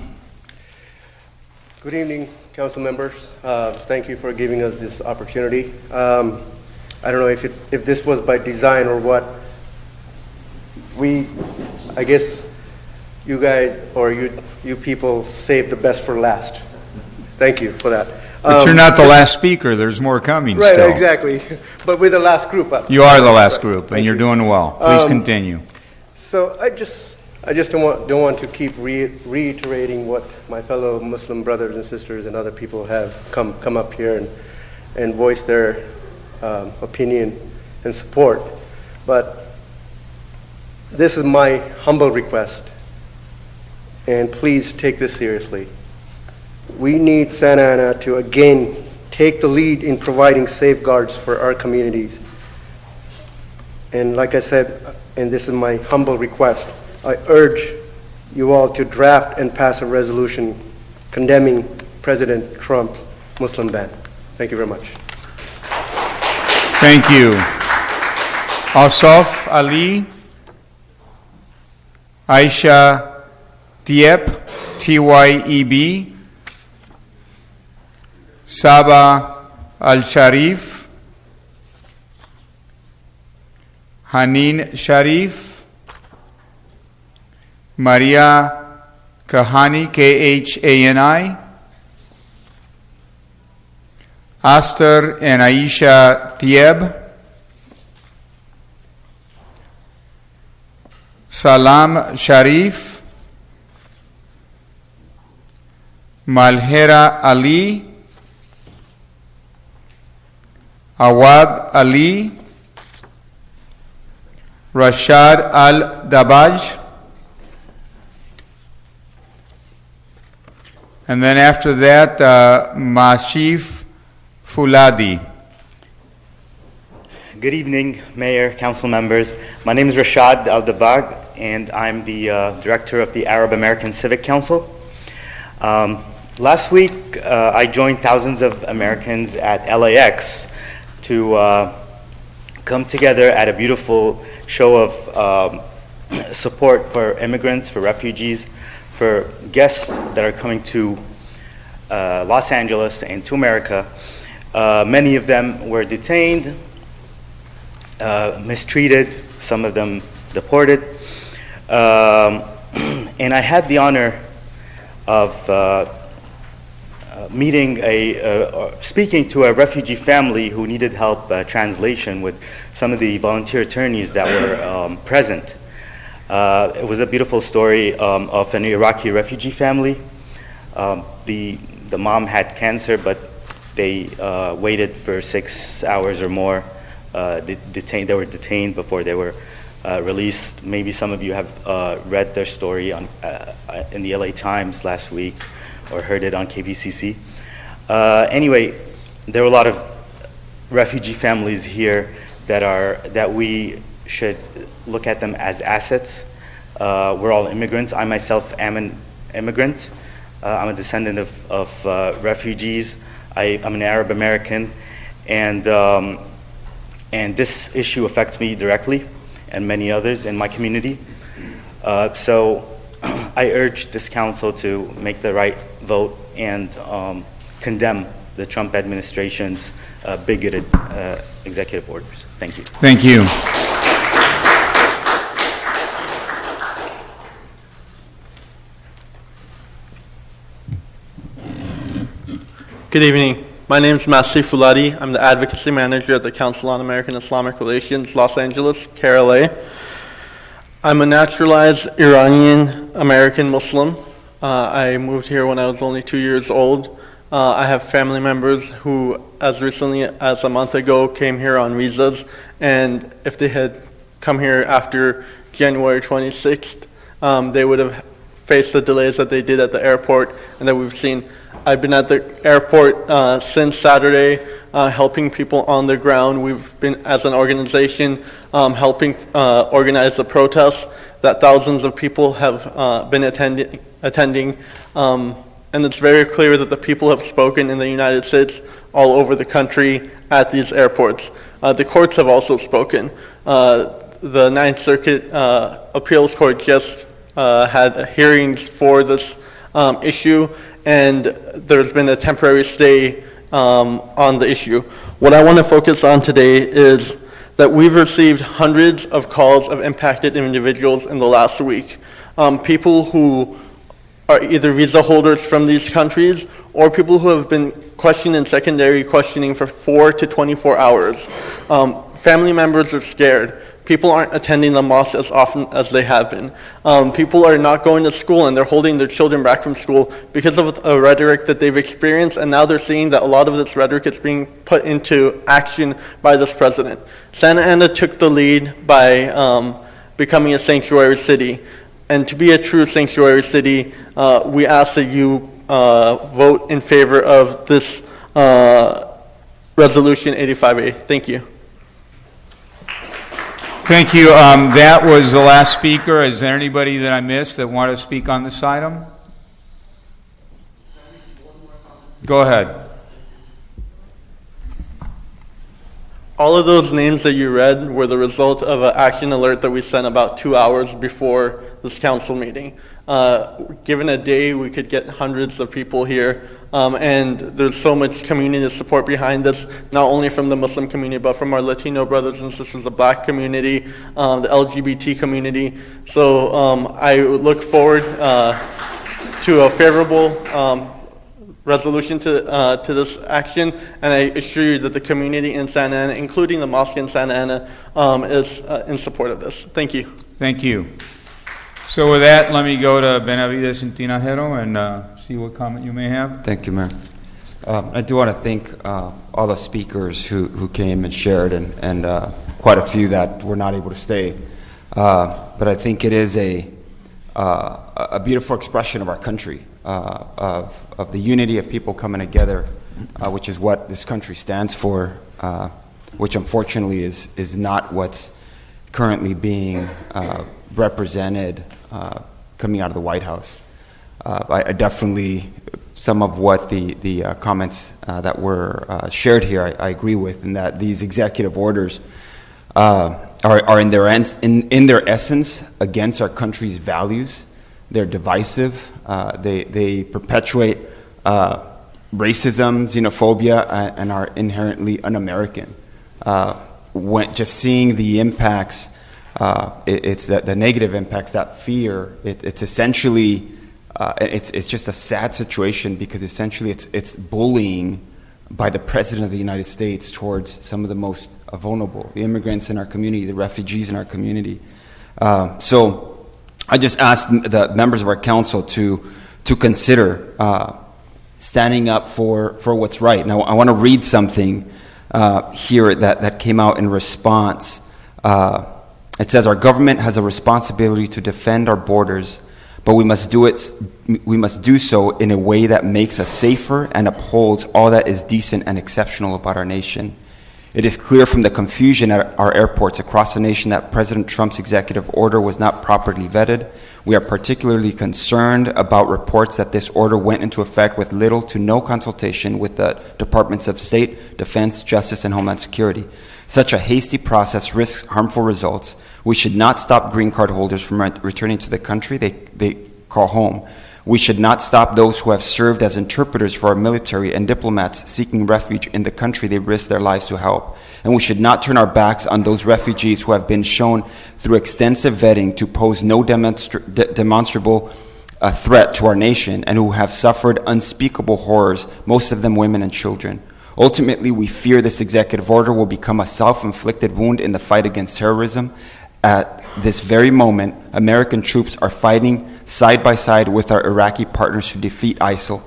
Good evening, council members. Thank you for giving us this opportunity. I don't know if this was by design or what. I guess you guys or you people saved the best for last. Thank you for that. But you're not the last speaker. There's more coming Right, still. exactly. But we're the last group up. You are the last group, and you're doing well. Please continue. So I just don't want to keep reiterating what my fellow Muslim brothers and sisters and other people have come up here and voice their opinion and support. But this is my humble request, and please take this seriously. We need Santa Ana to again take the lead in providing safeguards for our communities. And like I said, and this is my humble request, I urge you all to draft and pass a resolution condemning President Trump's Muslim ban. Thank you very much. Thank you. Asaf Ali, Aisha Tiep, T-Y-E-B, Saba Al-Sharif, Hanin Sharif, Maria Kahani, K-H-A-N-I, Aster and Aisha Tieb, Salam Sharif, Malhera Ali, Awad Ali, Rashad Al-Dabaj, and then after that, Mashif Fuladi. Good evening, Mayor, Council members. My name is Rashad Al-Dabag, and I'm the Director of the Arab American Civic Council. Last week, I joined thousands of Americans at LAX to come together at a beautiful show of support for immigrants, for refugees, for guests that are coming to Los Angeles and to America. Many of them were detained, mistreated, some of them deported. And I had the honor of speaking to a refugee family who needed help translation with some of the volunteer attorneys that were present. It was a beautiful story of an Iraqi refugee family. The mom had cancer, but they waited for 6 hours or more. They were detained before they were released. Maybe some of you have read their story in the LA Times last week or heard it on KBCC. Anyway, there are a lot of refugee families here that we should look at them as assets. We're all immigrants. I myself am an immigrant. I'm a descendant of refugees. I'm an Arab American, and this issue affects me directly and many others in my community. So I urge this council to make the right vote and condemn the Trump administration's bigoted executive orders. Thank you. Thank you. Good evening. My name is Masih Fuladi. I'm the Advocacy Manager at the Council on American Islamic Relations, Los Angeles, KRLA. I'm a naturalized Iranian American Muslim. I moved here when I was only 2 years old. I have family members who, as recently as a month ago, came here on visas, and if they had come here after January 26th, they would have faced the delays that they did at the airport and that we've seen. I've been at the airport since Saturday, helping people on the ground. We've been, as an organization, helping organize the protests that thousands of people have been attending. And it's very clear that the people have spoken in the United States, all over the country, at these airports. The courts have also spoken. The Ninth Circuit Appeals Court just had hearings for this issue, and there's been a temporary stay on the issue. What I want to focus on today is that we've received hundreds of calls of impacted individuals in the last week. People who are either visa holders from these countries or people who have been questioned in secondary questioning for 4 to 24 hours. Family members are scared. People aren't attending the mosque as often as they have been. People are not going to school, and they're holding their children back from school because of a rhetoric that they've experienced, and now they're seeing that a lot of this rhetoric is being put into action by this president. Santa Ana took the lead by becoming a sanctuary city. And to be a true sanctuary city, we ask that you vote in favor of this Resolution 85A. Thank you. Thank you. That was the last speaker. Is there anybody that I missed that want to speak on this item? Go ahead. All of those names that you read were the result of an action alert that we sent about 2 hours before this council meeting. Given a day, we could get hundreds of people here, and there's so much community support behind this, not only from the Muslim community, but from our Latino brothers and sisters, the Black community, the LGBT community. So I look forward to a favorable resolution to this action, and I assure you that the community in Santa Ana, including the mosque in Santa Ana, is in support of this. Thank you. Thank you. So with that, let me go to Benavides and Tinajero and see what comment you may have. Thank you, Mayor. I do want to thank all the speakers who came and shared, and quite a few that were not able to stay. But I think it is a beautiful expression of our country, of the unity of people coming together, which is what this country stands for, which unfortunately is not what's currently being represented coming out of the White House. I definitely, some of what the comments that were shared here, I agree with, in that these executive orders are in their essence against our country's values. They're divisive. They perpetuate racism, xenophobia, and are inherently un-American. When just seeing the impacts, it's the negative impacts, that fear. It's essentially it's just a sad situation, because essentially it's bullying by the President of the United States towards some of the most vulnerable, the immigrants in our community, the refugees in our community. So I just asked the members of our council to consider standing up for what's right. Now, I want to read something here that came out in response. It says, "Our government has a responsibility to defend our borders, but we must do so in a way that makes us safer and upholds all that is decent and exceptional about our nation. It is clear from the confusion at our airports across the nation that President Trump's executive order was not properly vetted. We are particularly concerned about reports that this order went into effect with little to no consultation with the Departments of State, Defense, Justice, and Homeland Security. Such a hasty process risks harmful results. We should not stop green card holders from returning to the country they call home. We should not stop those who have served as interpreters for our military and diplomats seeking refuge in the country they risked their lives to help. And we should not turn our backs on those refugees who have been shown through extensive vetting to pose no demonstrable threat to our nation and who have suffered unspeakable horrors, most of them women and children. Ultimately, we fear this executive order will become a self-inflicted wound in the fight against terrorism. At this very moment, American troops are fighting side by side with our Iraqi partners to defeat ISIL.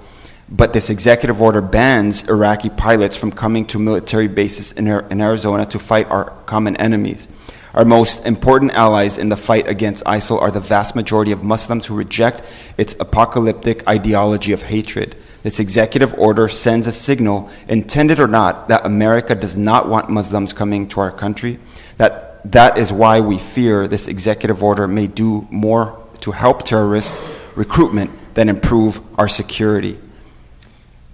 But this executive order bans Iraqi pilots from coming to military bases in Arizona to fight our common enemies. Our most important allies in the fight against ISIL are the vast majority of Muslims who reject its apocalyptic ideology of hatred. This executive order sends a signal, intended or not, that America does not want Muslims coming to our country. That is why we fear this executive order may do more to help terrorist recruitment than improve our security.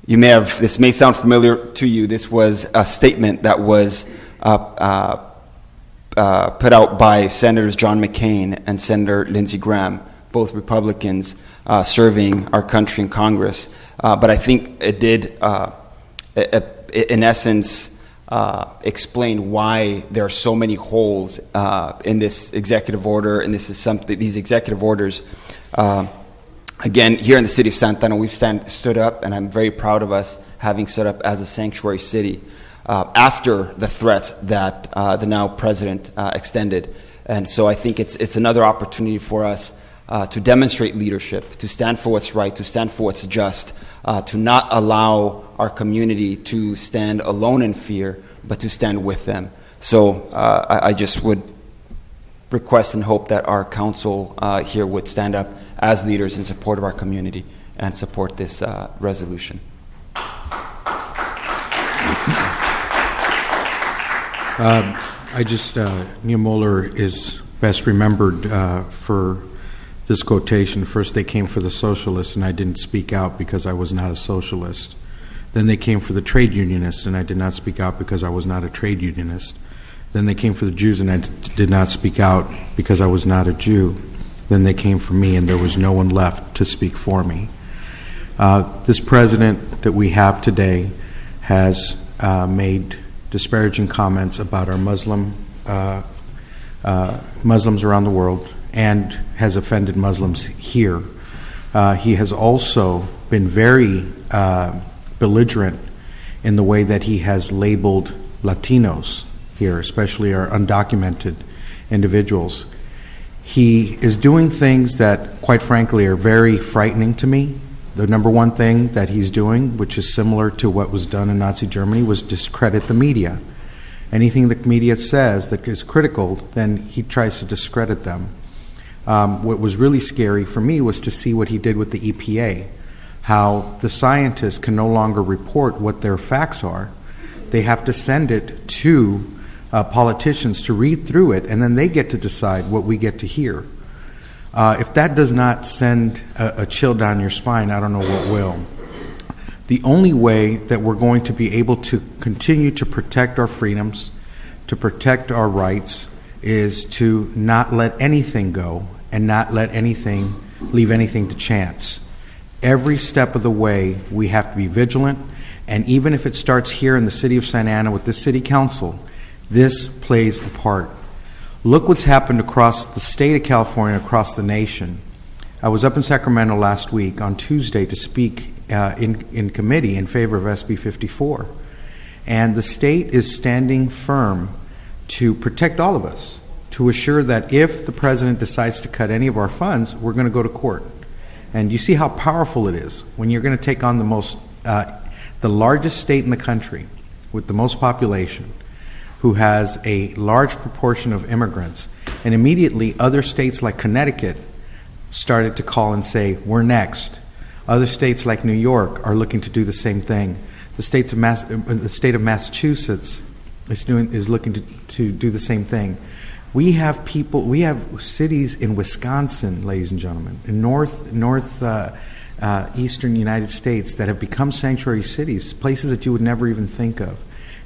This may sound familiar to you. This was a statement that was put out by Senators John McCain and Senator Lindsey Graham, both Republicans serving our country in Congress. But I think it did, in essence, explain why there are so many holes in this executive order, and these executive orders. Again, here in the city of Santa Ana, we've stood up, and I'm very proud of us having stood up as a sanctuary city after the threats that the now president extended. And so I think it's another opportunity for us to demonstrate leadership, to stand for what's right, to stand for what's just, to not allow our community to stand alone in fear, but to stand with them. So I just would request and hope that our council here would stand up as leaders in support of our community and support this resolution. Neil Moeller is best remembered for this quotation. First they came for the socialists, and I didn't speak out because I was not a socialist. Then they came for the trade unionists, and I did not speak out because I was not a trade unionist. Then they came for the Jews, and I did not speak out because I was not a Jew. Then they came for me, and there was no one left to speak for me. This president that we have today has made disparaging comments about our Muslims around the world, and has offended Muslims here. He has also been very belligerent in the way that he has labeled Latinos here, especially our undocumented individuals. He is doing things that, quite frankly, are very frightening to me. The number one thing that he's doing, which is similar to what was done in Nazi Germany, was discredit the media. Anything the media says that is critical, then he tries to discredit them. What was really scary for me was to see what he did with the EPA, how the scientists can no longer report what their facts are. They have to send it to politicians to read through it, and then they get to decide what we get to hear. If that does not send a chill down your spine, I don't know what will. The only way that we're going to be able to continue to protect our freedoms, to protect our rights, is to not let anything go and not let anything, leave anything to chance. Every step of the way, we have to be vigilant, and even if it starts here in the city of Santa Ana with this city council, this plays a part. Look what's happened across the state of California, across the nation. I was up in Sacramento last week on Tuesday to speak in committee in favor of SB 54. And the state is standing firm to protect all of us, to assure that if the president decides to cut any of our funds, we're going to go to court. And you see how powerful it is when you're going to take on the largest state in the country with the most population, who has a large proportion of immigrants, and immediately other states like Connecticut started to call and say, we're next. Other states like New York are looking to do the same thing. The state of Massachusetts is looking to do the same thing. We have cities in Wisconsin, ladies and gentlemen, in northeastern United States that have become sanctuary cities, places that you would never even think of.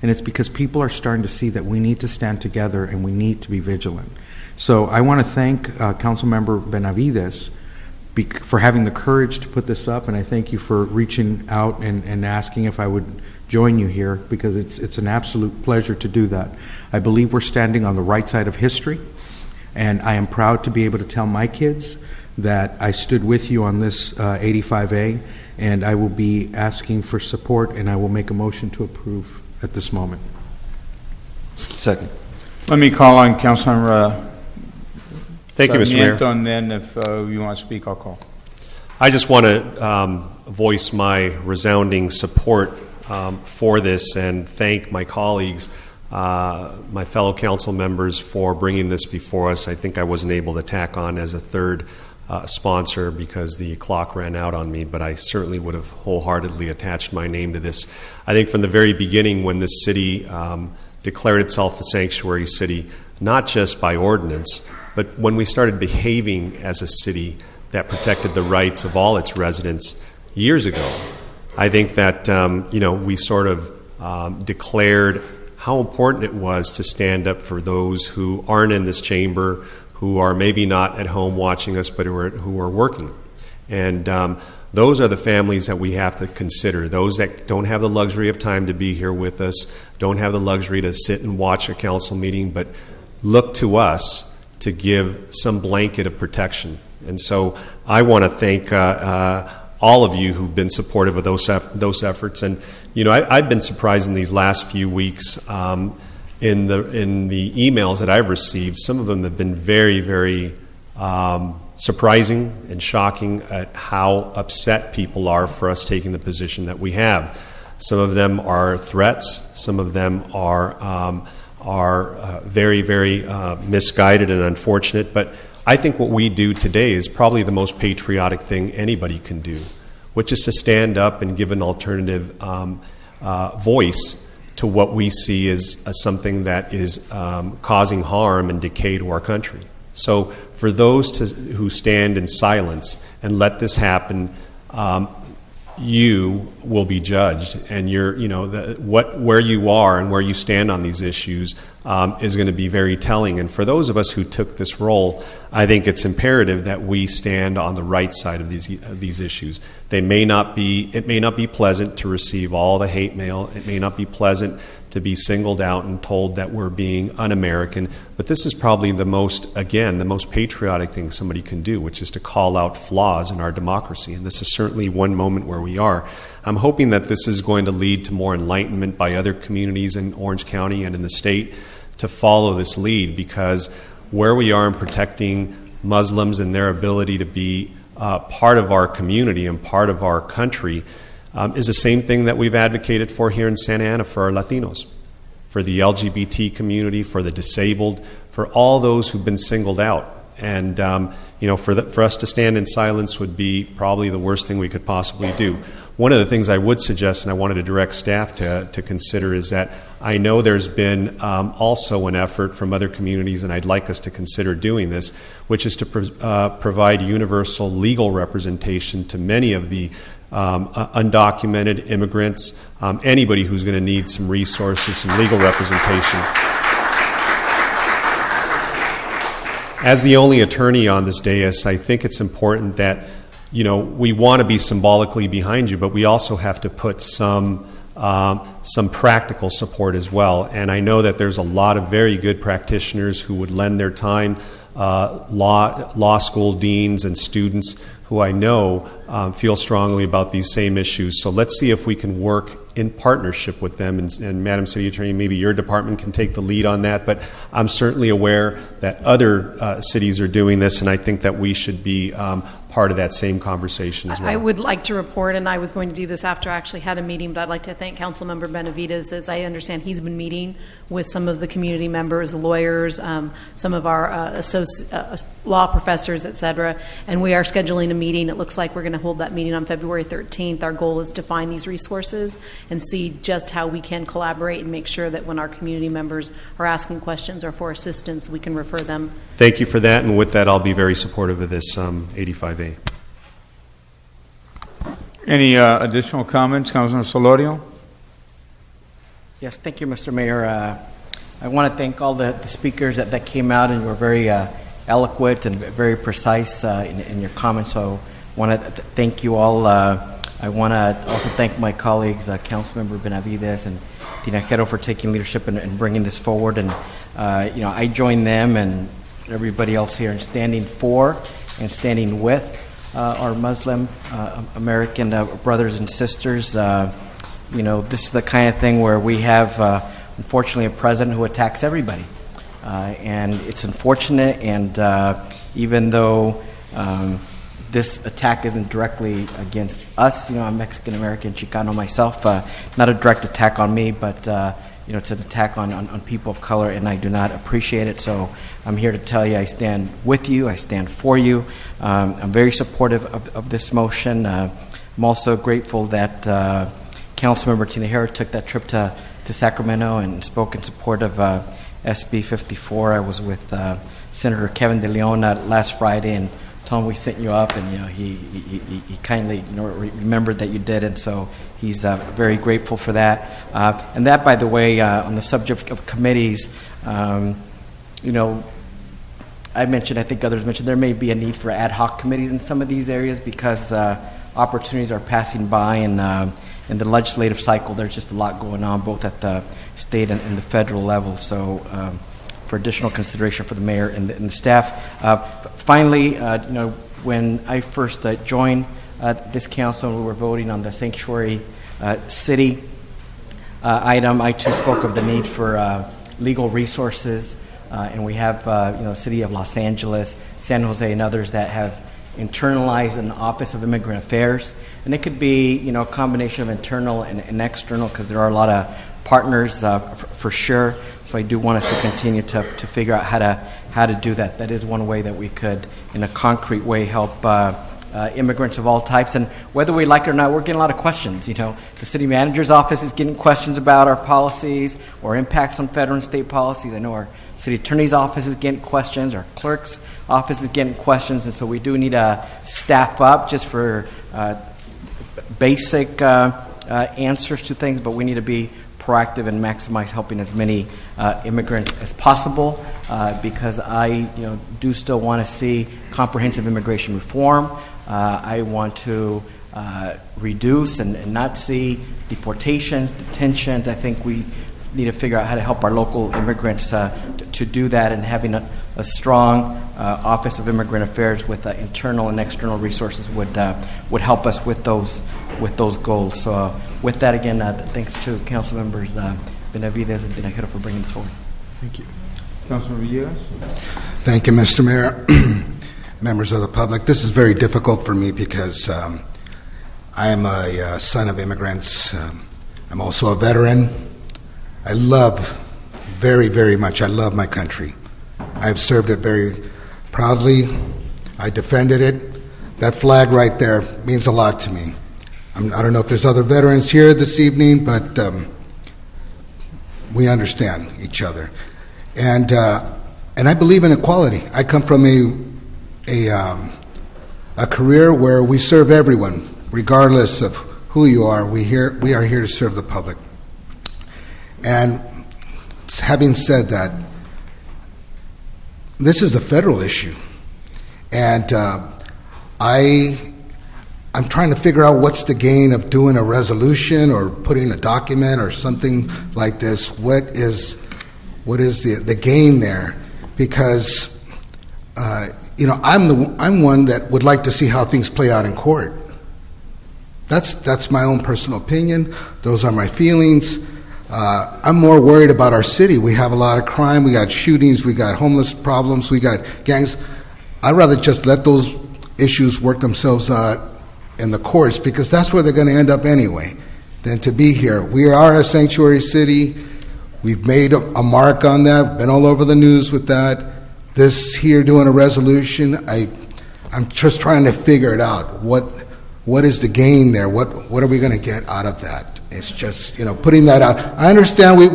And it's because people are starting to see that we need to stand together and we need to be vigilant. So I want to thank Councilmember Benavides for having the courage to put this up, and I thank you for reaching out and asking if I would join you here, because it's an absolute pleasure to do that. I believe we're standing on the right side of history, and I am proud to be able to tell my kids that I stood with you on this 85A, and I will be asking for support, and I will make a motion to approve at this moment. Second. Let me call on Councilor Thank you, Mr. Mayor. Sarmiento, and then if you want to speak, I'll call. I just want to voice my resounding support for this and thank my colleagues, my fellow council members, for bringing this before us. I think I wasn't able to tack on as a third sponsor because the clock ran out on me, but I certainly would have wholeheartedly attached my name to this. I think from the very beginning, when this city declared itself a sanctuary city, not just by ordinance, but when we started behaving as a city that protected the rights of all its residents years ago, I think that we sort of declared how important it was to stand up for those who aren't in this chamber, who are maybe not at home watching us, but who are working. And those are the families that we have to consider, those that don't have the luxury of time to be here with us, don't have the luxury to sit and watch a council meeting, but look to us to give some blanket of protection. And so I want to thank all of you who've been supportive of those efforts. And I've been surprised in these last few weeks in the emails that I've received. Some of them have been very, very surprising and shocking at how upset people are for us taking the position that we have. Some of them are threats. Some of them are very, very misguided and unfortunate. But I think what we do today is probably the most patriotic thing anybody can do, which is to stand up and give an alternative voice to what we see as something that is causing harm and decay to our country. So for those who stand in silence and let this happen, you will be judged, and where you are and where you stand on these issues is going to be very telling. And for those of us who took this role, I think it's imperative that we stand on the right side of these issues. It may not be pleasant to receive all the hate mail. It may not be pleasant to be singled out and told that we're being un-American, but this is probably the most patriotic thing somebody can do, which is to call out flaws in our democracy. And this is certainly one moment where we are. I'm hoping that this is going to lead to more enlightenment by other communities in Orange County and in the state to follow this lead, because where we are in protecting Muslims and their ability to be part of our community and part of our country is the same thing that we've advocated for here in Santa Ana for our Latinos, for the LGBT community, for the disabled, for all those who've been singled out. And for us to stand in silence would be probably the worst thing we could possibly do. One of the things I would suggest, and I wanted to direct staff to consider, is that I know there's been also an effort from other communities, and I'd like us to consider doing this, which is to provide universal legal representation to many of the undocumented immigrants, anybody who's going to need some resources, some legal representation. As the only attorney on this dais, I think it's important that we want to be symbolically behind you, but we also have to put some practical support as well. And I know that there's a lot of very good practitioners who would lend their time, law school deans and students who I know feel strongly about these same issues. So let's see if we can work in partnership with them. And Madam City Attorney, maybe your department can take the lead on that. But I'm certainly aware that other cities are doing this, and I think that we should be part of that same conversation as well. I would like to report, and I was going to do this after I actually had a meeting, but I'd like to thank Councilmember Benavides. As I understand, he's been meeting with some of the community members, lawyers, some of our law professors, et cetera, and we are scheduling a meeting. It looks like we're going to hold that meeting on February 13th. Our goal is to find these resources and see just how we can collaborate and make sure that when our community members are asking questions or for assistance, we can refer them. Thank you for that, and with that, I'll be very supportive of this 85A. Any additional comments, Councilor Solorio? Yes, thank you, Mr. Mayor. I want to thank all the speakers that came out and were very eloquent and very precise in your comments. So I want to thank you all. I want to also thank my colleagues, Councilmember Benavides and Tinajero, for taking leadership and bringing this forward. And I join them and everybody else here in standing for and standing with our Muslim American brothers and sisters. This is the kind of thing where we have, unfortunately, a president who attacks everybody. And it's unfortunate, and even though this attack isn't directly against us, I'm Mexican American, Chicano myself, not a direct attack on me, but it's an attack on people of color, and I do not appreciate it. So I'm here to tell you I stand with you, I stand for you. I'm very supportive of this motion. I'm also grateful that Councilmember Tinajero took that trip to Sacramento and spoke in support of SB 54. I was with Senator Kevin De Leon last Friday and told him we sent you up, and he kindly remembered that you did, and so he's very grateful for that. And that, by the way, on the subject of committees, I mentioned, I think others mentioned, there may be a need for ad hoc committees in some of these areas because opportunities are passing by, and in the legislative cycle, there's just a lot going on, both at the state and the federal level. So, for additional consideration for the mayor and the staff. Finally, when I first joined this council, we were voting on the sanctuary city item. I too spoke of the need for legal resources, and we have, City of Los Angeles, San Jose, and others that have internalized an Office of Immigrant Affairs, and it could be a combination of internal and external, because there are a lot of partners for sure. So I do want us to continue to figure out how to do that. That is one way that we could, in a concrete way, help immigrants of all types. And whether we like it or not, we're getting a lot of questions. The city manager's office is getting questions about our policies or impacts on federal and state policies. I know our city attorney's office is getting questions. Our clerk's office is getting questions. And so we do need to staff up just for basic answers to things, but we need to be proactive and maximize helping as many immigrants as possible, because I do still want to see comprehensive immigration reform. I want to reduce and not see deportations, detentions. I think we need to figure out how to help our local immigrants to do that, and having a strong Office of Immigrant Affairs with internal and external resources would help us with those goals. So with that, again, thanks to Council Members Benavides and Tinajero for bringing this forward. Thank you. Councilman Villegas? Thank you, Mr. Mayor. Members of the public, this is very difficult for me because I am a son of immigrants. I'm also a veteran. I love very, very much, I love my country. I've served it very proudly. I defended it. That flag right there means a lot to me. I don't know if there's other veterans here this evening, but we understand each other. And I believe in equality. I come from a career where we serve everyone, regardless of who you are. We are here to serve the public. And having said that, this is a federal issue, and I'm trying to figure out what's the gain of doing a resolution or putting a document or something like this. What is the gain there? Because I'm one that would like to see how things play out in court. That's my own personal opinion. Those are my feelings. I'm more worried about our city. We have a lot of crime. We got shootings. We got homeless problems. We got gangs. I'd rather just let those issues work themselves out in the courts, because that's where they're going to end up anyway, than to be here. We are a sanctuary city. We've made a mark on that. Been all over the news with that. This here doing a resolution, I'm just trying to figure it out. What is the gain there? What are we going to get out of that? It's just putting that out. I understand. We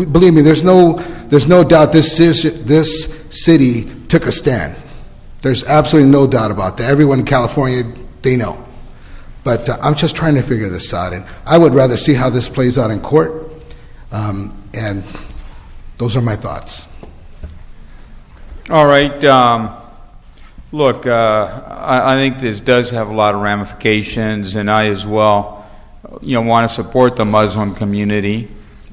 believe me. There's no doubt this city took a stand. There's absolutely no doubt about that. Everyone in California, they know. But I'm just trying to figure this out, and I would rather see how this plays out in court. And those are my thoughts. All right. Look, I think this does have a lot of ramifications, and I as well, want to support the Muslim community.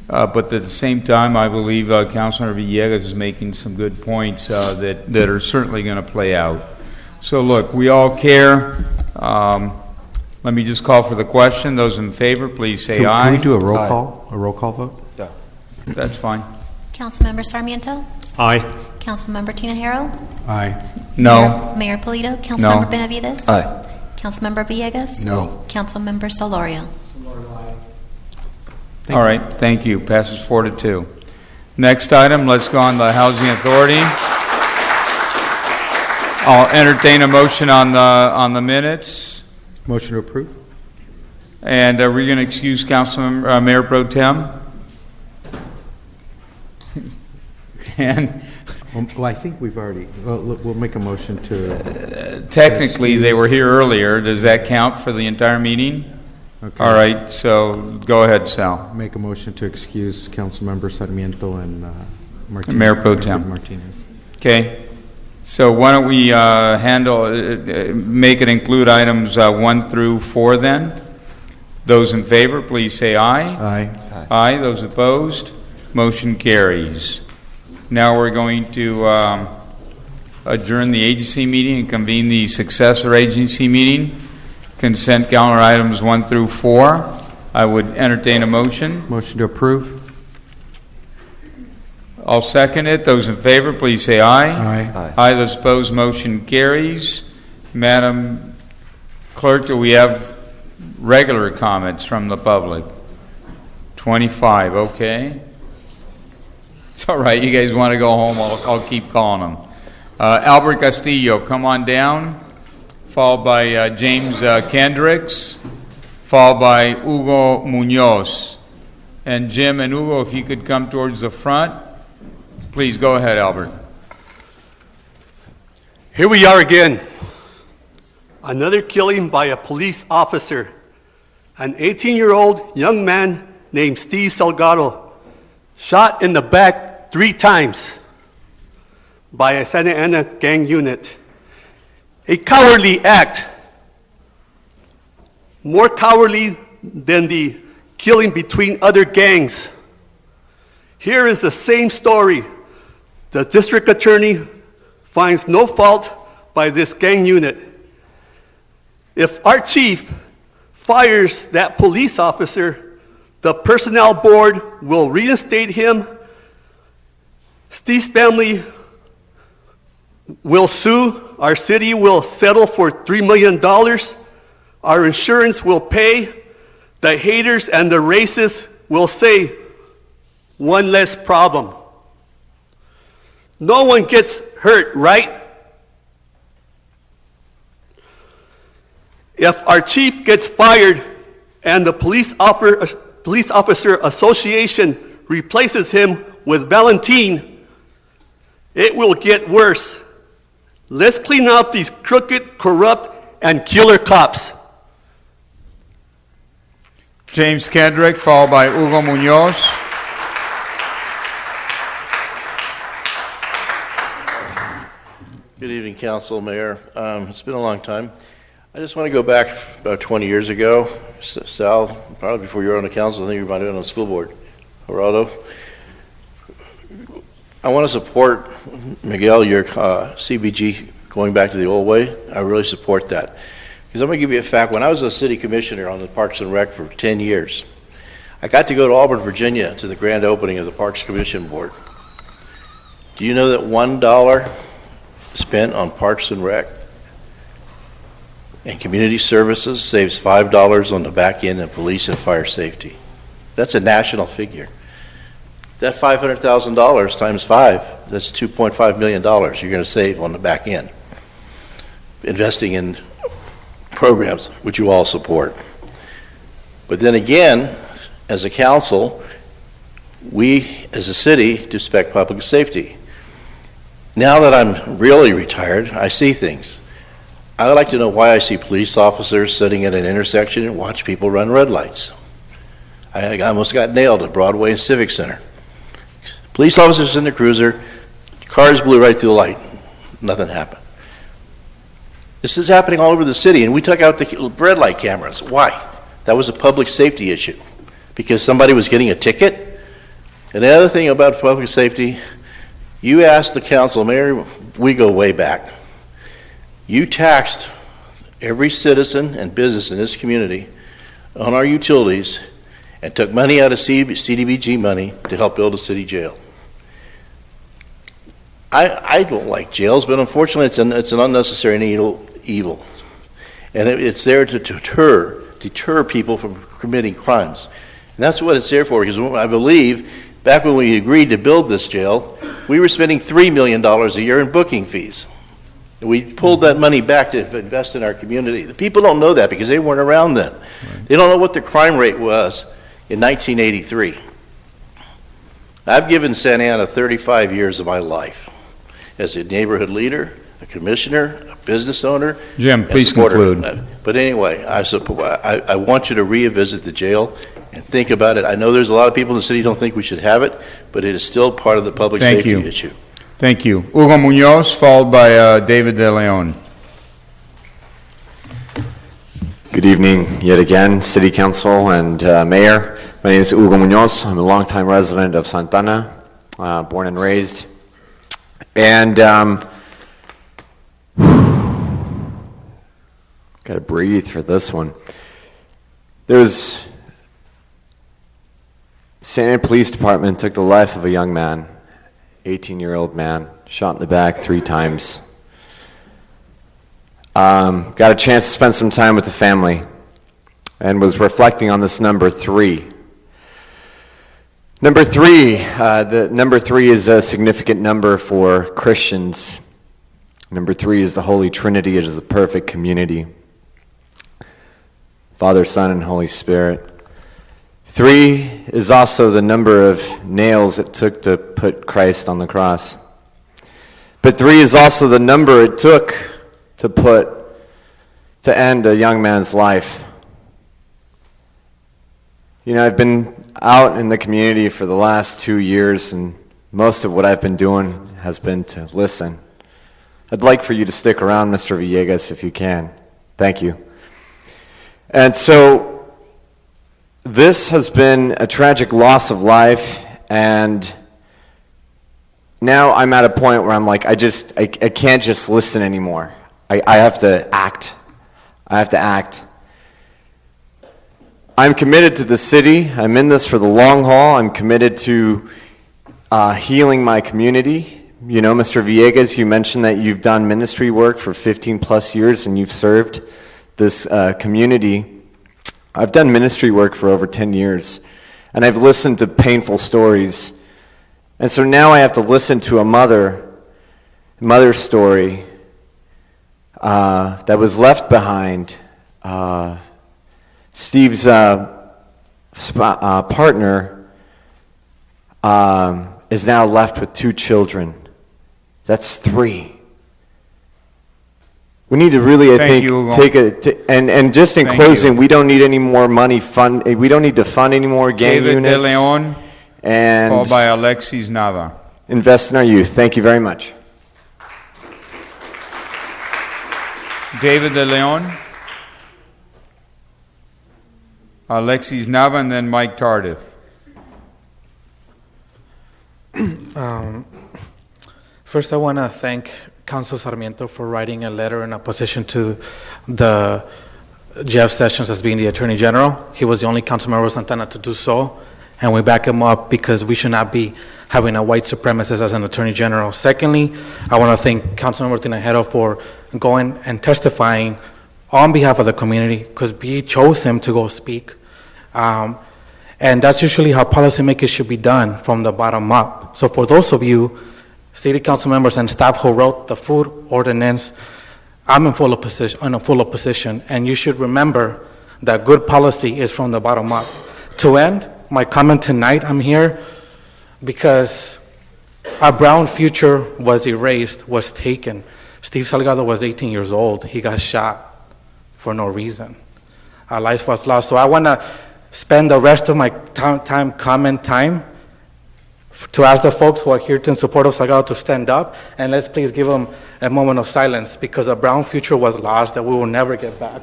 But at the same time, I believe Councilor Villegas is making some good points that are certainly going to play out. So, look, we all care. Let me just call for the question. Those in favor, please say aye. Can we do a roll call? A roll call vote? Yeah. That's fine. Councilmember Sarmiento? Aye. Councilmember Tinajero? Aye. No. Mayor Polito? Councilmember No. Benavides? Aye. Councilmember Villegas? No. Councilmember Solorio? All right, thank you. Passes 4-2. Next item, let's go on the Housing Authority. I'll entertain a motion on the minutes. Motion to approve. And are we going to excuse Councilmember Mayor Pro Tem? And Well, I think we've already. We'll make a motion to. technically, they were here earlier. Does that count for the entire meeting? Okay. All right, so go ahead, Sal. Make a motion to excuse Councilmember Sarmiento and Martinez. Mayor Pro Tem. Martinez. Okay. So why don't we make it include items 1 through 4 then? Those in favor, please say aye. Aye. Aye. Those opposed? Motion carries. Now we're going to adjourn the agency meeting and convene the successor agency meeting. Consent calendar items 1 through 4. I would entertain a motion. Motion to approve. I'll second it. Those in favor, please say aye. Aye. Aye. Those opposed, motion carries. Madam Clerk, do we have regular comments from the public? 25, okay. It's all right. You guys want to go home, I'll keep calling them. Albert Castillo, come on down. Followed by James Kendricks. Followed by Hugo Munoz. And Jim and Hugo, if you could come towards the front. Please go ahead, Albert. Here we are again. Another killing by a police officer. An 18-year-old young man named Steve Salgado, shot in the back 3 times by a Santa Ana gang unit. A cowardly act, more cowardly than the killing between other gangs. Here is the same story. The district attorney finds no fault by this gang unit. If our chief fires that police officer, the personnel board will reinstate him. Steve's family will sue. Our city will settle for $3 million. Our insurance will pay. The haters and the racists will say, one less problem. No one gets hurt, right? If our chief gets fired and the police officer association replaces him with Valentin, it will get worse. Let's clean out these crooked, corrupt, and killer cops. James Kendrick, followed by Hugo Munoz. Good evening, Council, Mayor. It's been a long time. I just want to go back about 20 years ago. Sal, probably before you were on the council, I think you might have been on the school board. Geraldo. I want to support, Miguel, your CBG going back to the old way. I really support that. Because I'm going to give you a fact. When I was a city commissioner on the Parks and Rec for 10 years, I got to go to Auburn, Virginia to the grand opening of the Parks Commission Board. Do you know that $1 spent on Parks and Rec and community services saves $5 on the back end in police and fire safety? That's a national figure. That $500,000 times 5, that's $2.5 million you're going to save on the back end, investing in programs which you all support. But then again, as a council, we as a city do expect public safety. Now that I'm really retired, I see things. I would like to know why I see police officers sitting at an intersection and watch people run red lights. I almost got nailed at Broadway and Civic Center. Police officers in the cruiser Cars blew right through the light. Nothing happened. This is happening all over the city, and we took out the red light cameras. Why? That was a public safety issue. Because somebody was getting a ticket? And the other thing about public safety, you asked the council, Mayor, we go way back. You taxed every citizen and business in this community on our utilities and took money out of CDBG money to help build a city jail. I don't like jails, but unfortunately it's an unnecessary and evil. And it's there to deter people from committing crimes. And that's what it's there for, because I believe back when we agreed to build this jail, we were spending $3 million a year in booking fees. We pulled that money back to invest in our community. The people don't know that because they weren't around then. Right. They don't know what the crime rate was in 1983. I've given Santa Ana 35 years of my life as a neighborhood leader, a commissioner, a business owner. Jim, please conclude. But anyway, I want you to revisit the jail and think about it. I know there's a lot of people in the city who don't think we should have it, but it is still part of the public safety issue. Thank you. Hugo Munoz, followed by David De Leon. Good evening yet again, City Council and Mayor. My name is Hugo Munoz. I'm a longtime resident of Santana, born and raised. And gotta breathe for this one. There's Santa Ana Police Department took the life of a young man, 18-year-old man, shot in the back 3 times. Got a chance to spend some time with the family and was reflecting on this number 3. Number 3, the number 3 is a significant number for Christians. Number 3 is the Holy Trinity. It is the perfect community. Father, Son, and Holy Spirit. 3 is also the number of nails it took to put Christ on the cross. But 3 is also the number it took to end a young man's life. You know, I've been out in the community for the last 2 years, and most of what I've been doing has been to listen. I'd like for you to stick around, Mr. Villegas, if you can. Thank you. And so, this has been a tragic loss of life, and now I'm at a point where I'm like, I can't just listen anymore. I have to act. I have to act. I'm committed to the city. I'm in this for the long haul. I'm committed to healing my community. You know, Mr. Villegas, you mentioned that you've done ministry work for 15 plus years and you've served this community. I've done ministry work for over 10 years, and I've listened to painful stories. And so now I have to listen to a mother's story that was left behind. Steve's partner is now left with 2 children. That's 3. We need to really, I think, and just in closing, we don't need any more money we don't need to fund any more gang David units. De Leon, and followed by Alexis Nava. Invest in our youth. Thank you very much. David De Leon, Alexis Nava, and then Mike Tardif. First, I want to thank Council Sarmiento for writing a letter in opposition to the Jeff Sessions as being the Attorney General. He was the only council member of Santana to do so, and we back him up because we should not be having a white supremacist as an Attorney General. Secondly, I want to thank Councilmember Tinajero for going and testifying on behalf of the community because we chose him to go speak. And that's usually how policymakers should be done, from the bottom up. So for those of you, city council members and staff who wrote the food ordinance, I'm in full opposition, and you should remember that good policy is from the bottom up. To end my comment tonight, I'm here because a brown future was erased, was taken. Steve Salgado was 18 years old. He got shot for no reason. A life was lost. So I want to spend the rest of my comment time to ask the folks who are here in support of Salgado to stand up, and let's please give them a moment of silence, because a brown future was lost that we will never get back.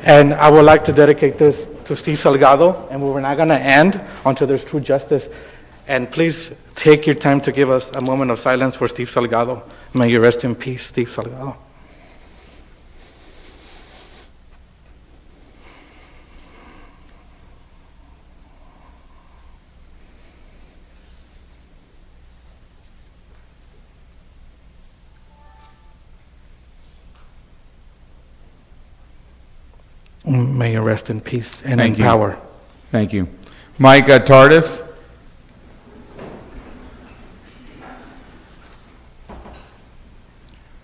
And I would like to dedicate this to Steve Salgado, and we're not going to end until there's true justice. And please take your time to give us a moment of silence for Steve Salgado. May you rest in peace, Steve Salgado. May you rest in peace and in power. Thank you. Mike Tardif.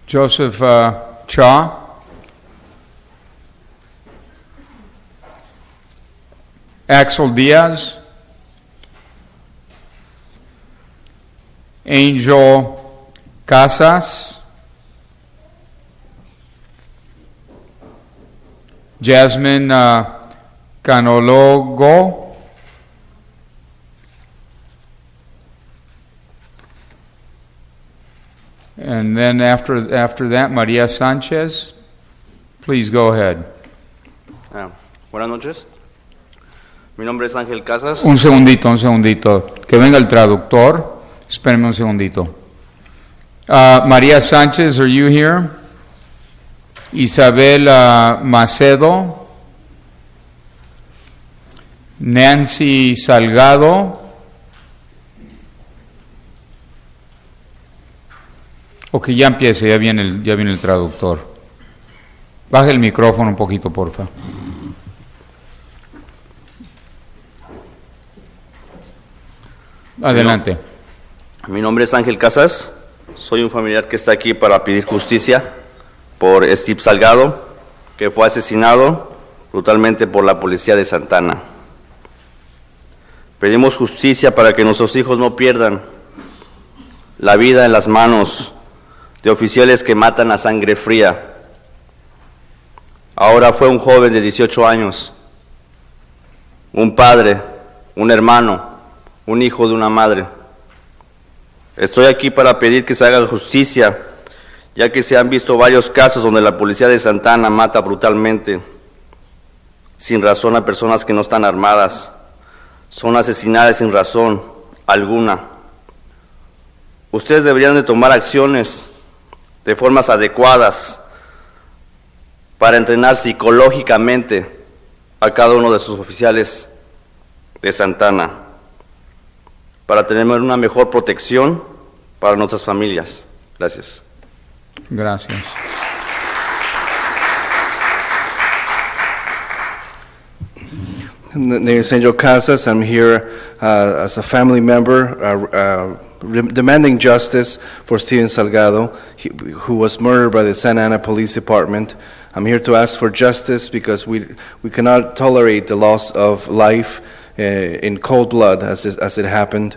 Joseph Cha. Axel Diaz. Angel Casas. Jasmine Canologo. And then after that, Maria Sanchez. Please go ahead. Buenas noches. Mi nombre es Ángel Casas. Un segundito. Que venga el traductor. Espérenme un segundito. Maria Sanchez, are you here? Isabel Macedo. Nancy Salgado. Ok, ya empiece, ya viene el traductor. Baja el micrófono un poquito, porfa. Adelante. Mi nombre es Ángel Casas. Soy un familiar que está aquí para pedir justicia por Steve Salgado, que fue asesinado brutalmente por la policía de Santana. Pedimos justicia para que nuestros hijos no pierdan la vida en las manos de oficiales que matan a sangre fría. Ahora fue un joven de 18 años, un padre, un hermano, un hijo de una madre. Estoy aquí para pedir que se haga justicia, ya que se han visto varios casos donde la policía de Santana mata brutalmente, sin razón a personas que no están armadas. Son asesinadas sin razón alguna. Ustedes deberían de tomar acciones de formas adecuadas para entrenar psicológicamente a cada uno de sus oficiales de Santana, para tener una mejor protección para nuestras familias. Gracias. Gracias. Name is Angel Casas. I'm here as a family member demanding justice for Steven Salgado, who was murdered by the Santa Ana Police Department. I'm here to ask for justice because we cannot tolerate the loss of life in cold blood as it happened.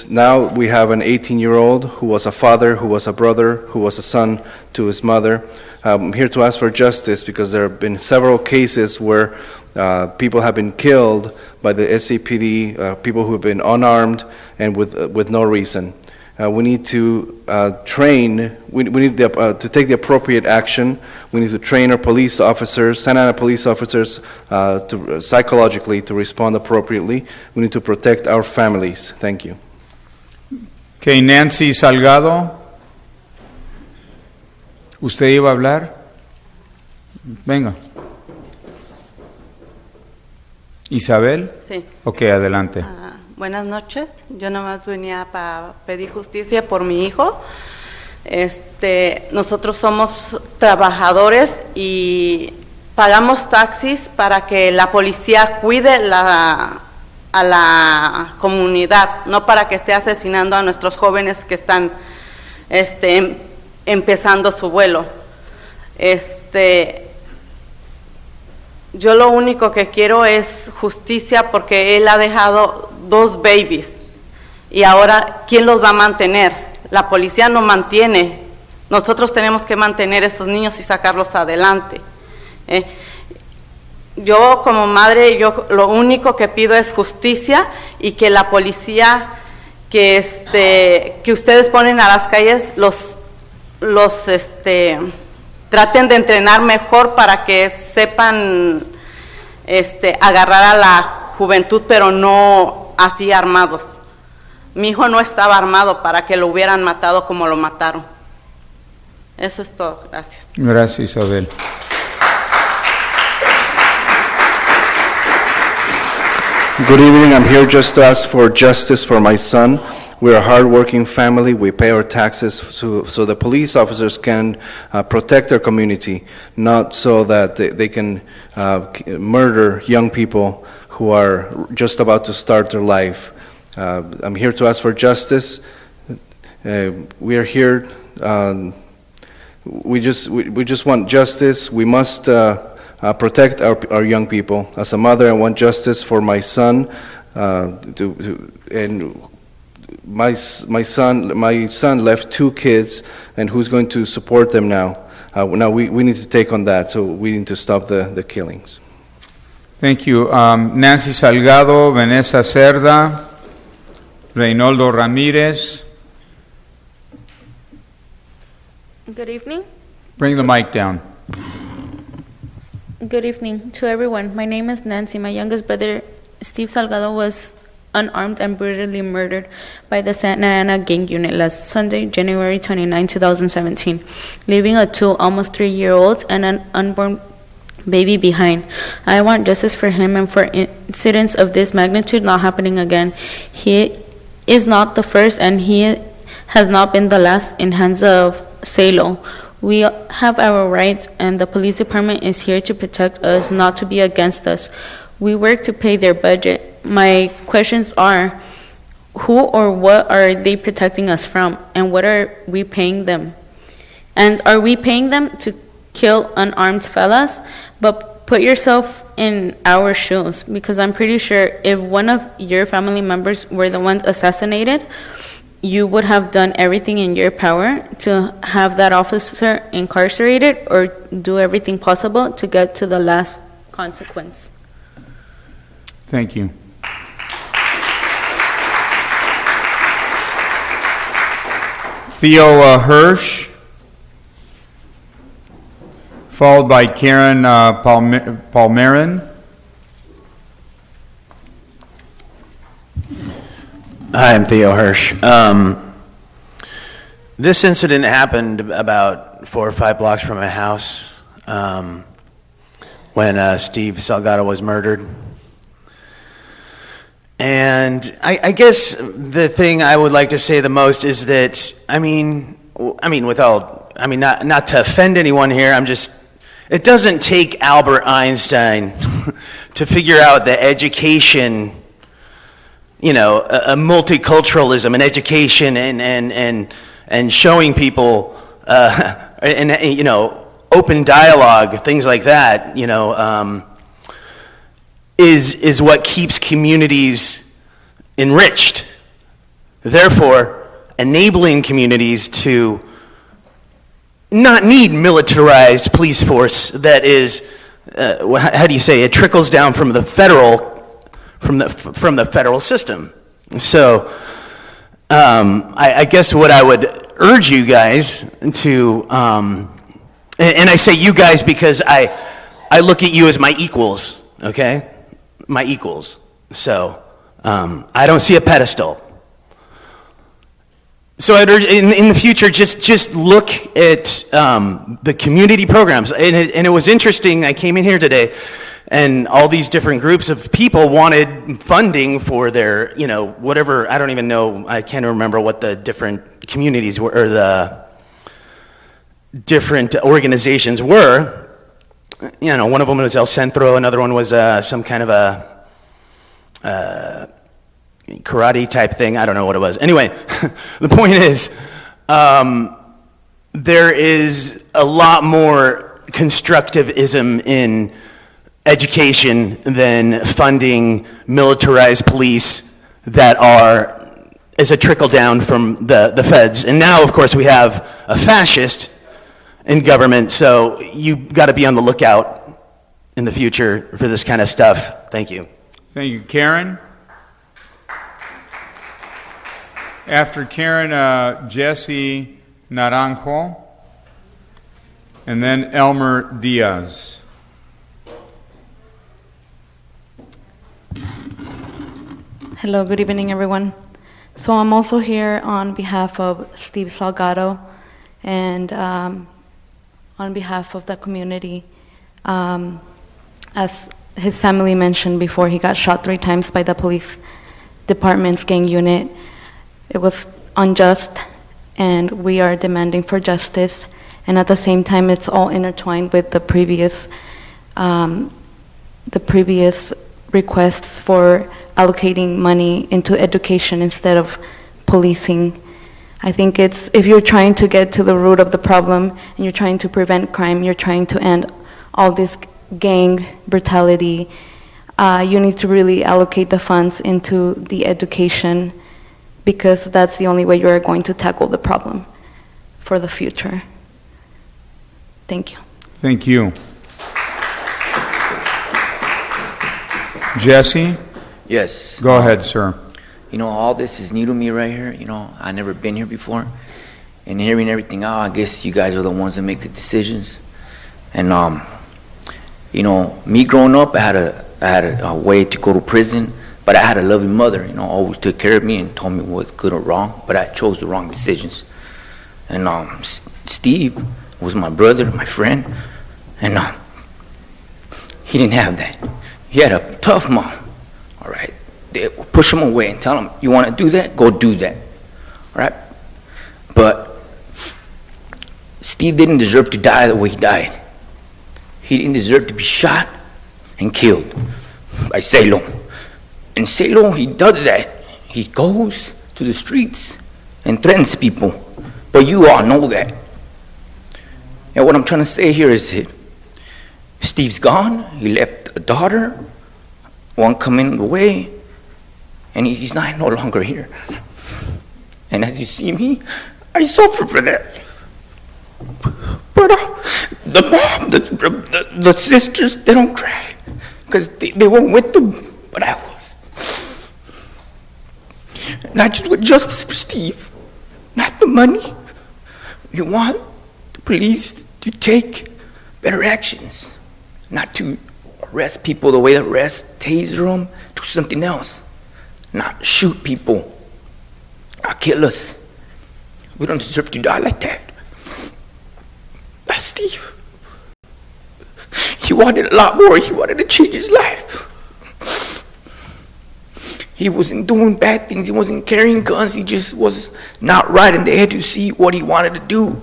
Now we have an 18-year-old who was a father, who was a brother, who was a son to his mother. I'm here to ask for justice because there have been several cases where people have been killed by the SCPD, people who have been unarmed and with no reason. We need to train. We need to take the appropriate action. We need to train our police officers, Santa Ana police officers, psychologically to respond appropriately. We need to protect our families. Thank you. Okay, Nancy Salgado. ¿Usted iba a hablar? Venga. Isabel. Sí. Ok, adelante. Buenas noches. Yo nomás venía para pedir justicia por mi hijo. Nosotros somos trabajadores y pagamos taxis para que la policía cuide a la comunidad, no para que esté asesinando a nuestros jóvenes que están empezando su vuelo. Yo lo único que quiero es justicia porque él ha dejado 2 babies y ahora ¿quién los va a mantener? La policía no mantiene. Nosotros tenemos que mantener a esos niños y sacarlos adelante. Yo como madre, lo único que pido es justicia y que la policía que ustedes ponen a las calles los traten de entrenar mejor para que sepan agarrar a la juventud, pero no así armados. Mi hijo no estaba armado para que lo hubieran matado como lo mataron. Eso es todo. Gracias. Gracias, Isabel. Good evening. I'm here just to ask for justice for my son. We're a hardworking family. We pay our taxes so the police officers can protect our community, not so that they can murder young people who are just about to start their life. I'm here to ask for justice. We are here. We just want justice. We must protect our young people. As a mother, I want justice for my son. And my son left 2 kids, and who's going to support them now? Now we need to take on that. So we need to stop the killings. Thank you. Nancy Salgado, Vanessa Cerda, Reynaldo Ramirez. Good evening. Bring the mic down. Good evening to everyone. My name is Nancy. My youngest brother, Steve Salgado, was unarmed and brutally murdered by the Santa Ana gang unit last Sunday, January 29, 2017, leaving a 2, almost 3-year-old and an unborn baby behind. I want justice for him and for incidents of this magnitude not happening again. He is not the first, and he has not been the last in hands of Salo. We have our rights, and the police department is here to protect us, not to be against us. We work to pay their budget. My questions are, who or what are they protecting us from, and what are we paying them? And are we paying them to kill unarmed fellas? But put yourself in our shoes, because I'm pretty sure if one of your family members were the ones assassinated, you would have done everything in your power to have that officer incarcerated or do everything possible to get to the last consequence. Thank you. Theo Hirsch, followed by Karen Palmerin. Hi, I'm Theo Hirsch. This incident happened about 4 or 5 blocks from my house when Steve Salgado was murdered. And I guess the thing I would like to say the most is that, not to offend anyone here, it doesn't take Albert Einstein to figure out that education, a multiculturalism and education and showing people, open dialogue, things like that, is what keeps communities enriched. Therefore, enabling communities to not need militarized police force that is, how do you say, it trickles down from the federal system. So, I guess what I would urge you guys to, and I say you guys because I look at you as my equals, okay? My equals. So, I don't see a pedestal. So I'd urge, in the future, just look at the community programs. And it was interesting, I came in here today, and all these different groups of people wanted funding for their, whatever, I don't even know, I can't remember what the different communities were, or the different organizations were. One of them was El Centro, another one was some kind of a karate type thing. I don't know what it was. Anyway, the point is, there is a lot more constructivism in education than funding militarized police that are as a trickle down from the feds. And now, of course, we have a fascist in government, so you've got to be on the lookout in the future for this kind of stuff. Thank you. Thank you. Karen? After Karen, Jesse Naranjo, and then Elmer Diaz. Hello, good evening, everyone. So I'm also here on behalf of Steve Salgado and on behalf of the community. As his family mentioned before, he got shot 3 times by the police department's gang unit. It was unjust, and we are demanding for justice. And at the same time, it's all intertwined with the previous requests for allocating money into education instead of policing. I think it's, if you're trying to get to the root of the problem and you're trying to prevent crime, you're trying to end all this gang brutality, you need to really allocate the funds into the education, because that's the only way you're going to tackle the problem for the future. Thank you. Thank you. Jesse? Yes. Go ahead, sir. You know, all this is new to me right here. You know, I've never been here before. And hearing everything out, I guess you guys are the ones that make the decisions. And, you know, me growing up, I had a way to go to prison, but I had a loving mother, you know, always took care of me and told me what's good or wrong, but I chose the wrong decisions. And Steve was my brother, my friend, and he didn't have that. He had a tough mom, all right? They would push him away and tell him, you want to do that? Go do that, all right? But Steve didn't deserve to die the way he died. He didn't deserve to be shot and killed by Salo. And Salo, he does that. He goes to the streets and threatens people. But you all know that. And what I'm trying to say here is that Steve's gone. He left a daughter, one coming the way, and he's no longer here. And as you see me, I suffer for that. But the mom, the sisters, they don't cry because they weren't with them, but I was. And I just want justice for Steve, not the money. You want the police to take better actions, not to arrest people the way they arrest, taser them, do something else, not shoot people, not kill us. We don't deserve to die like that. That's Steve. He wanted a lot more. He wanted to change his life. He wasn't doing bad things. He wasn't carrying guns. He just was not right in the head to see what he wanted to do.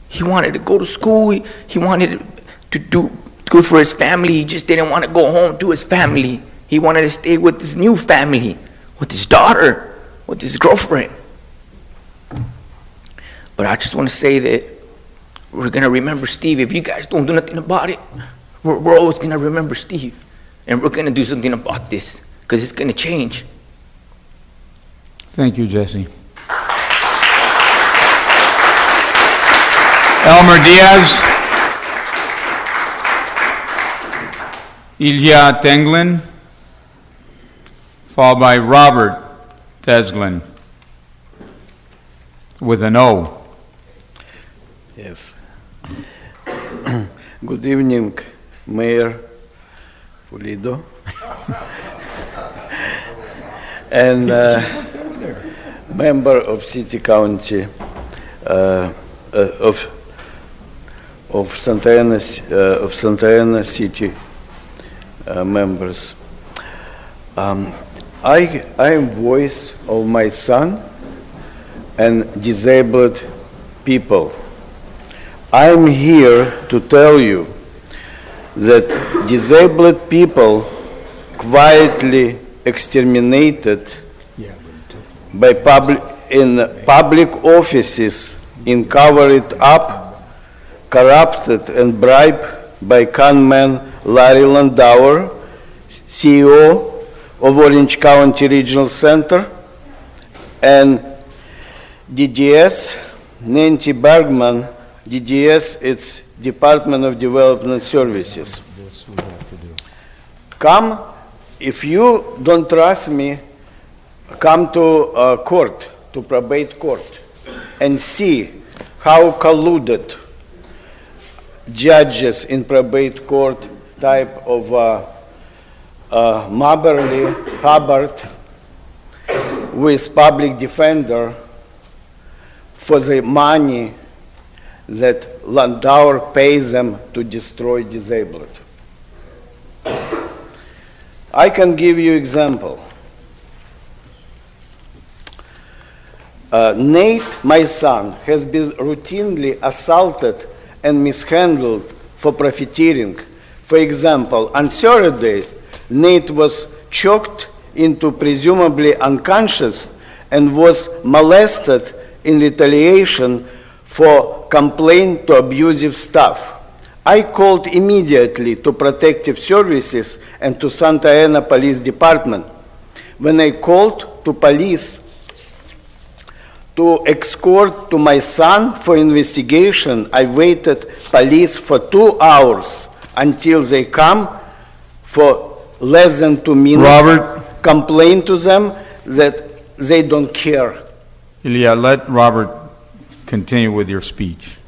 He wanted to go to school. He wanted to do good for his family. He just didn't want to go home to his family. He wanted to stay with his new family, with his daughter, with his girlfriend. But I just want to say that we're going to remember Steve. If you guys don't do nothing about it, we're always going to remember Steve. And we're going to do something about this, because it's going to change. Thank you, Jesse. Elmer Diaz. Ilya Tenglin. Followed by Robert Tesglin. With an O. Yes. Good evening, Mayor Pulido. And member of City County of Santa Ana City members. I am voice of my son and disabled people. I'm here to tell you that disabled people quietly exterminated by public offices in covered up, corrupted and bribed by conman Larry Landauer, CEO of Orange County Regional Center, and DDS, Nancy Bergman. DDS, it's Department of Development Services. Come, if you don't trust me, come to court to probate court and see how colluded judges in probate court type of Moberly, Hubbard, with public defender for the money that Landauer pays them to destroy disabled. I can give you example. Nate, my son, has been routinely assaulted and mishandled for profiteering. For example, on Saturday, Nate was choked into presumably unconscious and was molested in retaliation for complaint to abusive staff. I called immediately to protective services and to Santa Ana Police Department. When I called to police to escort to my son for investigation, I waited police for 2 hours until they come for less than 2 minutes. Robert. Complain to them that they don't care. Ilya, let Robert continue with your speech.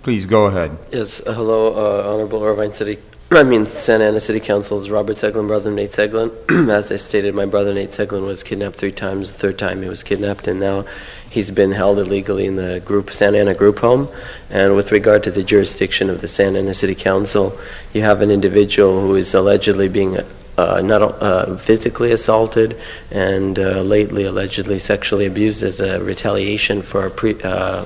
Please go ahead. Yes, hello, Honorable Irvine Santa Ana City Council's Robert Teglin, brother Nate Teglin. As I stated, my brother Nate Teglin was kidnapped 3 times. The 3rd time he was kidnapped, and now he's been held illegally in the Santa Ana group home. And with regard to the jurisdiction of the Santa Ana City Council, you have an individual who is allegedly being not physically assaulted and lately allegedly sexually abused as a retaliation for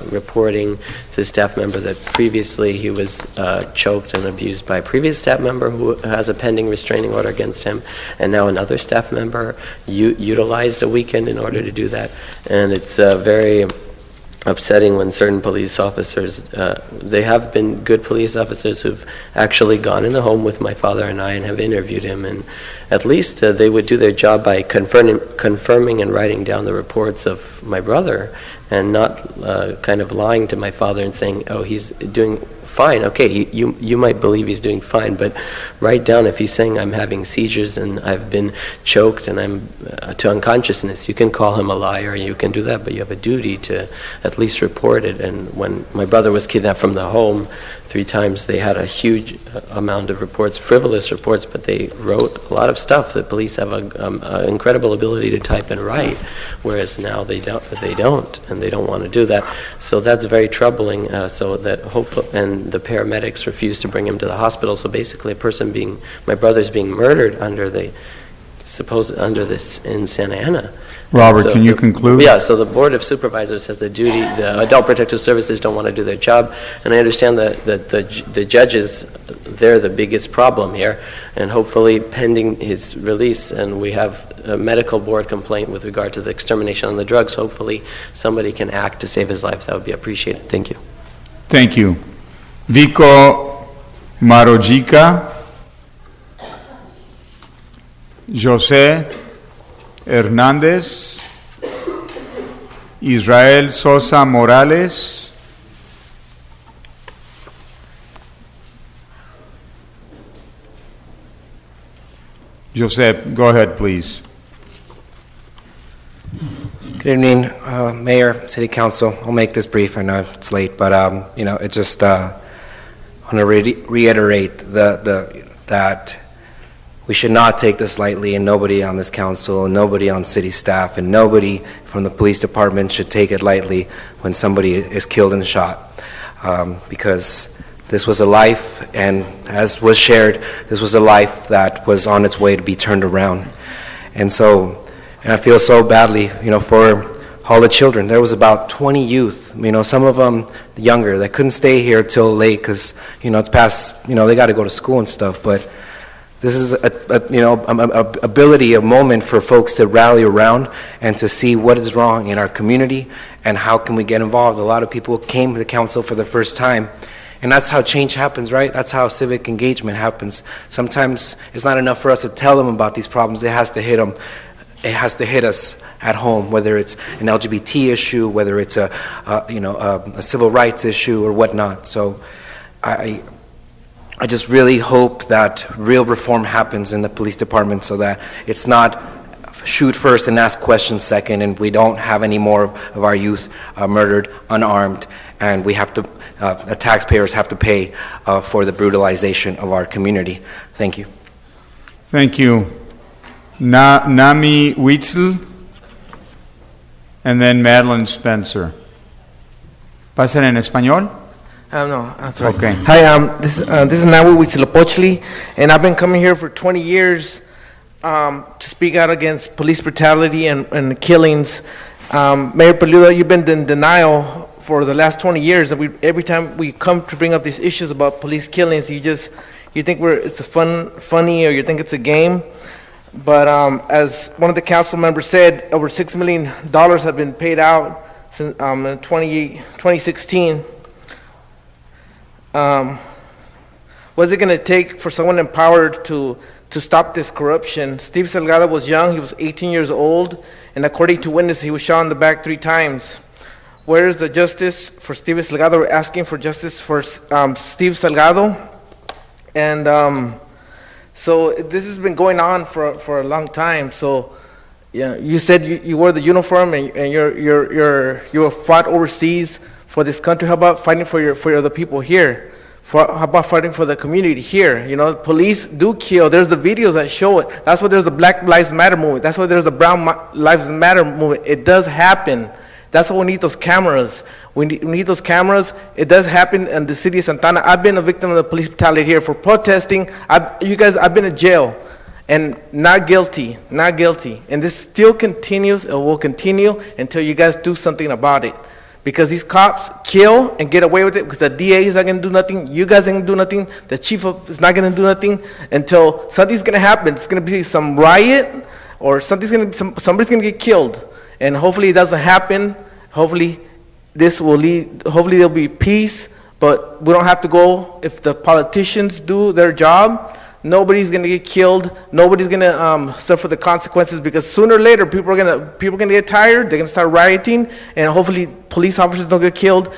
reporting to the staff member that previously he was choked and abused by a previous staff member who has a pending restraining order against him, and now another staff member utilized a weekend in order to do that. And it's very upsetting when certain police officers, they have been good police officers who've actually gone in the home with my father and I and have interviewed him, and at least they would do their job by confirming and writing down the reports of my brother and not kind of lying to my father and saying, oh, he's doing fine. Okay, you might believe he's doing fine, but write down if he's saying I'm having seizures and I've been choked and I'm to unconsciousness. You can call him a liar, you can do that, but you have a duty to at least report it. And when my brother was kidnapped from the home 3 times, they had a huge amount of reports, frivolous reports, but they wrote a lot of stuff. The police have an incredible ability to type and write, whereas now they don't, and they don't want to do that. So that's very troubling. So that hopefully, and the paramedics refused to bring him to the hospital. So basically, my brother's being murdered under this in Santa Ana. Robert, can you conclude? Yeah, so the Board of Supervisors has a duty. The Adult Protective Services don't want to do their job, and I understand that the judges, they're the biggest problem here, and hopefully pending his release, and we have a medical board complaint with regard to the extermination on the drugs, hopefully somebody can act to save his life. That would be appreciated. Thank you. Thank you. Vico Marojica, Jose Hernandez, Israel Sosa Morales, Joseph, go ahead, please. Good evening, Mayor, City Council. I'll make this brief. I know it's late, but it just want to reiterate that we should not take this lightly, and nobody on this council, and nobody on city staff, and nobody from the police department should take it lightly when somebody is killed and shot, because this was a life, and as was shared, this was a life that was on its way to be turned around. And I feel so badly, for all the children. There was about 20 youth, some of them younger, that couldn't stay here till late because, it's past, they got to go to school and stuff. But this is a moment for folks to rally around and to see what is wrong in our community and how can we get involved. A lot of people came to the council for the first time. And that's how change happens, right? That's how civic engagement happens. Sometimes it's not enough for us to tell them about these problems. It has to hit them. It has to hit us at home, whether it's an LGBT issue, whether it's a civil rights issue or whatnot. So I just really hope that real reform happens in the police department so that it's not shoot first and ask questions second, and we don't have any more of our youth murdered unarmed, and we have to, the taxpayers have to pay for the brutalization of our community. Thank you. Thank you. Nami Witzel, and then Madeline Spencer. ¿Pasan en español? No, that's right. Okay. Hi, this is Nawi Huitzilopochtli, and I've been coming here for 20 years to speak out against police brutality and killings. Mayor Peluda, you've been in denial for the last 20 years, and every time we come to bring up these issues about police killings, you think it's a funny, or you think it's a game. But as one of the council members said, over $6 million have been paid out since in 2016. What's it going to take for someone empowered to stop this corruption? Steve Salgado was young, he was 18 years old, and according to witnesses, he was shot in the back 3 times. Where is the justice for Steve Salgado? We're asking for justice for Steve Salgado. And so this has been going on for a long time. So yeah, you said you wore the uniform and you fought overseas for this country. How about fighting for the people here? How about fighting for the community here? You know, police do kill. There's the videos that show it. That's why there's the Black Lives Matter movement. That's why there's the Brown Lives Matter movement. It does happen. That's why we need those cameras. We need those cameras. It does happen in the city of Santana. I've been a victim of the police brutality here for protesting. I've been in jail and not guilty. And this still continues. It will continue until you guys do something about it. Because these cops kill and get away with it because the DA is not going to do nothing. You guys ain't going to do nothing. The chief is not going to do nothing until something's going to happen. It's going to be some riot or somebody's going to get killed. And hopefully it doesn't happen. Hopefully there'll be peace, but we don't have to go. If the politicians do their job, nobody's going to get killed. Nobody's going to suffer the consequences, because sooner or later people are going to get tired. They're going to start rioting, and hopefully police officers don't get killed.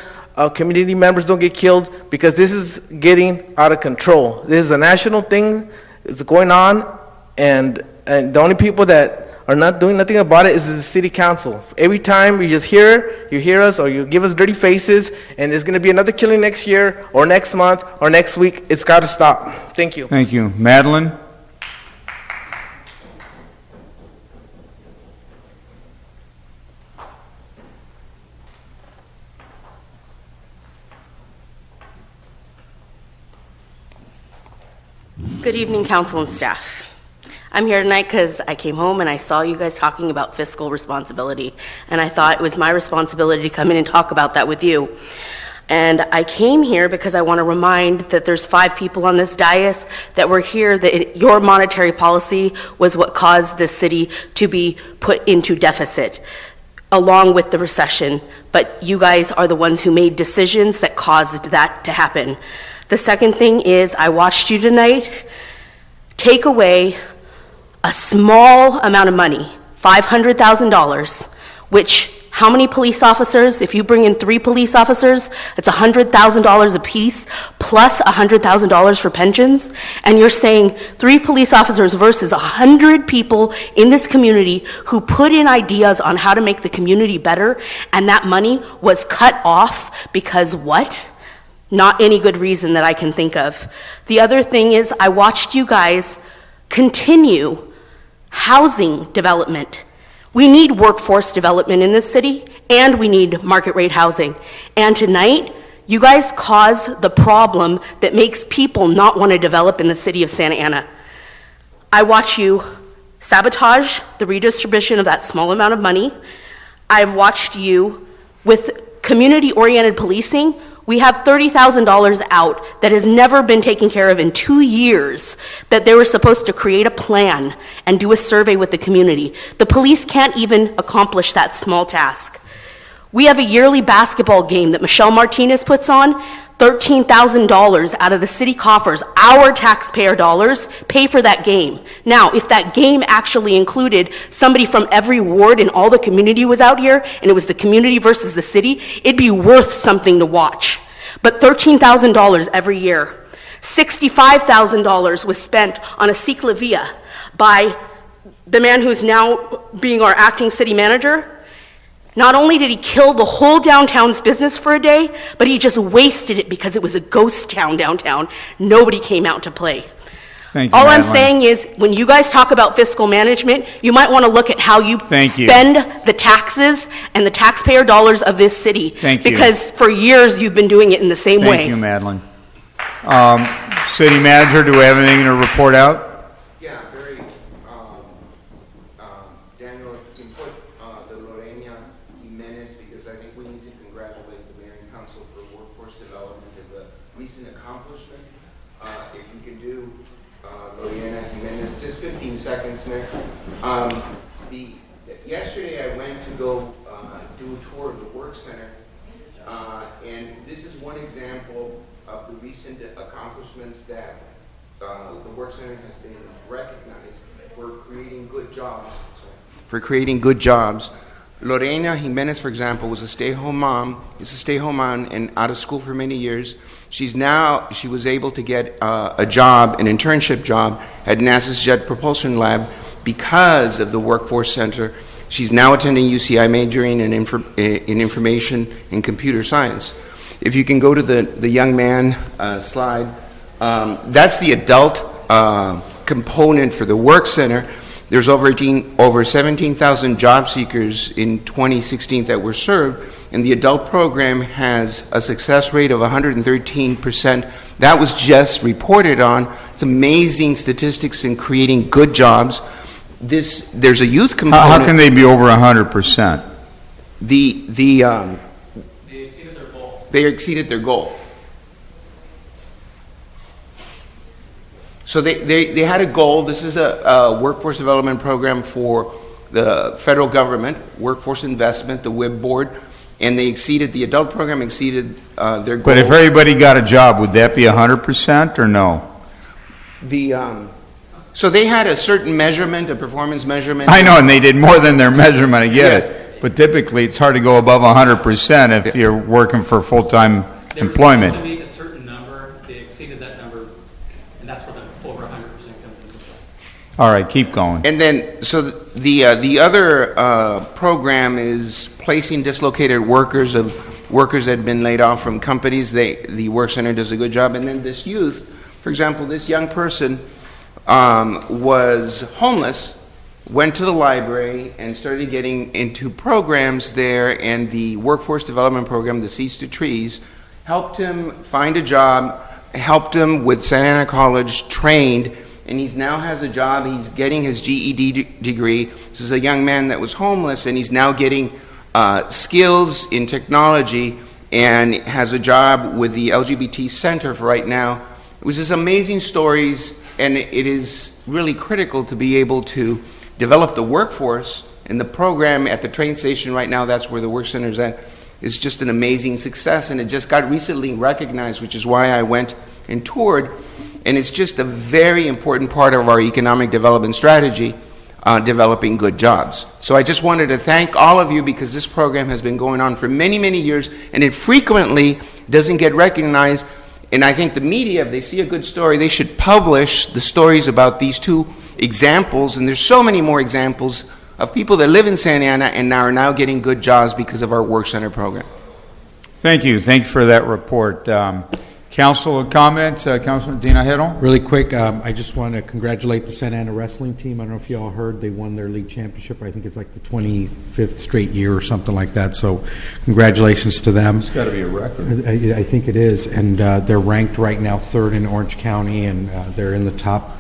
Community members don't get killed, because this is getting out of control. This is a national thing. It's going on, and the only people that are not doing nothing about it is the city council. Every time you hear us, or you give us dirty faces, and there's going to be another killing next year, or next month, or next week. It's got to stop. Thank you. Thank you. Madeline? Good evening, council and staff. I'm here tonight because I came home and I saw you guys talking about fiscal responsibility, and I thought it was my responsibility to come in and talk about that with you. And I came here because I want to remind that there's 5 people on this dais that were here, that your monetary policy was what caused this city to be put into deficit, along with the recession. But you guys are the ones who made decisions that caused that to happen. The second thing is, I watched you tonight take away a small amount of money, $500,000, which, how many police officers? If you bring in 3 police officers, it's $100,000 apiece, plus $100,000 for pensions, and you're saying 3 police officers versus 100 people in this community who put in ideas on how to make the community better, and that money was cut off because what? Not any good reason that I can think of. The other thing is, I watched you guys continue housing development. We need workforce development in this city, and we need market rate housing. And tonight, you guys cause the problem that makes people not want to develop in the city of Santa Ana. I watch you sabotage the redistribution of that small amount of money. I've watched you with community-oriented policing. We have $30,000 out that has never been taken care of in 2 years, that they were supposed to create a plan and do a survey with the community. The police can't even accomplish that small task. We have a yearly basketball game that Michelle Martinez puts on. $13,000 out of the city coffers, our taxpayer dollars, pay for that game. Now, if that game actually included somebody from every ward and all the community was out here, and it was the community versus the city, it'd be worth something to watch. But $13,000 every year. $65,000 was spent on a ciclovia by the man who's now being our acting city manager, not only did he kill the whole downtown's business for a day, but he just wasted it because it was a ghost town downtown. Nobody came out to play. Thank you, All I'm Madeline. saying is, when you guys talk about fiscal management, you might want to look at how you Thank you. spend the taxes and the taxpayer dollars of this city. Thank you. Because for years, you've been doing it in the same way. Thank you, Madeline. City Manager, do we have anything to report out? Yeah, very, Daniel, if you can put the Lorena Jimenez, because I think we need to congratulate the Mayor and Council for workforce development and the recent accomplishment. If you can do Lorena Jimenez, just 15 seconds, Mayor. Yesterday I went to go do a tour of the work center, and this is one example of the recent accomplishments that the work center has been recognized for creating good jobs. Lorena Jimenez, for example, was a stay-home mom. Is a stay-home mom and out of school for many years. She was able to get a job, an internship job at NASA's Jet Propulsion Lab because of the Workforce Center. She's now attending UCI, majoring in information and computer science. If you can go to the young man slide, that's the adult component for the work center. There's over 17,000 job seekers in 2016 that were served, and the adult program has a success rate of 113%. That was just reported on. It's amazing statistics in creating good jobs. There's a youth component. How can they be over 100%? They exceeded their goal. So they had a goal. This is a workforce development program for the federal government, workforce investment, the WIB board, and the adult program exceeded their goal. But if everybody got a job, would that be 100% or no? So they had a certain measurement, a performance measurement. I know, and they did more than their measurement, I get it. But typically, it's hard to go above 100% if you're working for full-time employment. They were supposed to meet a certain number, they exceeded that number, and that's where the over 100% comes into play. All right, keep going. And then, so the other program is placing dislocated workers that had been laid off from companies. The work center does a good job. And then this youth, for example, this young person was homeless, went to the library and started getting into programs there, and the workforce development program, the Seeds to Trees, helped him find a job, helped him with Santa Ana College, trained, and he now has a job. He's getting his GED degree. This is a young man that was homeless, and he's now getting skills in technology and has a job with the LGBT Center for right now. It was just amazing stories, and it is really critical to be able to develop the workforce, and the program at the train station right now, that's where the work center is at, is just an amazing success, and it just got recently recognized, which is why I went and toured, and it's just a very important part of our economic development strategy, developing good jobs. So I just wanted to thank all of you, because this program has been going on for many, many years, and it frequently doesn't get recognized, and I think the media, if they see a good story, they should publish the stories about these two examples, and there's so many more examples of people that live in Santa Ana and are now getting good jobs because of our work center program. Thank you. Thank you for that report. Council comments, Councilman Tinajero? Really quick, I just want to congratulate the Santa Ana wrestling team. I don't know if you all heard, they won their league championship. I think it's like the 25th straight year or something like that. So congratulations to them. It's got to be a record. I think it is. And they're ranked right now 3rd in Orange County, and they're in the top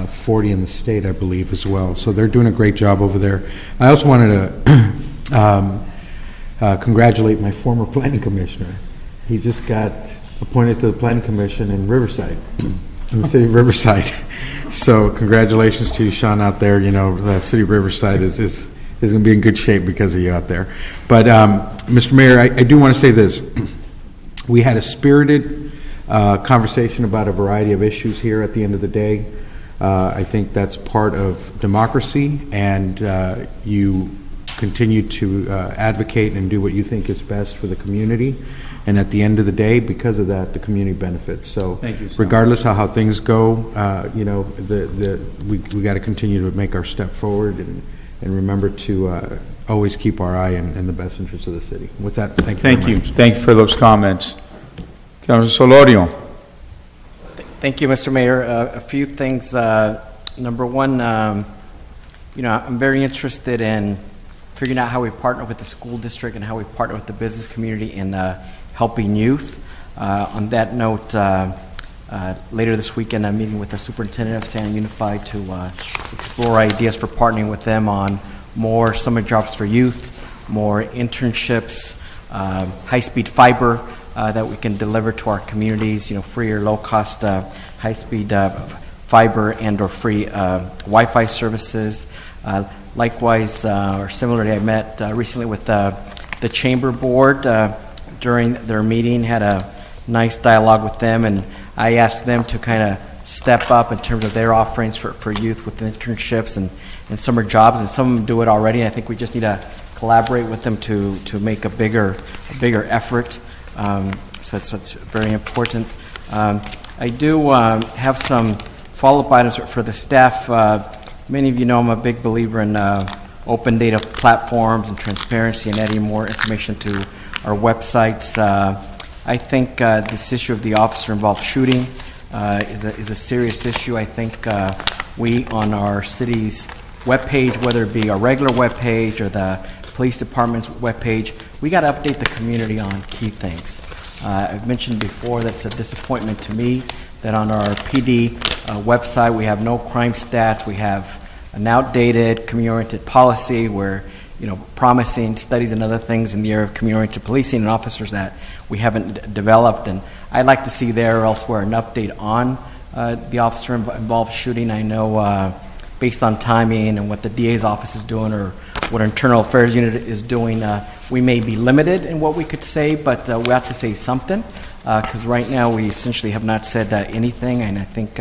40 in the state, I believe, as well. So they're doing a great job over there. I also wanted to congratulate my former planning commissioner. He just got appointed to the planning commission in Riverside, in the city of Riverside. So congratulations to you, Sean, out there. You know, the city of Riverside is going to be in good shape because of you out there. But Mr. Mayor, I do want to say this. We had a spirited conversation about a variety of issues here at the end of the day. I think that's part of democracy, and you continue to advocate and do what you think is best for the community. And at the end of the day, because of that, the community benefits. So Thank you, sir. regardless of how things go, we got to continue to make our step forward and remember to always keep our eye in the best interest of the city. With that, thank you. Thank you. Thank you for those comments. Councilor Solorio. Thank you, Mr. Mayor. A few things. Number one, I'm very interested in figuring out how we partner with the school district and how we partner with the business community in helping youth. On that note, later this weekend, I'm meeting with the superintendent of San Unified to explore ideas for partnering with them on more summer jobs for youth, more internships, high-speed fiber that we can deliver to our communities, free or low-cost high-speed fiber and or free Wi-Fi services. Likewise, or similarly, I met recently with the Chamber Board during their meeting, had a nice dialogue with them, and I asked them to kind of step up in terms of their offerings for youth with internships and summer jobs, and some of them do it already, and I think we just need to collaborate with them to make a bigger effort. So that's very important. I do have some follow-up items for the staff. Many of you know I'm a big believer in open data platforms and transparency and adding more information to our websites. I think this issue of the officer-involved shooting is a serious issue. I think we on our city's webpage, whether it be our regular webpage or the police department's webpage, we got to update the community on key things. I've mentioned before that it's a disappointment to me that on our PD website we have no crime stats. We have an outdated community-oriented policy where promising studies and other things in the area of community-oriented policing and officers that we haven't developed. And I'd like to see there or elsewhere an update on the officer-involved shooting. I know based on timing and what the DA's office is doing or what our internal affairs unit is doing, we may be limited in what we could say, but we have to say something because right now we essentially have not said anything, and I think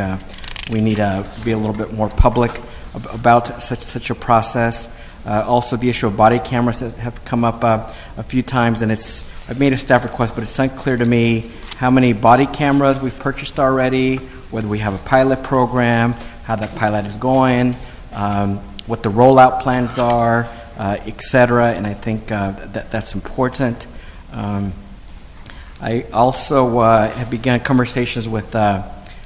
we need to be a little bit more public about such a process. Also, the issue of body cameras have come up a few times, and I've made a staff request, but it's unclear to me how many body cameras we've purchased already, whether we have a pilot program, how that pilot is going, what the rollout plans are, et cetera, and I think that's important. I also have begun conversations with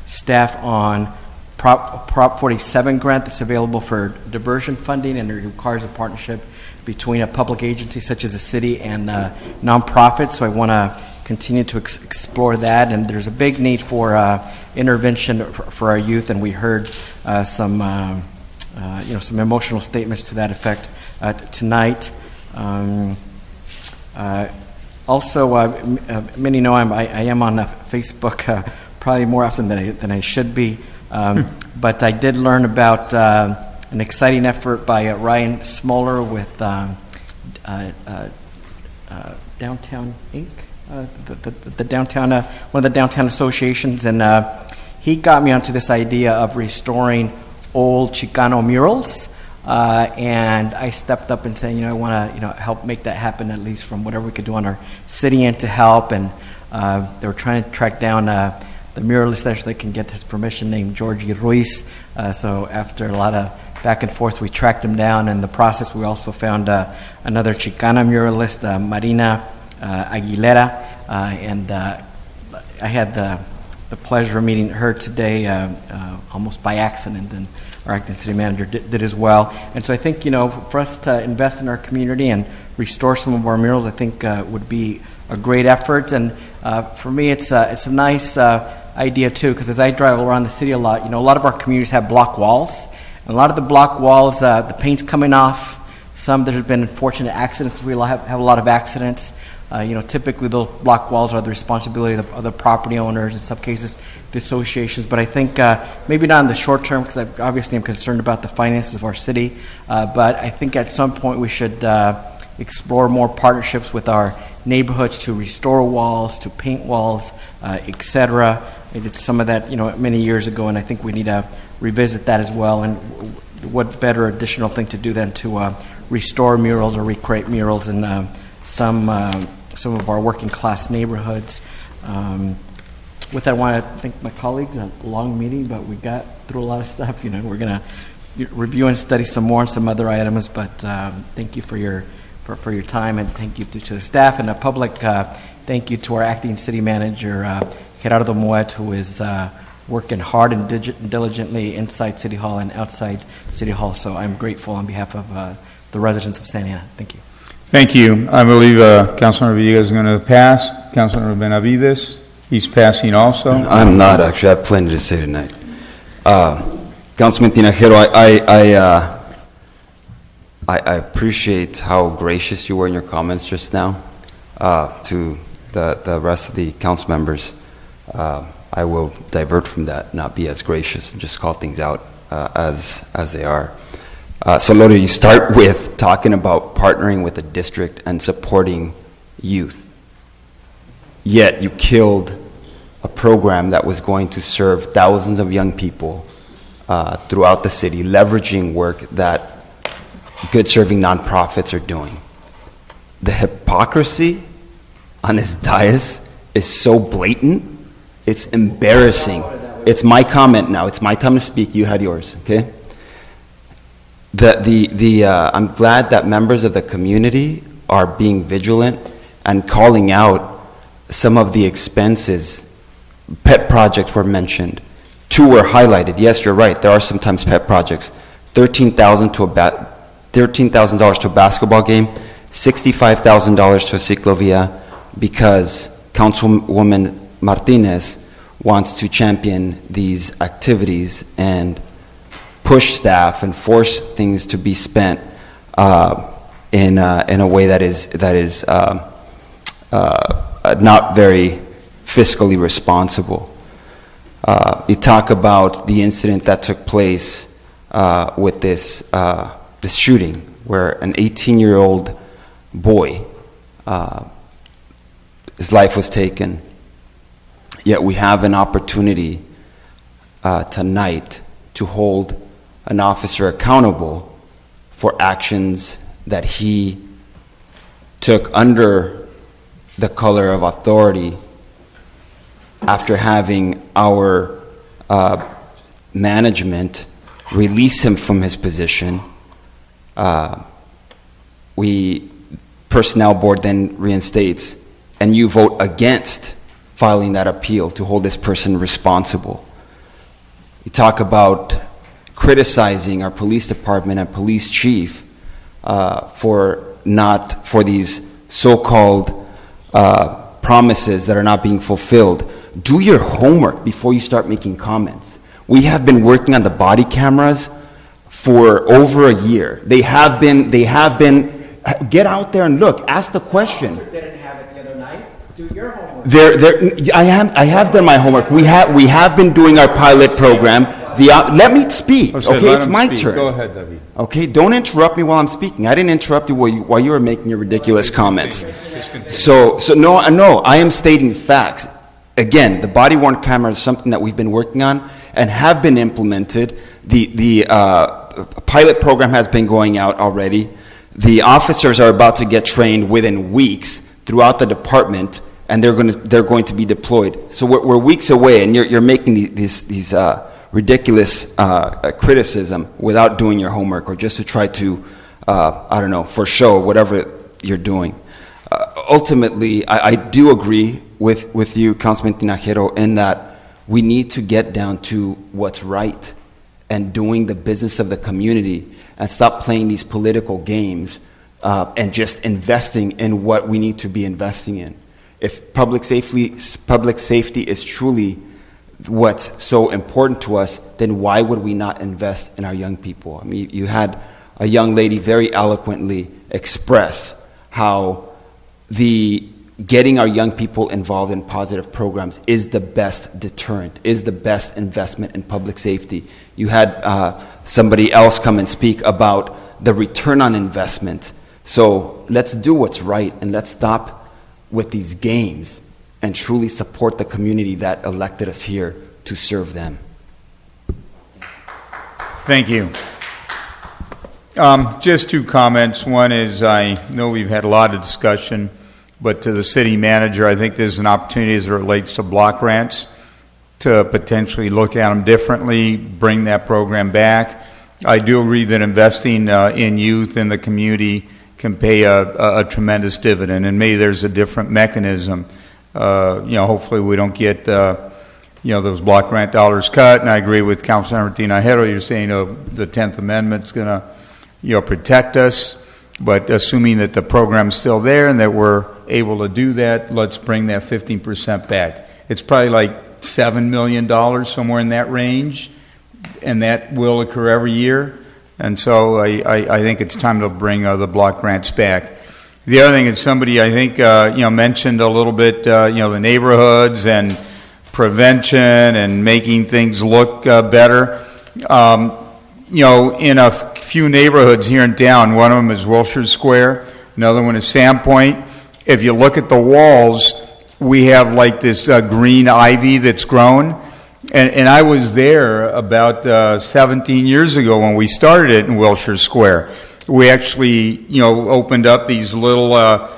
staff on Prop 47 grant that's available for diversion funding, and it requires a partnership between a public agency such as the city and nonprofits. So I want to continue to explore that, and there's a big need for intervention for our youth, and we heard some emotional statements to that effect tonight. Also, many know I am on Facebook probably more often than I should be. But I did learn about an exciting effort by Ryan Smoller with Downtown Inc., the downtown, one of the downtown associations, and he got me onto this idea of restoring old Chicano murals. And I stepped up and said, I want to, help make that happen, at least from whatever we could do on our city end to help. And they were trying to track down the muralist there so they can get his permission, named Georgie Ruiz. So after a lot of back and forth, we tracked him down. In the process, we also found another Chicana muralist, Marina Aguilera, and I had the pleasure of meeting her today almost by accident, and our acting city manager did as well. And so I think, for us to invest in our community and restore some of our murals, I think would be a great effort. And for me, it's a nice idea too, because as I drive around the city a lot, a lot of our communities have block walls, and a lot of the block walls, the paint's coming off. Some there have been unfortunate accidents. We have a lot of accidents. Typically those block walls are the responsibility of the property owners, in some cases the associations, but I think maybe not in the short term, because obviously I'm concerned about the finances of our city, but I think at some point we should explore more partnerships with our neighborhoods to restore walls, to paint walls, etc. I did some of that many years ago, and I think we need to revisit that as well. And what better additional thing to do than to restore murals or recreate murals in some of our working class neighborhoods. With that, I want to thank my colleagues. A long meeting, but we got through a lot of stuff. You know, we're going to review and study some more and some other items. But thank you for your time, and thank you to the staff and the public. Thank you to our acting city manager, Gerardo Moet, who is working hard and diligently inside City Hall and outside City Hall. So I'm grateful on behalf of the residents of Santa Ana. Thank you. Thank you. I believe Councilor Villegas is going to pass. Councilor Benavides, he's passing also. I'm not, actually. I have plenty to say tonight. Councilman Tinajero, I appreciate how gracious you were in your comments just now to the rest of the council members. I will divert from that, not be as gracious, and just call things out as they are. So, Lodi, you start with talking about partnering with the district and supporting youth. Yet you killed a program that was going to serve thousands of young people throughout the city, leveraging work that good-serving nonprofits are doing. The hypocrisy on this dais is so blatant, it's embarrassing. It's my comment now. It's my time to speak. You had yours, okay? I'm glad that members of the community are being vigilant and calling out some of the expenses. Pet projects were mentioned. 2 were highlighted. Yes, you're right. There are sometimes pet projects. $13,000 to a basketball game, $65,000 to a ciclovia, because Councilwoman Martinez wants to champion these activities and push staff and force things to be spent in a way that is not very fiscally responsible. You talk about the incident that took place with this shooting, where an 18-year-old boy, his life was taken. Yet we have an opportunity tonight to hold an officer accountable for actions that he took under the color of authority after having our management release him from his position. Personnel board then reinstates, and you vote against filing that appeal to hold this person responsible. You talk about criticizing our police department and police chief for these so-called promises that are not being fulfilled. Do your homework before you start making comments. We have been working on the body cameras for over a year. They have been, get out there and look, ask the question. Didn't have it the other night. Do your homework. I have done my homework. We have been doing our pilot program. Let me speak, okay? It's my turn. Go ahead, David. Okay, don't interrupt me while I'm speaking. I didn't interrupt you while you were making your ridiculous comments. So no, I am stating facts. Again, the body-worn camera is something that we've been working on and have been implemented. The pilot program has been going out already. The officers are about to get trained within weeks throughout the department, and they're going to be deployed. So we're weeks away, and you're making these ridiculous criticism without doing your homework, or just to try to for show whatever you're doing. Ultimately, I do agree with you, Councilman Tinajero, in that we need to get down to what's right and doing the business of the community, and stop playing these political games and just investing in what we need to be investing in. If public safety is truly what's so important to us, then why would we not invest in our young people? I mean, you had a young lady very eloquently express how getting our young people involved in positive programs is the best deterrent, is the best investment in public safety. You had somebody else come and speak about the return on investment. So let's do what's right, and let's stop with these games and truly support the community that elected us here to serve them. Thank you. Just two comments. One is I know we've had a lot of discussion, but to the city manager, I think there's an opportunity as it relates to block grants to potentially look at them differently, bring that program back. I do agree that investing in youth in the community can pay a tremendous dividend, and maybe there's a different mechanism. Hopefully we don't get those block grant dollars cut. And I agree with Councilmember Tinajero. You're saying the 10th Amendment's going to protect us, but assuming that the program's still there and that we're able to do that, let's bring that 15% back. It's probably like $7 million, somewhere in that range, and that will occur every year. And so I think it's time to bring the block grants back. The other thing is somebody I think mentioned a little bit the neighborhoods and prevention and making things look better. In a few neighborhoods here in town, one of them is Wilshire Square, another one is Sandpoint. If you look at the walls, we have like this green ivy that's grown. And I was there about 17 years ago when we started it in Wilshire Square. We actually, opened up these little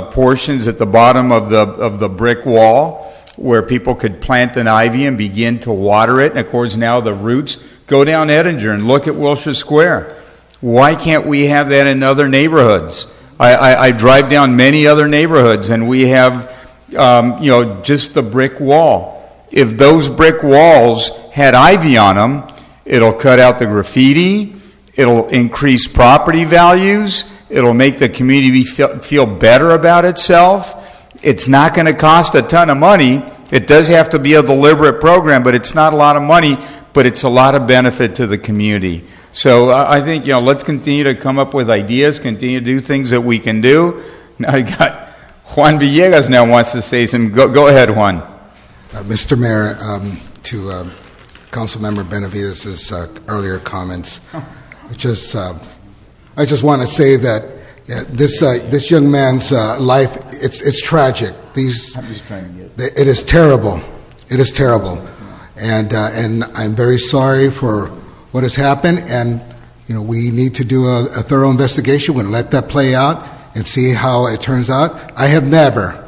portions at the bottom of the brick wall where people could plant an ivy and begin to water it. And of course, now the roots go down Edinger and look at Wilshire Square. Why can't we have that in other neighborhoods? I drive down many other neighborhoods and we have, just the brick wall. If those brick walls had ivy on them, it'll cut out the graffiti, it'll increase property values, it'll make the community feel better about itself. It's not going to cost a ton of money. It does have to be a deliberate program, but it's not a lot of money, but it's a lot of benefit to the community. So I think, let's continue to come up with ideas, continue to do things that we can do. Now I got Juan Villegas now wants to say something. Go ahead, Juan. Mr. Mayor, to Councilmember Benavidez' earlier comments, I just want to say that this young man's life, it's tragic. It is terrible. It is terrible, and I'm very sorry for what has happened. And we need to do a thorough investigation. We're going to let that play out and see how it turns out. I have never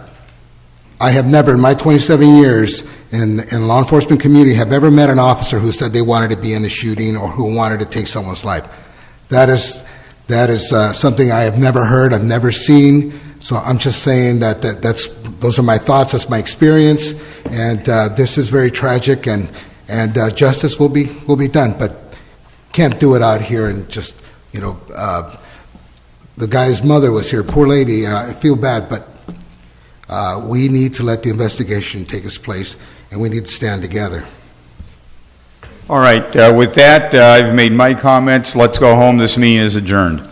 in my 27 years in law enforcement community have ever met an officer who said they wanted to be in the shooting or who wanted to take someone's life. That is something I have never heard, I've never seen. So I'm just saying those are my thoughts, that's my experience, and this is very tragic, and justice will be done, but can't do it out here and just the guy's mother was here, poor lady, and I feel bad, but we need to let the investigation take its place, and we need to stand together. All right. With that, I've made my comments. Let's go home. This meeting is adjourned.